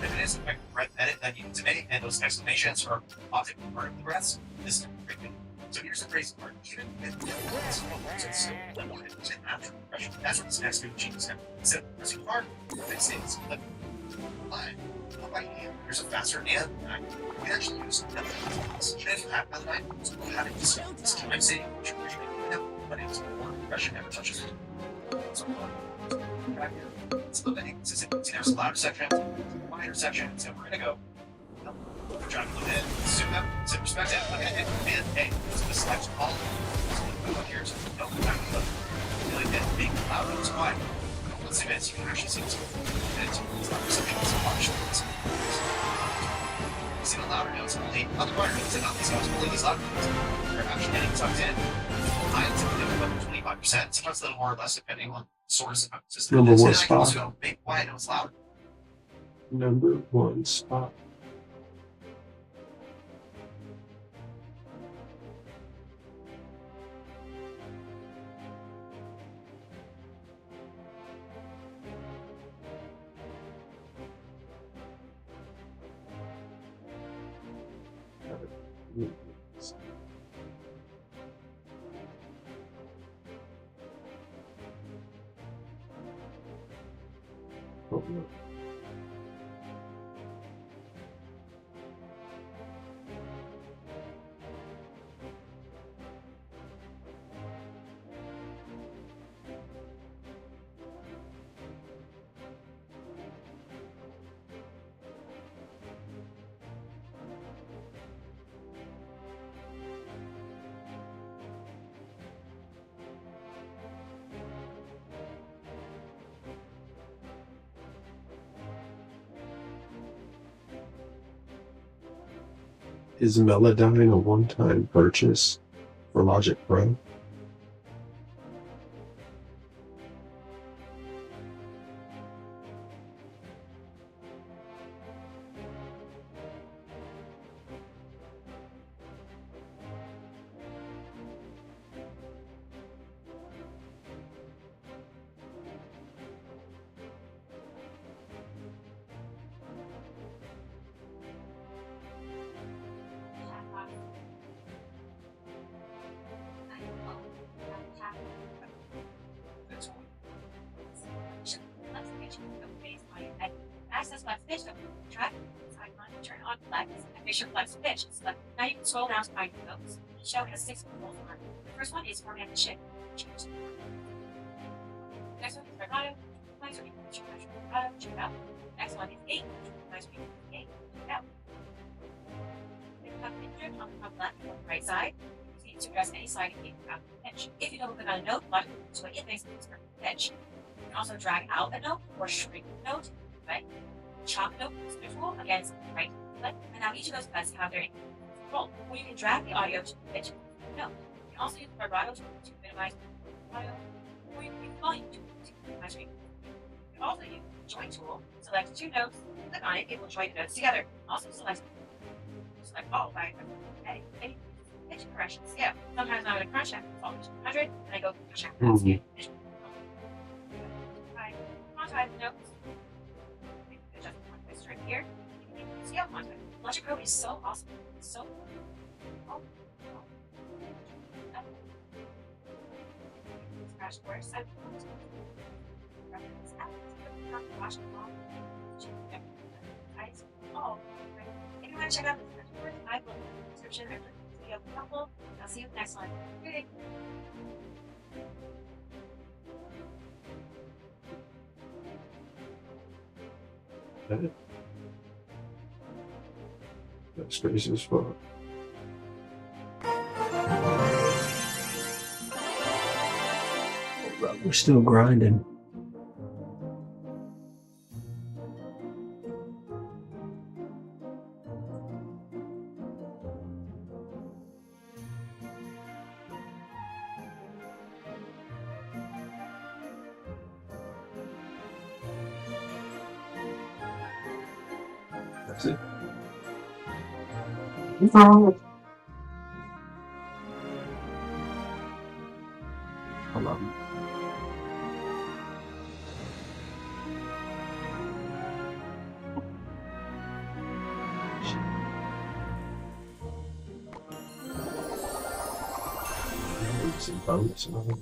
If it is a breath edit that you need to make, and those exclamations are often part of the breaths, this is great. So here's the crazy part. Even if the breaths are still limited to natural compression, that's what this next new machine is. Instead of pressing hard, it stays limited. But by hand, there's a faster and you can actually use another. Even if you have another knife, so having this time saving, which you're but it's more compression never touches it. So back here. It's a little bit inconsistent. See, there's a louder section, a wider section, so we're gonna go. We're trying to look at it, zoom out, some perspective, look at it, and hey, so this select all of them. So we move up here, so don't go back and look. Really get big, loud, and wide. Let's zoom in so you can actually see this. And it's louder sections, watch this. You see the louder notes only, not the wider notes, and not these notes, only these louder notes. They're actually getting tucked in. I typically up to 25%, sometimes a little more or less depending on source and how consistent Number it is. one And I can also spot. go big, wide, notes loud. Number one spot. Oh, no. Is Melodyne a one-time purchase for Logic Pro? That's all. Access flex pitch. Track side line. Turn on flex. And make sure flex pitch is selected. Now you can scroll down to find your notes. Each note has 6 controls on it. The first one is format and shift. Change the next one is vibrato. Next one is vibrato. Check it out. Next one is 8. Next one is 8. Check it out. Pick up the drift on the top left or the right side. You need to address any side and out the pitch. If you double click on a note, logic will display it makes it for pitch. You can also drag out a note or shrink the note. Right? Chop note is visual against right click, and now each of those buttons have their control. Or you can drag the audio to the pitch note. You can also use vibrato to minimize audio, or you can use volume to minimize rate. You can also use the join tool. Select 2 notes, click on it, it will join the notes together. Also select all by any pitch correction scale. Sometimes I'm going to crunch at 100, and I go crunch at scale. Quantize the notes. Right here, you can scale content. Logic Pro is so awesome. It's so cool. Crash course. If you want to check out the crash course, I will in the description. I've linked this video helpful. I'll see you in the next one. Okay. That's crazy as fuck. But we're still grinding. That's it. Hold on. Some bonus and all.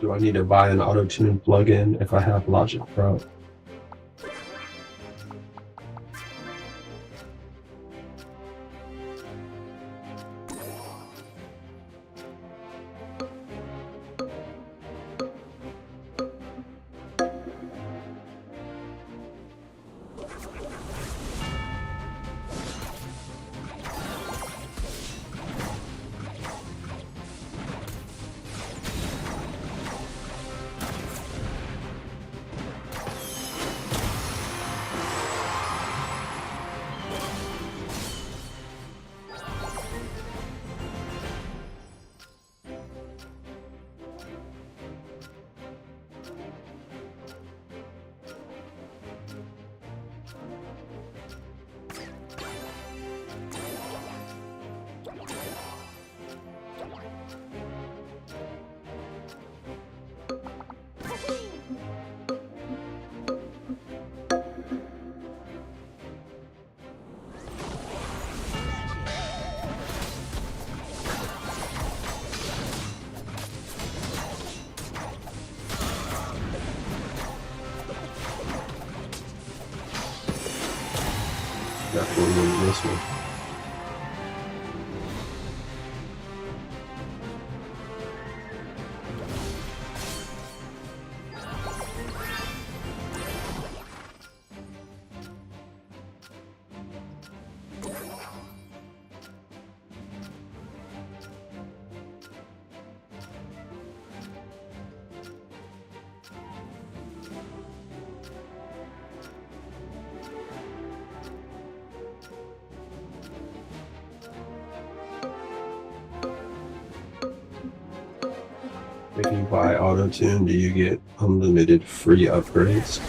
Do I need to buy an auto-tune plugin if I have Logic Pro? definitely winning this one. If you buy auto-tune, do you get unlimited free upgrades?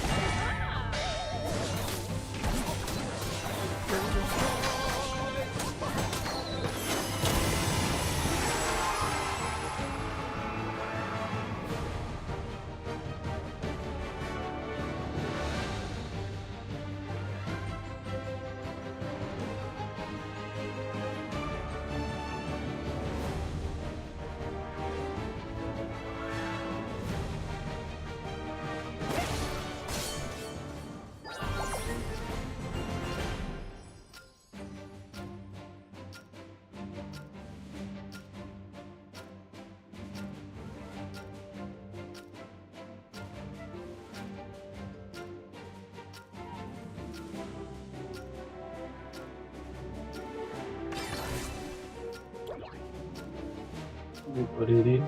What it is?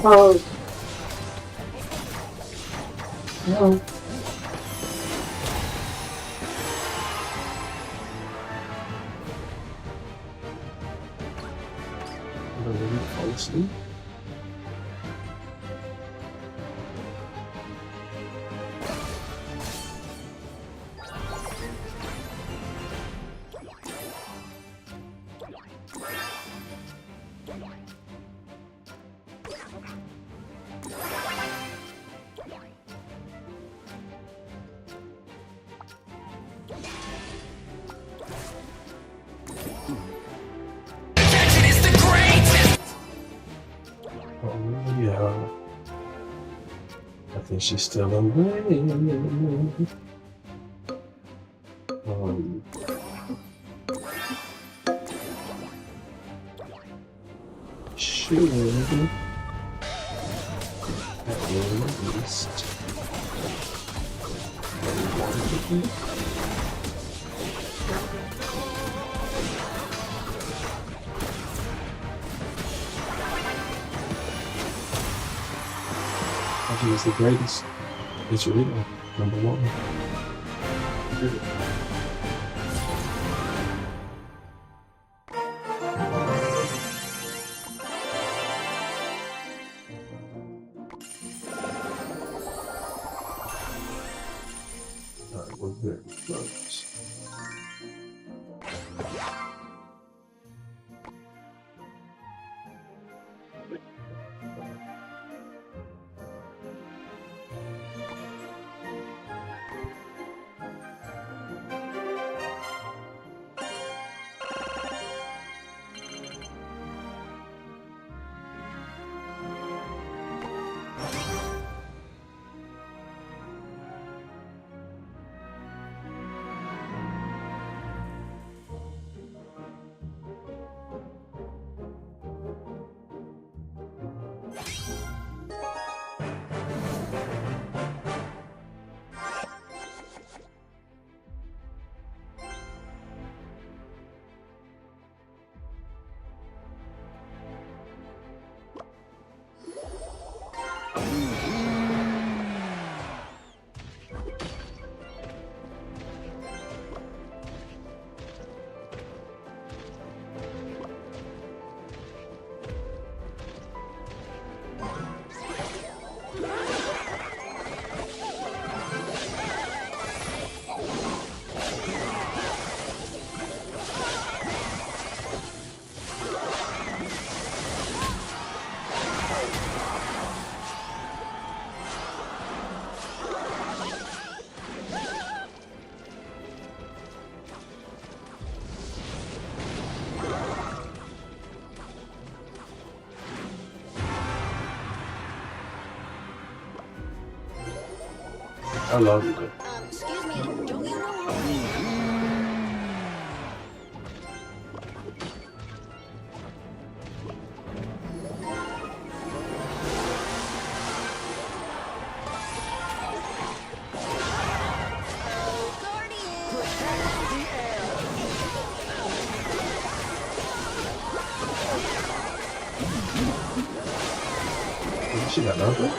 No. No. Fall asleep. Oh yeah. I think she's still on way. Should at least I think it's the greatest. It's real. Number one. Alright, we're very close. I love you. Excuse me, don't you know? She got nothing.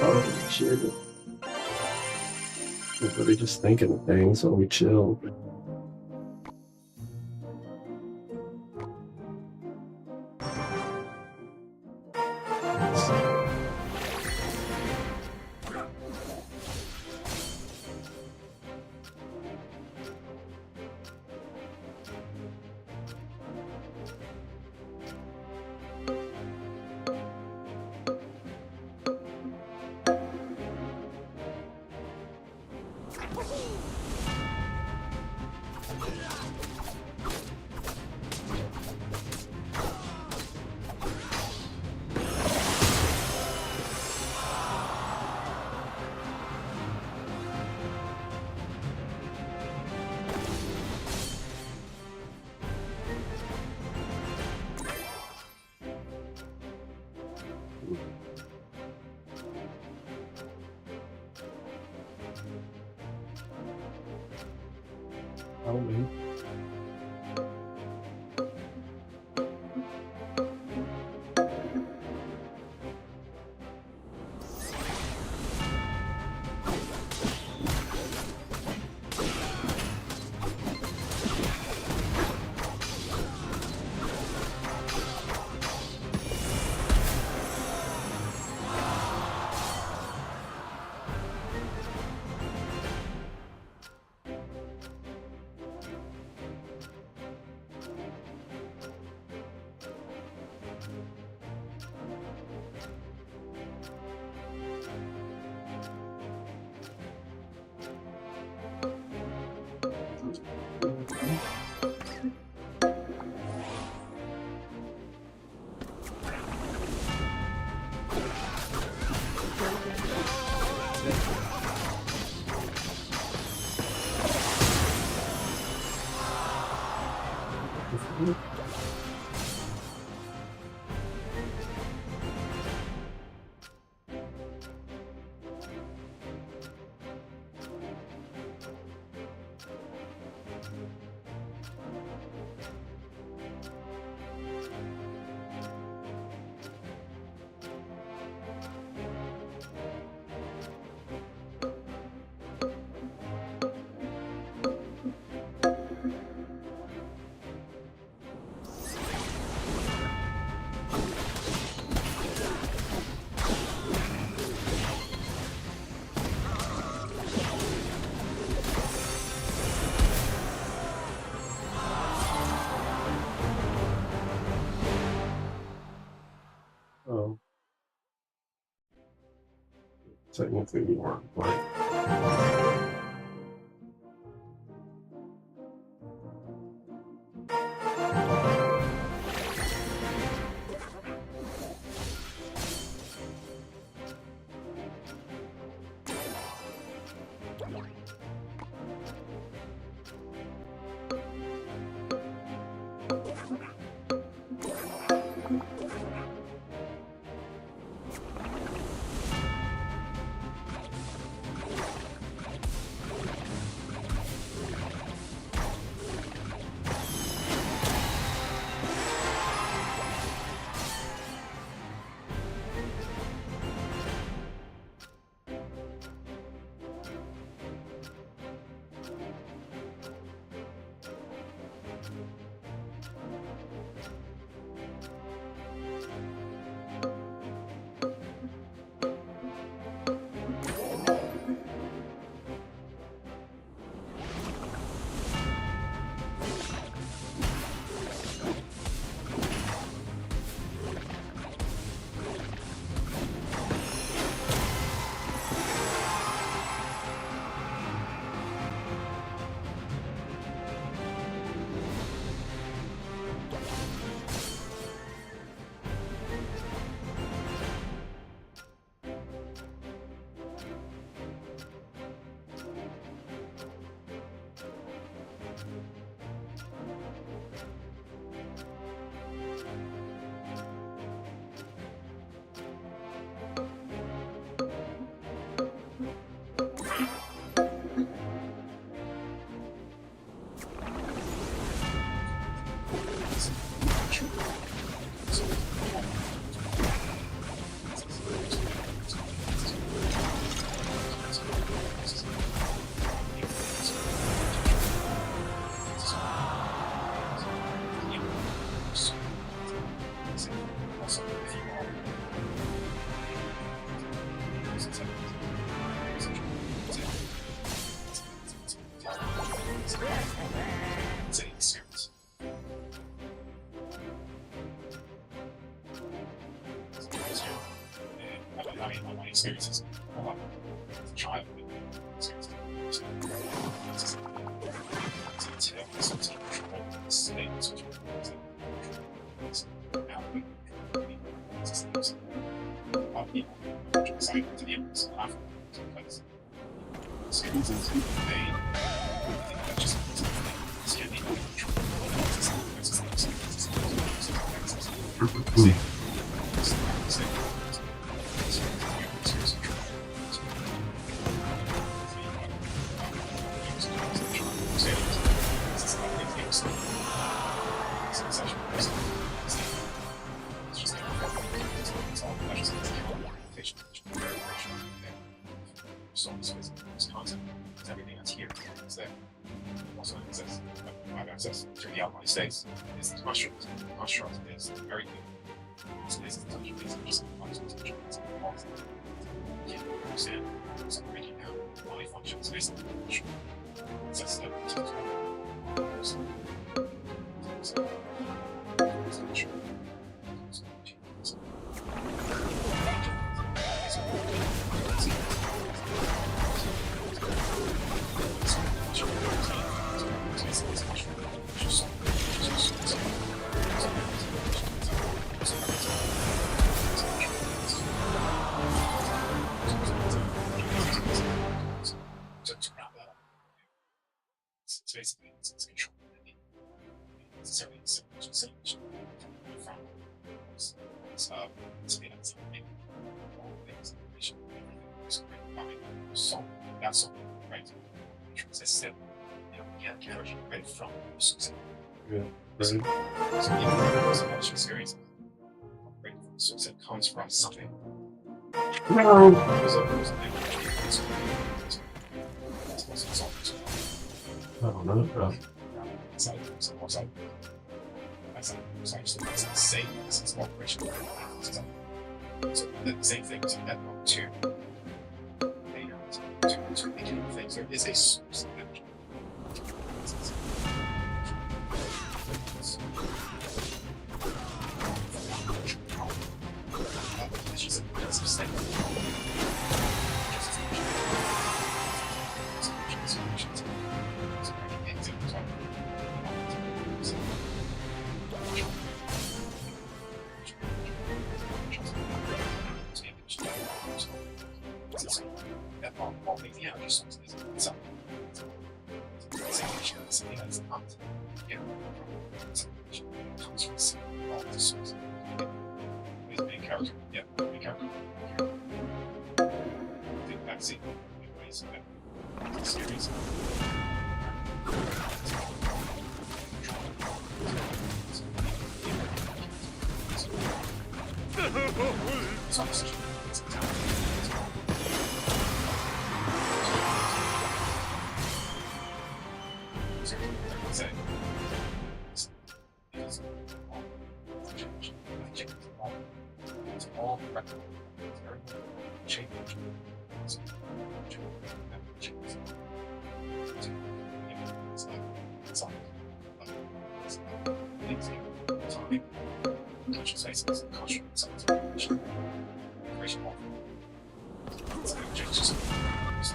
Oh shit. We're really just thinking of things while we chill. Probably. technically we weren't playing. Experiences a lot as a child. Access to the outlying states is the construct. The construct is very good. Space is touch base and just understand some breaking down body functions based on the construct. That's the basically it's control. Necessarily simulation from all things, information, everything is great. So that's all, right? As I said, get energy right from success. Yeah. So much experience. Right? Success comes from something. I don't know, bro. Side, same as operation. So the same thing is that one too. To make things, there is a source of energy. It's just a state. All the sources. He's a main character. Yeah, main character. Think back scene. Anyways, that series. It's almost it's a town. Say. Because it's all correct. It's very change. It's like it's like time, cultural spaces, cultural insights, creation of it's like changes. So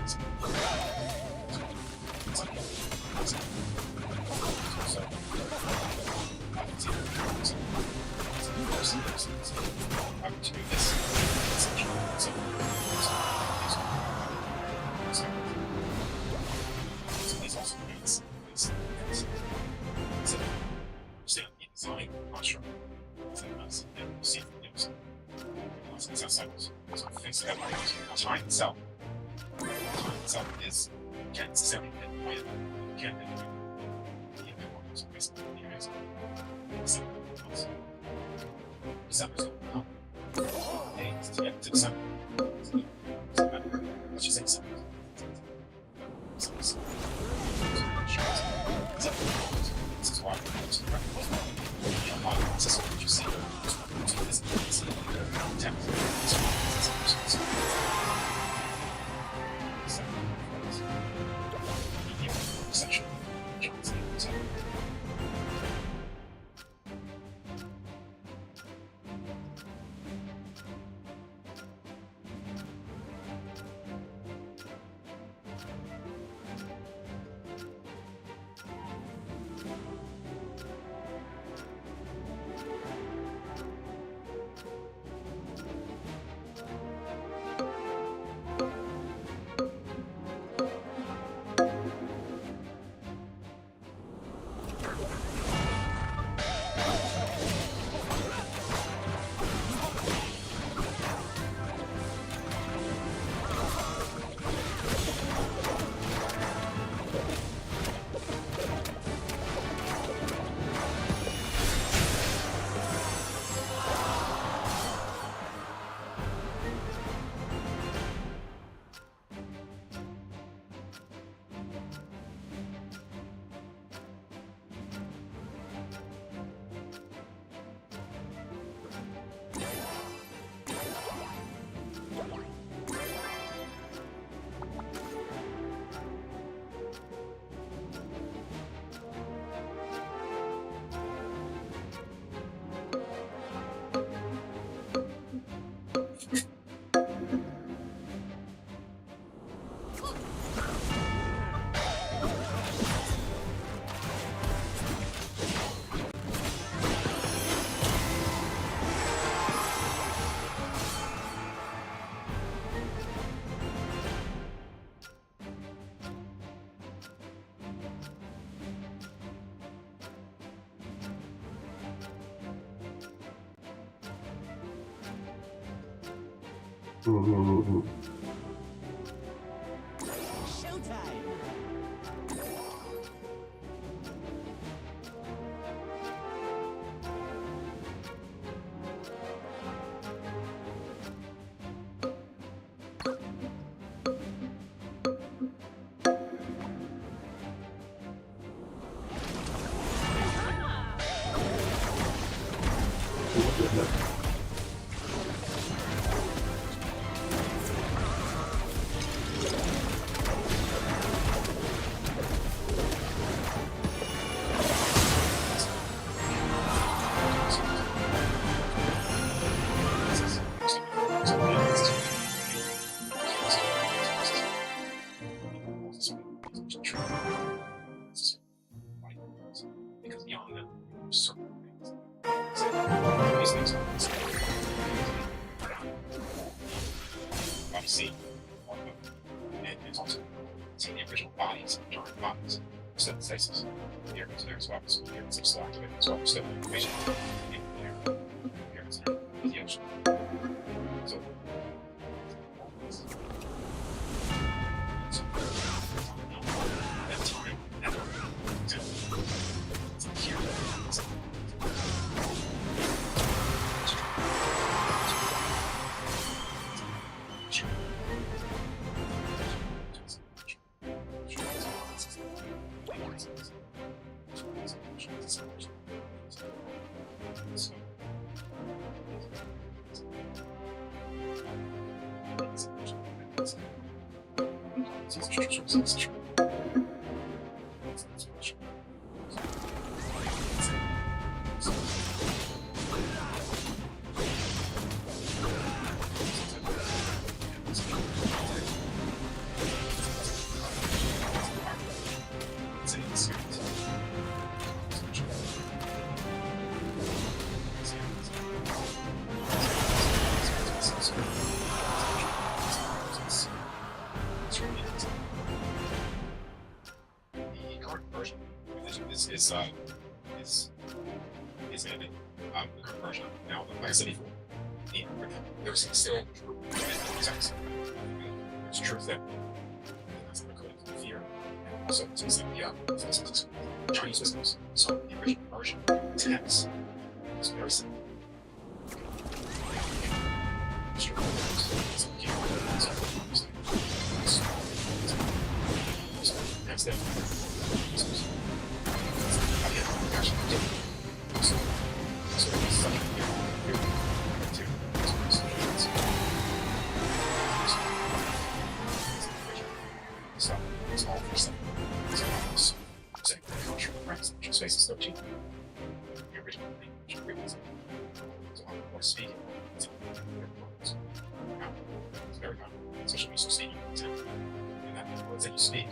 I can see I would do this so these also means this so understand the design construct so that's see it's outside so things that time itself is can't necessarily be you can't so basically December. To December. Let's just say December. This is why this is what you see. This is section. Because beyond them, certain things. These things obviously, and it's also seeing the original bodies, giant bodies. So set stasis. Here goes there as well. So here it's still activated as well. So information in there. Here it's there with the ocean. So that time and here is ending. The current version now, like I said before, there's still sex. There's truth there. That's not good fear. And also, it's the Chinese systems. So the original version text is very simple. That's them. Space is 13. The original language. So I'm more speaking. It's very common, especially when you speak intent. And that the words that you speak,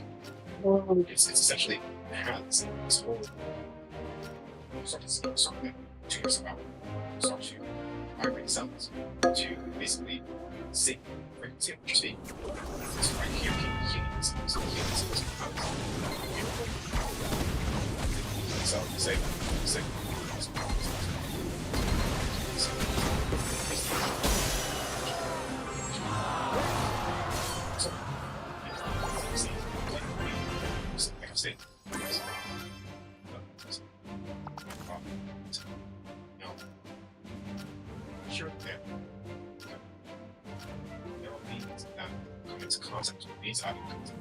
it's essentially has this whole. You start to speak something to yourself. You start to vibrate sounds to basically sing the frequency of what you're speaking. So right here, healing sounds. So you say, sure, there are meanings that come into contact with these out of context.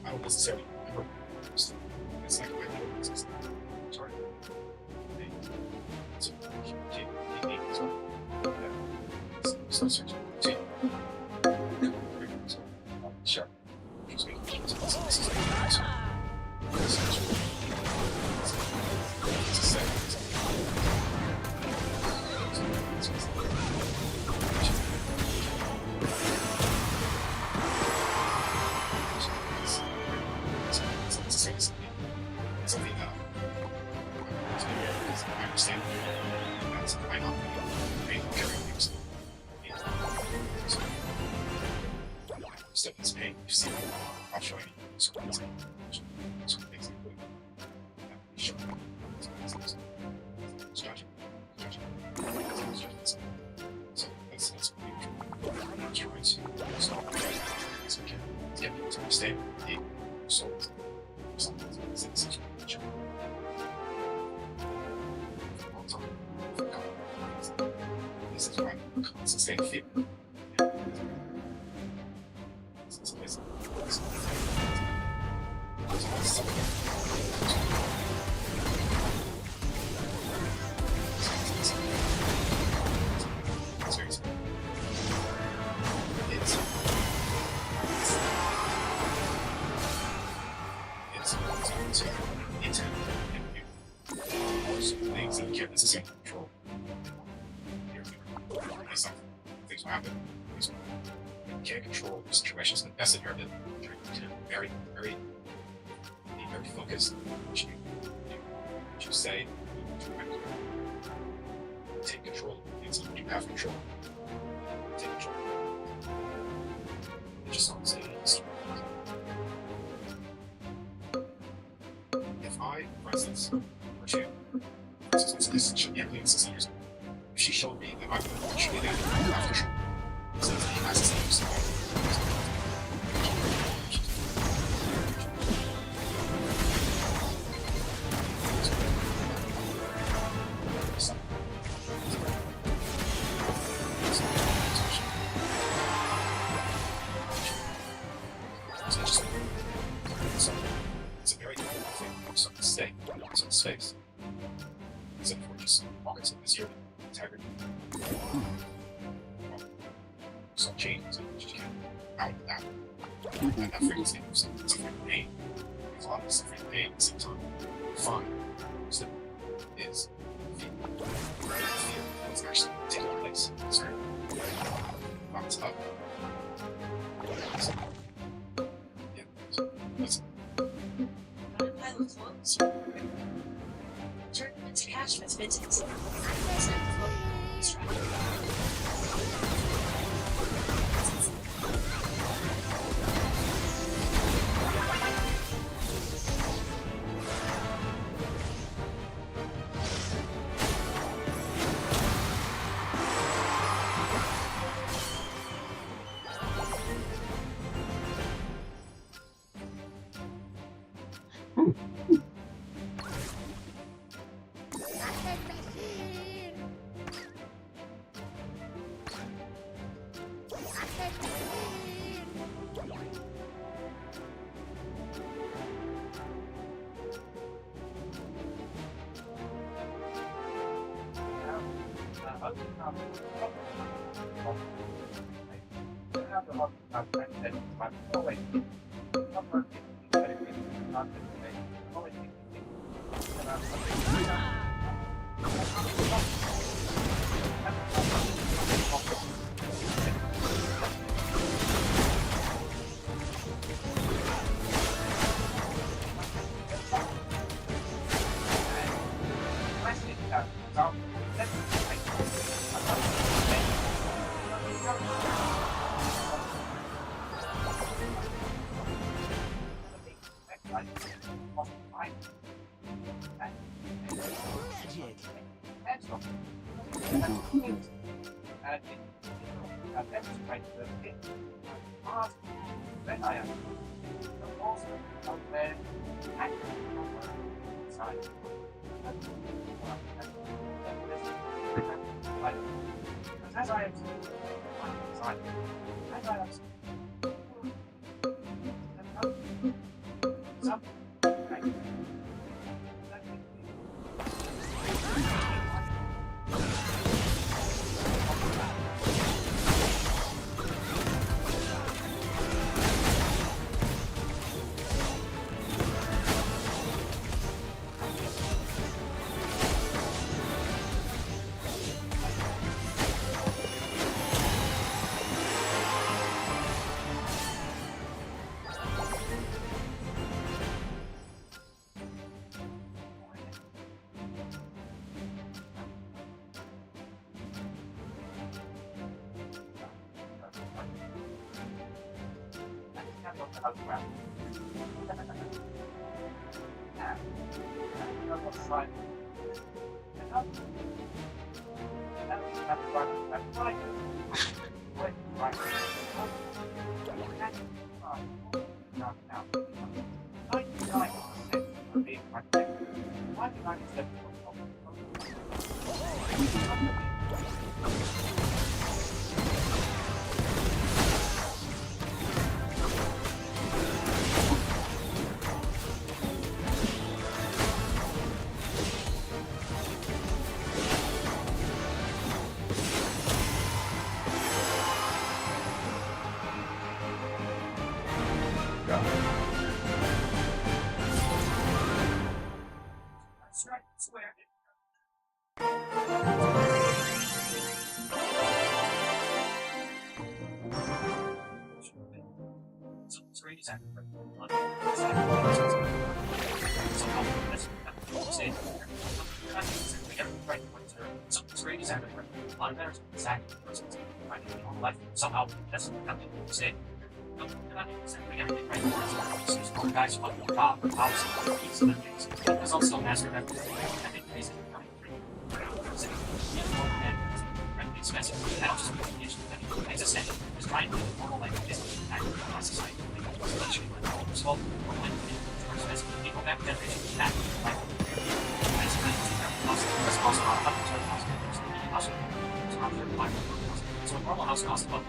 I don't necessarily remember. It's like my notes. Sorry. So, sure. Something that I understand that's I know carrying things. Step is pain, you see, I'll show you. So things include show. Judging. So that's what we're trying to solve as we can to get people to understand the soul. This is why constant fear. Things that can't necessarily control. Things will happen. You can't control the situations. The best in your ability. Very focused. What you say. Take control. It's something you have control. Take control. Just don't say it. this should be at 6 years. If she showed me that I'm actually after she so he has to say something. It's a very difficult thing for someone to stay in someone's space. Except for just moments of this year, integrity. Some changes and you just can't out of that. And that frequency of suffering pain. There's a lot of suffering pain at the same time. Fun. So is fear. Fear. What's actually taking place. It's right. Bounce up. So, yeah. So, that's Pilot floats. Turn them into cash that's minted. Somehow, that's nothing to say. Guys on the top of the house, there's also a master that I think is coming through. expensive. I don't just mean it's essential. Just trying to live a normal life is active in society. It's called normal life. It's more expensive. People back generation back life. As cost up to cost so a normal house costs about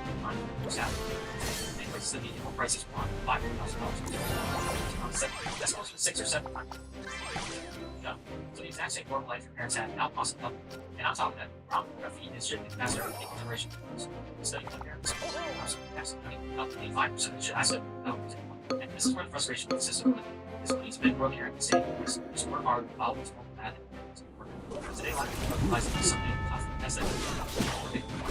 $100,000. The median price is $500,000. That's close to 6 or 7 times. So the exact same normal life your parents had now costs up. And on top of that, pornography is shifting faster than the generation. Studying my parents, up to 85% of the shit I said. And this is where the frustration with the system is when he's been growing here and saying this work hard, always more bad. Today, life realizing something tough as that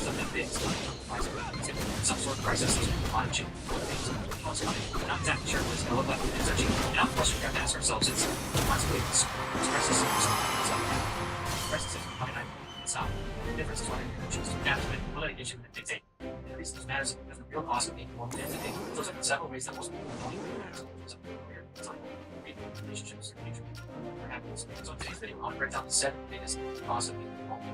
something big, some sort of crisis, climate change, things, what's coming. We're not exactly sure what it's going to look like. It's actually, the question we have to ask ourselves is, constantly, this crisis is coming out. It's not. The difference is whether you're going to choose to adapt to it, or let it issue and dictate. The reason this matters is the real cost of being more than anything. Those are several ways that most people don't even realize. Relationships, future, or happiness. So in today's video, I want to break down the 7 biggest costs of being involved in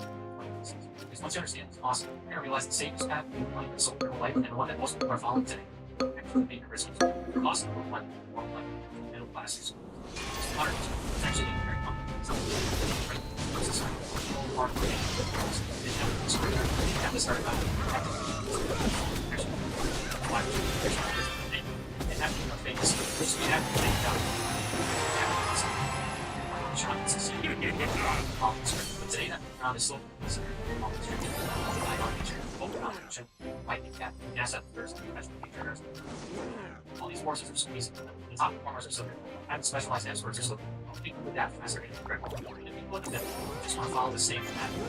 because once you understand this cost, you're going to realize the safest path to money is soul life, and the one that most people are following today. Actually, being a risky. The cost of money, more life, middle classes. It's actually very complicated. You have to start about and having a famous, which we have to make out. But today, that round is still considered all these forces are squeezing. The top performers are so good. And specialized experts are so good. People who adapt faster and critical. And people look at them just want to follow the same pattern.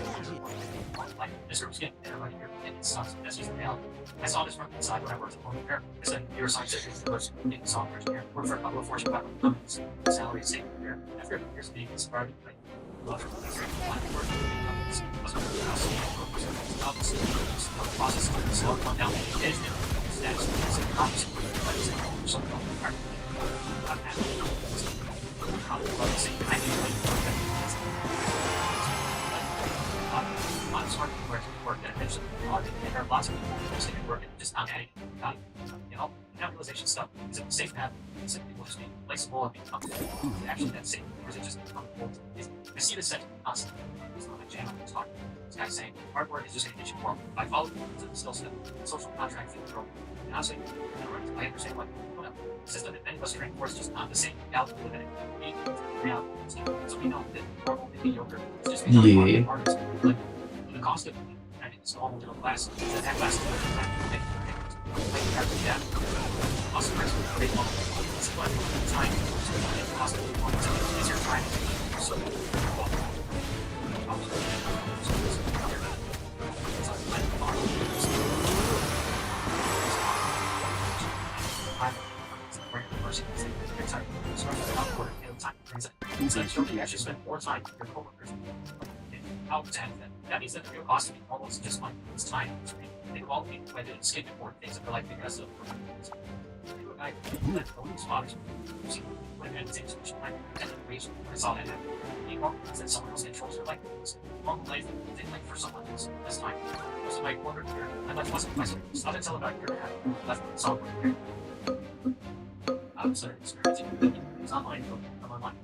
Like, this group's getting everybody here, and it sucks. That's just the reality. I saw this from inside when I worked at home repair. I said, you're a science engineer, in software engineer. Worked for a couple of Fortune 500 companies. Salary is safe repair. After a few years of being inspired, like, love it. Process slow down the edge status opposite something I'm happy I'm smart work that eventually and there are lots of people posting and working just not adding value. You know, that realization stuff is it safe to have simply will just be flexible and be comfortable. Actually that's safe, or is it just comfortable? I see this sentiment constantly. It's on my channel, it's talking. This guy's saying hard work is just an issue for him. If I follow the still step, social contract thing through. And honestly, I understand what the system and many of us train for is just not the same reality within it. Reality. So we know that normal and mediocre is just becoming part of like the cost of I think it's normal middle class. That class is like you have to do that. Cost of price is a big one. It's what time the cost of living is your time. So so you actually spend more time with your coworkers. That means that the real cost of being normal is just money. It's time. Think of all the people who didn't skip important things that they're like because of a guy that his father's when I say so much time and the reason I saw that happen. Being normal is that someone else controls your life. Normal life they like for someone else. That's time. Most of my corporate career, I left less of myself. Up until about a year and a half, left with software career. I'm sorry, experiencing it's online, I'm online.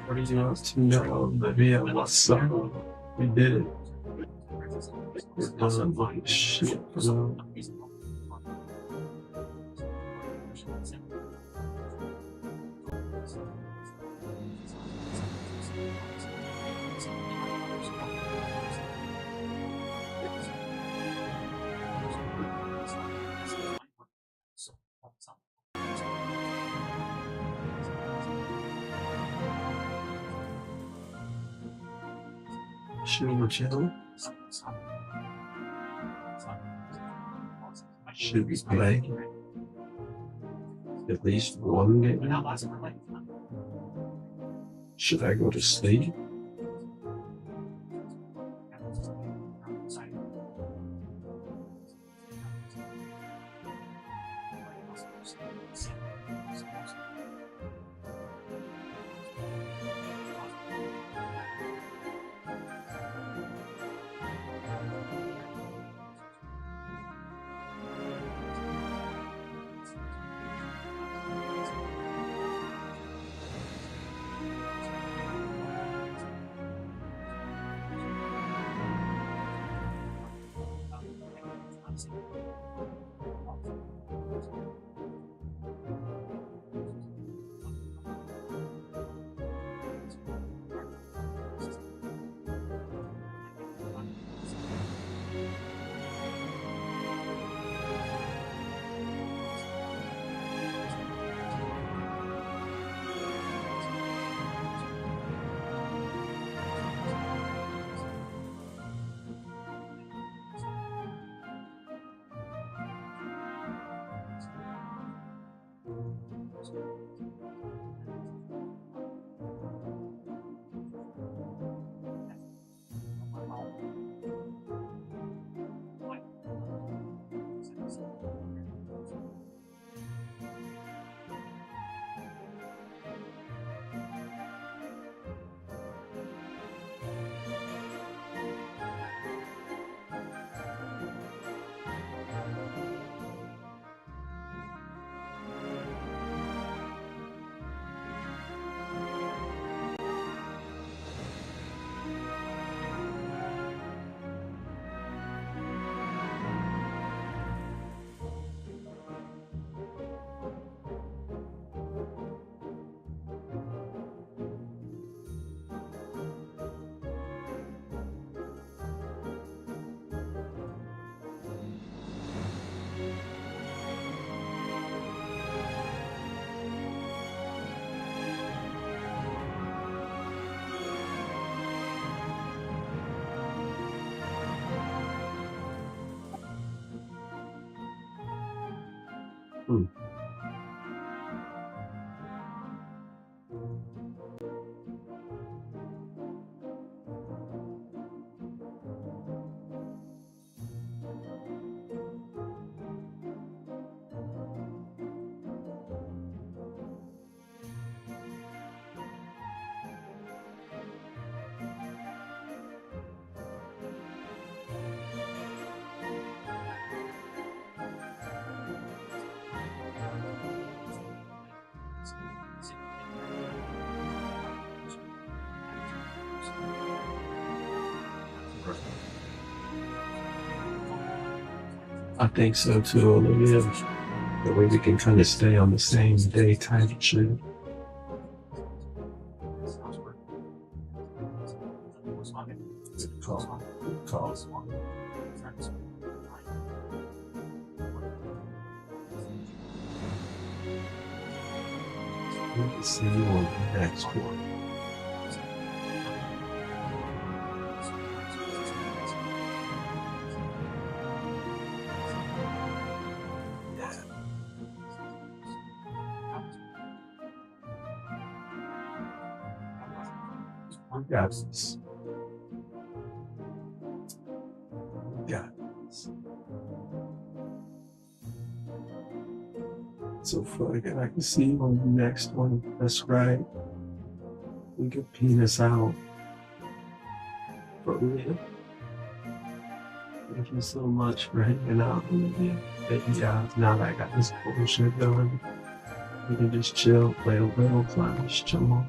What do you want to know, Olivia? What's up? We did it. We're done like shit, bro. Should chill. Should we play at least one game? Should I go to sleep? I think so too, Olivia. That way we can kind of stay on the same day type shit. Good call. Good call. We'll see you on the next one. We got this. We got this. So fucking, I can see you on the next one. That's right. We can penis out. For real. Thank you so much for hanging out with me. Yeah, now that I got this bullshit done, we can just chill, play a little Clash, chill on.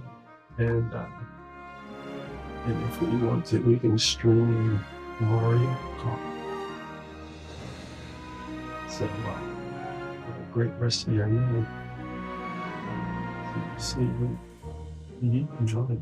And if we want to, we can stream Mario Kart. So, have a great rest of your night. See you. You enjoy it.